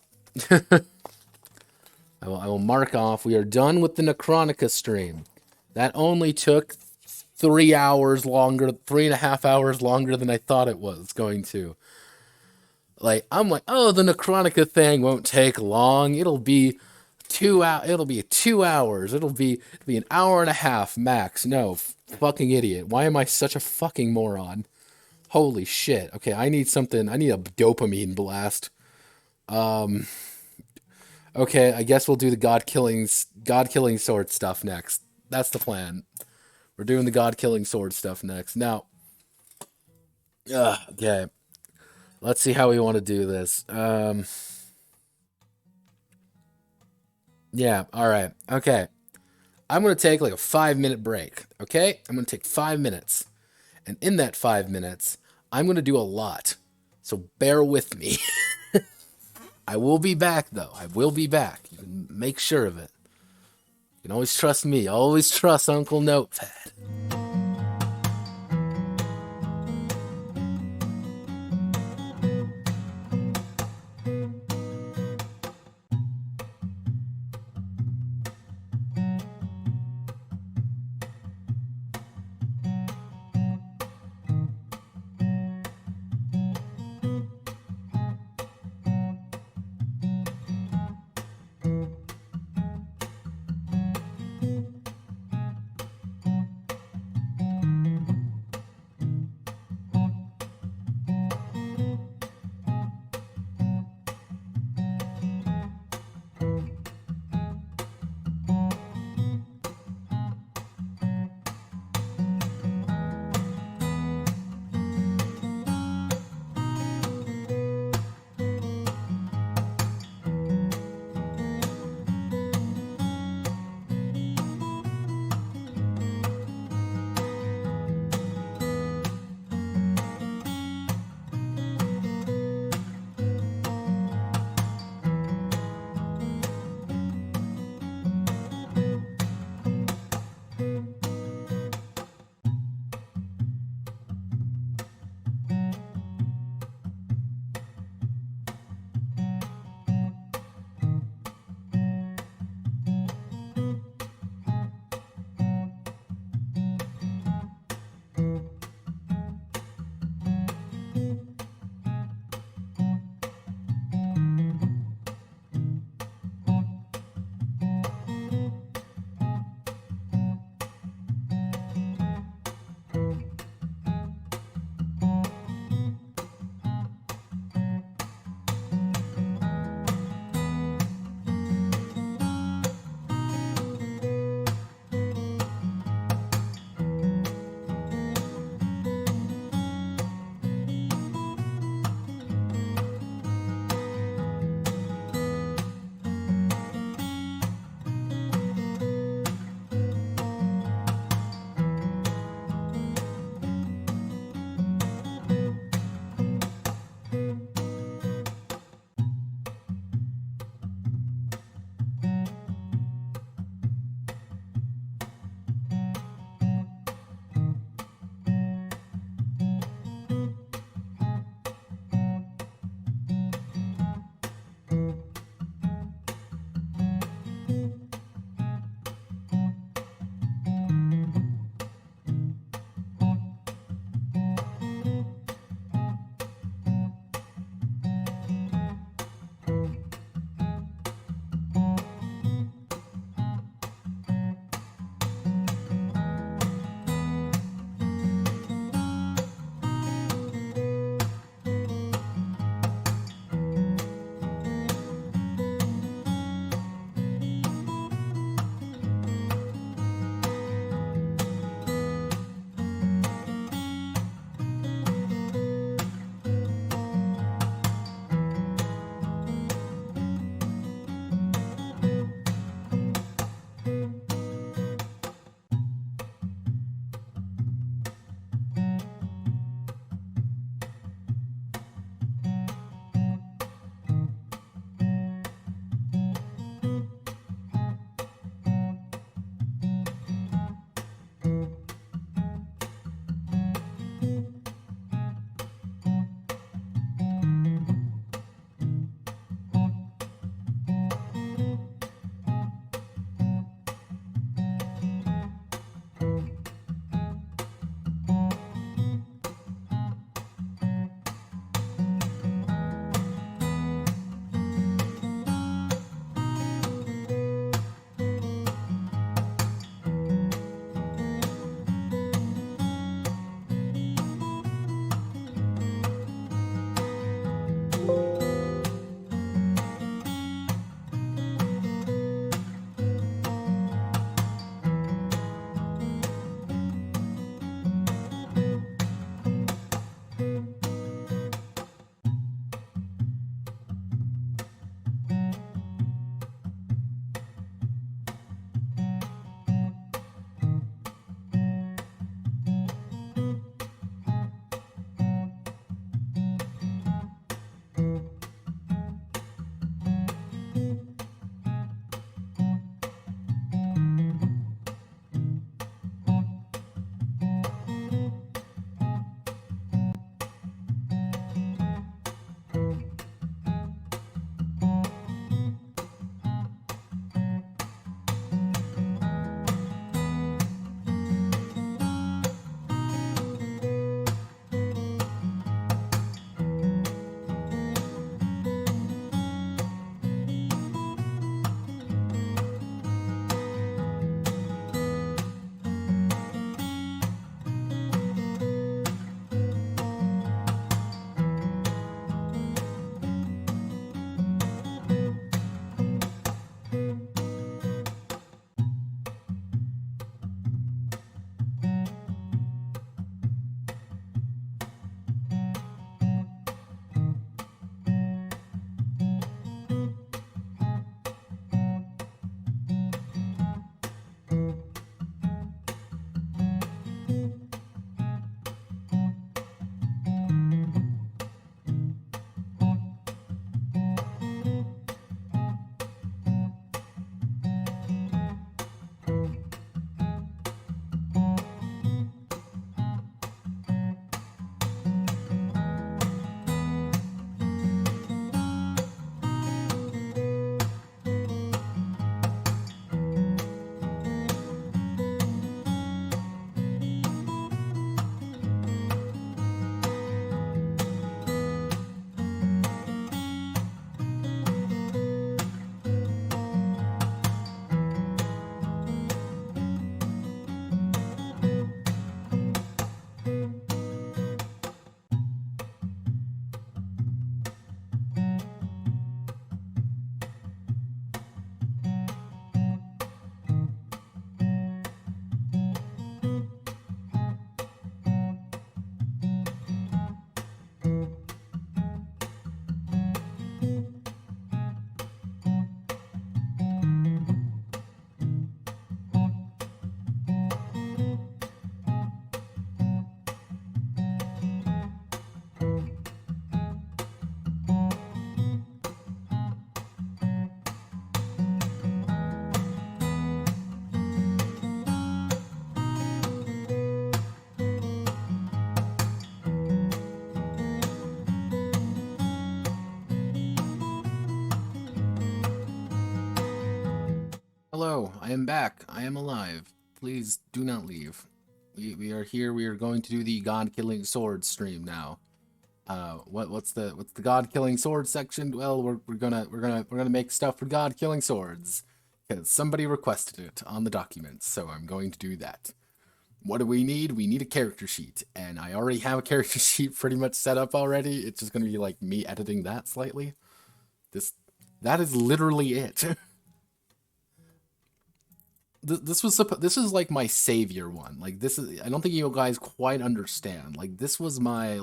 I will mark off. We are done with the Necronica stream. That only took 3 hours longer, 3.5 hours longer than I thought it was going to. Like, I'm like, oh, the Necronica thing won't take long. It'll be 2 hours. It'll be 2 hours. It'll be an hour and a half max. No, fucking idiot. Why am I such a fucking moron? Holy shit. Okay, I need something. I need a dopamine blast. Okay, I guess we'll do the god-killing sword stuff next. That's the plan. We're doing the god-killing sword stuff next. Now, okay. Let's see how we want to do this. Yeah, alright. Okay. I'm going to take like a 5-minute break, okay? I'm going to take 5 minutes. And in that 5 minutes, I'm going to do a lot. So bear with me. I will be back, though. I will be back. You can make sure of it. You can always trust me. Always trust Uncle Notepad. Hello, I am back. I am alive. Please do not leave. We are here. We are going to do the God Killing Sword stream now. What's the God Killing Sword section? Well, we're gonna make stuff for God Killing Swords because somebody requested it on the documents, so I'm going to do that. What do we need? We need a character sheet, and I already have a character sheet pretty much set up already. It's just gonna be like me editing that slightly. This that is literally it. This is like my savior one. Like this is I don't think you guys quite understand. Like this was my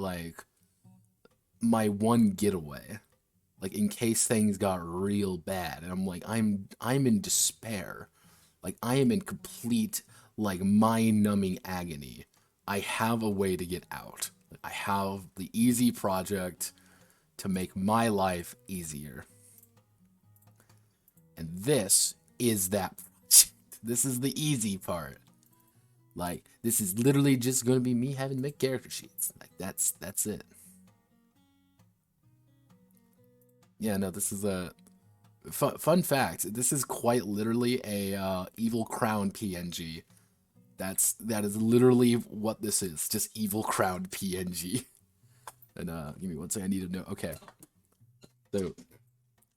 one getaway. Like in case things got real bad and I'm like I'm in despair. Like I am in complete like mind-numbing agony. I have a way to get out. I have the easy project to make my life easier. And this is that project. This is the easy part. Like this is literally just gonna be me having to make character sheets. Like that's it. Yeah, no, this is a fun fact. This is quite literally a evil crown PNG. That is literally what this is. Just evil crown PNG. And give me one second. I need to know. Okay. So,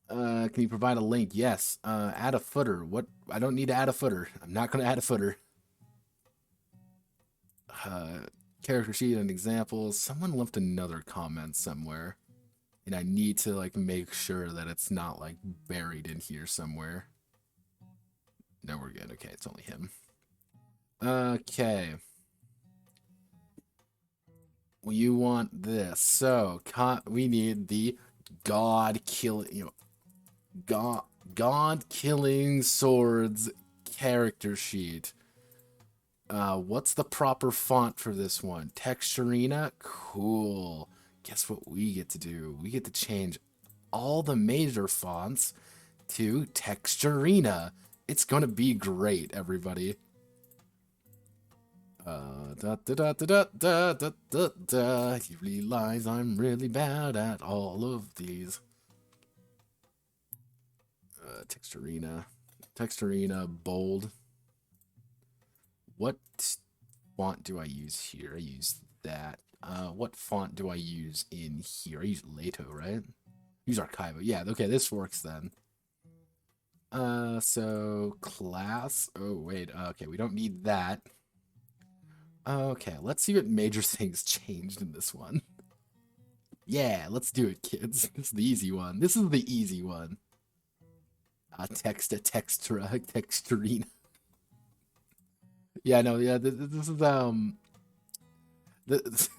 can you provide a link? Yes. Add a footer. What? I don't need to add a footer. I'm not gonna add a footer. Uh, Character sheet and examples. Someone left another comment somewhere. And I need to like make sure that it's not like buried in here somewhere. No, we're good. Okay, it's only him. Okay. Well, you want this. So, we need the God killing, God killing swords character sheet. What's the proper font for this one? Texturina? Cool. Guess what we get to do? We get to change all the major fonts to Texturina. It's gonna be great, everybody. You realize I'm really bad at all of these. Texturina, bold. What font do I use here? I use that. What font do I use in here? I use Leto, right? Use Archivo. Yeah, okay, this works then. So class. Oh, wait. Okay, we don't need that. Okay, let's see what major things changed in this one. Yeah, let's do it, kids. This is the easy one. This is the easy one. Texturina. Yeah, no, yeah, this is this,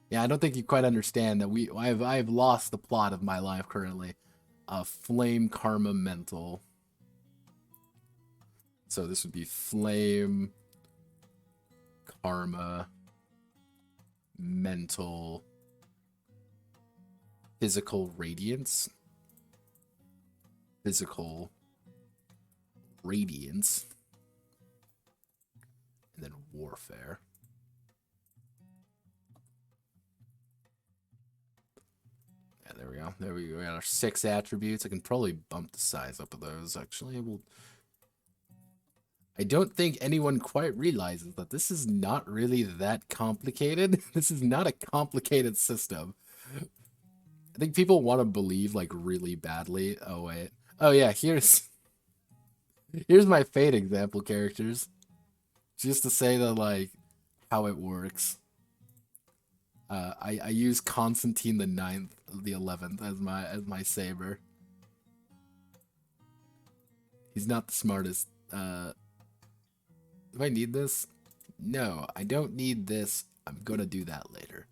yeah, I don't think you quite understand that I've lost the plot of my life currently. Flame Karma Mental. So this would be Flame Karma Mental Physical Radiance. Physical Radiance. And then Warfare. Yeah, there we go. There we go. We got our 6 attributes. I can probably bump the size up of those, actually. I don't think anyone quite realizes that this is not really that complicated. This is not a complicated system. I think people want to believe, like, really badly. Oh, wait. Oh, yeah, here's my Fate example characters. Just to say that, like, how it works. I use Constantine the 9th, the 11th as my saber. He's not the smartest. Do I need this? No, I don't need this. I'm gonna do that later.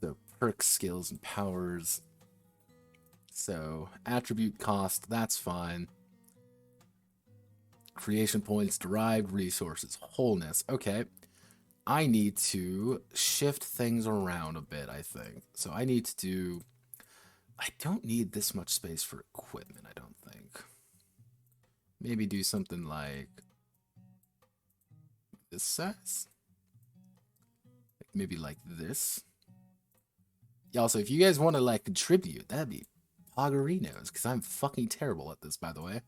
So perks, skills, and powers. So attribute cost, that's fine. Creation points, derived resources, wholeness. Okay. I need to shift things around a bit, I think. So I need to do... I don't need this much space for equipment, I don't think. Maybe do something like this size? Maybe like this? Yeah, also, if you guys want to, like, contribute, that'd be Poggerinos, because I'm fucking terrible at this, by the way.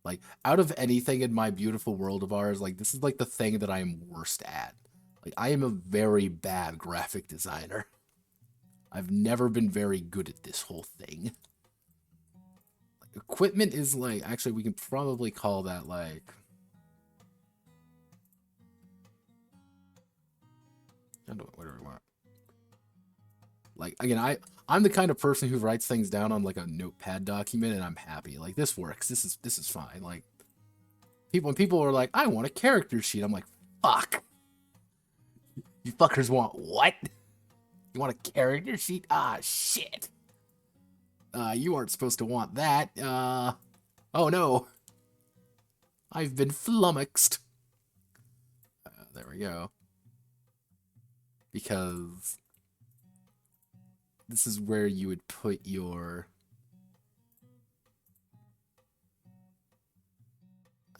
Like, out of anything in my beautiful world of ours, like, this is, like, the thing that I am worst at. Like, I am a very bad graphic designer. I've never been very good at this whole thing. Like, equipment is, like, actually, we can probably call that, like... I don't know, whatever we want. Like, again, I'm the kind of person who writes things down on, like, a Notepad document, and I'm happy. Like, this works. This is fine. Like, when people are like, I want a character sheet, I'm like, fuck. You fuckers want what? You want a character sheet? Ah, shit. You aren't supposed to want that. Oh no. I've been flummoxed. There we go. Because this is where you would put your...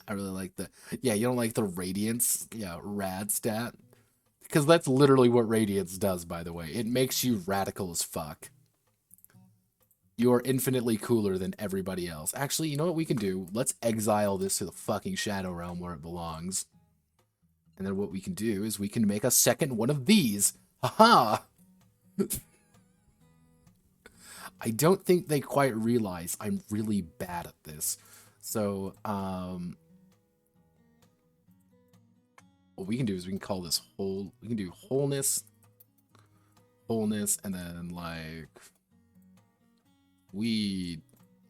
I really like the... Yeah, you don't like the radiance? Yeah, rad stat. Because that's literally what radiance does, by the way. It makes you radical as fuck. You are infinitely cooler than everybody else. Actually, you know what we can do? Let's exile this to the fucking Shadow Realm where it belongs. And then what we can do is we can make a second one of these. Haha! I don't think they quite realize I'm really bad at this. So, what we can do is we can call this whole... We can do wholeness, and then, like... We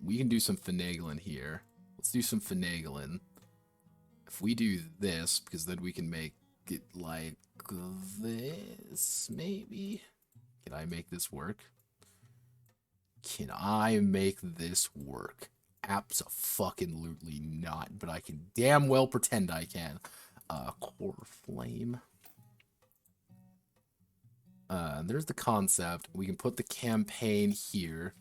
can do some finagling here. Let's do some finagling. If we do this, because then we can make it like this, maybe? Can I make this work? Can I make this work? Abso-fucking-lutely not, but I can damn well pretend I can. Core flame. There's the concept. We can put the campaign here.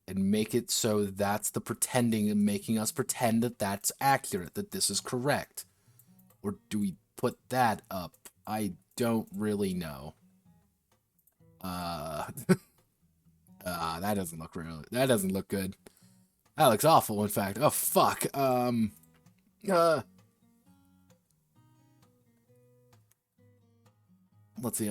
And make it so that's the pretending and making us pretend that that's accurate, that this is correct. Or do we put that up? I don't really know. That doesn't look real. That doesn't look good. That looks awful, in fact. Oh, fuck. Let's see,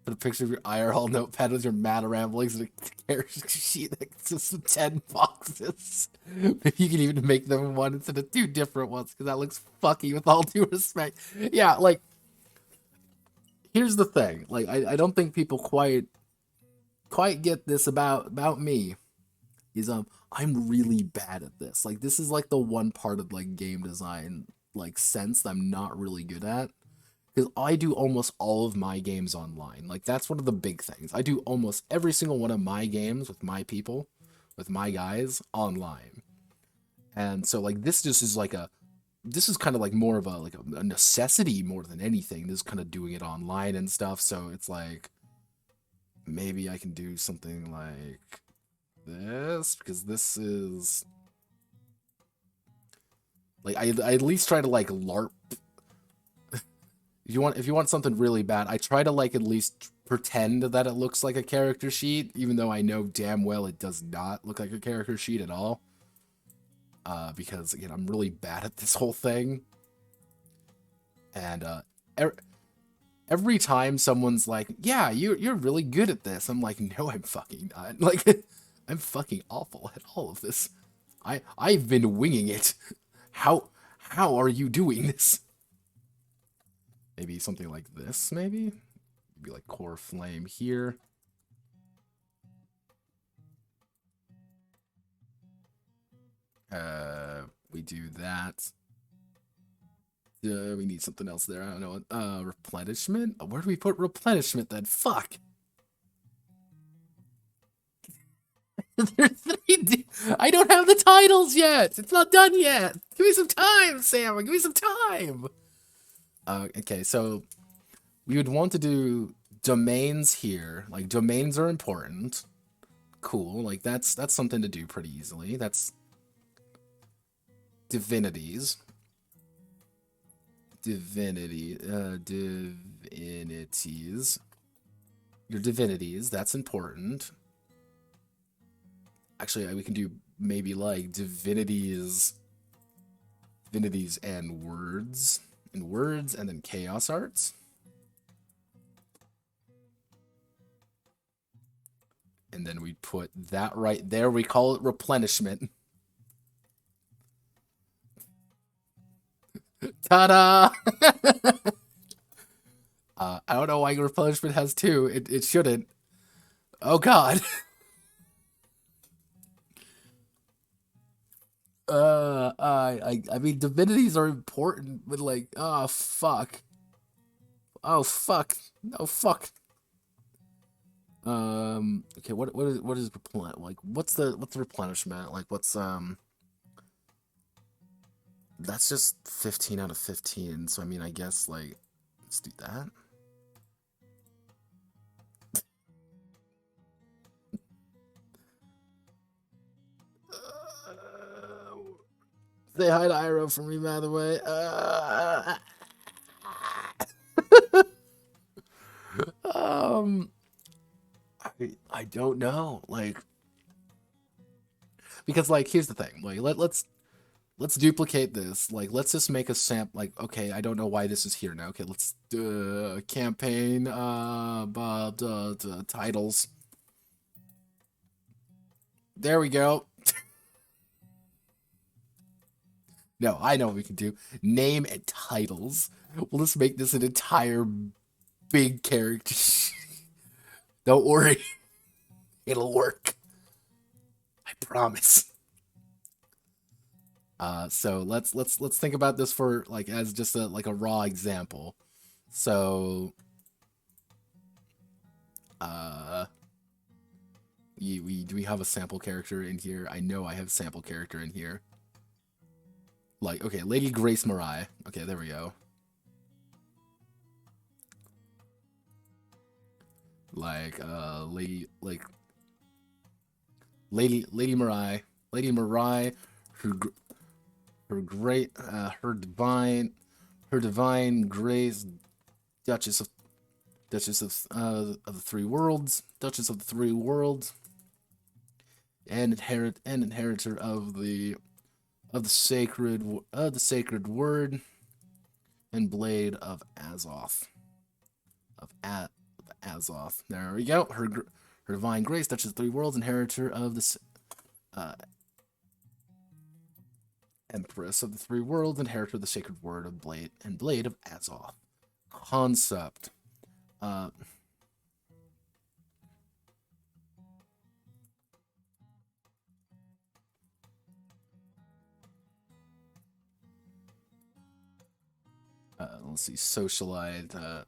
put a picture of your IRL notepad with your mad ramblings and a character sheet that consists of 10 boxes. Maybe you can even make them one instead of 2 different ones, because that looks fucky with all due respect. Yeah, like, here's the thing. Like, I don't think people quite get this about me. Is, I'm really bad at this. Like, this is, like, the one part of, like, game design, like, sense that I'm not really good at. Because I do almost all of my games online. Like, that's one of the big things. I do almost every single one of my games with my people, with my guys, online. And so, like, this just is like this is kind of like more of a necessity more than anything. This is kind of doing it online and stuff. So it's like, maybe I can do something like this, because this is... Like, I at least try to, like, LARP. If you want something really bad, I try to, like, at least pretend that it looks like a character sheet, even though I know damn well it does not look like a character sheet at all. Because, again, I'm really bad at this whole thing. And, every time someone's like, yeah, you're really good at this, I'm like, no, I'm fucking not. Like, I'm fucking awful at all of this. I've been winging it. How are you doing this? Maybe something like this, maybe? Maybe like core flame here. We do that. We need something else there. I don't know. Replenishment? Where do we put replenishment then? Fuck! I don't have the titles yet! It's not done yet! Give me some time, Sam! Give me some time! Okay, so we would want to do domains here. Like, domains are important. Cool. Like, that's something to do pretty easily. That's divinities. Divinities. Your divinities, that's important. Actually, we can do maybe like divinities and words. And then chaos arts. And then we put that right there. We call it replenishment. Ta-da! I don't know why replenishment has two. It shouldn't. Oh god. I mean, divinities are important, but like, oh fuck. Oh fuck. Oh fuck. Okay, what is like what's the replenishment? Like what's that's just 15 out of 15. So I mean, I guess like let's do that. Say hi to Iroh for me, by the way. I don't know, like, because like here's the thing, like let's duplicate this, like let's just make a sample, like okay, I don't know why this is here now. Okay, let's campaign titles. There we go. No, I know what we can do. Name and titles. We'll just make this an entire big character. Don't worry. It'll work. I promise. So let's think about this for like as just a raw example. So do we have a sample character in here? I know I have a sample character in here. Like, okay, Lady Grace Mariah. Okay, there we go. Like, Lady Mariah. Lady Mariah, her divine grace, Duchess of the Three Worlds, Duchess of the Three Worlds, and inheritor of the sacred word and blade of Azoth. Azoth. There we go. Her divine grace, Duchess of the Three Worlds, inheritor of the Empress of the Three Worlds, inheritor of the sacred word of blade of Azoth. Concept. Let's see, socialite.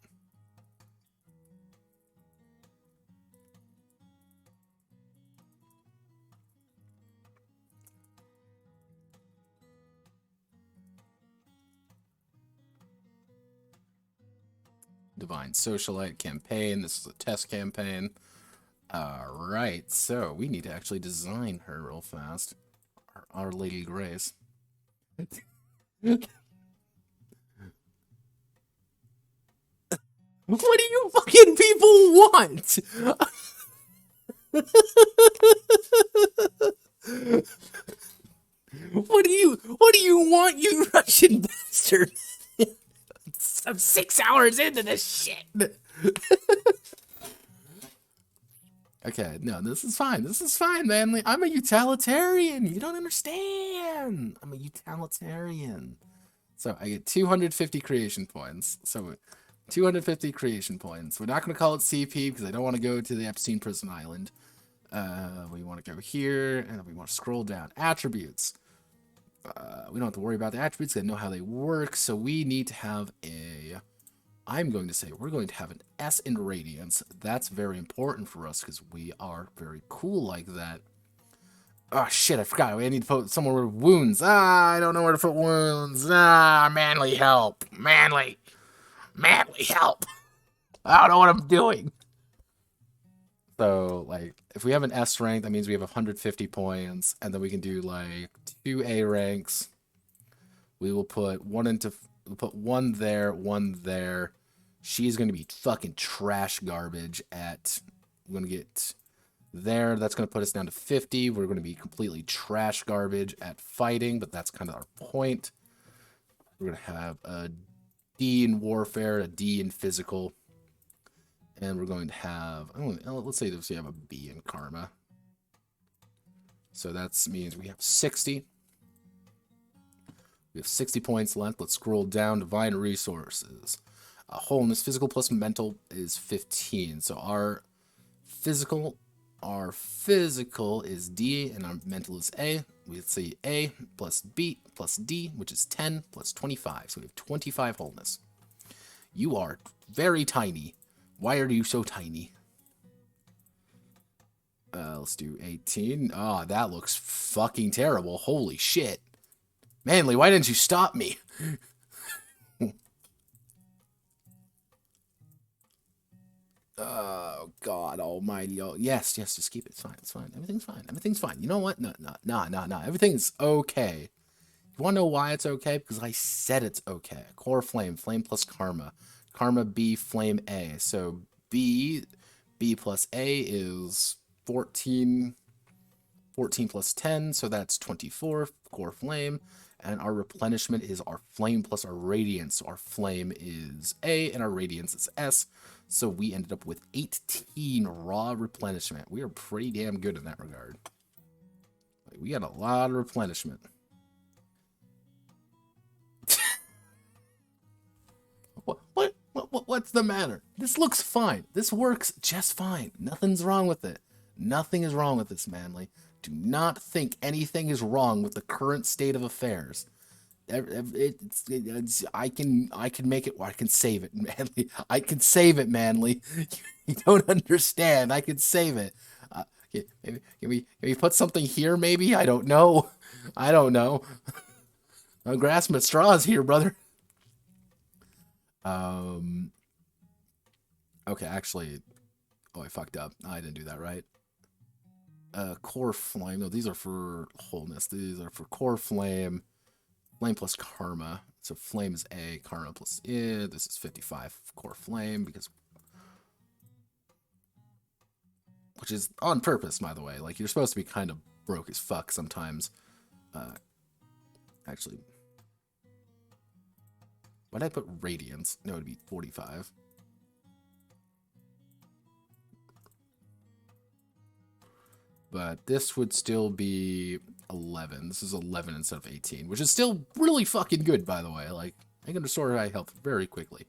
Divine Socialite campaign. This is a test campaign. Alright, so we need to actually design her real fast. Our Lady Grace. What do you fucking people want? What do you want, you Russian bastard? I'm 6 hours into this shit. Okay, no, this is fine. This is fine, man. I'm a utilitarian. You don't understand. I'm a utilitarian. So I get 250 creation points. So 250 creation points. We're not going to call it CP because I don't want to go to the Epstein Prison Island. We want to go here, and we want to scroll down. Attributes. We don't have to worry about the attributes. I know how they work. So we need to have a... I'm going to say we're going to have an S in Radiance. That's very important for us because we are very cool like that. Oh, shit, I forgot. I need to put somewhere with wounds. I don't know where to put wounds. Manly help. Manly help. I don't know what I'm doing. So, like, if we have an S rank, that means we have 150 points, and then we can do, like, 2 A ranks. We will put we'll put one there, one there. She's going to be fucking trash garbage at... I'm going to get there. That's going to put us down to 50. We're going to be completely trash garbage at fighting, but that's kind of our point. We're going to have a D in warfare, a D in physical, and we're going to have, let's say we have a B in karma. So that means we have 60. We have 60 points left. Let's scroll down. Divine resources. Wholeness, physical plus mental is 15. So our physical is D and our mental is A. We say A plus B plus D, which is 10 plus 25. So we have 25 wholeness. You are very tiny. Why are you so tiny? Let's do 18. Oh, that looks fucking terrible. Holy shit. Manly, why didn't you stop me? Oh, God almighty. Oh, yes, just keep it. It's fine. It's fine. Everything's fine. Everything's fine. You know what? No. Everything's okay. You want to know why it's okay? Because I said it's okay. Core flame. Flame plus karma. Karma B, flame A. So B plus A is 14. 14 plus 10, so that's 24, core flame. And our replenishment is our flame plus our radiance. So our flame is A, and our radiance is S. So we ended up with 18 raw replenishment. We are pretty damn good in that regard. We got a lot of replenishment. What's the matter? This looks fine. This works just fine. Nothing's wrong with it. Nothing is wrong with this, Manly. Do not think anything is wrong with the current state of affairs. I can make it. I can save it, Manly. I can save it, Manly. You don't understand. I can save it. Maybe put something here. Maybe I don't know. I don't know. Grasping at straws here, brother. Okay, actually, I fucked up. I didn't do that right. Core flame. No, these are for wholeness. These are for core flame. Flame plus karma. So flame is A, karma plus this is 55 core flame because, which is on purpose, by the way. Like, you're supposed to be kind of broke as fuck sometimes. Actually, why'd I put radiance? No, it'd be 45. But this would still be 11. This is 11 instead of 18, which is still really fucking good, by the way. Like, I can restore high health very quickly.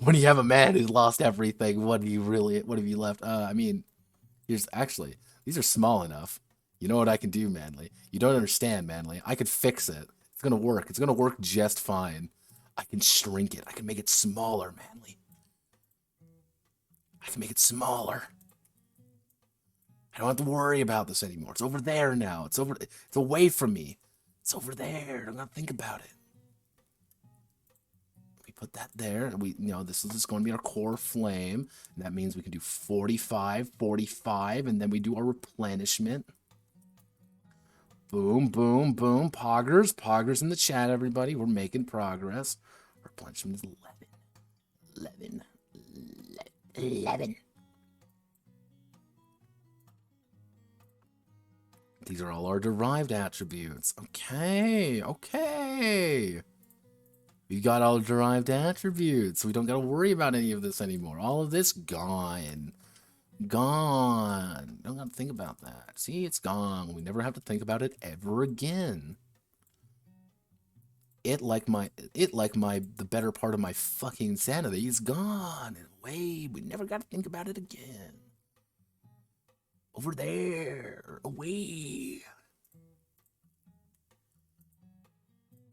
When you have a man who's lost everything, what have you left? I mean, these are small enough. You know what I can do, Manly? You don't understand, Manly. I could fix it. It's gonna work. It's gonna work just fine. I can shrink it. I can make it smaller, Manly. I can make it smaller. I don't have to worry about this anymore. It's over there now. It's away from me. It's over there. I don't gotta think about it. We put that there. And this is just going to be our core flame. And that means we can do 45, 45, and then we do our replenishment. Boom, boom, boom. Poggers in the chat, everybody. We're making progress. Replenishment is 11. 11. These are all our derived attributes. Okay. We got all derived attributes. So we don't got to worry about any of this anymore. All of this gone. Gone. Don't got to think about that. See, it's gone. We never have to think about it ever again. The better part of my fucking sanity is gone and away. We never got to think about it again. Over there, away.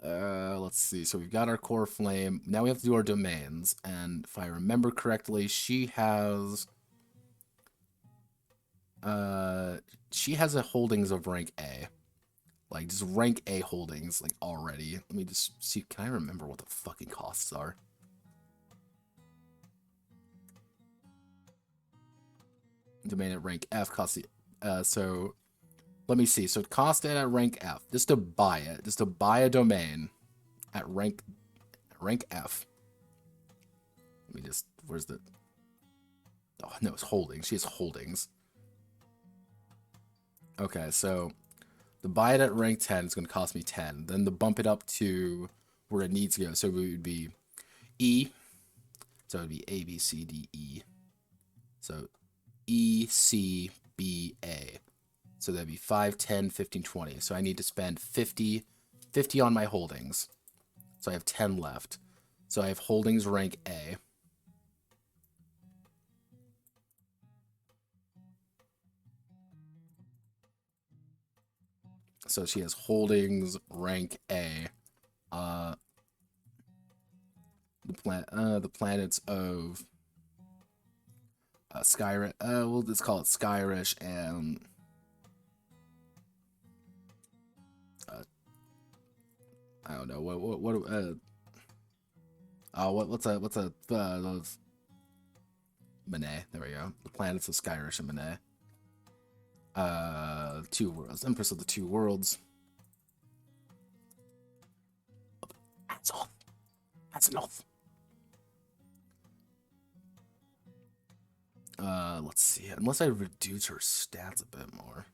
Let's see. So we've got our core flame. Now we have to do our domains. And if I remember correctly, she has a holdings of rank A. Like, just rank A holdings, like, already. Let me just see. Can I remember what the fucking costs are? Domain at rank F costs so let me see. So it cost it at rank F just to buy it, just to buy a domain at rank F. Let just, where's the, oh, no, it's holdings. She has holdings. Okay, so the buy it at rank 10 is going to cost me 10. Then the bump it up to where it needs to go. So it would be E. So it would be A, B, C, D, E. So E, C, B, A. So that'd be 5, 10, 15, 20. So I need to spend 50 on my holdings. So I have 10 left. So I have holdings rank A. So she has holdings rank A. The planets of Skyrish. We'll just call it Skyrish and I don't know what's those Monet. There we go. The planets of Skyrish and Monet. 2 worlds. Empress of the 2 worlds. That's all. That's enough. Let's see. Unless I reduce her stats a bit more.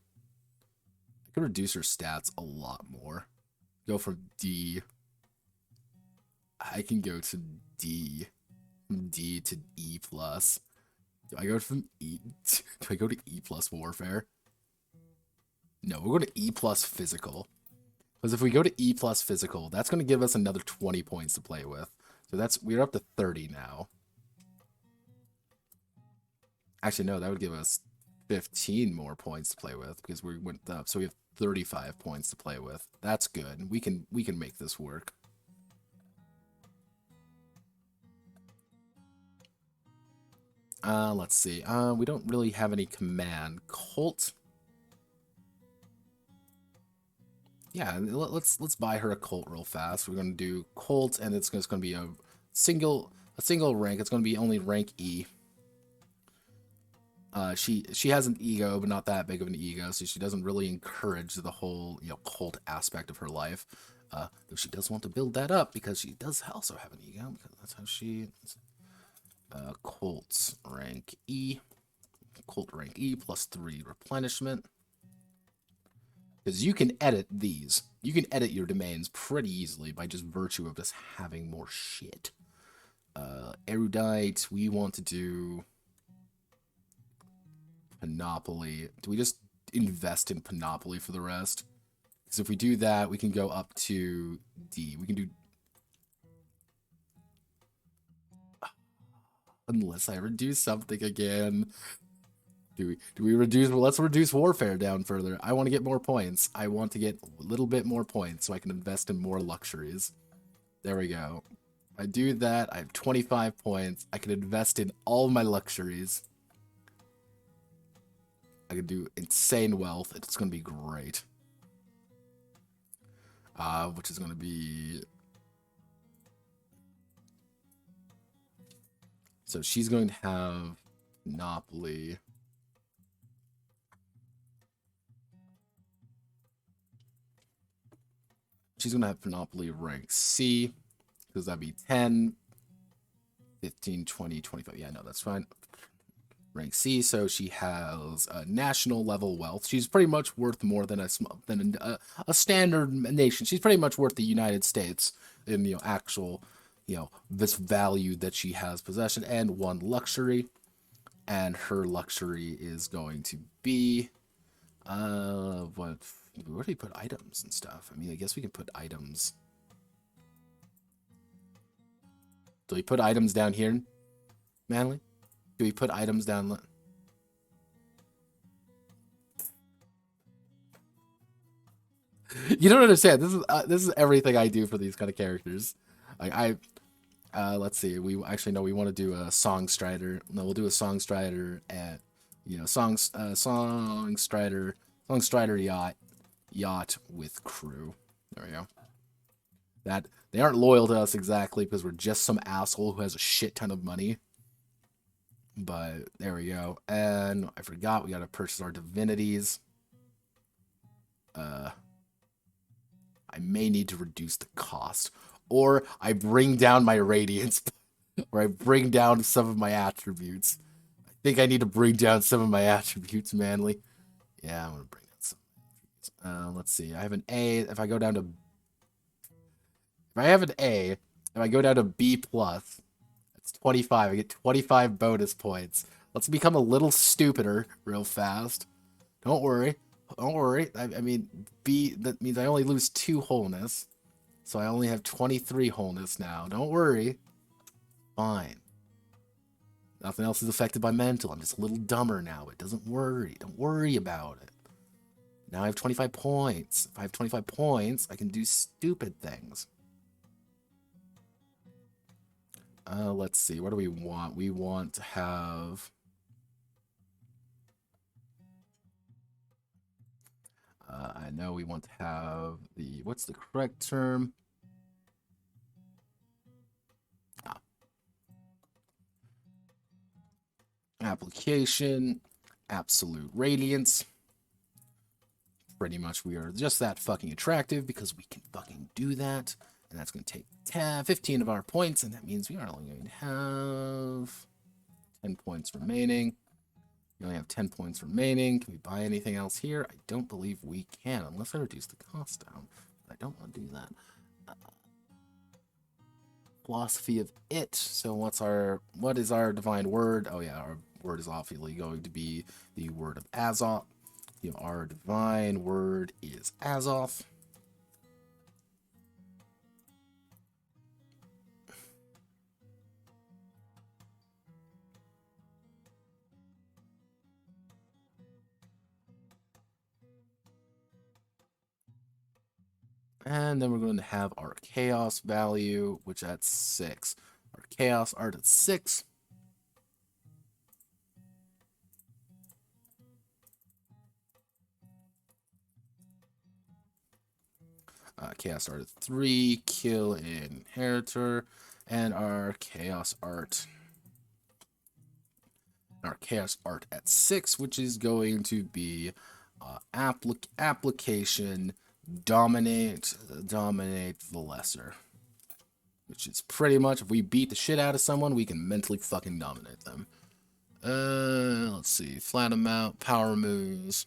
I can reduce her stats a lot more. Go from D. I can go to D. From D to E plus. Do I go from E? Do I go to E plus warfare? No, we're going to E plus physical. Because if we go to E plus physical, that's going to give us another 20 points to play with. So we're up to 30 now. Actually, no, that would give us 15 more points to play with because we went up. So we have 35 points to play with. That's good. We can make this work. Let's see. We don't really have any command. Cult. Yeah, let's buy her a cult real fast. We're gonna do cult, and it's gonna be a single rank. It's gonna be only rank E. She has an ego, but not that big of an ego, so she doesn't really encourage the whole cult aspect of her life. Though she does want to build that up because she does also have an ego, because that's how she. Cult rank E. Cult rank E plus 3 replenishment. Because you can edit these. You can edit your domains pretty easily by just virtue of just having more shit. Erudite, we want to do Panoply. Do we just invest in Panoply for the rest? Because if we do that, we can go up to D. We can do... Unless I reduce something again. Do we reduce... Well, let's reduce warfare down further. I want to get more points. I want to get a little bit more points so I can invest in more luxuries. There we go. If I do that, I have 25 points. I can invest in all my luxuries. I can do insane wealth. It's going to be great. Which is going to be... So she's going to have Monopoly. She's going to have Monopoly rank C. Because that'd be 10, 15, 20, 25. Yeah, no, that's fine. Rank C, so she has national level wealth. She's pretty much worth more than a standard nation. She's pretty much worth the United States in actual this value that she has possession, and 1 luxury, and her luxury is going to be where do we put items and stuff? I mean, I guess we can put items. Do we put items down here, Manly? Do we put items down? You don't understand. This is everything I do for these kind of characters. Let's see. We actually no. We want to do a Songstrider. No, we'll do a Songstrider at Songstrider yacht with crew. There we go. That they aren't loyal to us exactly because we're just some asshole who has a shit ton of money. But there we go. And I forgot we got to purchase our divinities. I may need to reduce the cost, or I bring down my radiance. where I bring down some of my attributes. I think I need to bring down some of my attributes, manly. Yeah, I'm gonna bring down some. Let's see. I have an A. If I go down to, if I have an A, if I go down to B plus, it's 25. I get 25 bonus points. Let's become a little stupider real fast. Don't worry. Don't worry. I mean, B. That means I only lose 2 wholeness, so I only have 23 wholeness now. Don't worry. Fine. Nothing else is affected by mental. I'm just a little dumber now. It doesn't worry. Don't worry about it. Now I have 25 points. If I have 25 points, I can do stupid things. Let's see. What do we want? We want to have... I know we want to have the... What's the correct term? Application, absolute radiance. Pretty much we are just that fucking attractive because we can fucking do that. And that's going to take 15 of our points, and that means we are only going to have 10 points remaining. We only have 10 points remaining. Can we buy anything else here? I don't believe we can, unless I reduce the cost down. I don't want to do that. Philosophy of it. So what is our divine word? Oh yeah, our word is obviously going to be the word of Azoth. Our divine word is Azoth. And then we're going to have our chaos value, which at 6. Our chaos art at 6. Chaos art at 3. Kill Inheritor. And our chaos art. Our chaos art at 6, which is going to be application dominate the lesser, which is pretty much if we beat the shit out of someone, we can mentally fucking dominate them. Let's see, flat amount, power moves.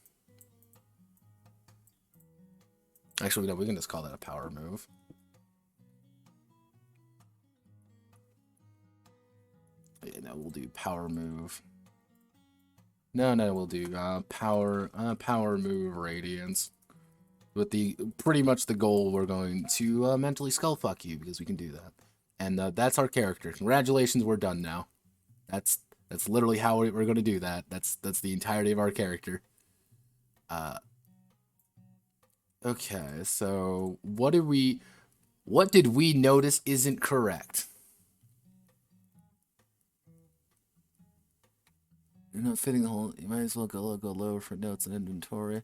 Actually, no, we can just call that a power move. Yeah, no, we'll do power move. No, we'll do power move radiance. With the pretty much the goal, we're going to mentally skull fuck you because we can do that, and that's our character. Congratulations, we're done now. That's literally how we're going to do that. That's the entirety of our character. Okay, so what did we notice isn't correct? You're not fitting the whole. You might as well go lower for notes and inventory.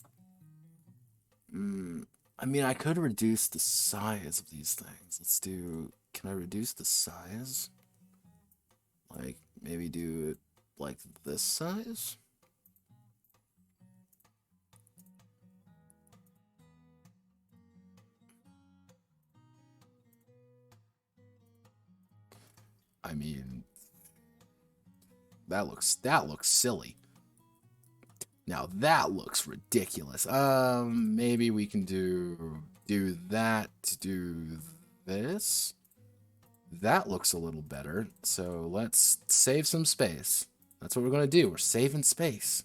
I mean, I could reduce the size of these things. Let's do... Can I reduce the size? Like, maybe do it like this size? I mean... That looks silly. Now that looks ridiculous. Maybe we can do that to do this. That looks a little better. So let's save some space. That's what we're going to do. We're saving space.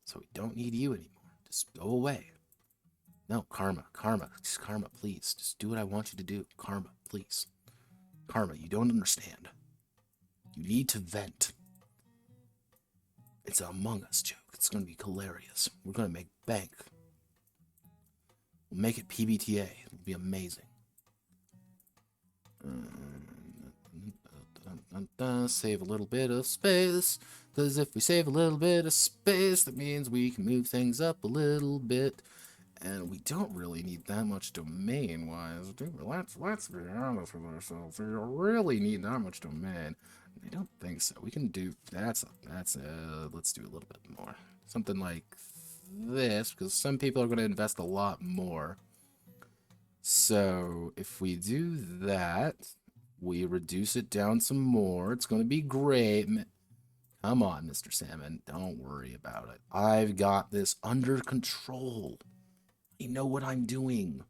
So we don't need you anymore. Just go away. No, Karma. Just Karma, please. Just do what I want you to do. Karma, please. Karma, you don't understand. You need to vent. It's an Among Us joke. It's going to be hilarious. We're going to make bank. We'll make it PBTA. It'll be amazing. Save a little bit of space. Because if we save a little bit of space, that means we can move things up a little bit. And we don't really need that much domain-wise. Let's be honest with ourselves. We don't really need that much domain. I don't think so. We can do let's do a little bit more. Something like this, because some people are going to invest a lot more. So if we do that, we reduce it down some more. It's going to be great. Come on, Mr. Salmon. Don't worry about it. I've got this under control. I know what I'm doing.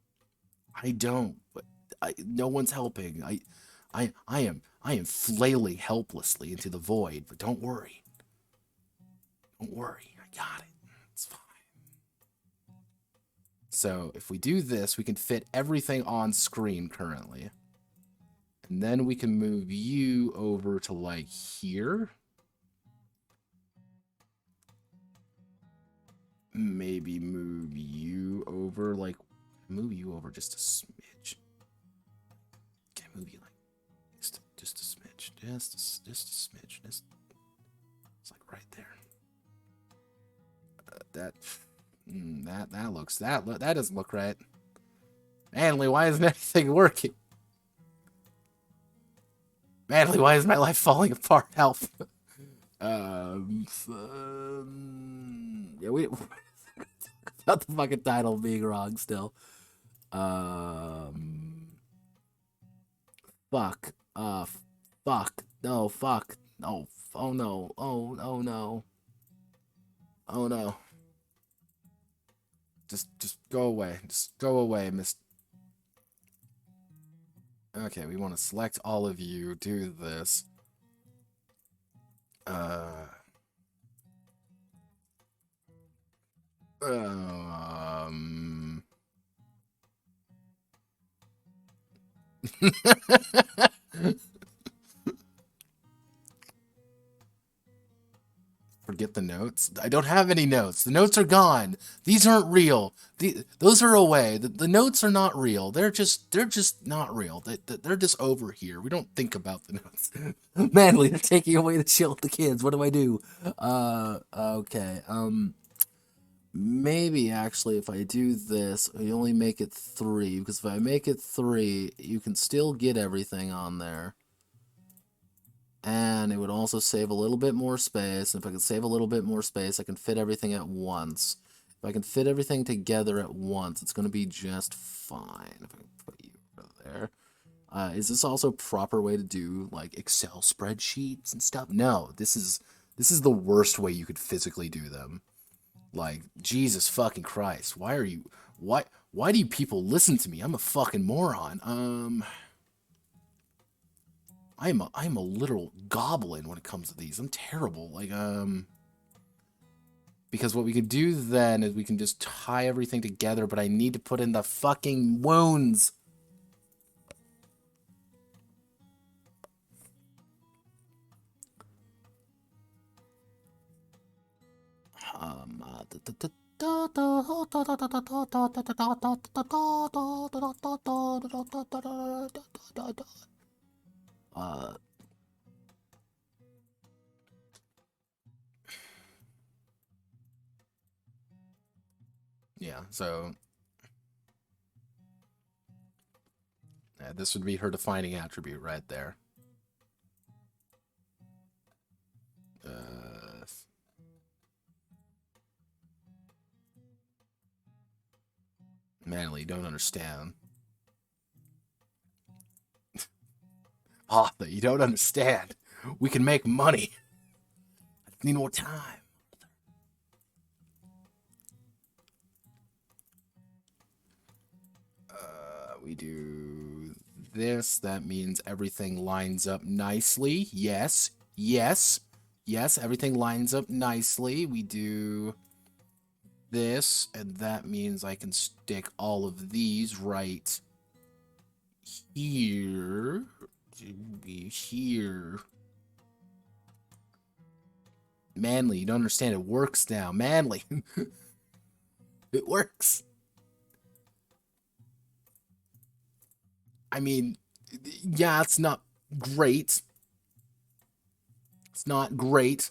I don't, but no one's helping. I am flailing helplessly into the void, but don't worry. Don't worry. I got it. It's fine. So if we do this, we can fit everything on screen currently. And then we can move you over to like here. Maybe move you over just a smidge. Can I move you like just a smidge, just a smidge, it's like right there. That doesn't look right. Manly, why isn't anything working? Manly, why is my life falling apart? Help. Yeah, we about the fucking title being wrong still. Fuck. Fuck. No, fuck. No. Oh no. Oh no. Oh no. Just go away. Just go away, Miss. Okay, we want to select all of you, do this. Forget the notes. I don't have any notes. The notes are gone. These aren't real. Those are away. The notes are not real. They're just not real. They're just over here. We don't think about the notes. Manly, they're taking away the chill of the kids. What do I do? Okay. Maybe actually if I do this, I only make it 3, because if I make it 3, you can still get everything on there. And it would also save a little bit more space. And if I can save a little bit more space, I can fit everything at once. If I can fit everything together at once, it's going to be just fine. If I can put you over there. Is this also a proper way to do, like, Excel spreadsheets and stuff? No, this is the worst way you could physically do them. Like, Jesus fucking Christ. Why do you people listen to me? I'm a fucking moron. I'm a literal goblin when it comes to these. I'm terrible. Like, because what we can do then is we can just tie everything together, but I need to put in the fucking wounds. Yeah, so this would be her defining attribute right there. Manly, you don't understand. Arthur, you don't understand. We can make money. I just need more time. We do this. That means everything lines up nicely. Yes. Everything lines up nicely. We do this, and that means I can stick all of these right here. Here. Manly, you don't understand. It works now. Manly. It works. I mean, yeah, it's not great. It's not great.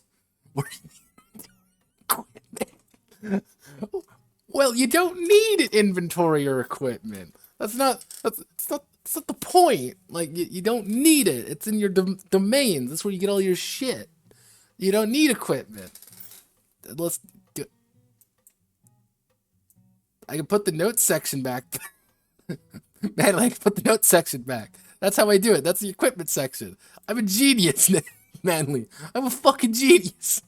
Well, you don't need inventory or equipment. That's not the point. Like, you don't need it. It's in your domains. That's where you get all your shit. You don't need equipment. Let's do. I can put the notes section back. Man, I can put the notes section back. That's how I do it. That's the equipment section. I'm a genius, Manly. I'm a fucking genius.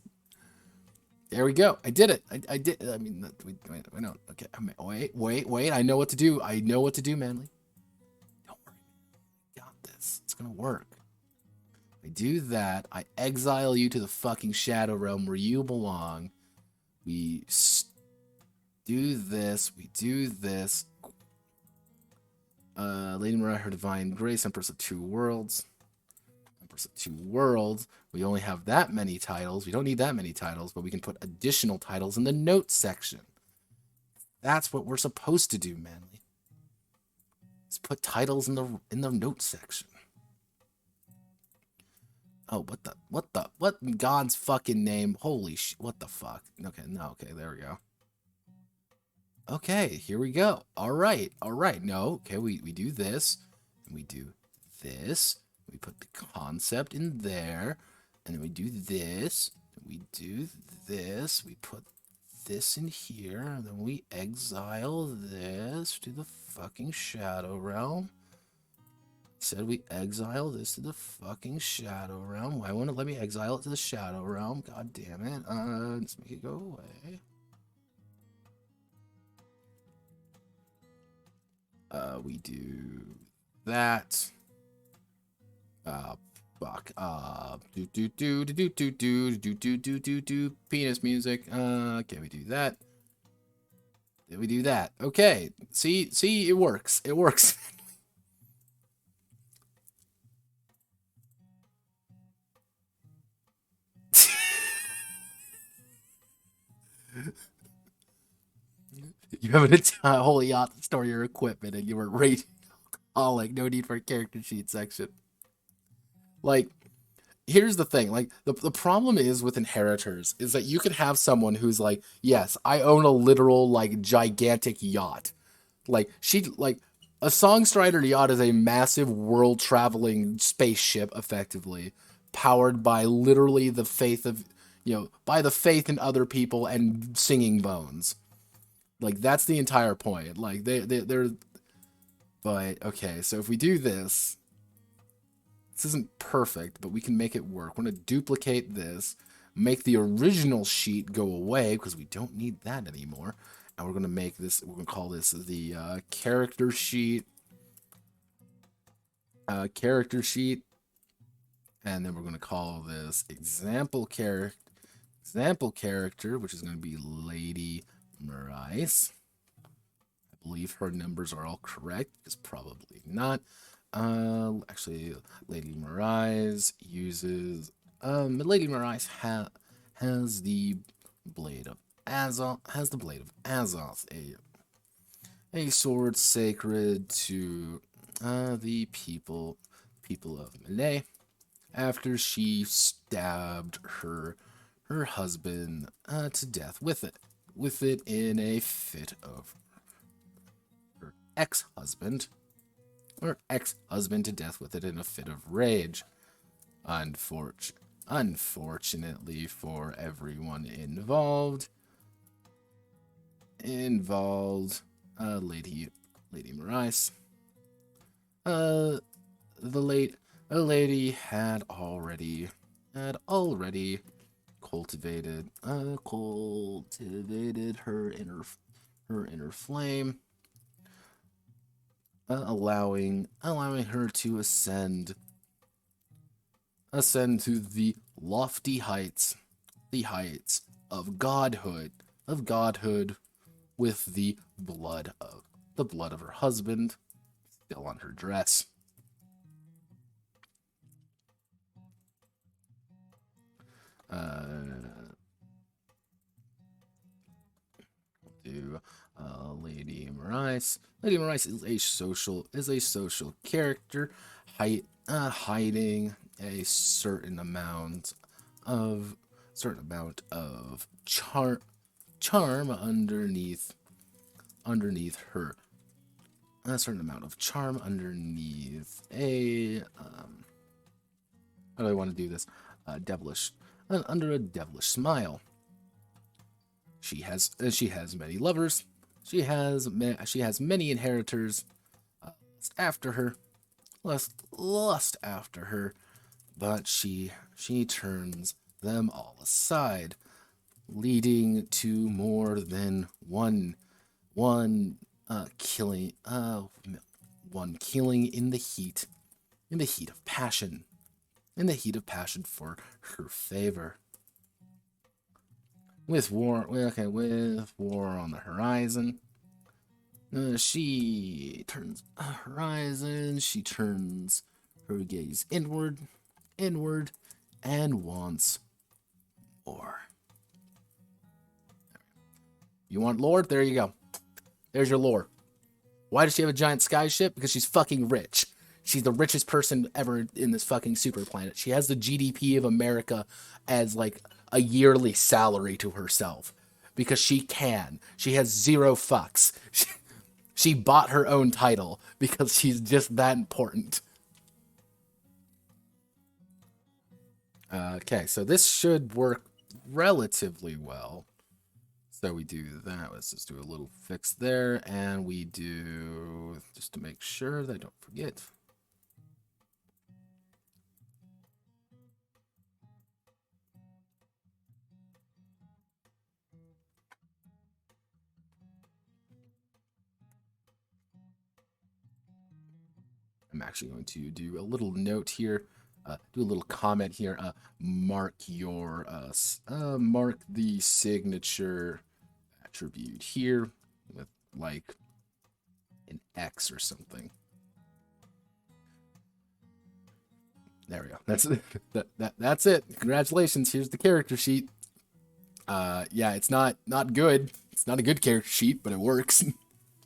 There we go. I did it. I did. I mean, wait, no. Okay. Wait. I know what to do. I know what to do, Manly. Don't worry. Got this. It's gonna work. I do that. I exile you to the fucking Shadow Realm where you belong. We do this. We do this. Lady Mariah, her divine grace, Empress of Two Worlds. Empress of Two Worlds. We only have that many titles. We don't need that many titles, but we can put additional titles in the notes section. That's what we're supposed to do, Manly. Let's put titles in the notes section. Oh, what in God's fucking name? Holy shit, what the fuck? Okay, no, okay, there we go. Okay, here we go. All right. No, okay, we do this, and we do this. We put the concept in there, and then we do this, and we do this. We put this in here, and then we exile this to the fucking Shadow Realm. Said we exile this to the fucking Shadow Realm. Why won't it let me exile it to the Shadow Realm? God damn it. Let's make it go away. We do that. Fuck. Penis music. Okay, we do that. Then we do that. Okay. See, it works. It works. You have a whole yacht to store your equipment, and you were raging alcoholic. No need for a character sheet section. Like, here's the thing. Like, the problem is with inheritors is that you can have someone who's like, yes, I own a literal, like, gigantic yacht. Like, a Songstrider yacht is a massive world-traveling spaceship, effectively, powered by literally the faith of, by the faith in other people and singing bones. Like, that's the entire point. Like, they're... But, okay, so if we do this... This isn't perfect, but we can make it work. We're going to duplicate this, make the original sheet go away, because we don't need that anymore. And we're going to make this... We're going to call this the character sheet. Character sheet. And then we're going to call this example character, which is going to be Lady Marais. I believe her numbers are all correct, because probably not. Actually, Lady Marais uses. Lady Marais has the blade of Azoth. Has the blade of Azoth, a sword sacred to the people of Malay. After she stabbed her husband to death with it in a fit of her ex-husband to death with it in a fit of rage. Unfortunately for everyone involved, Lady Marais, the lady had already cultivated her inner flame, allowing her to ascend to the lofty heights, of godhood, with the blood of her husband still on her dress. Lady Marais. Lady Marais is a social character, hiding a certain amount of charm underneath underneath her. A certain amount of charm underneath a, how do I want to do this? Devilish, under a devilish smile. She has many lovers. She has many inheritors. After her, lust after her, but she turns them all aside, leading to more than one killing in the heat of passion, for her favor. With war on the horizon, she turns her gaze inward, and wants more. You want lore? There you go. There's your lore. Why does she have a giant sky ship? Because she's fucking rich. She's the richest person ever in this fucking super planet. She has the GDP of America as like a yearly salary to herself. Because she can. She has zero fucks. She bought her own title because she's just that important. Okay, so this should work relatively well. So we do that. Let's just do a little fix there. And we do, just to make sure that I don't forget. I'm actually going to do a little note here, do a little comment here. Mark the signature attribute here with like an X or something. There we go. That's it. Congratulations. Here's the character sheet. Yeah, it's not good. It's not a good character sheet, but it works. And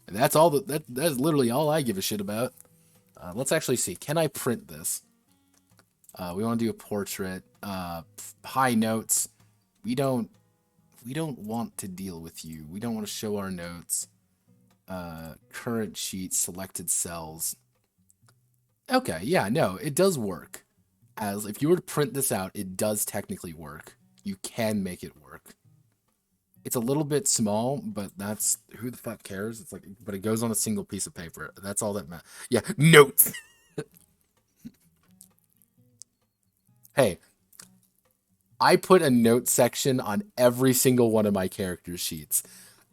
that's all that's literally all I give a shit about. Let's actually see. Can I print this? We want to do a portrait. High notes. We don't want to deal with you. We don't want to show our notes. Current sheet, selected cells. Okay, yeah, no, it does work. As if you were to print this out, it does technically work. You can make it work. It's a little bit small, but that's, who the fuck cares? It's like, but it goes on a single piece of paper. That's all that matters. Yeah, notes. Hey, I put a note section on every single one of my character sheets.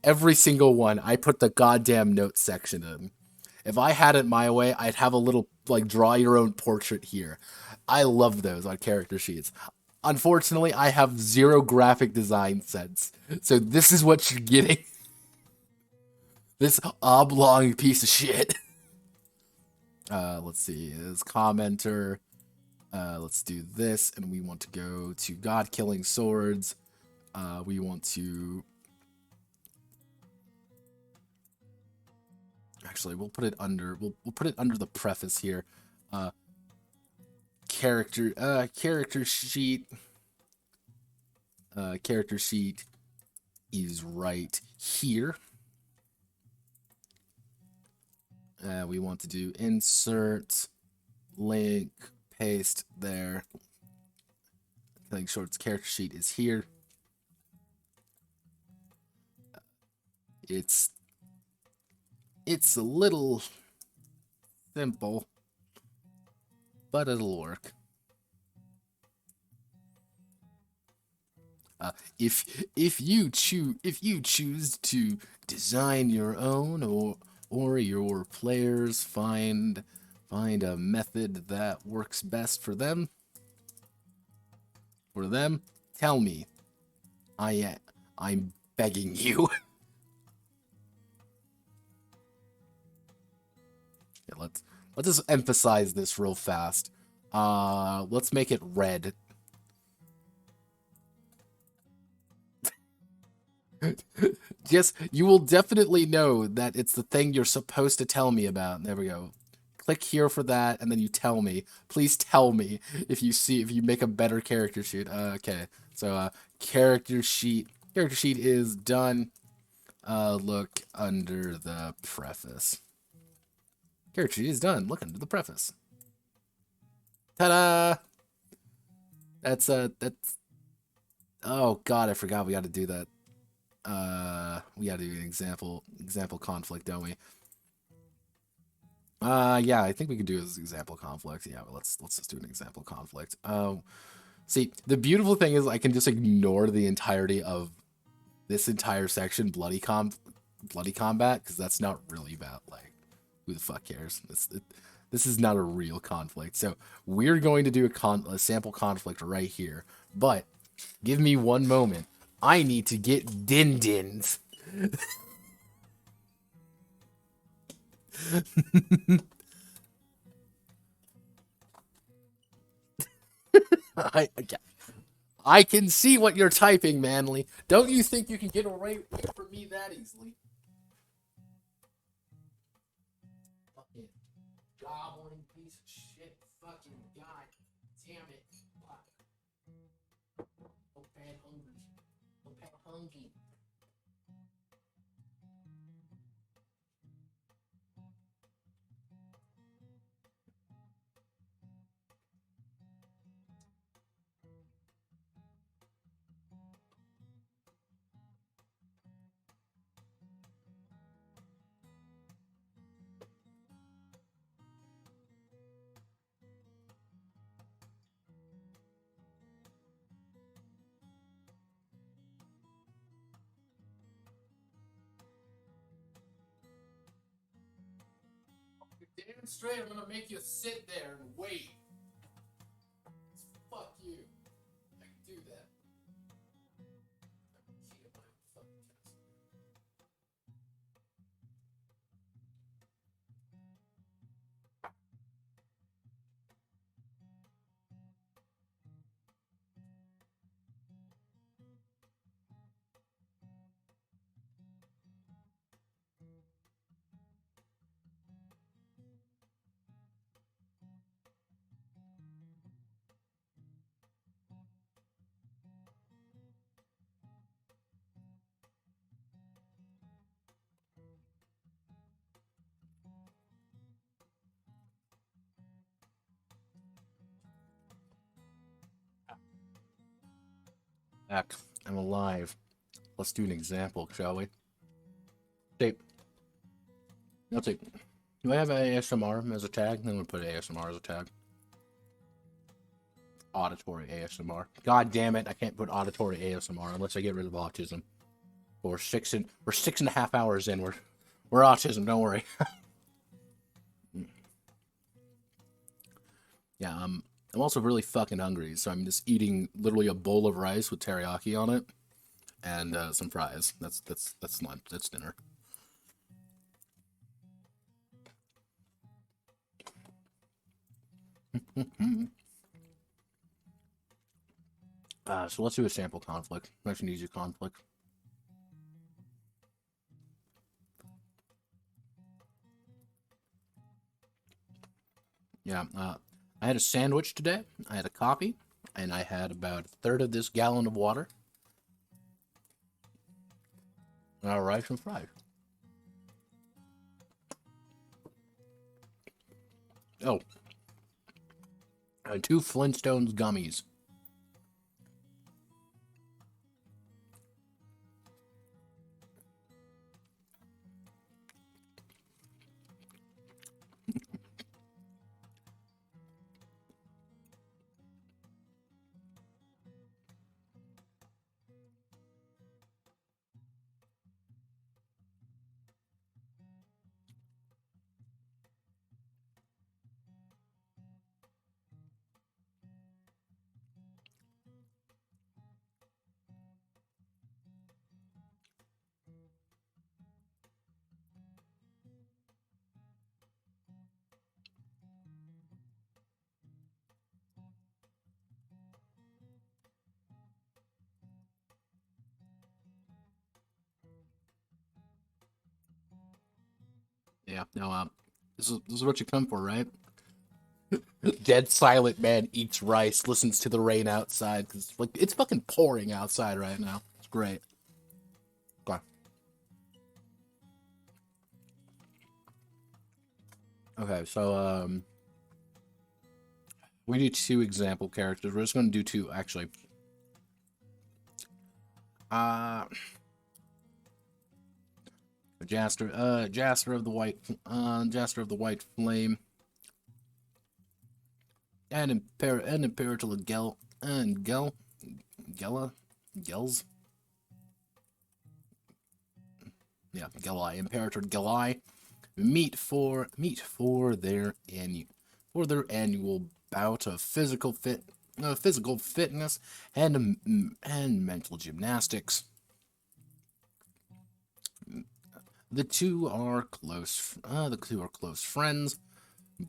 Every single one, I put the goddamn note section in. If I had it my way, I'd have a little, like, draw your own portrait here. I love those on character sheets. Unfortunately, I have zero graphic design sense. So this is what you're getting. This oblong piece of shit. Let's see. This commenter. Let's do this. And we want to go to God-killing swords. We want to... Actually, we'll put it under... We'll put it under the preface here. Character sheet. Character sheet is right here. We want to do insert, link, paste there. Killing Short's character sheet is here. It's a little simple, but it'll work. If you choose to design your own, or your players find a method that works best for them, tell me. I'm begging you. Yeah, let's just emphasize this real fast. Let's make it red. Yes, you will definitely know that it's the thing you're supposed to tell me about. There we go. Click here for that, and then you tell me. Please tell me if you make a better character sheet. Okay, so character sheet is done. Look under the preface. Character sheet is done. Look under the preface. Ta-da! That's. Oh god, I forgot we got to do that. We got to do an example conflict, don't we? Yeah, I think we could do this example conflict. Yeah, but let's just do an example conflict. See, the beautiful thing is I can just ignore the entirety of this entire section, bloody combat, because that's not really about, like, who the fuck cares? This is not a real conflict. So we're going to do a sample conflict right here. But give me one moment. I need to get din-dins. I can see what you're typing, Manly. Don't you think you can get away from me that easily? Fucking goblin piece of shit. Fucking god damn it. Fuck. Notepad hungry. Notepad hungry. Damn straight, I'm gonna make you sit there and wait. Fuck you. I can do that. Back. I'm alive. Let's do an example, shall we? Tape. No tape. Do I have ASMR as a tag? I'm gonna put ASMR as a tag. Auditory ASMR. God damn it! I can't put auditory ASMR unless I get rid of autism. We're 6.5 hours in. We're autism. Don't worry. Yeah. I'm also really fucking hungry, so I'm just eating literally a bowl of rice with teriyaki on it and some fries. That's lunch. That's dinner. So let's do a sample conflict. Nice and easy conflict. Yeah, I had a sandwich today. I had a coffee, and I had about a third of this gallon of water. And rice and fries. Oh, and 2 Flintstones gummies. Yeah, no, this is what you come for, right? Dead silent man eats rice, listens to the rain outside, because like it's fucking pouring outside right now. It's great. Okay. Okay, so we do 2 example characters. We're just going to do 2 actually. Jaster of the White Flame, and Imperator Gel and Gels. Yeah, Gelai, Imperator Gelai meet for their annual bout of physical fitness and mental gymnastics. The two are close friends,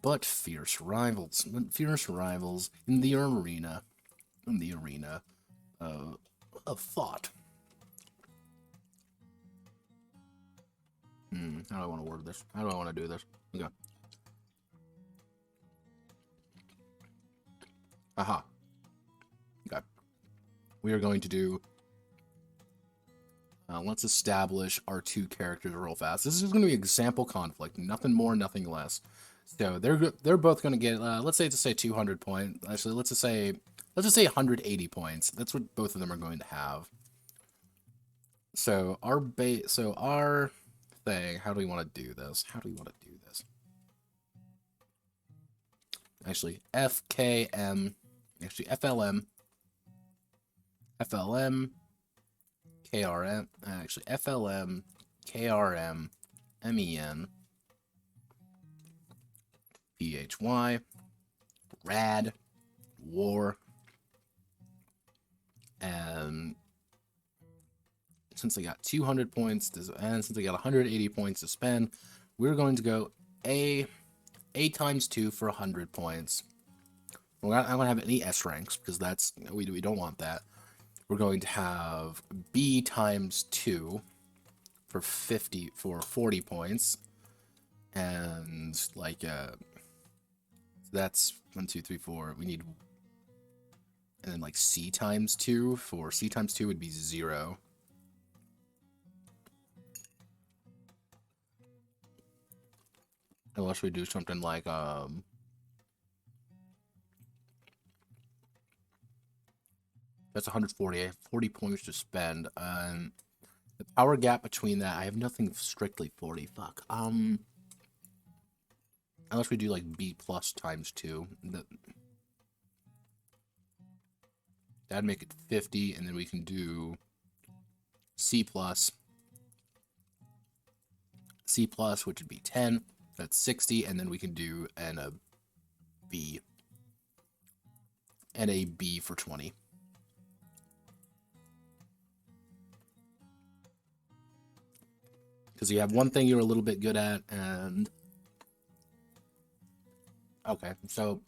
but fierce rivals. In the arena of thought. How do I want to word this? How do I want to do this? Okay. Aha. Okay. We are going to do. Let's establish our 2 characters real fast. This is going to be example conflict, nothing more, nothing less. So they're both going to get. Let's say 200 points. Actually, let's just say 180 points. That's what both of them are going to have. So our thing. How do we want to do this? Actually, FKM. Actually, FLM. KRM. Actually, FLM. KRM. MEN. PHY. Rad. War. And since I got 200 points, and since I got 180 points to spend, we're going to go A times 2 for 100 points. We're not going to have any S ranks, because we don't want that. We're going to have B times 2 for 40 points. And, like, that's 1, 2, 3, 4. We need... And then, like, C times 2 would be 0. Unless we do something like, that's 40 points to spend. The power gap between that, I have nothing strictly 40. Fuck. Unless we do like B plus times 2. That'd make it 50, and then we can do C plus, which would be 10. That's 60, and then we can do a B for 20. Because you have one thing you're a little bit good at, and... Okay, so...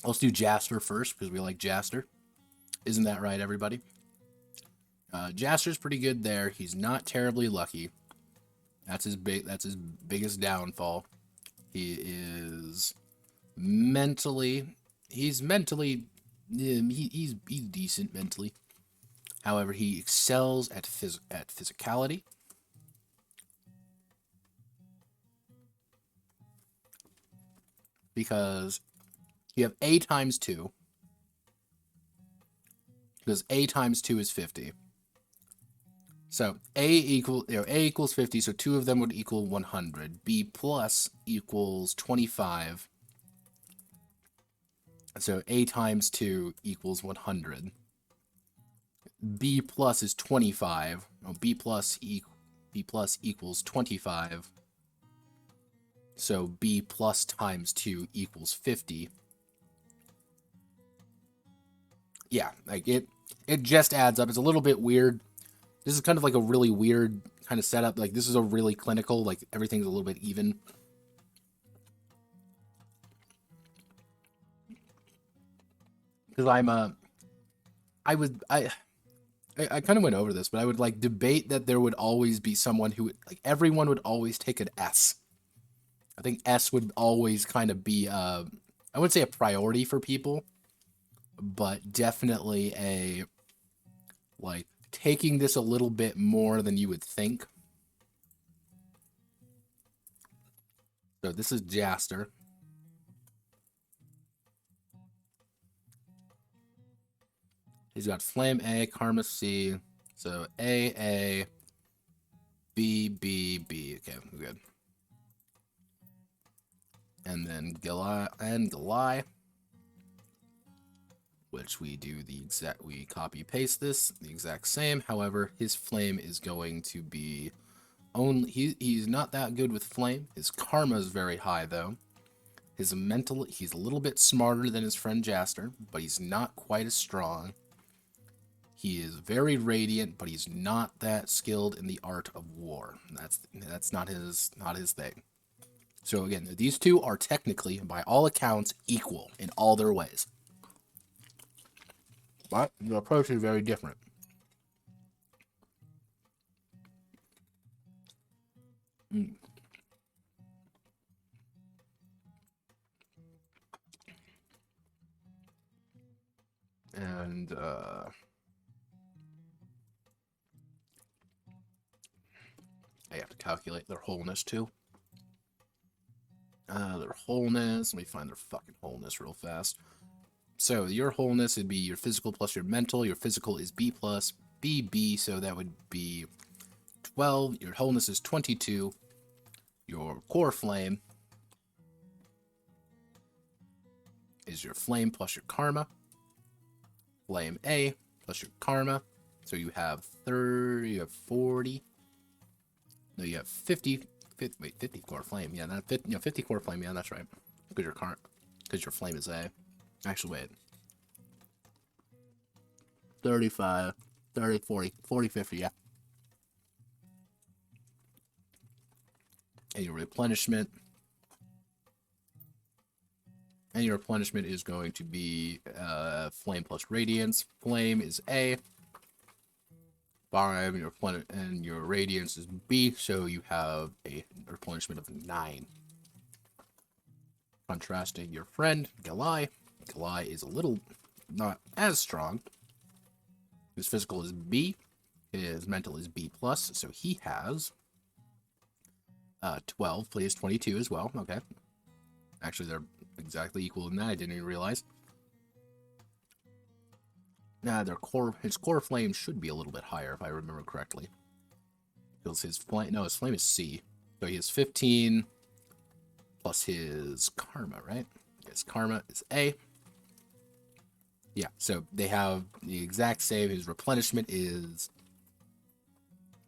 Let's do Jaster first, because we like Jaster. Isn't that right, everybody? Jaster's pretty good there. He's not terribly lucky. That's his biggest downfall. He's mentally he's decent mentally. However, he excels at physicality. Because you have A times 2. Because A times 2 is 50. So A equals 50, so 2 of them would equal 100. B plus equals 25. So A times 2 equals 100. B plus is 25. Oh, B plus equals 25. So B plus times 2 equals 50. Yeah, like it just adds up. It's a little bit weird. This is kind of like a really weird kind of setup. Like, this is a really clinical, like, everything's a little bit even. Because I kind of went over this, but I would, like, debate that there would always be someone who, like, everyone would always take an S. I think S would always kind of be, I wouldn't say a priority for people, but definitely a, like, taking this a little bit more than you would think. So this is Jaster. He's got Flame A, Karma C. So A, B, B, B. Okay, good. And then Galai, which we do the exact, we copy paste this the exact same. However, his flame is going to be only, he's not that good with flame. His karma is very high though. His mental, he's a little bit smarter than his friend Jaster, but he's not quite as strong. He is very radiant, but he's not that skilled in the art of war. That's not his thing. So again, these two are technically, by all accounts, equal in all their ways. But the approach is very different. And I have to calculate their wholeness too. Their wholeness. Let me find their fucking wholeness real fast. So your wholeness would be your physical plus your mental. Your physical is B plus BB, so that would be 12. Your wholeness is 22. Your core flame is your flame plus your karma. Flame A plus your karma. So you have 30, you have 40. No, you have 50. 50 core flame. Yeah, not 50, 50 core flame. Yeah, that's right. Because your flame is A. Actually, wait. 35, 30, 40, 40, 50, yeah. And your replenishment. And your replenishment is going to be flame plus radiance. Flame is A. 5, and your radiance is B, so you have a replenishment of 9. Contrasting your friend, Galai. Galai is a little not as strong. His physical is B. His mental is B+, so he has 12, plays 22 as well. Okay. Actually, they're exactly equal in that. I didn't even realize. Nah, his core flame should be a little bit higher if I remember correctly. Because his flame is C. So he has 15 plus his karma, right? His karma is A. Yeah, so they have the exact same. His replenishment is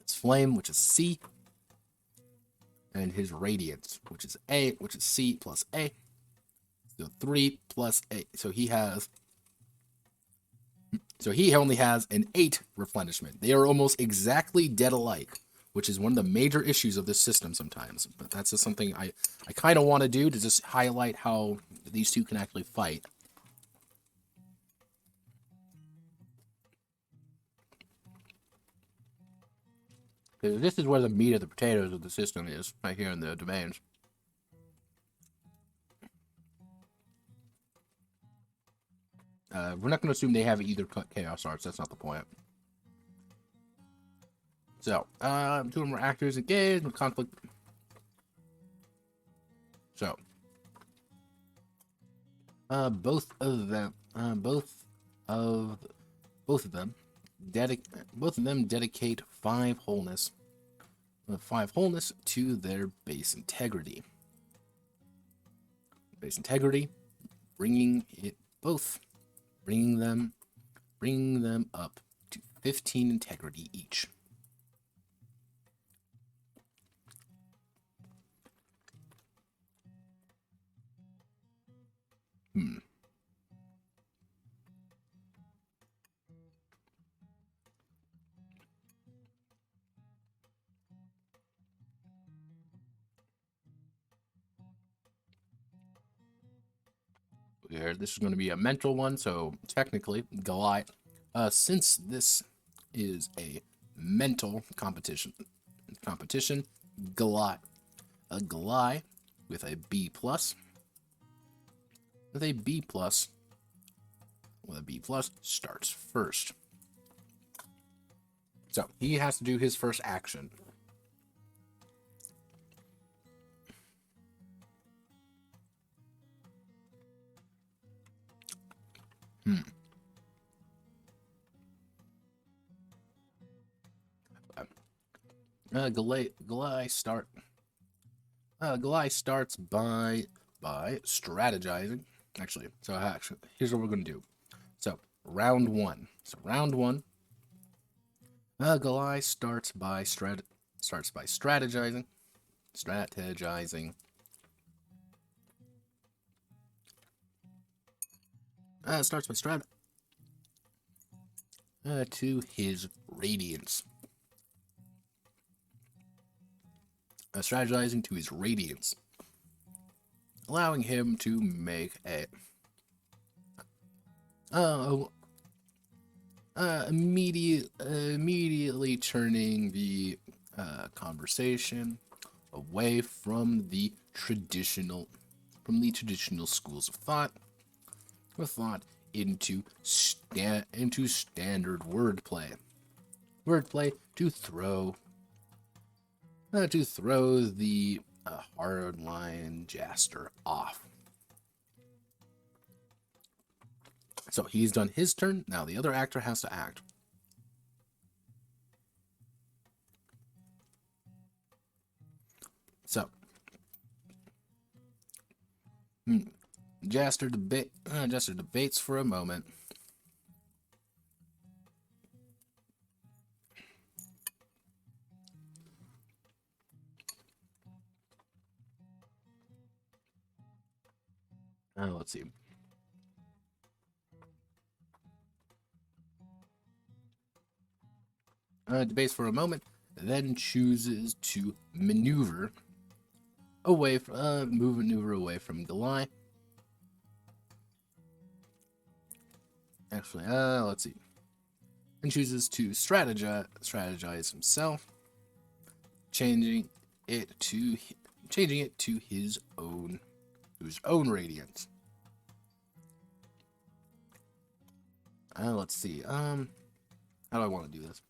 his flame, which is C. And his radiance, which is A, which is C plus A. So 3 plus A. So he only has an 8 replenishment. They are almost exactly dead alike, which is one of the major issues of this system sometimes. But that's just something I kind of want to do to just highlight how these two can actually fight. Because this is where the meat of the potatoes of the system is, right here in the domains. We're not going to assume they have either Chaos Arts. That's not the point. So, two or more actors engaged with conflict. So, both of them dedicate 5 wholeness. 5 wholeness to their base integrity. Base integrity, bringing them up to 15 integrity each. Here, this is going to be a mental one, so technically, Goliath, since this is a mental competition, Goliath with a B plus, starts first. So he has to do his first action. Hmm. Galai starts by strategizing. Actually, here's what we're gonna do. So round one. Galai starts by strategizing. Starts by to his radiance. Strategizing to his radiance, allowing him to make a immediately turning the conversation away from the traditional schools of thought, into standard wordplay to throw the hardline Jaster off. So he's done his turn. Now the other actor has to act. So, Jaster debates for a moment. Let's see. Debates for a moment, then chooses to maneuver away from Galai. Actually, let's see. And chooses to strategize himself, changing it to his own radiance. Let's see. How do I want to do this?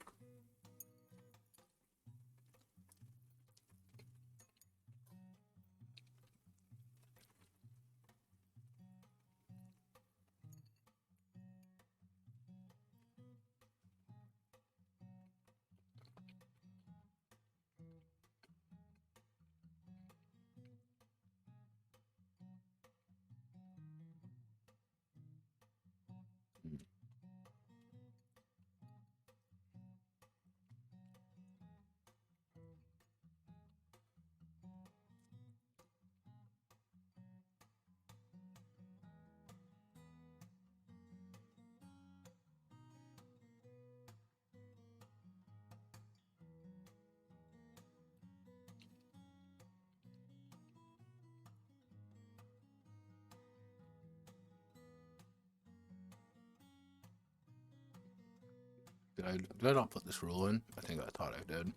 Did I not put this rule in? I think I thought I did.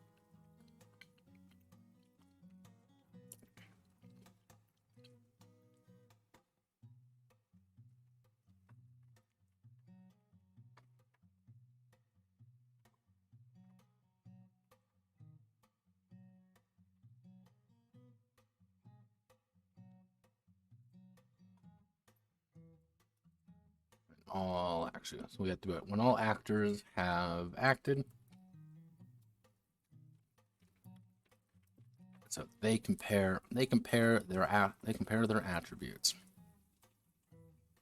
So we have to do it when all actors have acted. So they compare their attributes.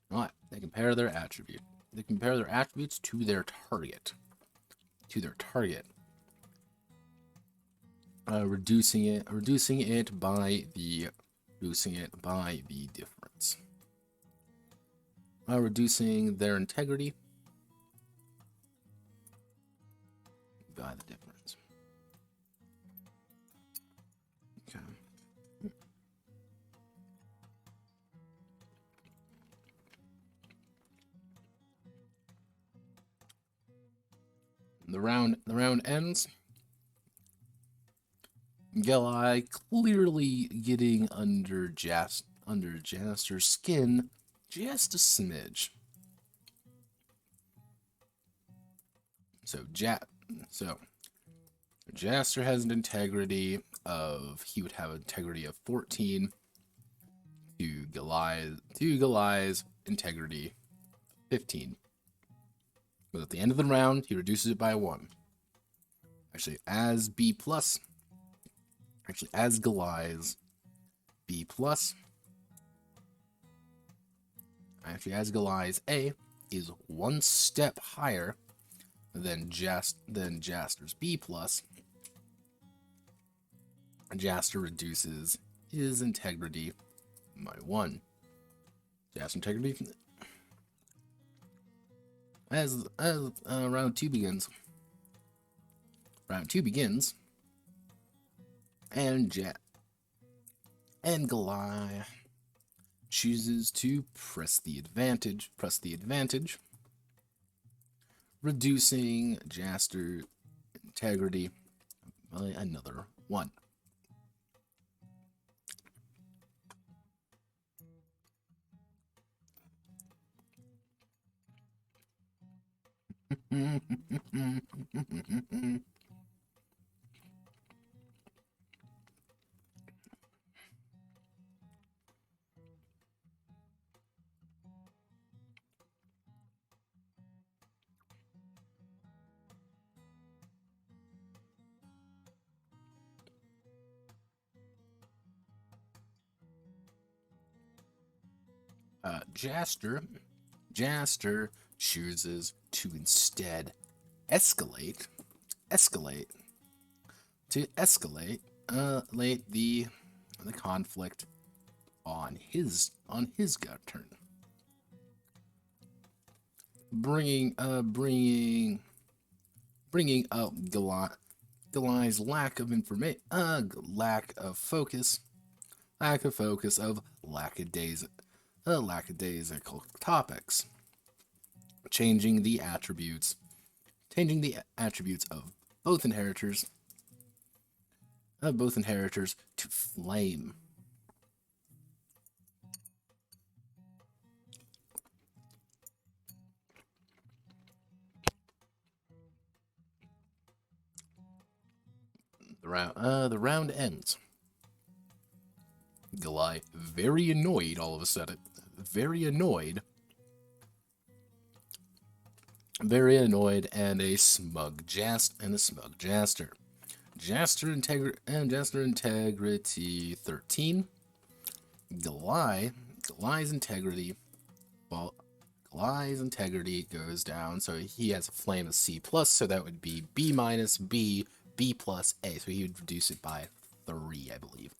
What? They compare their attributes to their target. Reducing it by the difference. Reducing their integrity by the difference. Okay. The round ends. Gelai clearly getting under Jaster's skin just a smidge. So Jaster has an integrity of 14 to Galai's integrity 15. But at the end of the round, he reduces it by 1. Actually, as B plus. Actually, as Goliath, B plus. Actually, as Goliath, A is 1 step higher than Jaster's B plus. Jaster reduces his integrity by 1. Jaster integrity. As round 2 begins. Round 2 begins. And Goliath chooses to press the advantage, reducing Jaster integrity by another 1. Jaster chooses to instead escalate the conflict on his turn, bringing up Goliath's lack of focus of lackadaisical topics, changing the attributes of both inheritors to flame. The round ends. Goliath very annoyed all of a sudden. Very annoyed, and a smug Jaster. Jaster integrity 13. Goliath's integrity goes down, so he has a flame of C plus, so that would be B minus B plus A, so he would reduce it by 3, I believe.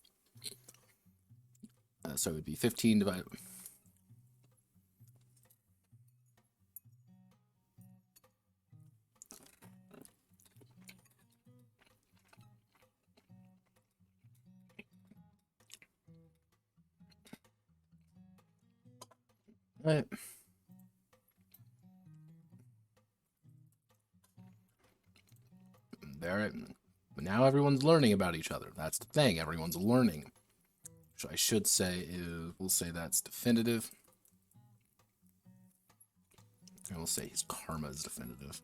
So it would be 15 divided. Right. There. But now everyone's learning about each other. That's the thing. Everyone's learning. Which I should say is, we'll say that's definitive. And we'll say his karma is definitive.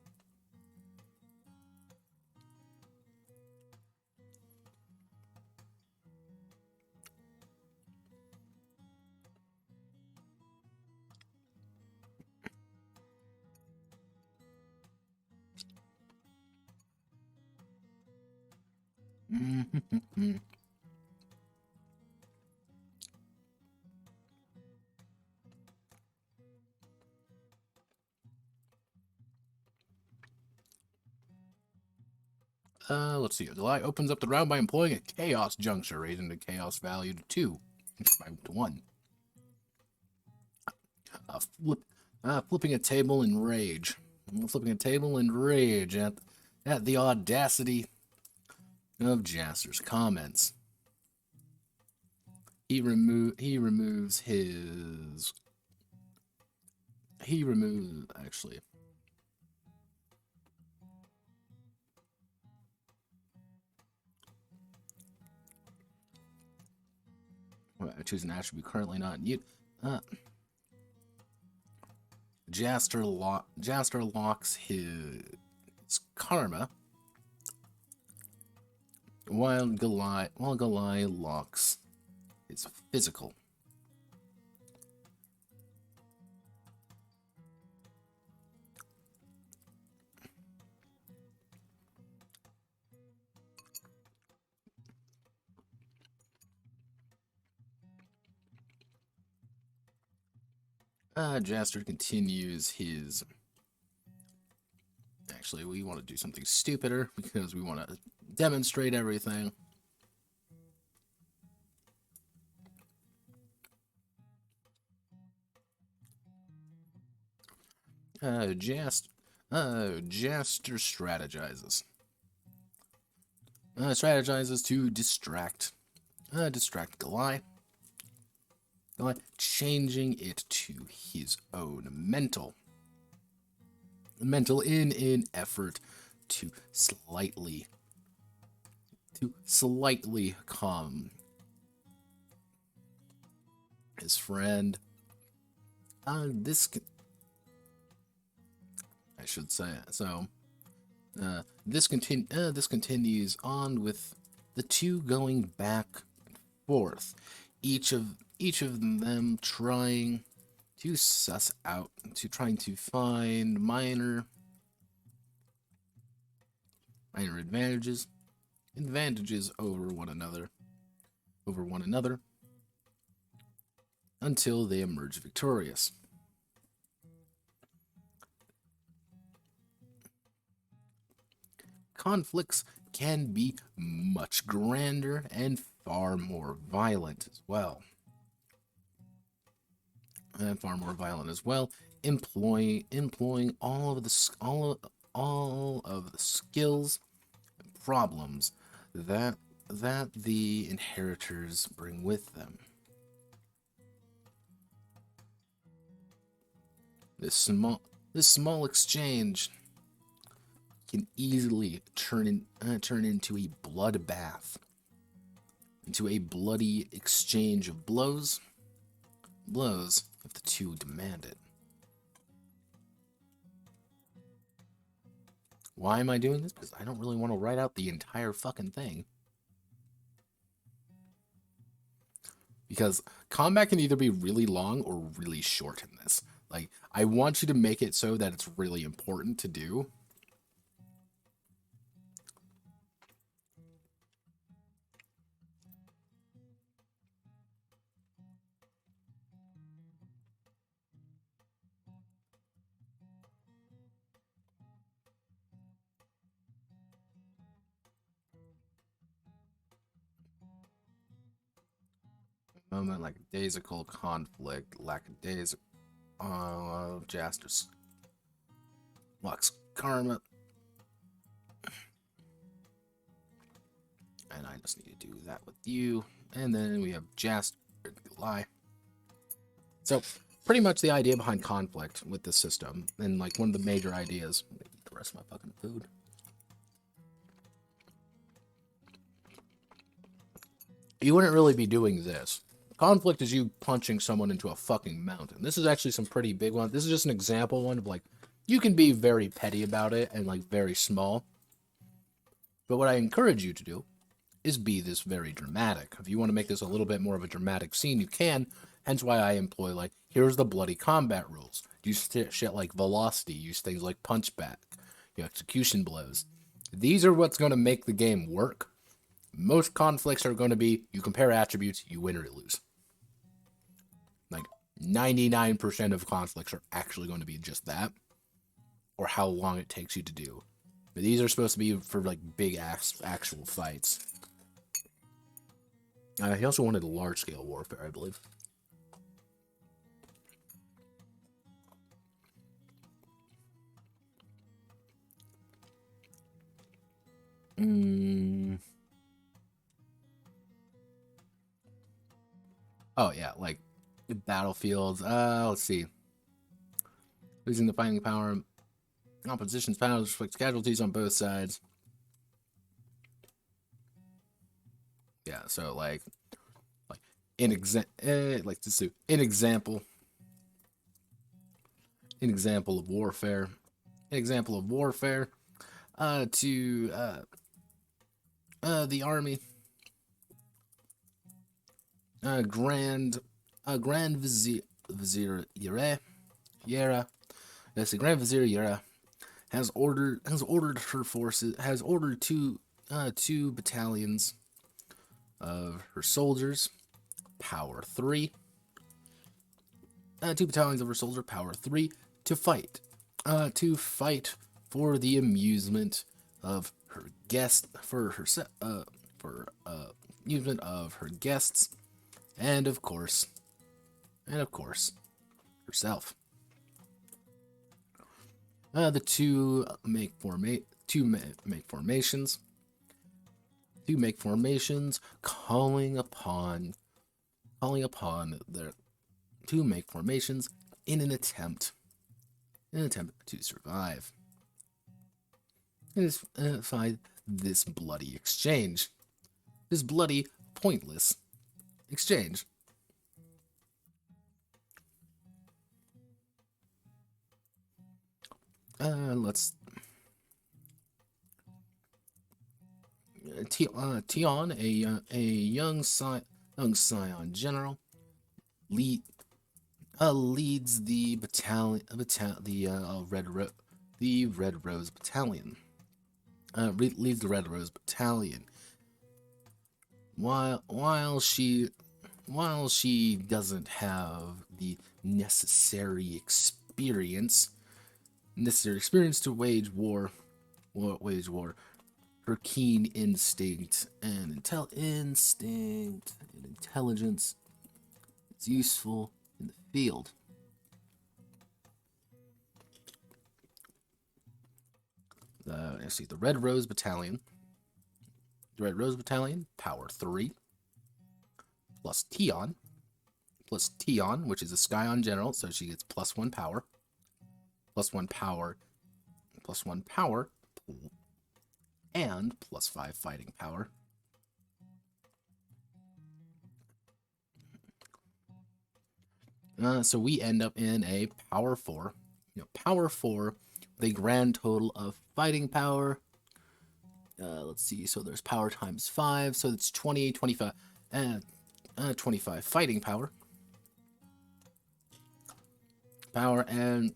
Let's see. Goliath opens up the round by employing a chaos juncture, raising the chaos value to 2, to 1. Flipping a table in rage. At the audacity of Jaster's comments. He removes actually. I choose an attribute currently not in use. Jaster locks his karma, while Goliath locks his physical. Jaster continues his... Actually, we want to do something stupider because we want to demonstrate everything. Jaster strategizes. Strategizes to distract Goliath. Changing it to his own mental in an effort to slightly calm his friend. This I should say so. This continues on with the two going back and forth, each of them trying to trying to find minor advantages over one another until they emerge victorious. Conflicts can be much grander and far more violent as well. Employing all of the skills and problems that the inheritors bring with them. This small exchange can easily turn into a bloodbath, into a bloody exchange of blows if the two demand it. Why am I doing this? Because I don't really want to write out the entire fucking thing. Because combat can either be really long or really short in this. Like, I want you to make it so that it's really important to do. Moment like daisical conflict, lackadaisical, Jaster's Lux Karma. And I just need to do that with you. And then we have Jaster lie. So, pretty much the idea behind conflict with this system, and like one of the major ideas. Eat the rest of my fucking food. You wouldn't really be doing this. Conflict is you punching someone into a fucking mountain. This is actually some pretty big one. This is just an example one of like, you can be very petty about it and like very small. But what I encourage you to do is be this very dramatic. If you want to make this a little bit more of a dramatic scene, you can. Hence why I employ like, here's the bloody combat rules. Use shit like velocity. Use things like punchback. Execution blows. These are what's going to make the game work. Most conflicts are going to be, you compare attributes, you win or you lose. Like, 99% of conflicts are actually going to be just that, or how long it takes you to do. But these are supposed to be for, like, big actual fights. He also wanted a large-scale warfare, I believe. Oh, yeah, like, battlefields. Let's see. Losing the fighting power. Opposition's power inflicts casualties on both sides. Yeah, so, like an example of warfare. An example of warfare. To the army. Grand Vizier Yera. Yes, the Grand Vizier Yera has ordered her forces, has ordered two battalions of her soldiers, power 3, 2 battalions of her soldier, power 3, to fight. To fight for the amusement of her guest, for amusement of her guests, and of course, herself. The two make formations, calling upon their to make formations in an attempt to survive. And find this bloody exchange, this bloody pointless exchange. Let's Tion, a young scion general, leads the Red Rose Battalion. Leads the Red Rose Battalion. While she doesn't have the necessary experience to wage war, her keen instinct and intelligence is useful in the field. The Red Rose Battalion. The Red Rose Battalion, power 3, plus Tion, which is a Scion general, so she gets +1 power, and +5 fighting power. So we end up in a power 4. Power 4, with a grand total of fighting power. Let's see, so there's power times 5, so it's 25 fighting power. And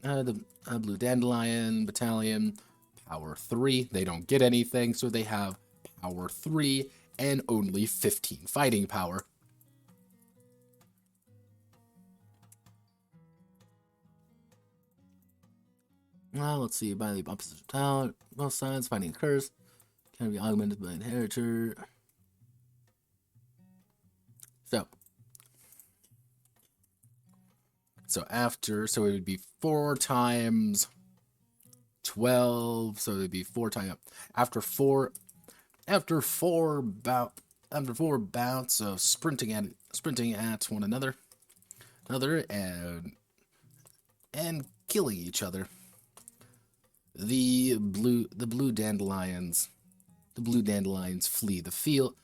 the Blue Dandelion Battalion, power 3. They don't get anything, so they have power 3 and only 15 fighting power. Let's see, by the opposite talent, both sides fighting occurs, can be augmented by Inheritor. So it would be 4 times 12, so it would be 4 times after four bouts of sprinting at one another and killing each other. The blue dandelions flee the field,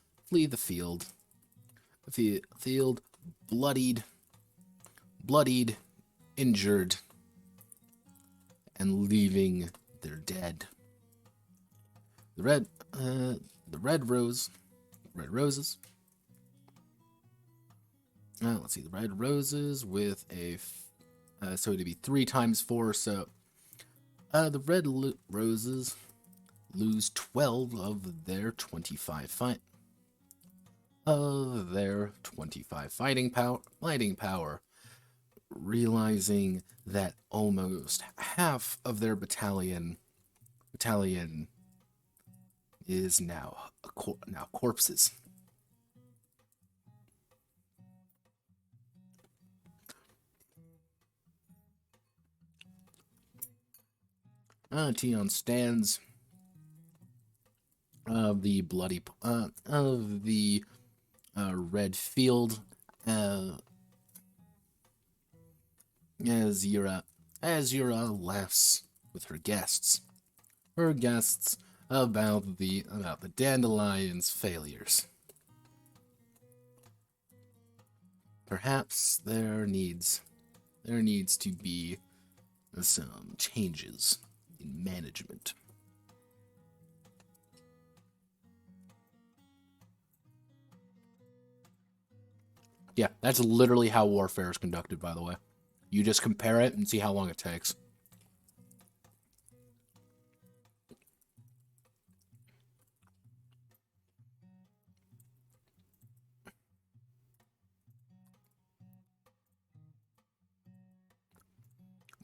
bloodied, injured, and leaving their dead. The red roses. Let's see, the red roses with a so it'd be 3 times 4. So the red roses lose 12 of their 25 fighting power, realizing that almost half of their battalion is now corpses. Tion stands of the bloody red field as Yura laughs with her guests about the dandelion's failures. Perhaps there needs to be some changes in management. Yeah, that's literally how warfare is conducted, by the way. You just compare it and see how long it takes.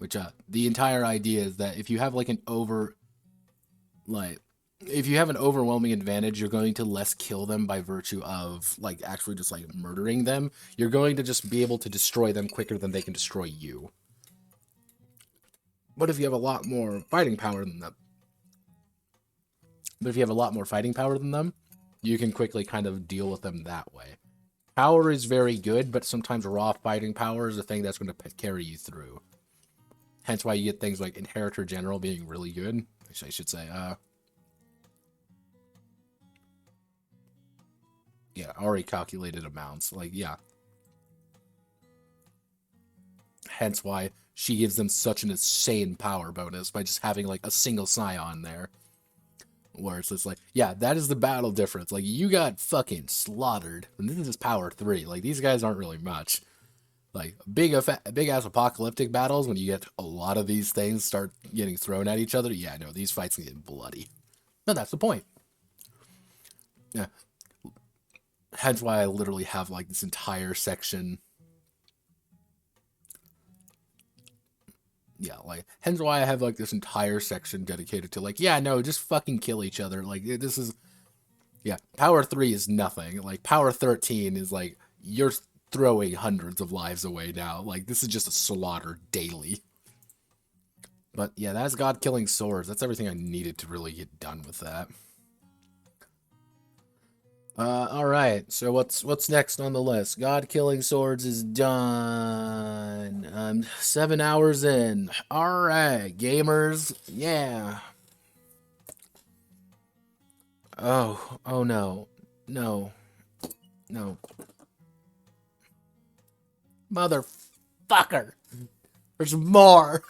Which the entire idea is that if you have like if you have an overwhelming advantage, you're going to less kill them by virtue of like actually just like murdering them. You're going to just be able to destroy them quicker than they can destroy you. But if you have a lot more fighting power than them, you can quickly kind of deal with them that way. Power is very good, but sometimes raw fighting power is the thing that's going to carry you through. Hence why you get things like Inheritor General being really good. I should say, yeah, already calculated amounts. Like, yeah. Hence why she gives them such an insane power bonus by just having, like, a single Scion there. Where it's just like, yeah, that is the battle difference. Like, you got fucking slaughtered. And this is power 3. Like, these guys aren't really much. Like, big-ass apocalyptic battles, when you get a lot of these things start getting thrown at each other, yeah, no, these fights can get bloody. No, that's the point. Yeah. Hence why I literally have, like, this entire section. Yeah, like, hence why I have, like, this entire section dedicated to, like, yeah, no, just fucking kill each other. Like, this is, yeah, power 3 is nothing. Like, power 13 is, like, you're throwing hundreds of lives away now. Like, this is just a slaughter daily. But, yeah, that's God-killing swords. That's everything I needed to really get done with that. Alright, so what's next on the list? God-killing swords is done. I'm 7 hours in. Alright, gamers. Yeah. Oh no. No. No. Motherfucker. There's more.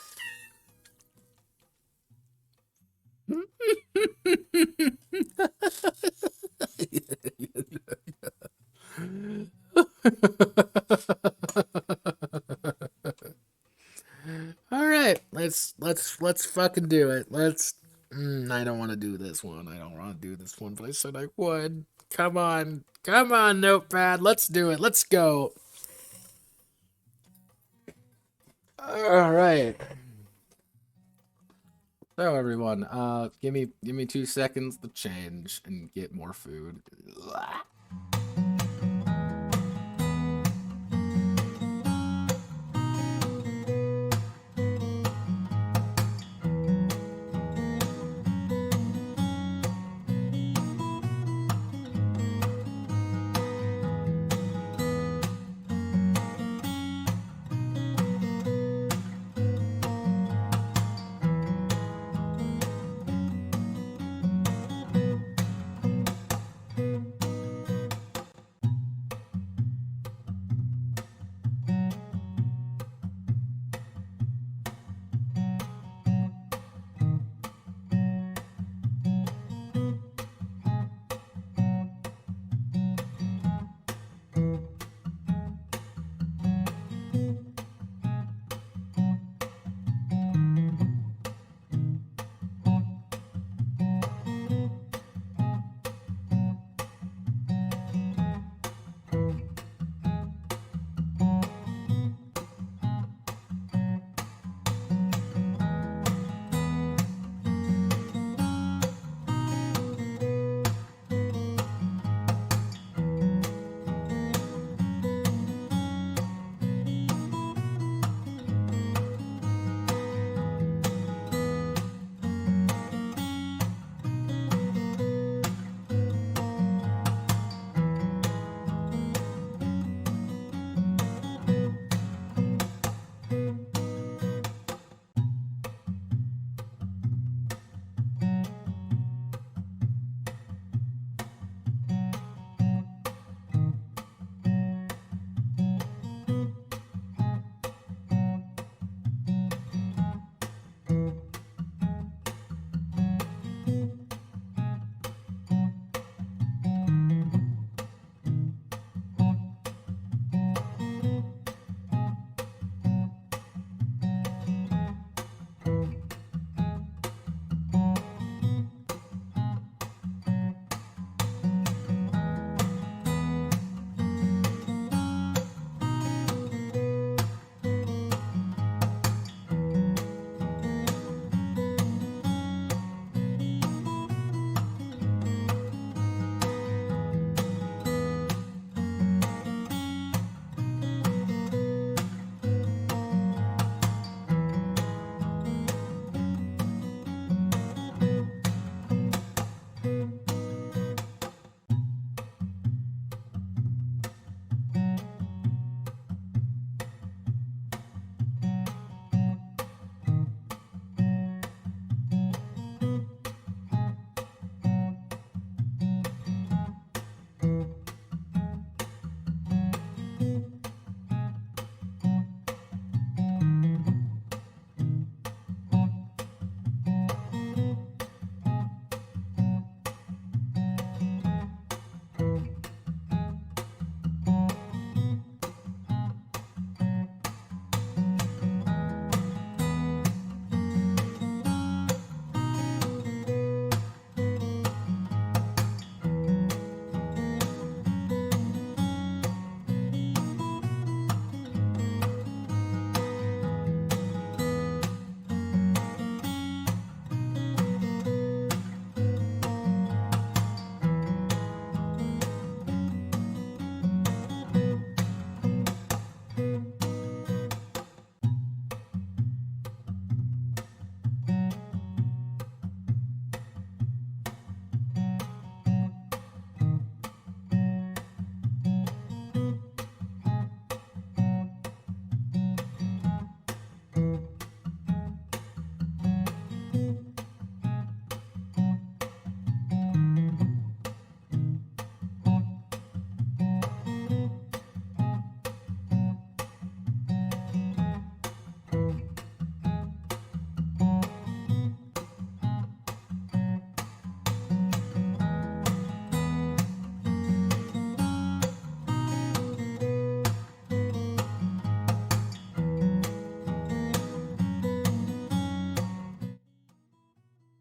All right, let's fucking do it. I don't want to do this one. I don't want to do this one, but I said I would. Come on, Notepad. Let's do it. Let's go. All right. So everyone, give me 2 seconds to change and get more food.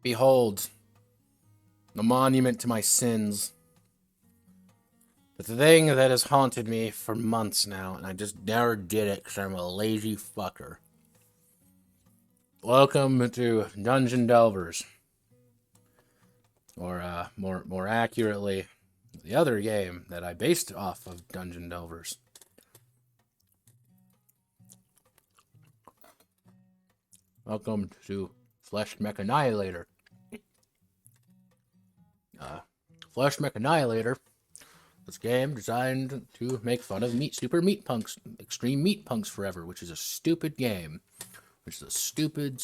Behold, the monument to my sins. The thing that has haunted me for months now, and I just never did it because I'm a lazy fucker. Welcome to Dungeon Delvers. Or, more accurately, the other game that I based off of Dungeon Delvers. Welcome to Fleshmech Annihilator. Fleshmech Annihilator. This game designed to make fun of super meat punks, extreme meat punks forever, which is a stupid game. Which is a stupid,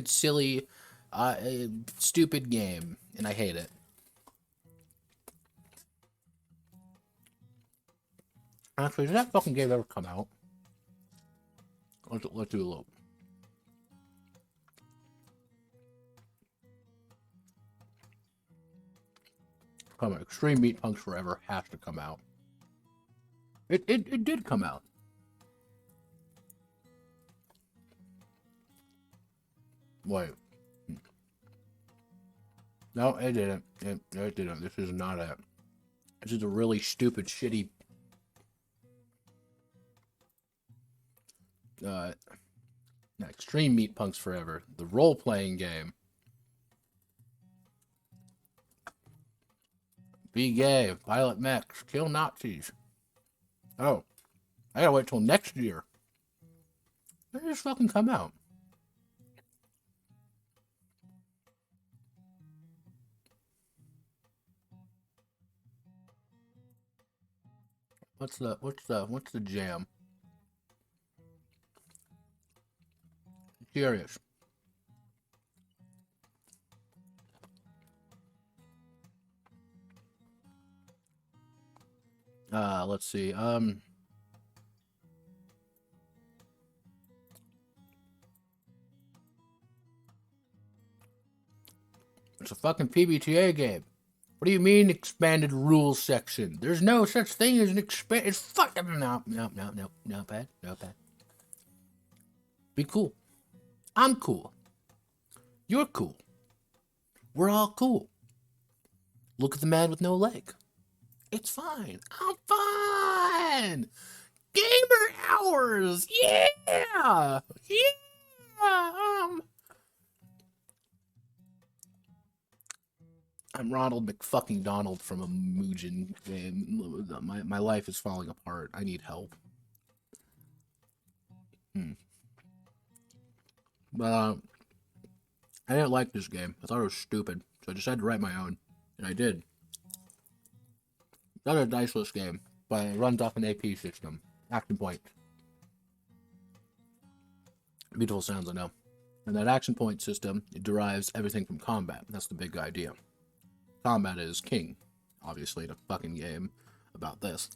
silly, stupid game, and I hate it. Actually, did that fucking game ever come out? Let's do a look. Come on, Extreme Meat Punks Forever has to come out. It did come out. Wait. No, it didn't. It didn't. This is not it. This is a really stupid, shitty... Extreme Meat Punks Forever. The role-playing game. Be gay. Pilot mechs. Kill Nazis. Oh. I gotta wait till next year. When did this fucking come out? What's the jam? I'm curious. Let's see. It's a fucking PBTA game. What do you mean expanded rules section? There's no such thing as an it's fucking no, bad. Be cool. I'm cool. You're cool. We're all cool. Look at the man with no leg. It's fine. I'm fine. Gamer hours. Yeah. I'm Ronald McFucking Donald from a Mugen game. My life is falling apart. I need help. But I didn't like this game. I thought it was stupid, so I decided to write my own, and I did. Not a diceless game, but it runs off an AP system. Action point. Beautiful sounds, I know. And that action point system, it derives everything from combat. That's the big idea. Combat is king, obviously, in a fucking game about this.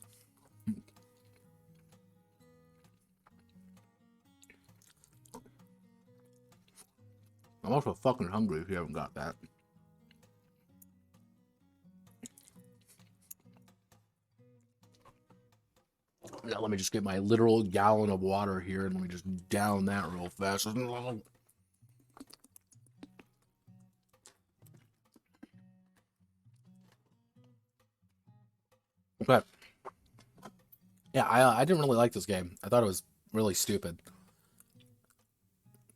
I'm also fucking hungry if you haven't got that. Now let me just get my literal gallon of water here and let me just down that real fast. Okay. Yeah, I didn't really like this game. I thought it was really stupid.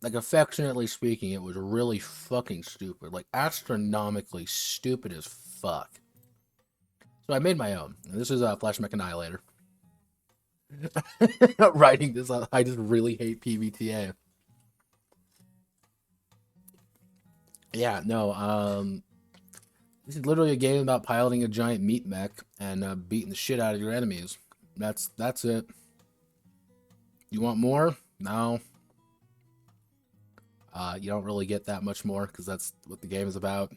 Like, affectionately speaking, it was really fucking stupid. Like, astronomically stupid as fuck. So I made my own. And this is Fleshmech Annihilator. Writing this, I just really hate PBTA. Yeah, no, this is literally a game about piloting a giant meat mech and beating the shit out of your enemies. That's it. You want more? No. You don't really get that much more because that's what the game is about.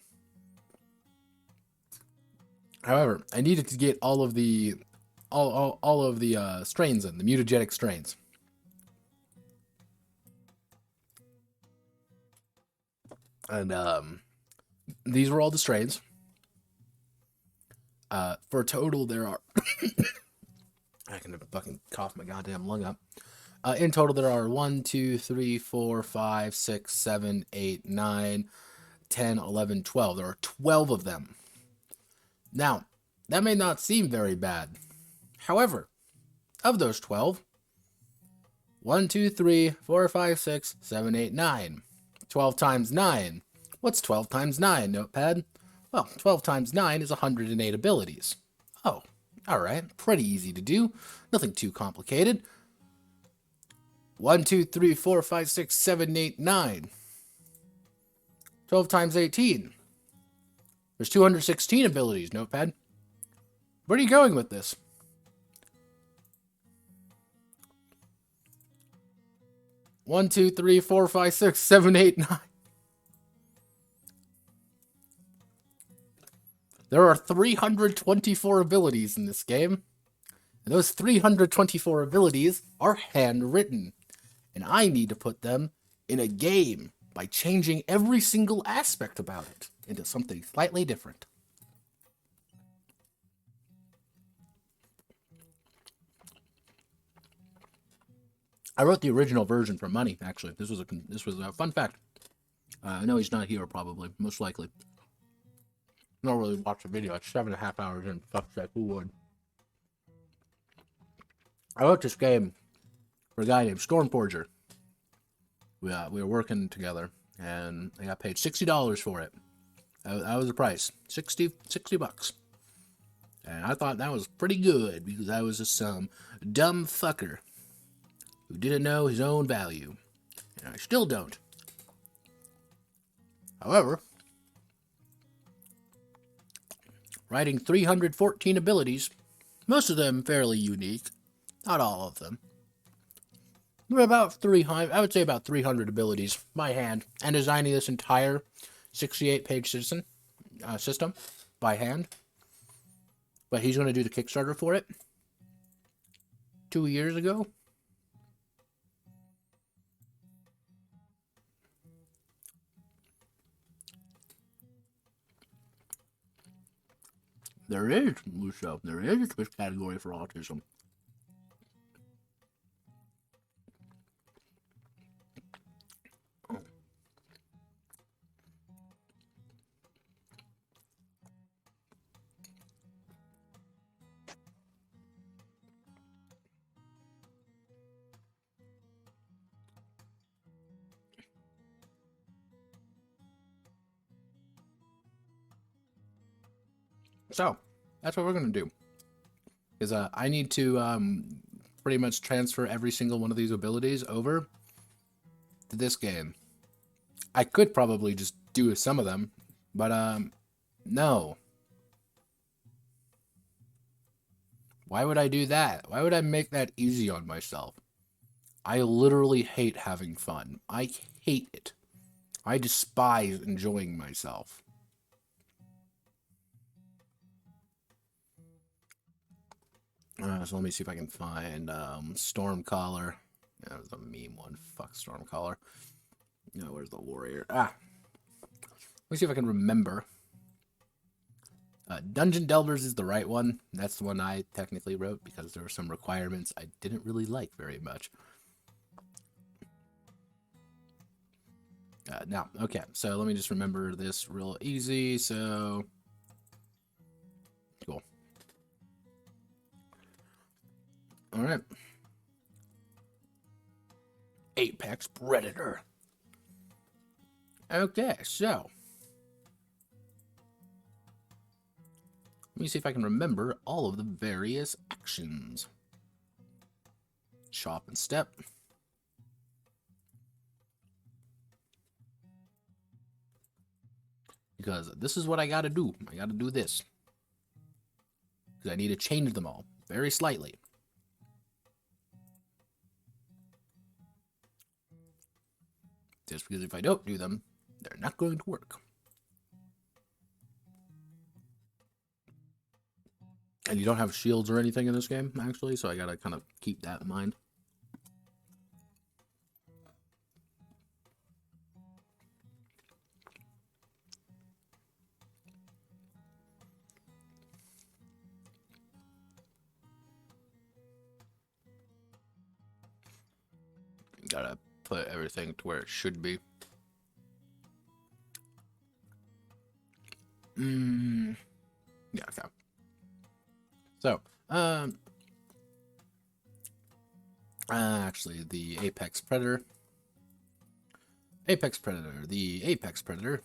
However, I needed to get all of the strains in, the mutagenic strains. And these were all the strains. For a total, there are... I can fucking cough my goddamn lung up. In total, there are 1, 2, 3, 4, 5, 6, 7, 8, 9, 10, 11, 12. There are 12 of them. Now, that may not seem very bad. However, of those 12, 1, 2, 3, 4, 5, 6, 7, 8, 9. 12 times 9. What's 12 times 9, Notepad? Well, 12 times 9 is 108 abilities. Oh, alright. Pretty easy to do. Nothing too complicated. 1, 2, 3, 4, 5, 6, 7, 8, 9. 12 times 18. There's 216 abilities, Notepad. Where are you going with this? One, two, three, 4, 5, 6, 7, 8, 9. There are 324 abilities in this game. And those 324 abilities are handwritten. And I need to put them in a game by changing every single aspect about it into something slightly different. I wrote the original version for money, actually. This was a fun fact. I know he's not here, probably. Most likely. I don't really watch the video. It's 7.5 hours in. Fuck's sake, who would? I wrote this game for a guy named Stormforger. We were working together, and I got paid $60 for it. That was the price. 60 bucks. And I thought that was pretty good, because I was just some dumb fucker who didn't know his own value. And I still don't. However, writing 314 abilities, most of them fairly unique, not all of them. About 300, I would say about 300 abilities by hand, and designing this entire 68-page system by hand. But he's going to do the Kickstarter for it 2 years ago. There is, Lucio, there is a Twitch category for autism. So, that's what we're going to do. Is I need to pretty much transfer every single one of these abilities over to this game. I could probably just do some of them, but no. Why would I do that? Why would I make that easy on myself? I literally hate having fun. I hate it. I despise enjoying myself. So let me see if I can find Stormcaller. That was a meme one. Fuck Stormcaller. No, where's the warrior? Ah! Let me see if I can remember. Dungeon Delvers is the right one. That's the one I technically wrote because there were some requirements I didn't really like very much. Now, okay, so let me just remember this real easy. So, cool. All right. Apex Predator. Okay, so let me see if I can remember all of the various actions. Chop and step. Because this is what I gotta do. I gotta do this. Because I need to change them all very slightly. Just because if I don't do them, they're not going to work. And you don't have shields or anything in this game, actually, so I gotta kind of keep that in mind. Gotta put everything to where it should be. Yeah, okay. So, actually, the Apex Predator. Apex Predator. The Apex Predator.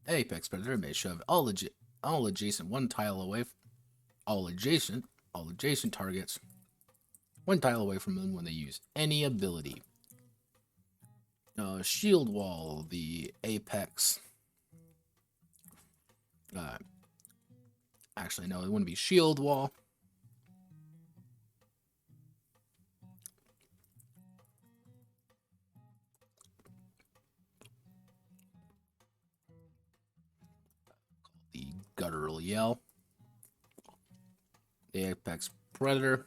Apex Predator may shove all adjacent one tile away. All adjacent targets one tile away from them when they use any ability. Shield Wall. The Apex. Actually, no, it wouldn't be Shield Wall. The Guttural Yell. The Apex Predator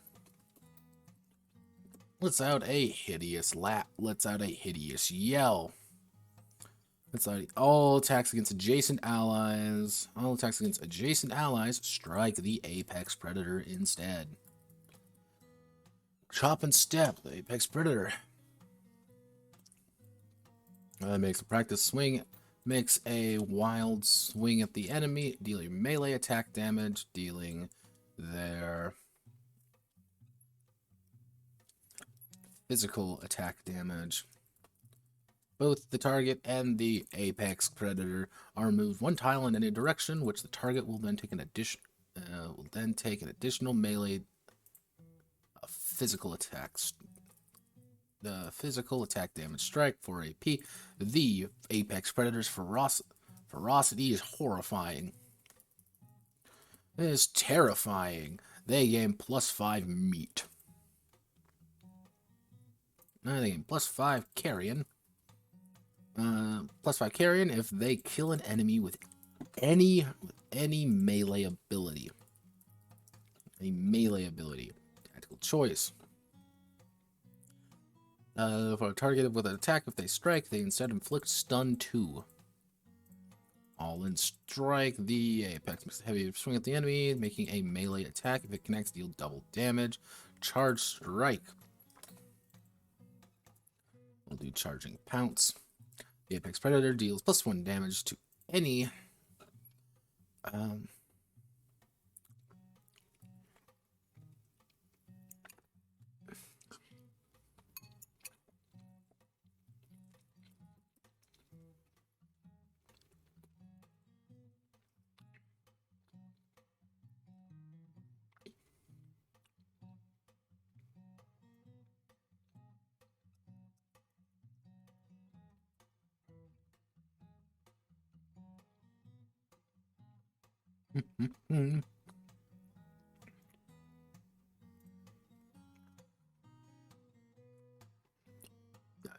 lets out a hideous yell. Lets out all attacks against adjacent allies. All attacks against adjacent allies strike the Apex Predator instead. Chop and Step, the Apex Predator. Makes a practice swing. Makes a wild swing at the enemy, dealing melee attack damage, dealing their physical attack damage. Both the target and the Apex Predator are moved one tile in any direction, which the target will then take an additional melee physical attacks. The physical attack damage strike for AP. The Apex Predator's ferocity is horrifying. It is terrifying. They gain +5 meat. They gain +5 carrion. +5 carrion if they kill an enemy with any melee ability. A melee ability. Tactical choice. For a target with an attack, if they strike, they instead inflict stun 2. All-in strike. The Apex makes a heavy swing at the enemy, making a melee attack. If it connects, deal double damage. Charge strike. We'll do charging pounce. The Apex Predator deals +1 damage to any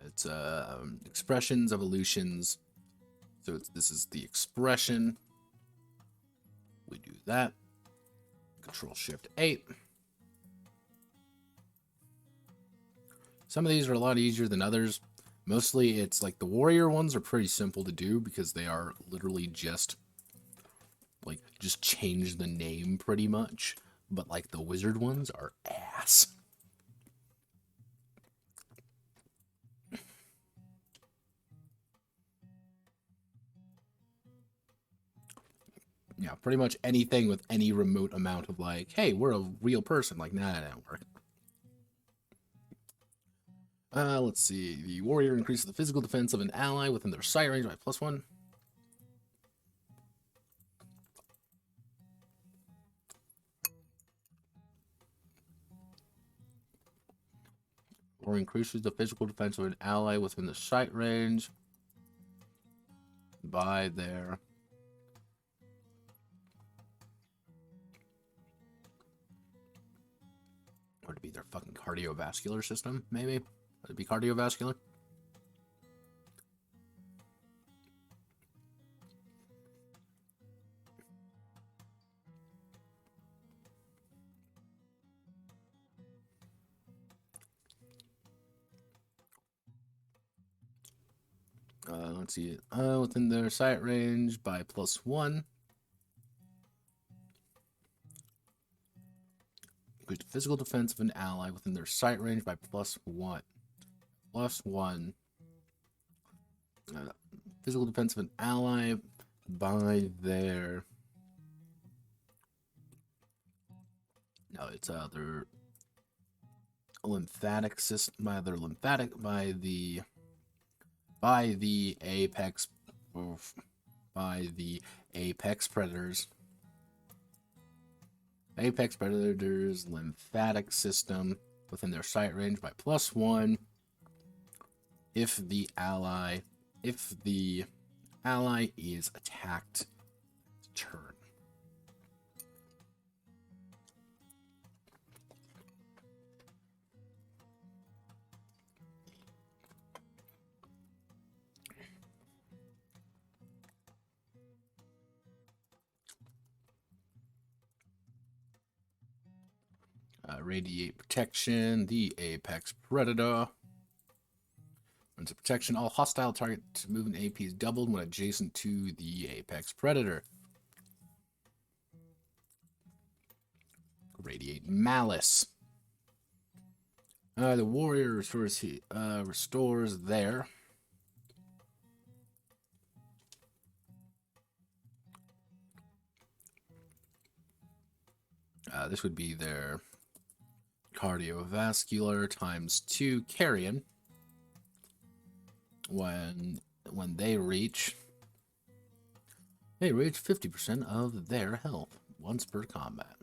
it's expressions, evolutions. So this is the expression. We do that. Control-Shift-8. Some of these are a lot easier than others. Mostly it's like the warrior ones are pretty simple to do because they are literally just change the name pretty much. But like the wizard ones are ass. Yeah, pretty much anything with any remote amount of like, hey, we're a real person. Like, nah, that don't work. Let's see. The warrior increases the physical defense of an ally within their sight range by +1. Or increases the physical defense of an ally within the sight range by their or to be their fucking cardiovascular system, maybe? Would it be cardiovascular? Let's see. Within their sight range by +1. Increase the physical defense of an ally within their sight range by +1. +1. Physical defense of an ally by their... No, it's their lymphatic system, by the apex, by the apex predators. Apex predators lymphatic system within their sight range by +1 if the ally is attacked turn. Radiate protection, the apex predator. Runs a protection. All hostile target movement AP is doubled when adjacent to the apex predator. Radiate malice. The warrior restores their this would be their cardiovascular ×2 carrion when they reach 50% of their health once per combat.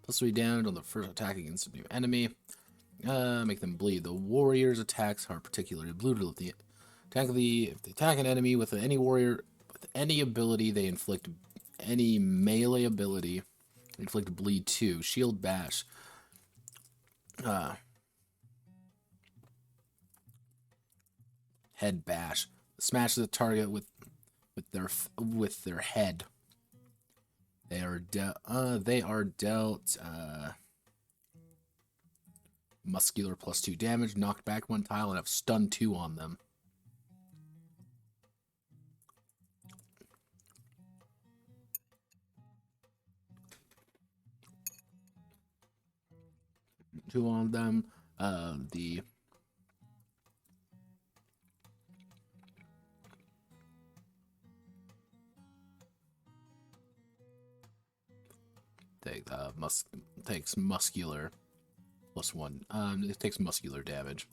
+3 damage on the first attack against a new enemy. Make them bleed. The warrior's attacks are particularly brutal. If they attack an enemy with any warrior with any ability, they inflict any melee ability. Inflict bleed 2. Shield bash. Head bash. Smash the target with their head. They are dealt muscular +2 damage, knocked back 1 tile, and have stun 2 on them. Two on them. Takes muscular +1. It takes muscular damage.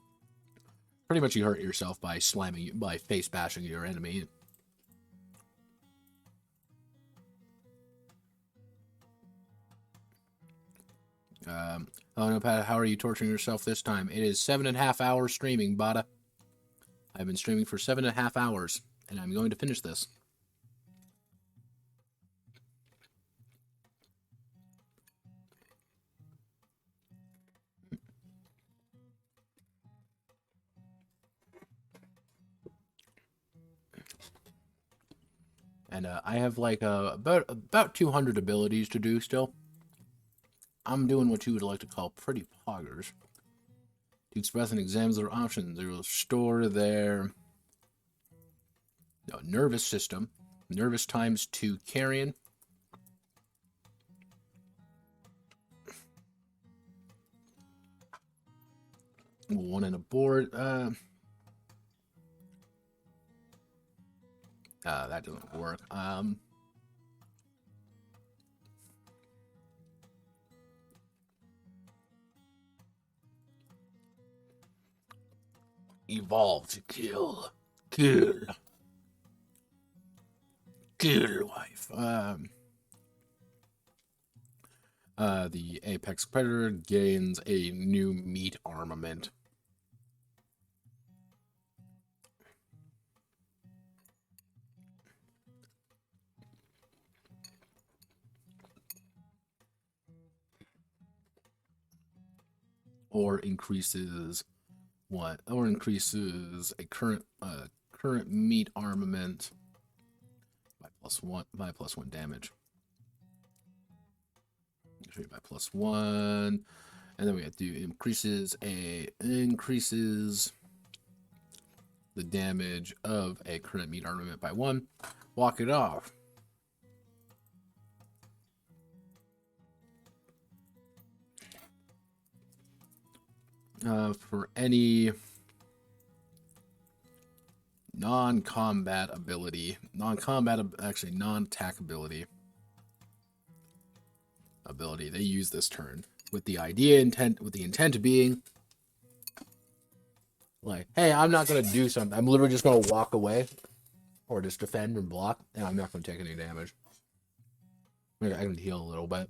Pretty much you hurt yourself by face bashing your enemy. Notepad, how are you torturing yourself this time? It is 7.5 hours streaming, Bada. I've been streaming for 7.5 hours, and I'm going to finish this. And I have like about 200 abilities to do still. I'm doing what you would like to call pretty poggers. To express and examine their options, they will restore their nervous system. Nervous ×2 carrion. One in a board. That doesn't work. Evolve to kill wife. The apex predator gains a new meat armament. Or increases a current meat armament by +1 damage. By +1, and then we have to increases the damage of a current meat armament by 1. Walk it off. For any non-combat ability, actually non-attack ability. They use this turn with the intent being like, hey, I'm not gonna do something. I'm literally just gonna walk away or just defend and block, and I'm not gonna take any damage. I can heal a little bit.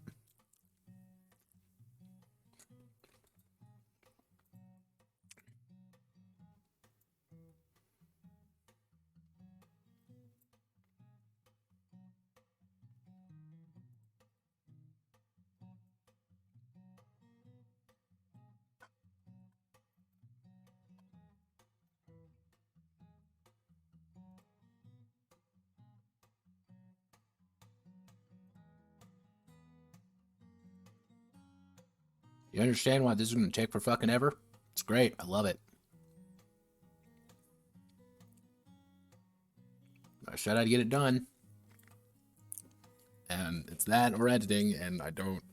You understand why this is going to take for fucking ever? It's great. I love it. I said I'd get it done. And it's that or editing, and I don't.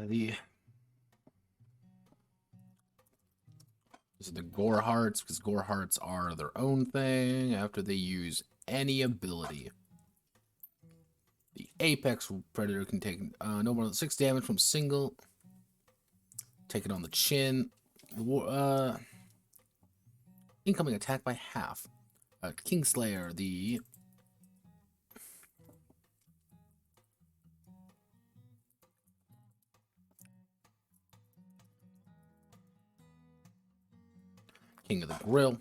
This is the Gore Hearts, because Gore Hearts are their own thing after they use any ability. The Apex Predator can take no more than 6 damage from single. Take it on the chin. Incoming attack by half. Kingslayer, the King of the Grill.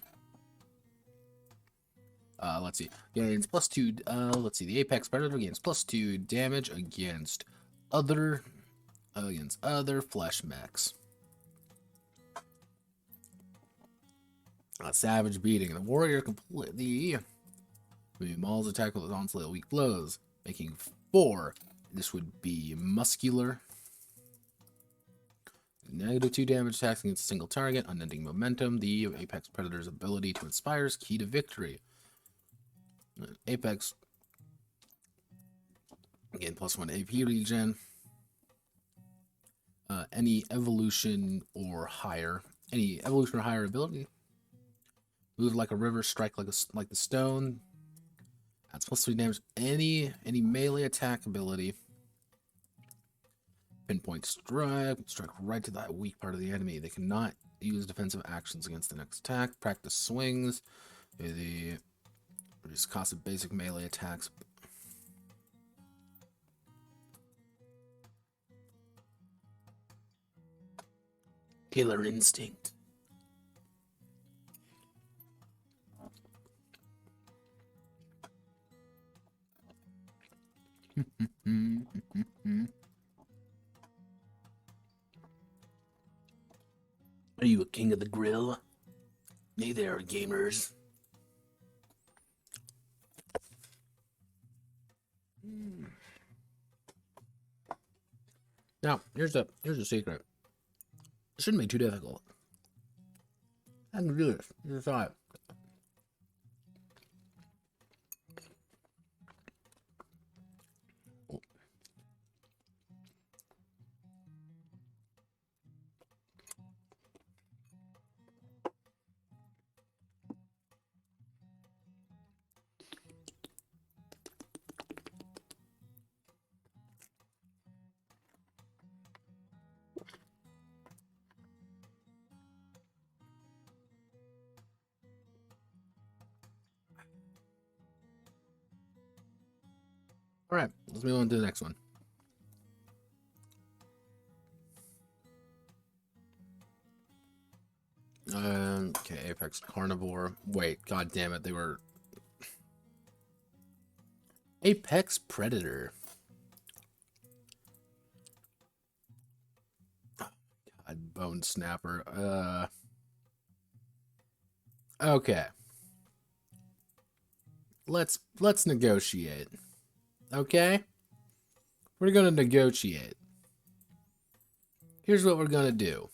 Let's see. Gains +2. Let's see. The Apex Predator gains +2 damage against other Fleshmechs. Savage Beating. The warrior completely mauls attack with onslaught weak blows, making 4. This would be muscular. -2 damage attacks against a single target. Unending momentum. The Apex Predator's ability to inspire is key to victory. Apex again +1 AP regen. Any evolution or higher ability. Move like a river, strike like the stone. That's +3 damage. Any melee attack ability. Pinpoint strike right to that weak part of the enemy. They cannot use defensive actions against the next attack. Practice swings. The reduce cost of basic melee attacks. Killer Instinct. Are you a king of the grill? Hey there, gamers. Now, here's the secret. It shouldn't be too difficult. I can do this. Here's how All right, let's move on to the next one. Okay, Apex Carnivore. Wait, god damn it, they were Apex Predator. God, Bone Snapper. Okay. Let's negotiate. Okay? We're gonna negotiate. Here's what we're gonna do.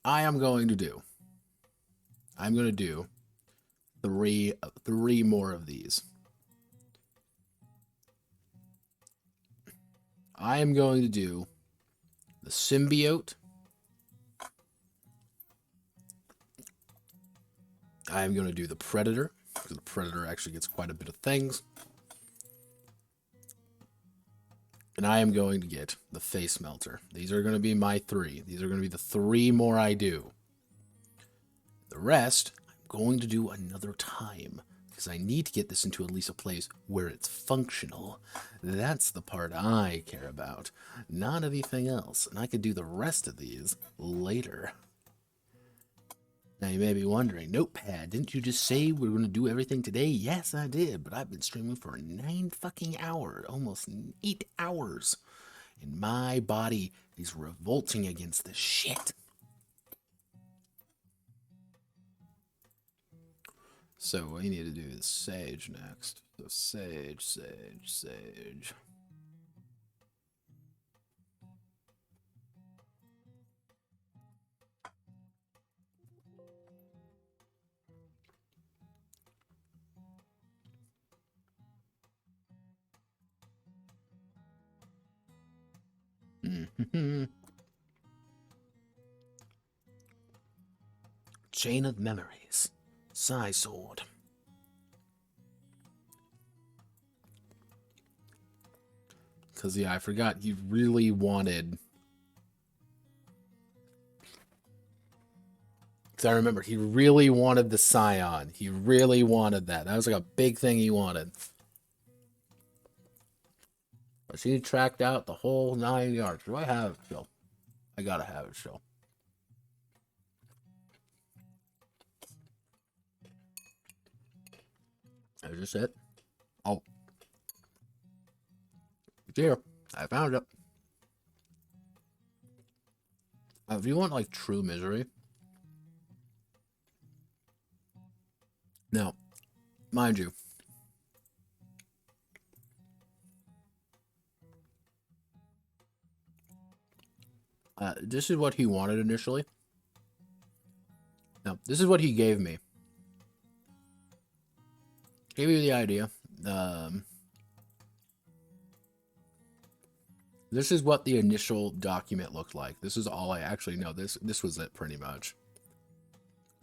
I am going to do I'm going to do three more of these. I am going to do the symbiote. I am going to do the predator, because the predator actually gets quite a bit of things. And I am going to get the face melter. These are going to be my 3. These are going to be the 3 more I do. The rest, I'm going to do another time, because I need to get this into at least a place where it's functional. That's the part I care about, not anything else. And I could do the rest of these later. Now you may be wondering, Notepad, didn't you just say we were going to do everything today? Yes, I did, but I've been streaming for 9 fucking hours, almost 8 hours. And my body is revolting against this shit. So what you need to do is sage next. So sage. Chain of Memories. Psy Sword. Because, yeah, I forgot he really wanted... Because I remember, he really wanted the Scion. He really wanted that. That was like a big thing he wanted. But she tracked out the whole 9 yards. Do I have it still? I gotta have it still. Is this it? Oh. It's here. I found it. If you want, like, true misery. Now, mind you. This is what he wanted initially. Now, this is what he gave me. Gave you the idea. This is what the initial document looked like. This is all I actually know. This was it pretty much.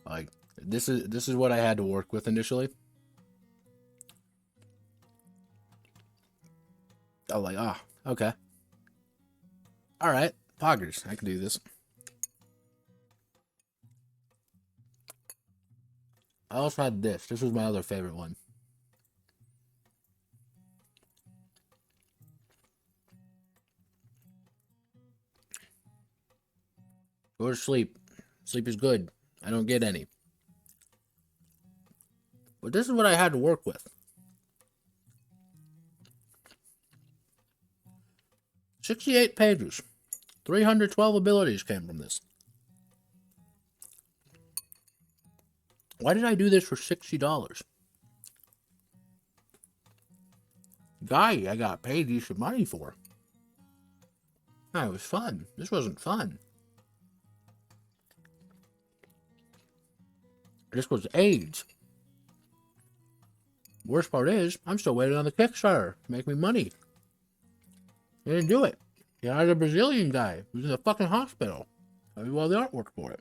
Like this is what I had to work with initially. I was like, okay. All right, poggers, I can do this. I also had this. This was my other favorite one. Go to sleep. Sleep is good. I don't get any. But this is what I had to work with. 68 pages. 312 abilities came from this. Why did I do this for $60? Guy, I got paid decent money for. It was fun. This wasn't fun. This was AIDS. Worst part is, I'm still waiting on the Kickstarter to make me money. They didn't do it. He hired a Brazilian guy who's in the fucking hospital. I do all the artwork for it.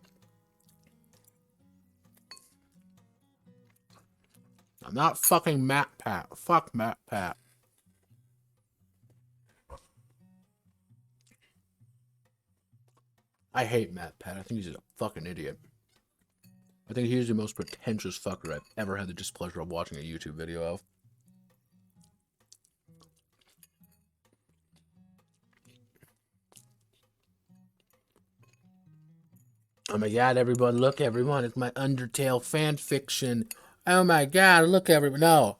I'm not fucking Matt Pat. Fuck Matt Pat. I hate Matt Pat. I think he's a fucking idiot. I think he's the most pretentious fucker I've ever had the displeasure of watching a YouTube video of. Oh my god, everyone, look everyone, it's my Undertale fan fiction. Oh my god, look everyone, no.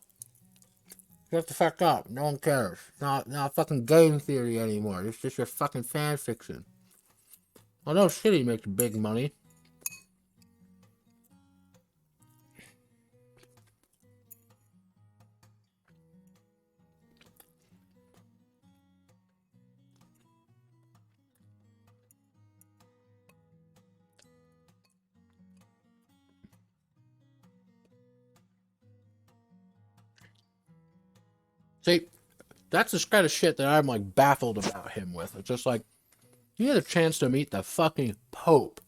Shut the fuck up, no one cares. It's not fucking game theory anymore, it's just your fucking fan fiction. Well, no shit, he makes big money. See, that's the kind of shit that I'm like baffled about him with. It's just like, you had a chance to meet the fucking Pope,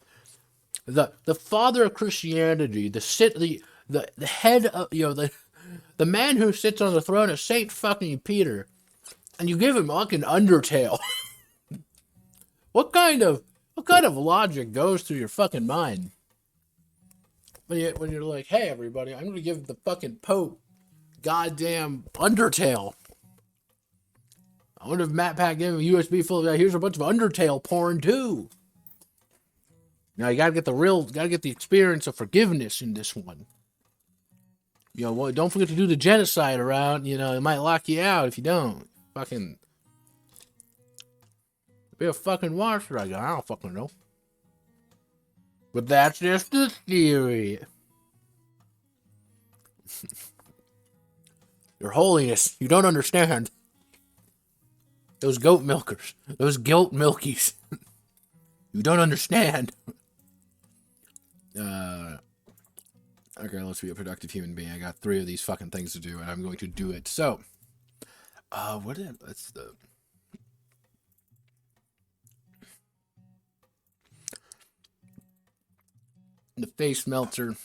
the father of Christianity, the head of, you know, the man who sits on the throne of Saint fucking Peter, and you give him fucking Undertale. What kind of logic goes through your fucking mind when you're like, hey everybody, I'm gonna give the fucking Pope goddamn Undertale. I wonder if Matt Pat gave him a USB full of, here's a bunch of Undertale porn too. Now you gotta get the experience of forgiveness in this one. You know, well, don't forget to do the genocide around, you know, it might lock you out if you don't. Fucking be a fucking monster, I don't fucking know. But that's just the theory. Your Holiness, you don't understand. Those goat milkers, those guilt milkies. You don't understand. Okay, let's be a productive human being. I got 3 of these fucking things to do, and I'm going to do it. So, that's the face melter.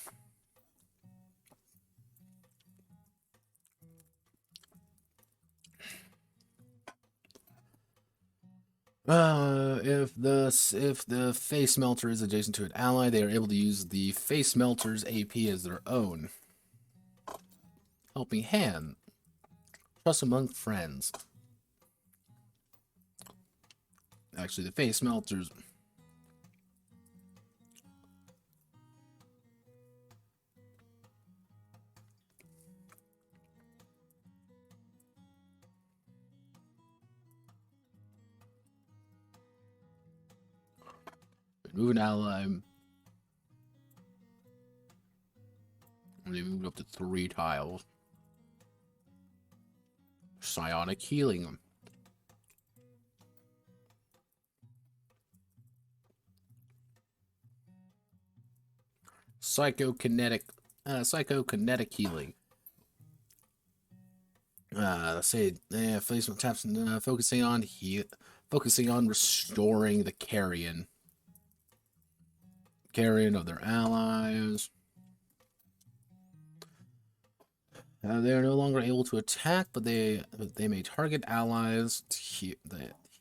If the face melter is adjacent to an ally, they are able to use the face melter's AP as their own. Helping hand. Trust among friends. Actually, the face melters. Move an ally. They moved up to 3 tiles. Psionic healing. Psychokinetic healing. Let's say placement taps focusing on restoring the carrion of their allies. They are no longer able to attack, but they may target allies to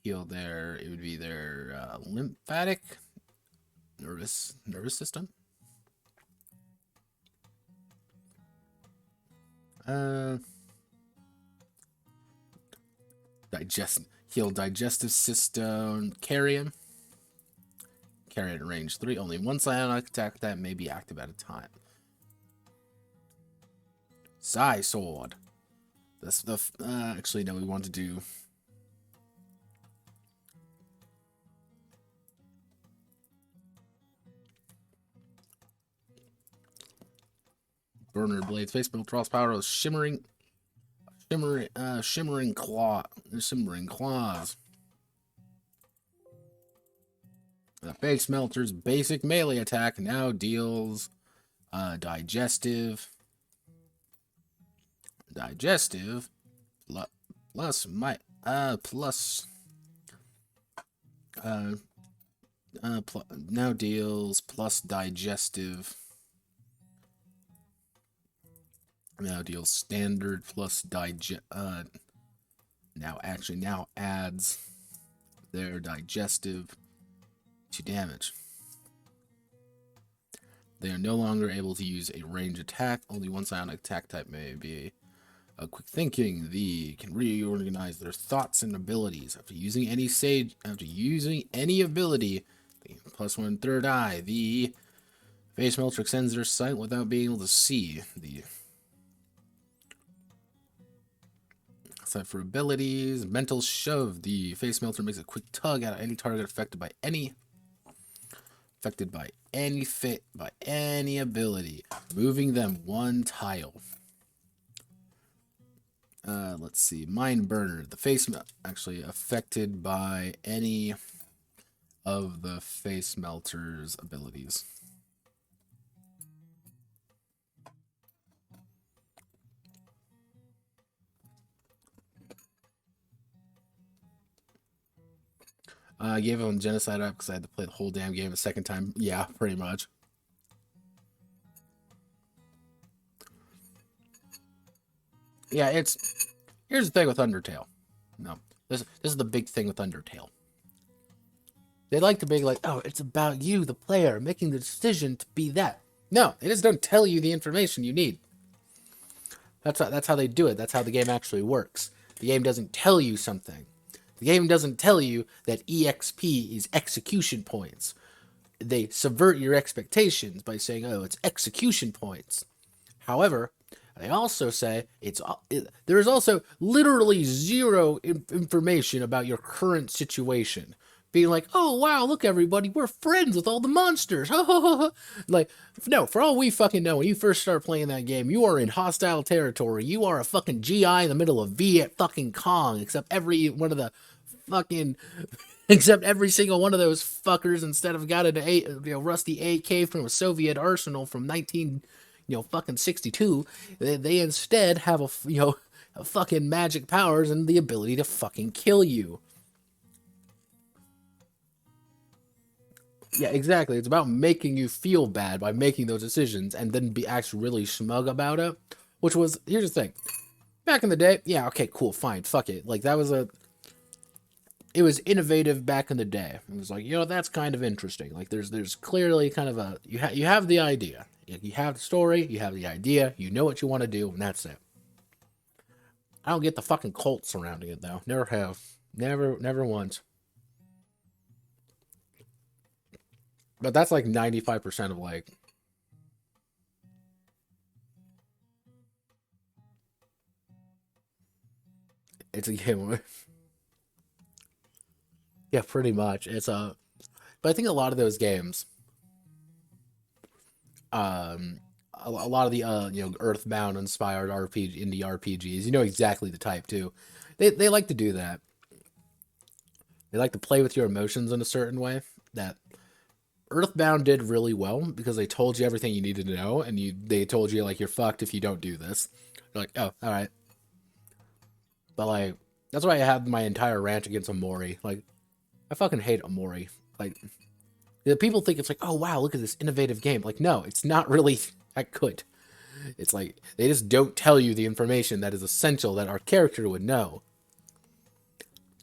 heal their. It would be their lymphatic nervous system. Heal digestive system. Carrion range 3. Only one psionic attack that may be active at a time. Psi sword. That's the actually no, we want to do burner blades. Face metal cross power of shimmering claws. The face melter's basic melee attack now deals digestive plus now deals plus digestive. Now deals standard plus now adds their digestive to damage. They are no longer able to use a range attack. Only one psionic attack type may be a quick thinking. They can reorganize their thoughts and abilities after using any ability. Plus 1 third eye. The face melter extends their sight without being able to see. The aside for abilities, mental shove. The face melter makes a quick tug at any target affected by any ability, moving them 1 tile. Let's see. Mind burner. The face actually affected by any of the face melter's abilities. I gave him genocide up because I had to play the whole damn game a second time. Yeah, pretty much. Yeah, here's the thing with Undertale. No, this is the big thing with Undertale. They like to be like, oh, it's about you, the player, making the decision to be that. No, they just don't tell you the information you need. That's how they do it. That's how the game actually works. The game doesn't tell you something. The game doesn't tell you that EXP is execution points. They subvert your expectations by saying, oh, it's execution points. However, they also say there is also literally zero information about your current situation. Being like, oh wow, look everybody, we're friends with all the monsters. Like, no, for all we fucking know, when you first start playing that game, you are in hostile territory. You are a fucking GI in the middle of Viet fucking Cong, except every single one of those fuckers, instead of got an rusty AK from a Soviet arsenal from 1962, they instead have a fucking magic powers and the ability to fucking kill you. Yeah, exactly. It's about making you feel bad by making those decisions and then be actually really smug about it. Which was, here's the thing. Back in the day, yeah, okay, cool, fine, fuck it. Like, it was innovative back in the day. It was like, that's kind of interesting. Like, there's clearly kind of you have the idea. You have the story, you have the idea, you know what you want to do, and that's it. I don't get the fucking cult surrounding it, though. Never have. Never once. But that's like 95% of like... It's a game. Yeah, pretty much. But I think a lot of those games, a lot of the Earthbound inspired indie RPGs, you know exactly the type too. They like to do that. They like to play with your emotions in a certain way that Earthbound did really well because they told you everything you needed to know, and they told you like you're fucked if you don't do this. You're like, oh, all right. But like that's why I had my entire rant against Omori. Like, I fucking hate Omori. Like, the people think it's like, oh wow, look at this innovative game. Like, no, it's not really that good. It's like they just don't tell you the information that is essential that our character would know.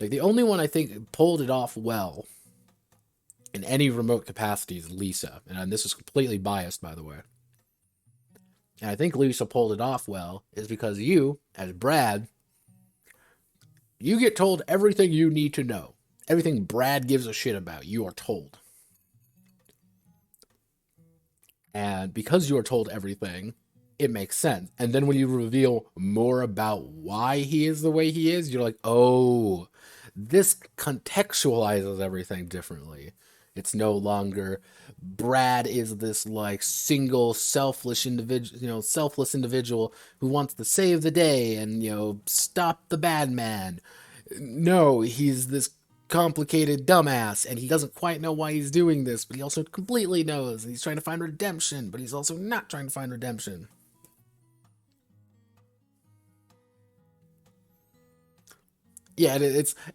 Like, the only one I think pulled it off well in any remote capacity is Lisa. And this is completely biased, by the way. And I think Lisa pulled it off well is because you, as Brad, you get told everything you need to know. Everything Brad gives a shit about, you are told. And because you are told everything, it makes sense. And then when you reveal more about why he is the way he is, you're like, oh, this contextualizes everything differently. It's no longer Brad is this like single selfless individual who wants to save the day and stop the bad man. No, he's this complicated dumbass and he doesn't quite know why he's doing this, but he also completely knows, and he's trying to find redemption, but he's also not trying to find redemption. Yeah,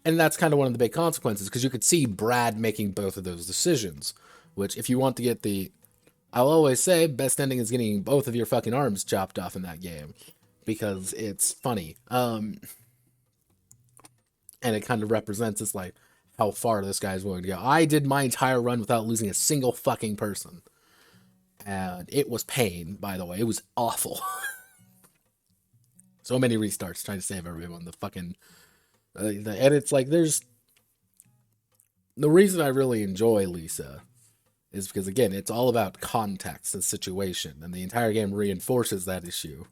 and that's kind of one of the big consequences because you could see Brad making both of those decisions. Which, if you want to get I'll always say, best ending is getting both of your fucking arms chopped off in that game because it's funny. And it kind of represents this like how far this guy's willing to go. I did my entire run without losing a single fucking person, and it was pain. By the way, it was awful. So many restarts trying to save everyone. The fucking and it's like there's the reason I really enjoy Lisa is because again it's all about context and situation, and the entire game reinforces that issue.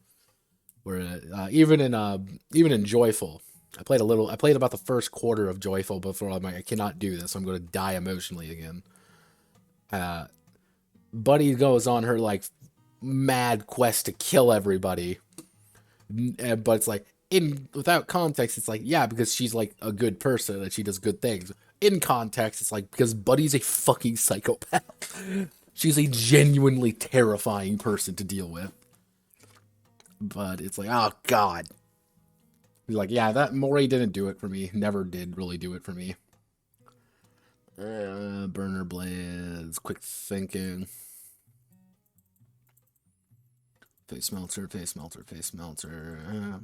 Where even in Joyful, I played about the first quarter of Joyful before I'm like, I cannot do this. I'm going to die emotionally again. Buddy goes on her like mad quest to kill everybody, but it's like without context, it's like, yeah, because she's like a good person and she does good things. In context, it's like because Buddy's a fucking psychopath. She's a genuinely terrifying person to deal with. But it's like, oh god. Like, yeah, that Mori didn't do it for me. Never did really do it for me. Burner blades, quick thinking. Face melter, face melter, face melter.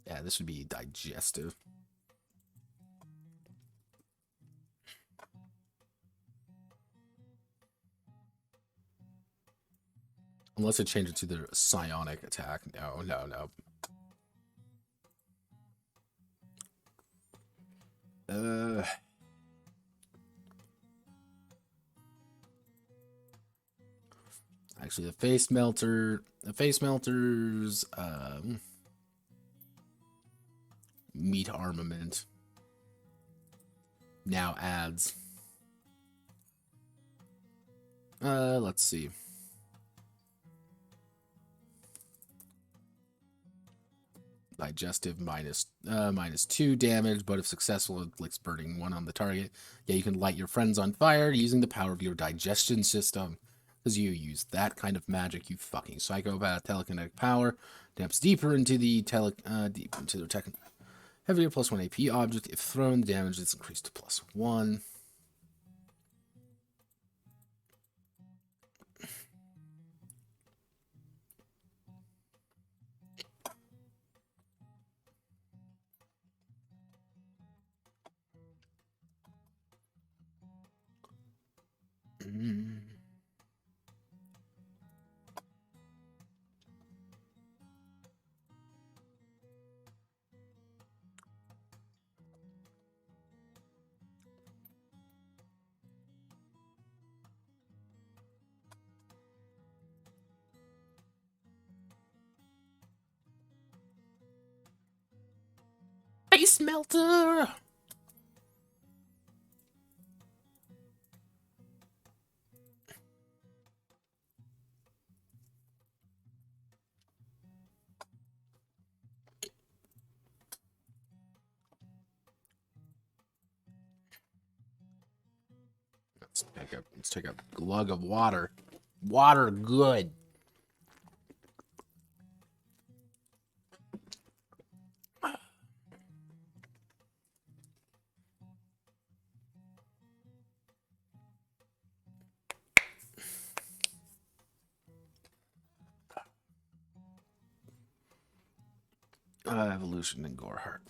Yeah, this would be digestive. Unless I change it to the psionic attack. No, no, no. Actually, the face melter's meat armament now adds. Let's see. Digestive -2 damage, but if successful, it inflicts burning 1 on the target. Yeah, you can light your friends on fire using the power of your digestion system. Because you use that kind of magic, you fucking psychopath. Telekinetic power damps deeper into the heavier +1 AP object. If thrown, the damage is increased to +1. Face melter! Let's take a glug of water. Water good. Evolution and Gore Heart.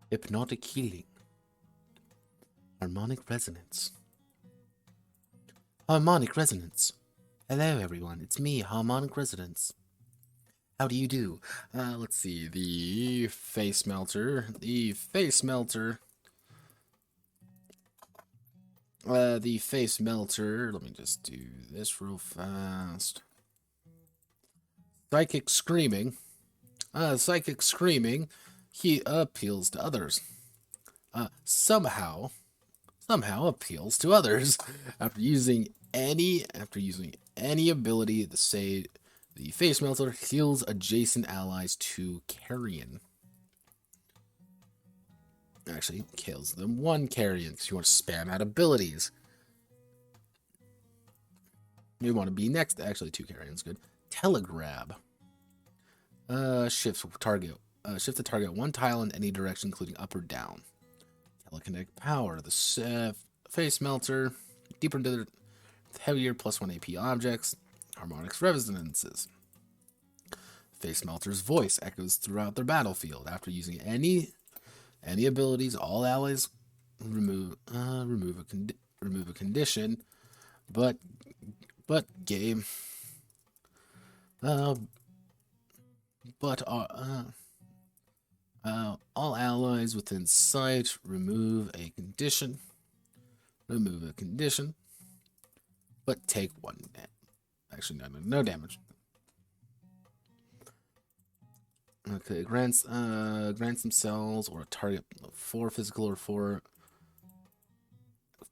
Hypnotic healing. Harmonic resonance. Harmonic resonance. Hello, everyone. It's me, Harmonic Resonance. How do you do? Let's see. The face melter. The face melter. The face melter. Let me just do this real fast. Psychic screaming. Psychic screaming. He appeals to others. Somehow appeals to others after using any ability to say the face melter heals adjacent allies to carrion. Actually, kills them 1 carrion because you want to spam out abilities. You want to be next. Actually, 2 carrions good. Telegrab. Shift the target 1 tile in any direction, including up or down. Telekinetic power. The face melter. Deeper into the heavier +1 AP objects. Harmonic resonances. Face melter's voice echoes throughout their battlefield. After using any abilities, all allies remove a condition, but game. All allies within sight remove a condition. But take 1 damage. Actually, no damage. Okay, grants themselves or a target 4 physical or 4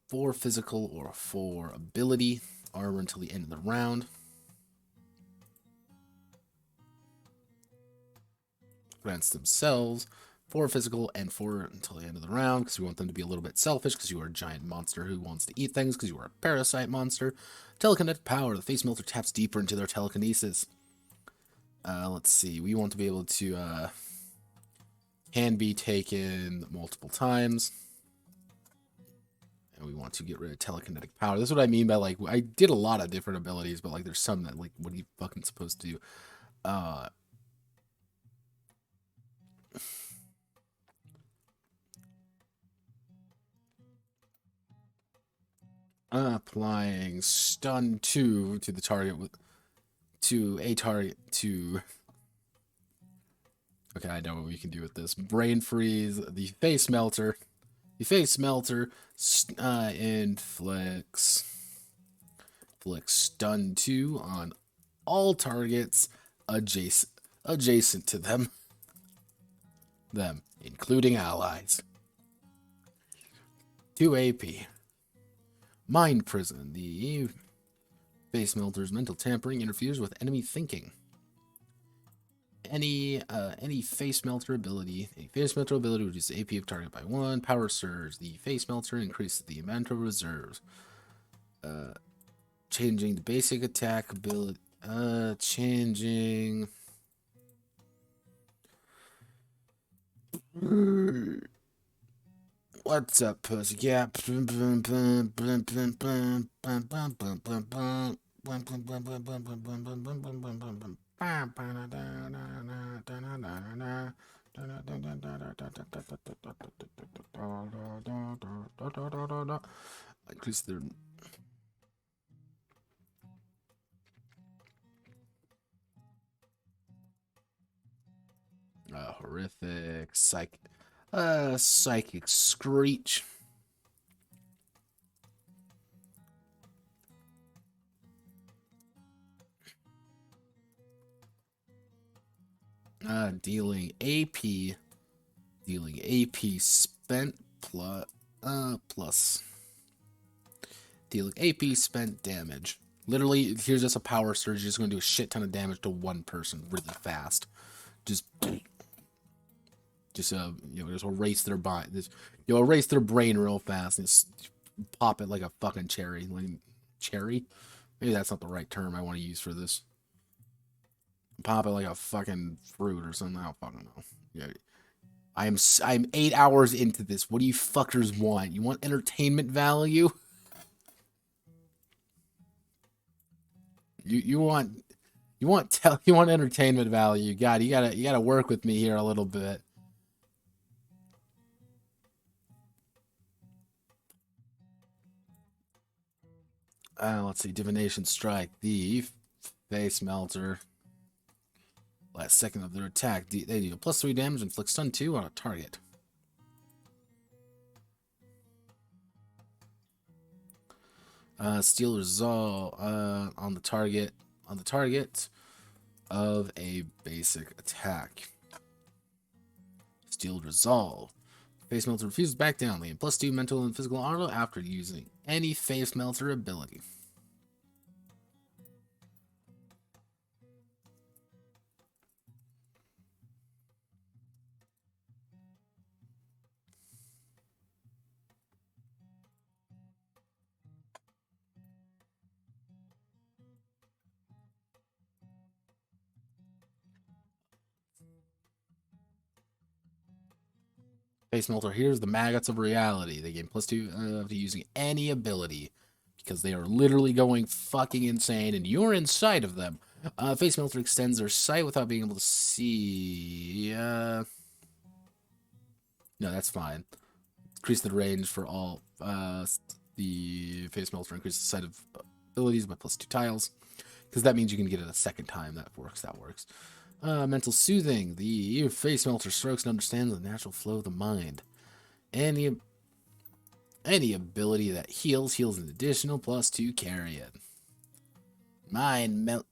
4 physical or 4 ability armor until the end of the round. Grants themselves 4 physical and 4 until the end of the round, because we want them to be a little bit selfish, because you are a giant monster who wants to eat things, because you are a parasite monster. Telekinetic power. The face melter taps deeper into their telekinesis. Let's see. We want to be able to can be taken multiple times. And we want to get rid of telekinetic power. This is what I mean by, like, I did a lot of different abilities, but, like, there's some that, like, what are you fucking supposed to do? Applying stun 2 to the target to okay, I know what we can do with this. Brain freeze the face melter. The face melter inflicts stun 2 on all targets adjacent to them, including allies. 2 AP. Mind Prison. The face melter's mental tampering interferes with enemy thinking. Any face melter ability. A face melter ability reduces AP of target by 1. Power Surge. The face melter increases the amount of reserves. Changing the basic attack ability. Changing. What's up, pussycat? Increase their horrific psychic screech. Dealing AP spent plus dealing AP spent damage. Literally, here's just a power surge. You're just going to do a shit ton of damage to one person really fast. Just just erase their erase their brain real fast and just pop it like a fucking cherry. Like, cherry? Maybe that's not the right term I want to use for this. Pop it like a fucking fruit or something. I don't fucking know. Yeah. I'm 8 hours into this. What do you fuckers want? You want entertainment value? You want entertainment value. God, you gotta work with me here a little bit. Let's see. Divination Strike. The face melter. Last second of their attack. They deal +3 damage and inflict stun 2 on a target. Steal Resolve on the target of a basic attack. Steal Resolve. Face Melter refuses back down. They gain +2 mental and physical armor after using any Face Melter ability. Face Melter, here's the maggots of reality. They gain +2 to using any ability because they are literally going fucking insane and you're inside of them. Face Melter extends their sight without being able to see. No, that's fine. Increase the range for all. The Face Melter increases the sight of abilities by +2 tiles because that means you can get it a second time. That works. Mental Soothing. The face melter strokes and understands the natural flow of the mind. Any ability that heals an additional +2 carry it. Melty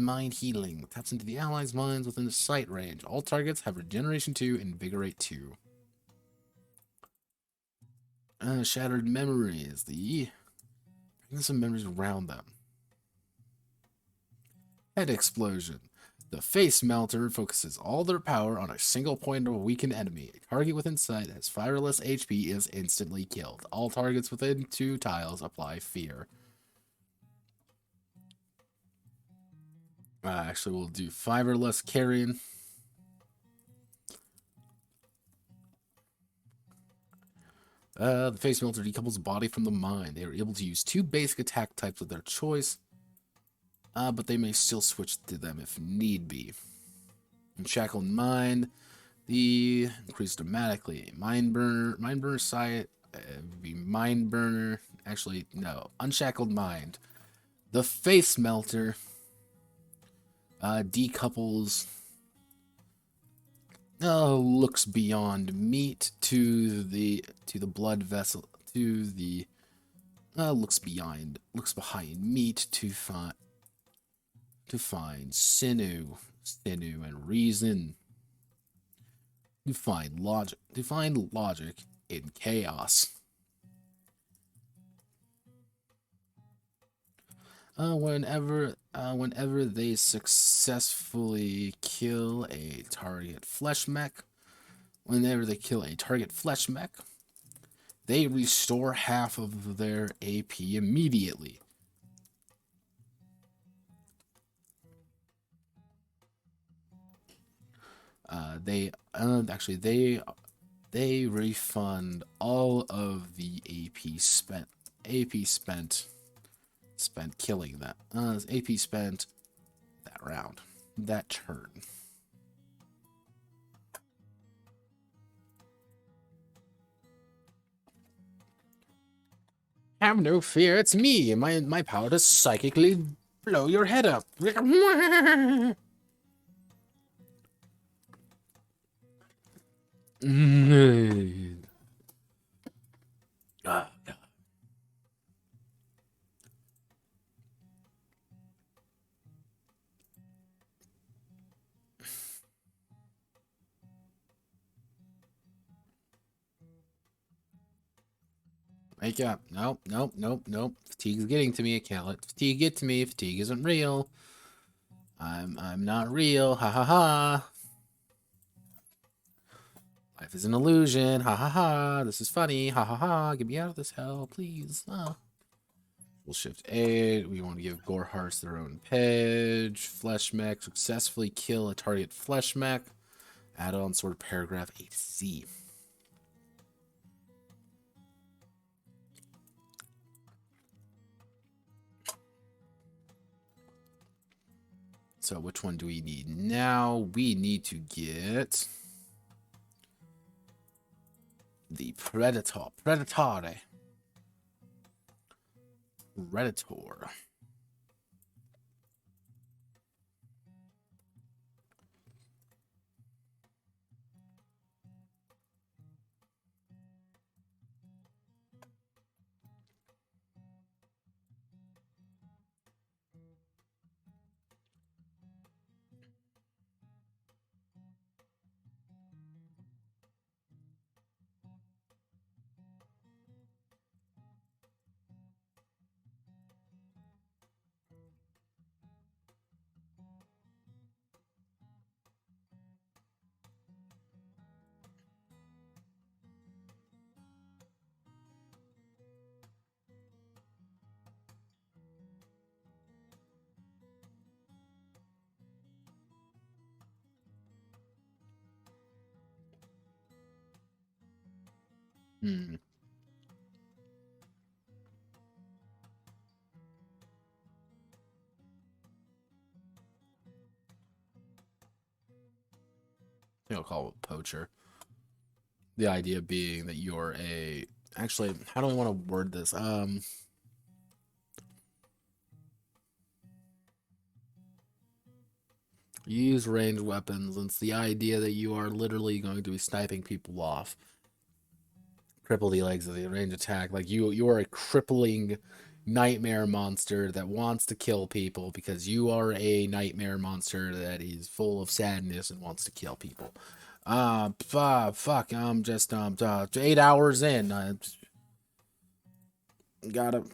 Mind Healing. Taps into the allies' minds within the sight range. All targets have Regeneration 2 and Invigorate 2. Shattered memories. Bring some memories around them. Head explosion. The face melter focuses all their power on a single point of a weakened enemy. A target within sight has fire or less HP is instantly killed. All targets within 2 tiles apply fear. Actually, we'll do 5 or less carrion. The face melter decouples body from the mind. They are able to use 2 basic attack types of their choice, but they may still switch to them if need be. Shackled mind, the increase dramatically. Mind burner sight, be mind burner. Actually, no, unshackled mind. The face melter decouples. Looks beyond meat to the blood vessel to the looks behind meat to find sinew and reason, to find logic in chaos. Whenever they successfully kill a target Fleshmech, they restore half of their AP immediately. They refund all of the AP spent killing that. AP spent that round, that turn. Have no fear, it's me. My power to psychically blow your head up. Wake up. Nope. Fatigue's getting to me. I can't let fatigue get to me. Fatigue isn't real. I'm not real. Ha ha ha. Life is an illusion. Ha ha ha. This is funny. Ha ha ha. Get me out of this hell, please. We'll shift A. We want to give Gore Hearts their own page. Fleshmech. Successfully kill a target Fleshmech. Add on sort of paragraph A to C. So which one do we need now? We need to get the Predator. Predator. Hmm. I think I'll call it poacher. The idea being that you're a... Actually, how do I want to word this? You use ranged weapons, and it's the idea that you are literally going to be sniping people off. Cripple the legs of the range attack. Like you are a crippling nightmare monster that wants to kill people because you are a nightmare monster that is full of sadness and wants to kill people. Fuck, I'm just 8 hours in. Got him.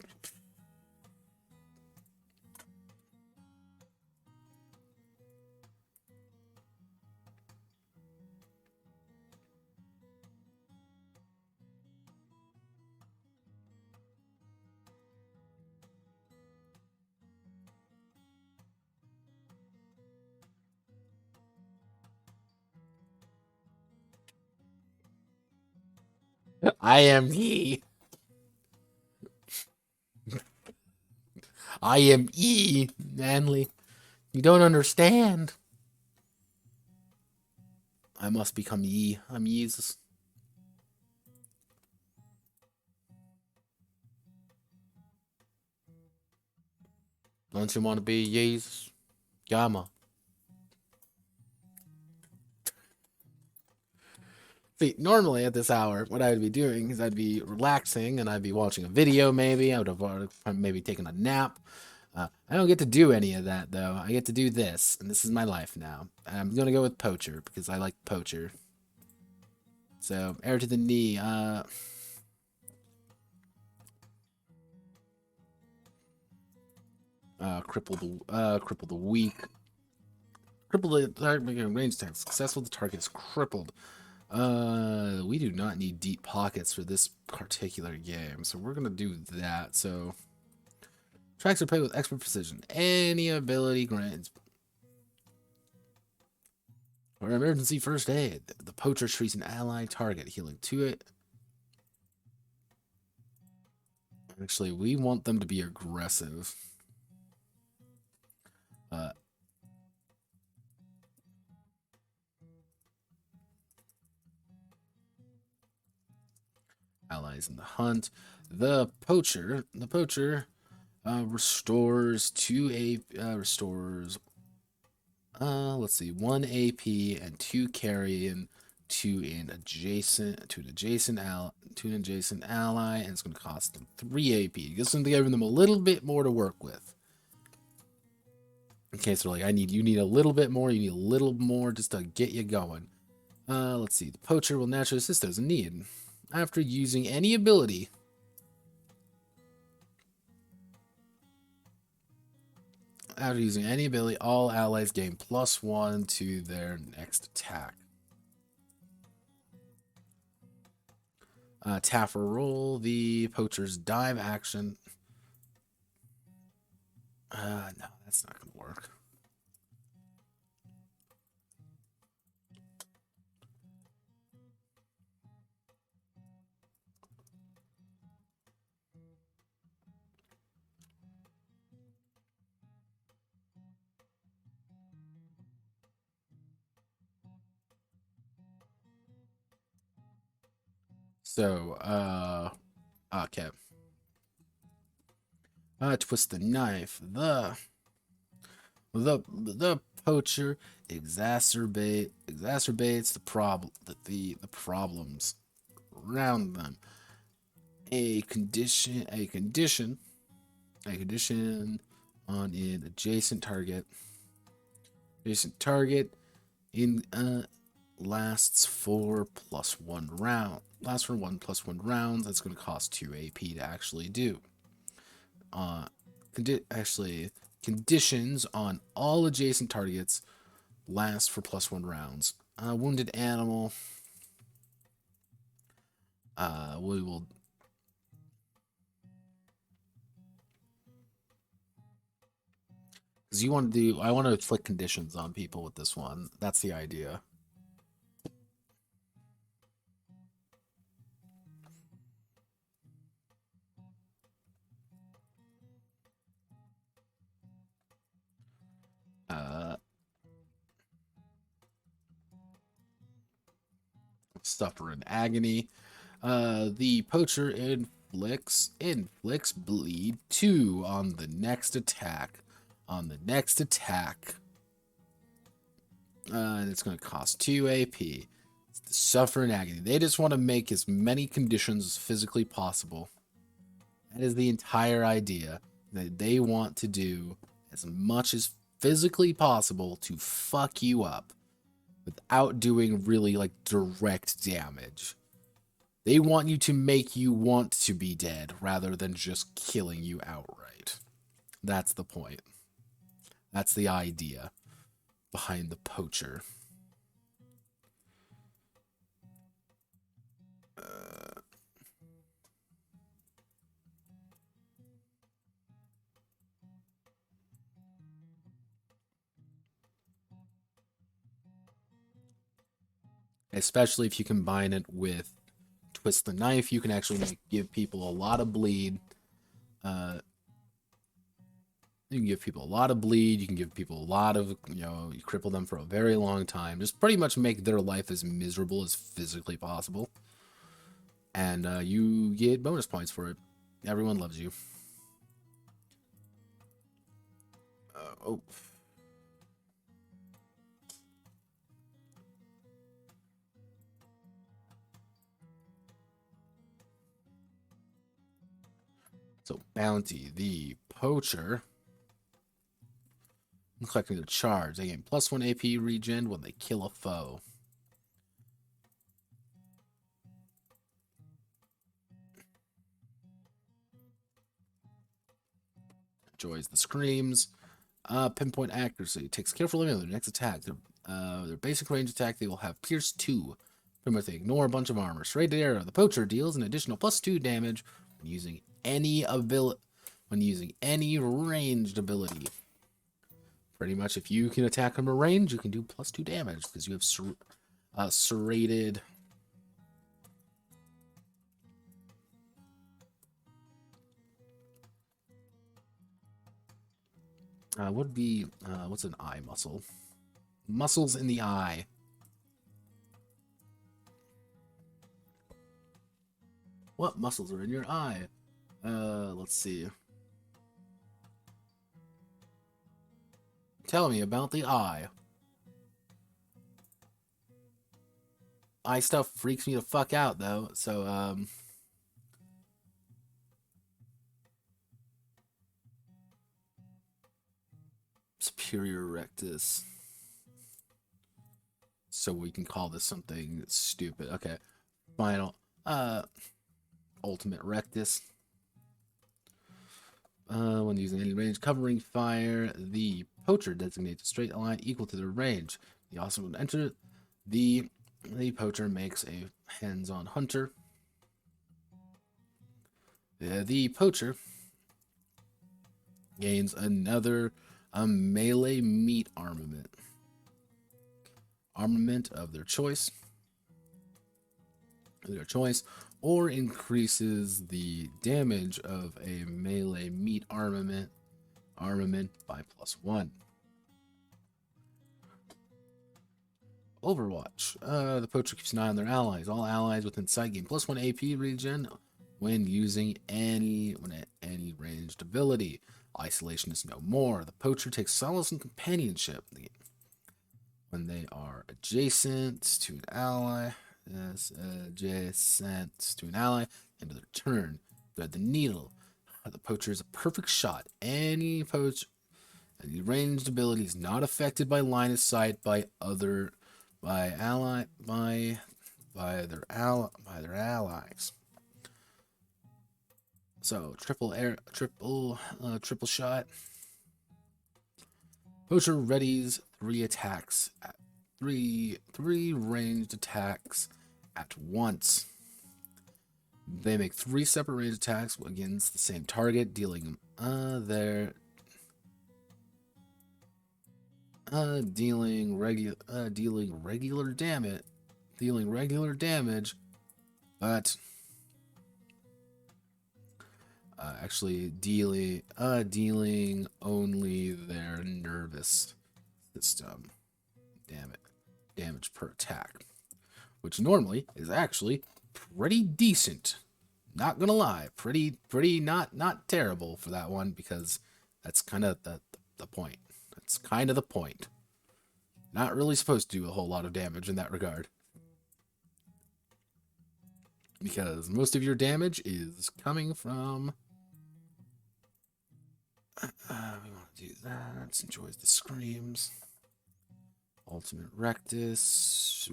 I am ye. I am ye, Manly. You don't understand. I must become ye. I'm Jesus. Don't you want to be Jesus? Yama. See, normally at this hour, what I would be doing is I'd be relaxing and I'd be watching a video maybe. I would have maybe taken a nap. I don't get to do any of that, though. I get to do this, and this is my life now. I'm going to go with Poacher, because I like Poacher. So, Air to the Knee. Cripple the weak. Cripple the target, range attack. Successful, the target is crippled. We do not need deep pockets for this particular game, so we're going to do that. So, tracks are played with expert precision. Any ability grants. Or emergency first aid. The Poacher treats an ally target, healing to it. Actually, we want them to be aggressive. Allies in the hunt. The Poacher restores 2 AP, let's see, 1 AP and 2 carry and to an adjacent ally, and it's going to cost them 3 AP. Just to give them a little bit more to work with. In case they're like, you need a little bit more, you need a little more just to get you going. Let's see, the Poacher will naturally assist those in need. After using any ability, all allies gain +1 to their next attack. Tap or roll the Poacher's dive action. No, that's not going to work. So, okay. Twist the knife. The Poacher exacerbates the problems around them. A condition on an adjacent target. In lasts for +1 round. Lasts for 1 +1 rounds. That's going to cost 2 AP to actually do. Conditions on all adjacent targets last for +1 rounds. Wounded animal. We will. Because I want to inflict conditions on people with this one. That's the idea. Suffer an agony. The Poacher inflicts bleed 2 on the next attack. And it's going to cost 2 AP. Suffer an agony. They just want to make as many conditions as physically possible. That is the entire idea. That they want to do as much as physically possible to fuck you up without doing really like direct damage. They want you to make you want to be dead rather than just killing you outright. That's the point. That's the idea behind the poacher. Especially if you combine it with Twist the Knife, you can actually give people a lot of bleed. You can give people a lot of bleed. You can give people a lot of, you cripple them for a very long time. Just pretty much make their life as miserable as physically possible. And you get bonus points for it. Everyone loves you. Oh. So, Bounty, the poacher. Collecting their charge. They gain +1 AP regen when they kill a foe. Enjoys the screams. Pinpoint accuracy. Takes careful aim on their next attack. Their basic range attack, they will have Pierce 2. Pretty much they ignore a bunch of armor. Straight arrow. The poacher deals an additional +2 damage when using any ranged ability. Pretty much, if you can attack from a range, you can do +2 damage because you have serrated. Would be what's an eye muscle? Muscles in the eye. What muscles are in your eye? Let's see. Tell me about the eye. Eye stuff freaks me the fuck out, though. So, superior rectus. So we can call this something stupid. Okay. Final. Ultimate rectus. When using any range covering fire, the poacher designates a straight line equal to their range. The awesome would enter. The poacher makes a hands-on hunter. The poacher gains another melee meat armament. Armament of their choice. Or increases the damage of a melee meat armament by +1. Overwatch. The poacher keeps an eye on their allies. All allies within sight gain +1 AP regen when using any ranged ability. Isolation is no more. The poacher takes solace and companionship when they are adjacent to an ally. Adjacent to an ally, end of their turn. Thread the needle. The poacher is a perfect shot. Any ranged ability is not affected by line of sight by their allies. So triple shot. Poacher readies 3 attacks at three ranged attacks at once. They make 3 separate ranged attacks against the same target, dealing regular damage, but actually dealing only their nervous system damage per attack, which normally is actually pretty decent. Not gonna lie, pretty not terrible for that one, because that's kind of the point. That's kind of the point. Not really supposed to do a whole lot of damage in that regard, because most of your damage is coming from. We want to do that. Enjoys the screams. Ultimate rectus.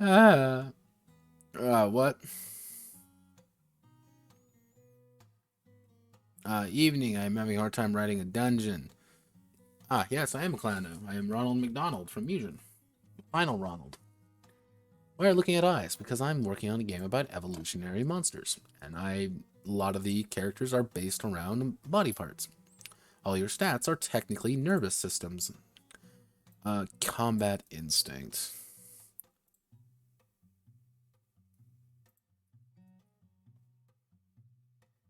What? Evening, I'm having a hard time writing a dungeon. Yes, I am a clan. I am Ronald McDonald from Musion. Final Ronald. Why are you looking at eyes? Because I'm working on a game about evolutionary monsters. And a lot of the characters are based around body parts. All your stats are technically nervous systems. Combat instinct.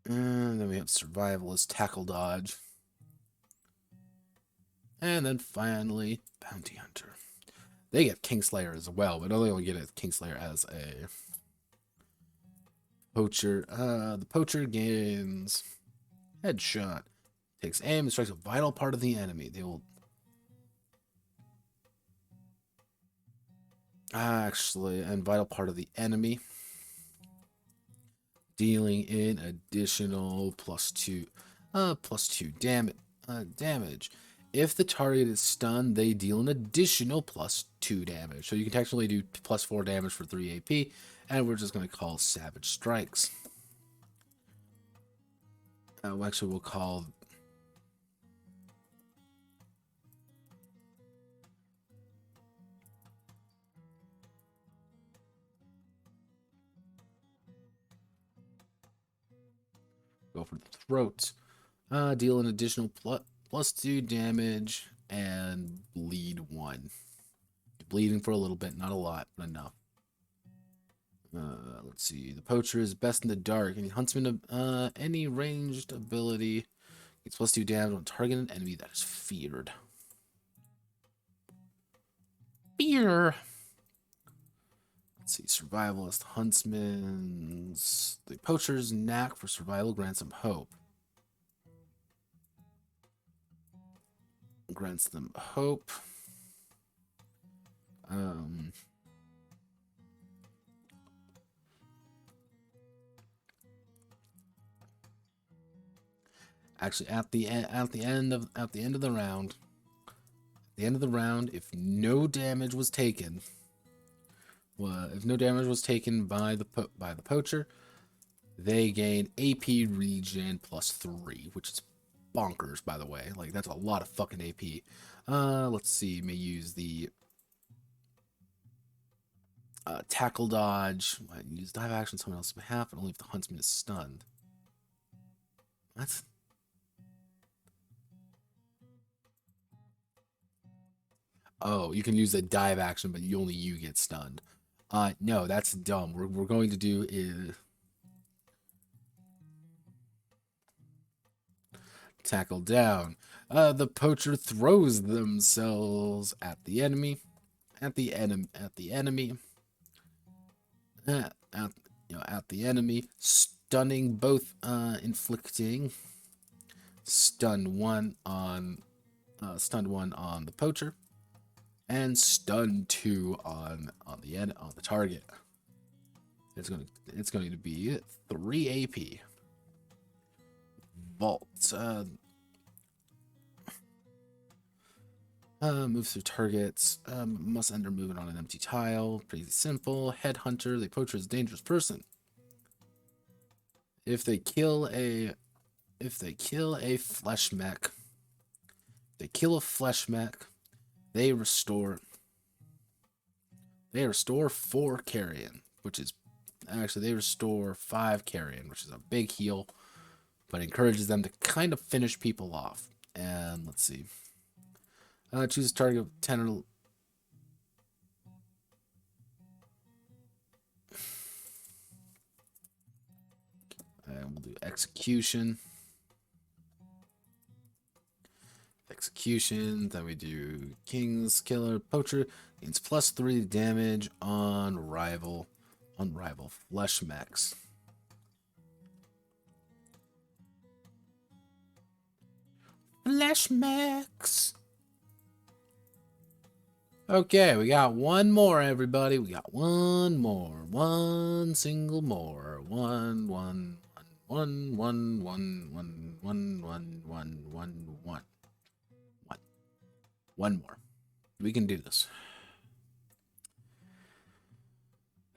And then we have survivalist, tackle dodge. And then finally, bounty hunter. They get Kingslayer as well, but they only get a Kingslayer as a poacher. The poacher gains headshot. Takes aim and strikes a vital part of the enemy. They will actually, and vital part of the enemy, dealing in additional +2 damage. If the target is stunned, they deal an additional +2 damage. So you can technically do +4 damage for 3 AP, and we're just going to call Savage Strikes. Actually, we'll call... Go for the throat. Deal an additional +2 damage and bleed 1. Bleeding for a little bit, not a lot, but enough. Let's see. The poacher is best in the dark. Any huntsman of any ranged ability gets +2 damage on target an enemy that is feared. Fear. Let's see. Survivalist, huntsman's. The poacher's knack for survival grants him hope. Grants them hope. Actually, at the end of the round, if no damage was taken, by the poacher, they gain AP regen +3, which is bonkers, by the way. Like, that's a lot of fucking AP. Let's see. May use the tackle dodge. Use dive action on someone else's behalf, and only if the huntsman is stunned. That's... Oh, you can use the dive action, but only you get stunned. No, that's dumb. We're going to do is tackle down. The poacher throws themselves at the enemy, at the enemy, stunning both, inflicting stunned one on the poacher, and stun 2 on the target. It's going to be 3 AP. Vault. Move through targets. Must enter movement on an empty tile. Pretty simple. Headhunter. The poacher is a dangerous person. If they kill a Fleshmech, they restore 4 carrion, which is actually they restore 5 carrion, which is a big heal, but encourages them to kind of finish people off. And let's see. Choose a target of 10 or... And we'll do execution. Then we do King's Killer. Poacher gains +3 damage on rival Fleshmechs. Fleshmechs. Okay, we got one more, everybody. We got one more. One single more. One more. We can do this.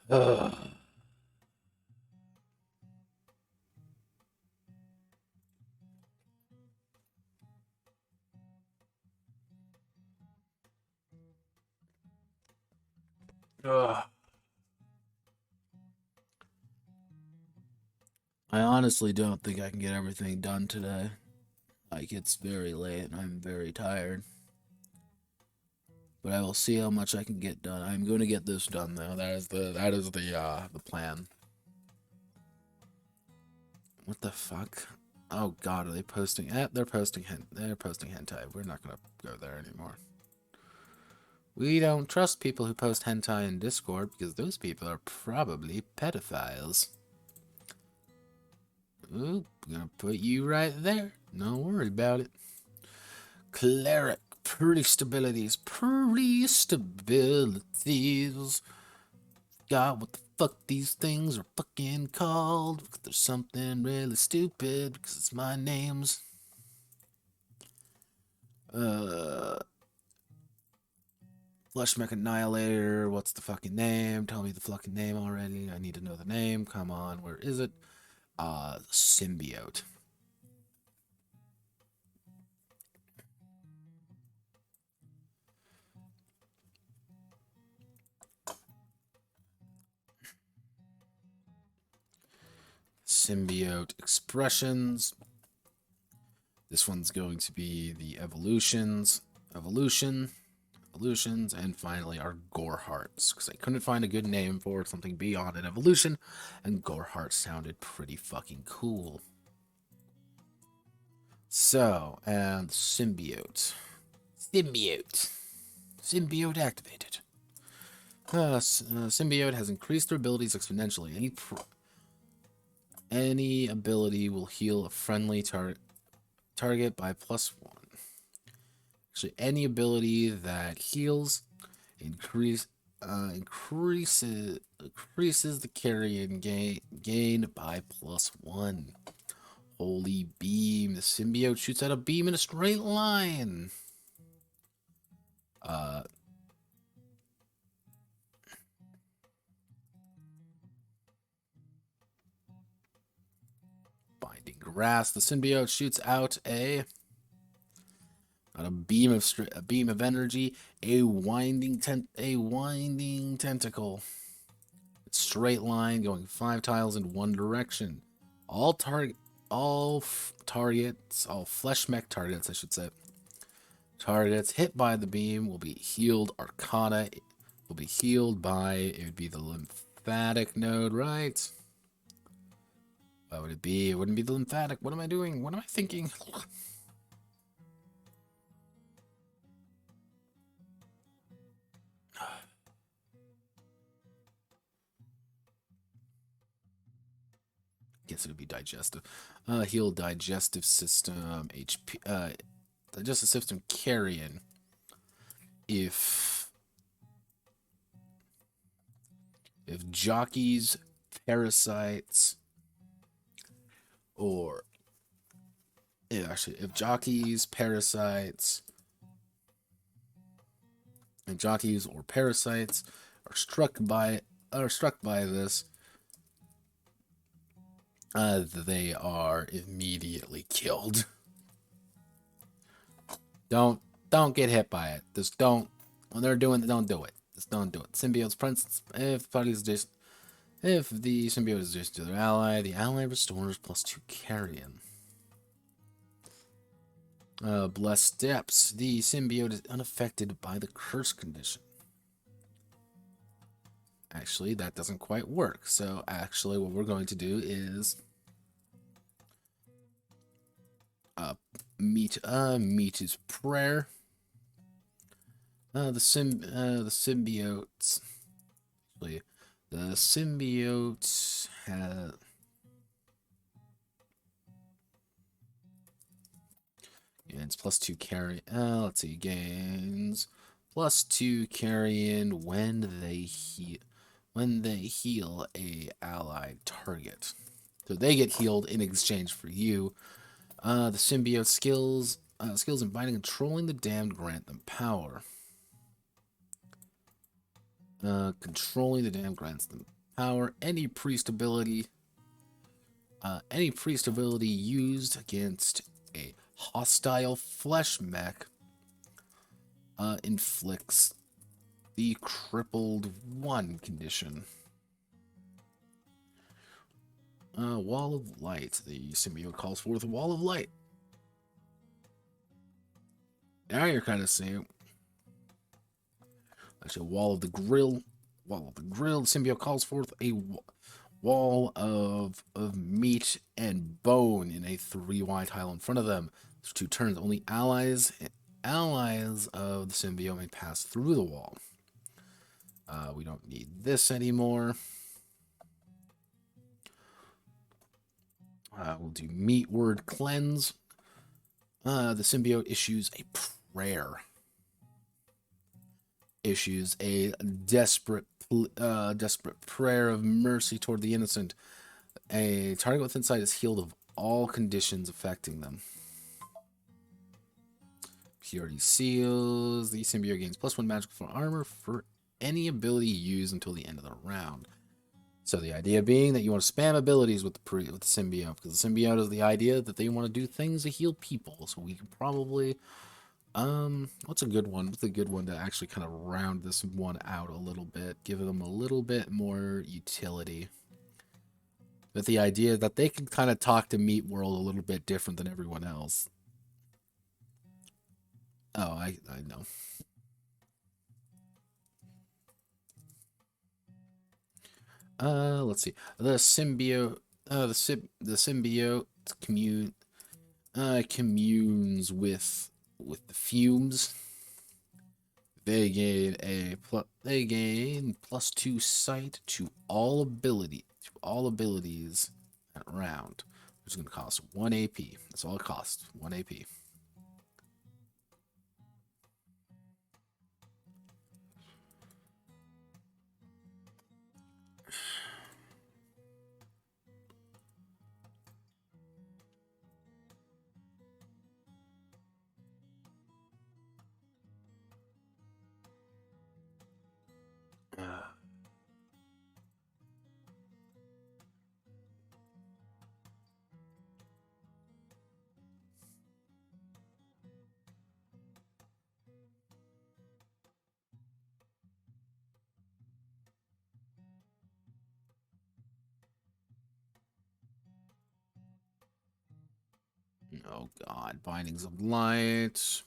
Ugh. Ugh. I honestly don't think I can get everything done today. Like, it's very late and I'm very tired. But I will see how much I can get done. I'm going to get this done though. That is the plan. What the fuck? Oh god, are they posting? They're posting hentai. We're not gonna go there anymore. We don't trust people who post hentai in Discord because those people are probably pedophiles. Ooh, gonna put you right there. Don't worry about it. Cleric, priest abilities. God, what the fuck these things are fucking called? Because there's something really stupid because it's my names. Fleshmech Annihilator, what's the fucking name? Tell me the fucking name already. I need to know the name. Come on, where is it? Symbiote. Symbiote expressions. This one's going to be the evolutions, and finally our gore hearts. Because I couldn't find a good name for something beyond an evolution, and gore hearts sounded pretty fucking cool. So, and symbiote activated. Symbiote has increased their abilities exponentially. Any ability will heal a friendly target by +1. Actually, any ability that heals increases the carrion gain by +1. Holy beam! The symbiote shoots out a beam in a straight line. Binding grass. The symbiote shoots out a beam of energy, a winding tentacle. It's straight line going 5 tiles in one direction. All Fleshmech targets, I should say. Targets hit by the beam will be healed. Arcana will be healed by, it would be the lymphatic node, right? What would it be? It wouldn't be the lymphatic. What am I doing? What am I thinking? Guess it would be digestive. Heal digestive system, HP, digestive system carrion. If jockeys, parasites, or if jockeys, parasites, and jockeys or parasites are struck by this, they are immediately killed. Don't get hit by it. Just don't. When they're doing it, don't do it. Just don't do it. Symbiote's prince. If the symbiote is just to their ally, the ally restores +2 carrion. Blessed steps. The symbiote is unaffected by the curse condition. Actually, that doesn't quite work. So actually, what we're going to do is meet his prayer. The symbiotes. Actually, the symbiote has. Gains +2 carry. Let's see. Gains +2 carrion when they heal a allied target. So they get healed in exchange for you. The symbiote skills in binding and controlling the damned grant them power. Controlling the damned grants them power. Any priest ability used against a hostile Fleshmech inflicts the crippled 1 condition. Wall of Light. The symbiote calls forth a Wall of Light. Now you're kind of seeing. Actually, Wall of the Grill. Wall of the Grill. The symbiote calls forth a wall of meat and bone in a 3 wide tile in front of them. For 2 turns, only allies of the symbiote may pass through the wall. We don't need this anymore. We'll do Meat Word Cleanse. The symbiote issues a prayer. Issues a desperate prayer of mercy toward the innocent. A target within sight is healed of all conditions affecting them. Purity Seals. The symbiote gains +1 magical armor for any ability used until the end of the round. So the idea being that you want to spam abilities with the symbiote, because the symbiote is the idea that they want to do things to heal people. So we can probably, what's a good one? What's a good one to actually kind of round this one out a little bit, give them a little bit more utility. With the idea that they can kind of talk to Meat World a little bit different than everyone else. Oh, I know. Let's see. The symbiote. The symbiote communes with the fumes. They gain +2 sight to all abilities at round, which is going to cost 1 AP. That's all it costs. 1 AP. Oh God, Bindings of Light.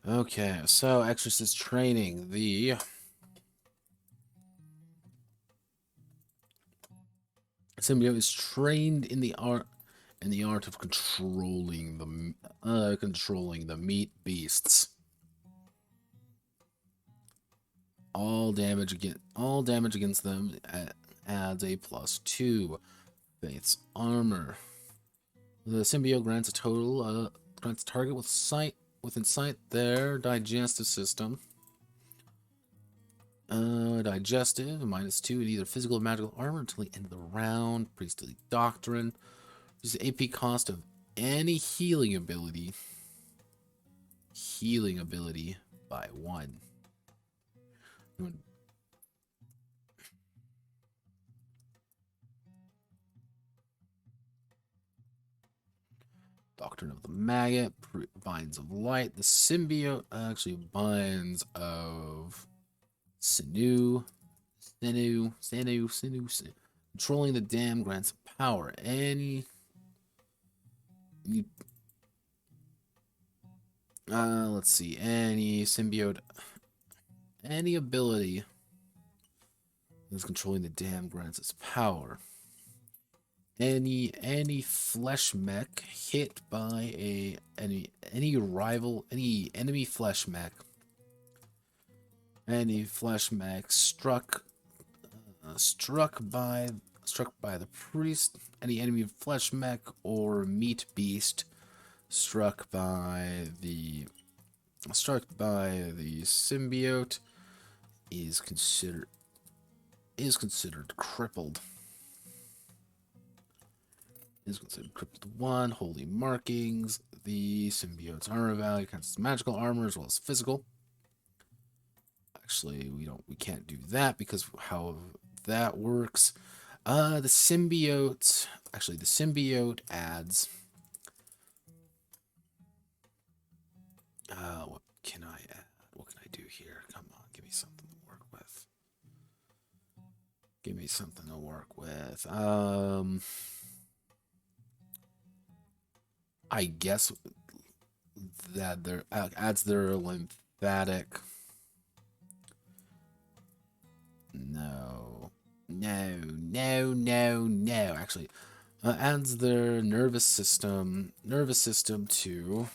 Okay, so Exorcist training. The symbiote is trained in the art of controlling the meat beasts. All damage against them adds a +2. Faith's armor. The symbiote grants a target within sight their digestive system. Digestive, -2 in either physical or magical armor until the end of the round. Priestly Doctrine. Use the AP cost of any healing ability by 1. Doctrine of the Maggot, Binds of Light. The symbiote actually binds of sinew. Controlling the dam grants power. Let's see. Any symbiote, any ability that's controlling the dam grants its power. Any Fleshmech hit by any enemy Fleshmech. Any Fleshmech struck by the priest. Any enemy Fleshmech or meat beast struck by the symbiote is considered crippled. Is considered crippled 1. Holy Markings. The symbiote's armor value counts as magical armor as well as physical. Actually, we can't do that because how that works. The symbiote, actually the symbiote adds, what can I add? What can I do here? Come on, give me something to work with. Give me something to work with. I guess that there adds their lymphatic. No. Actually, adds their nervous system to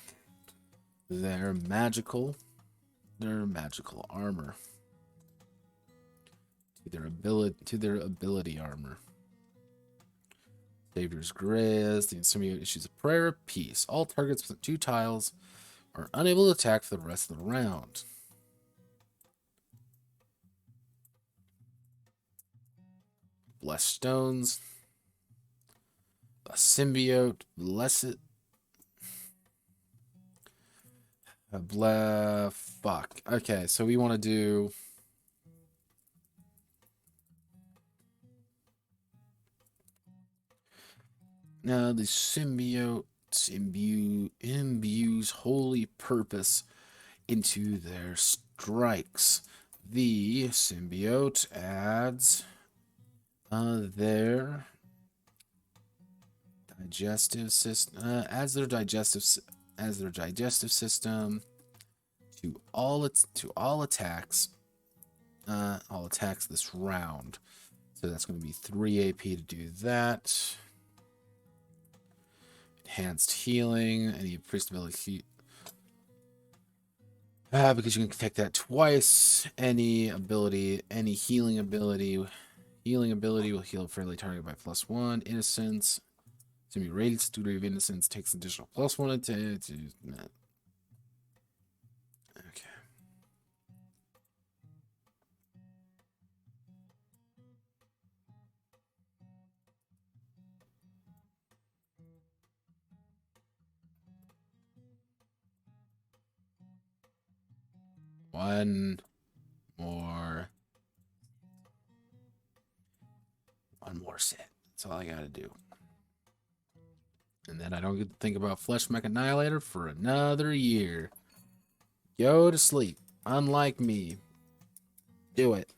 their magical armor, to their ability armor. Savior's Grace. The symbiote issues a prayer of peace. All targets with 2 tiles are unable to attack for the rest of the round. Blessed stones. A symbiote. Blessed. Fuck. Okay, so we want to do. Now the symbiote imbues holy purpose into their strikes. The symbiote adds their digestive system adds their digestive system to all attacks this round. So that's going to be 3 AP to do that. Enhanced healing, any priest ability. Because you can take that twice. Any healing ability will heal a friendly target by +1. Innocence. It's going to be rated degree of innocence. Takes additional +1 to okay. One more set. That's all I gotta do. And then I don't get to think about Fleshmech Annihilator for another year. Go to sleep. Unlike me. Do it.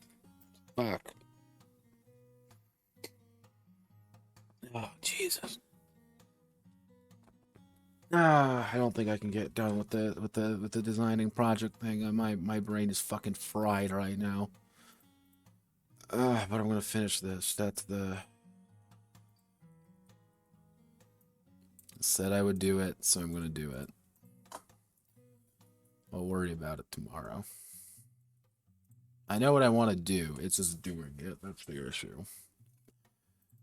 Fuck. Oh, Jesus. I don't think I can get done with the designing project thing. My brain is fucking fried right now. But I'm gonna finish this. That's the said I would do it, so I'm gonna do it. I'll worry about it tomorrow. I know what I want to do. It's just doing it. That's the issue.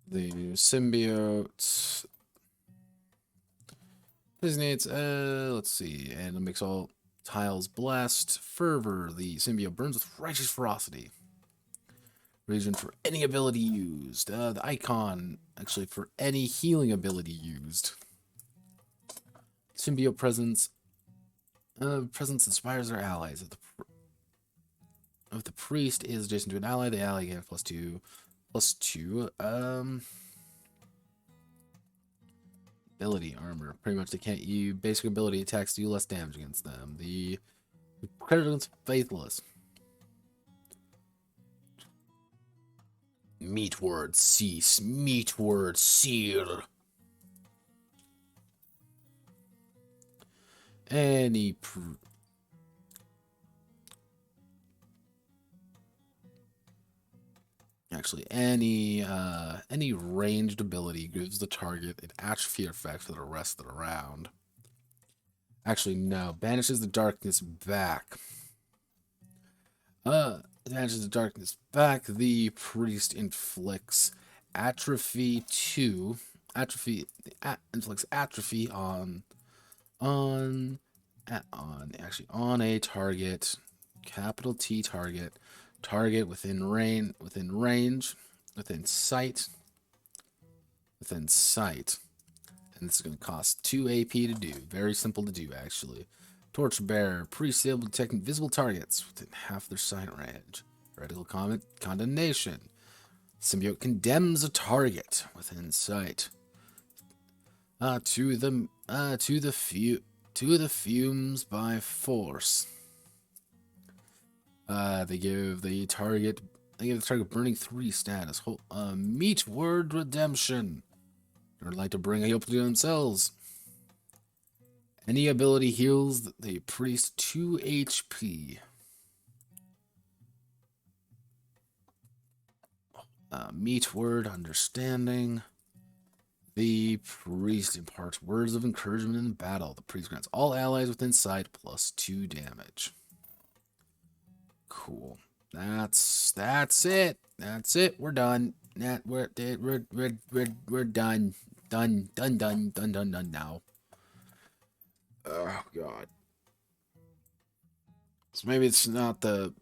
The symbiote designates, let's see, and it makes all tiles blessed. Fervor, the symbiote burns with righteous ferocity. Region for any ability used. The icon, actually, for any healing ability used. Symbiote presence. Presence inspires their allies. If the priest is adjacent to an ally, the ally gets +2. Ability armor. Pretty much they can't use basic ability attacks do less damage against them. The creditor against faithless. Meat word cease. Meat word seal. Any ranged ability gives the target an atrophy effect for the rest of the round. Actually, no. Banishes the darkness back. Banishes the darkness back. The priest inflicts atrophy inflicts atrophy on a target, capital T target within range, within sight, and this is going to cost 2 AP to do. Very simple to do, actually. Torchbearer. Priest able to detect invisible targets within half their sight range. Radical comment. Condemnation. Symbiote condemns a target within sight. To the fumes by force. They give the target burning 3 status. Meat word redemption. Or like to bring hope to themselves. Any ability heals the priest 2 HP. Meat word understanding. The priest imparts words of encouragement in battle. The priest grants all allies within sight plus 2 damage. Cool. That's it. That's it. We're done. We're done. Done now. Oh god. So maybe it's not the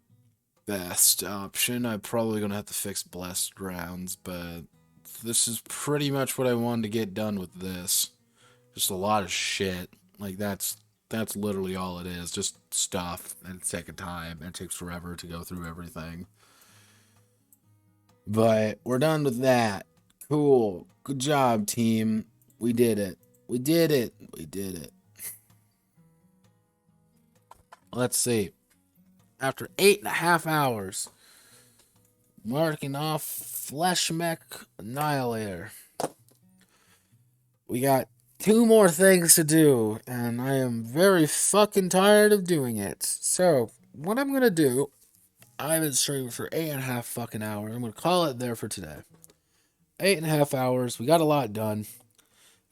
best option. I'm probably gonna have to fix Blessed Grounds, but this is pretty much what I wanted to get done with this. Just a lot of shit. Like that's literally all it is. Just stuff and take a time and it takes forever to go through everything. But we're done with that. Cool. Good job, team. We did it. We did it. We did it. Let's see. After 8.5 hours, marking off Fleshmech Annihilator. We got 2 more things to do, and I am very fucking tired of doing it. So, what I'm gonna do, I've been streaming for 8.5 fucking hours. I'm gonna call it there for today. 8.5 hours. We got a lot done.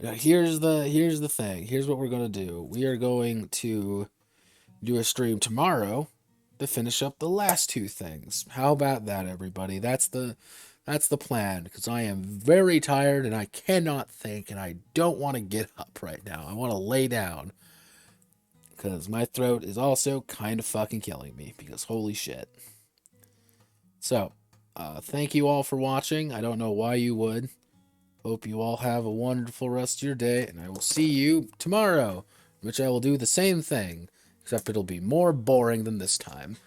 Now, here's the thing. Here's what we're gonna do. We are going to do a stream tomorrow to finish up the last 2 things. How about that, everybody? That's the plan, because I am very tired and I cannot think and I don't want to get up right now. I want to lay down because my throat is also kind of fucking killing me because holy shit. So, thank you all for watching. I don't know why you would. Hope you all have a wonderful rest of your day, and I will see you tomorrow, which I will do the same thing, except it'll be more boring than this time.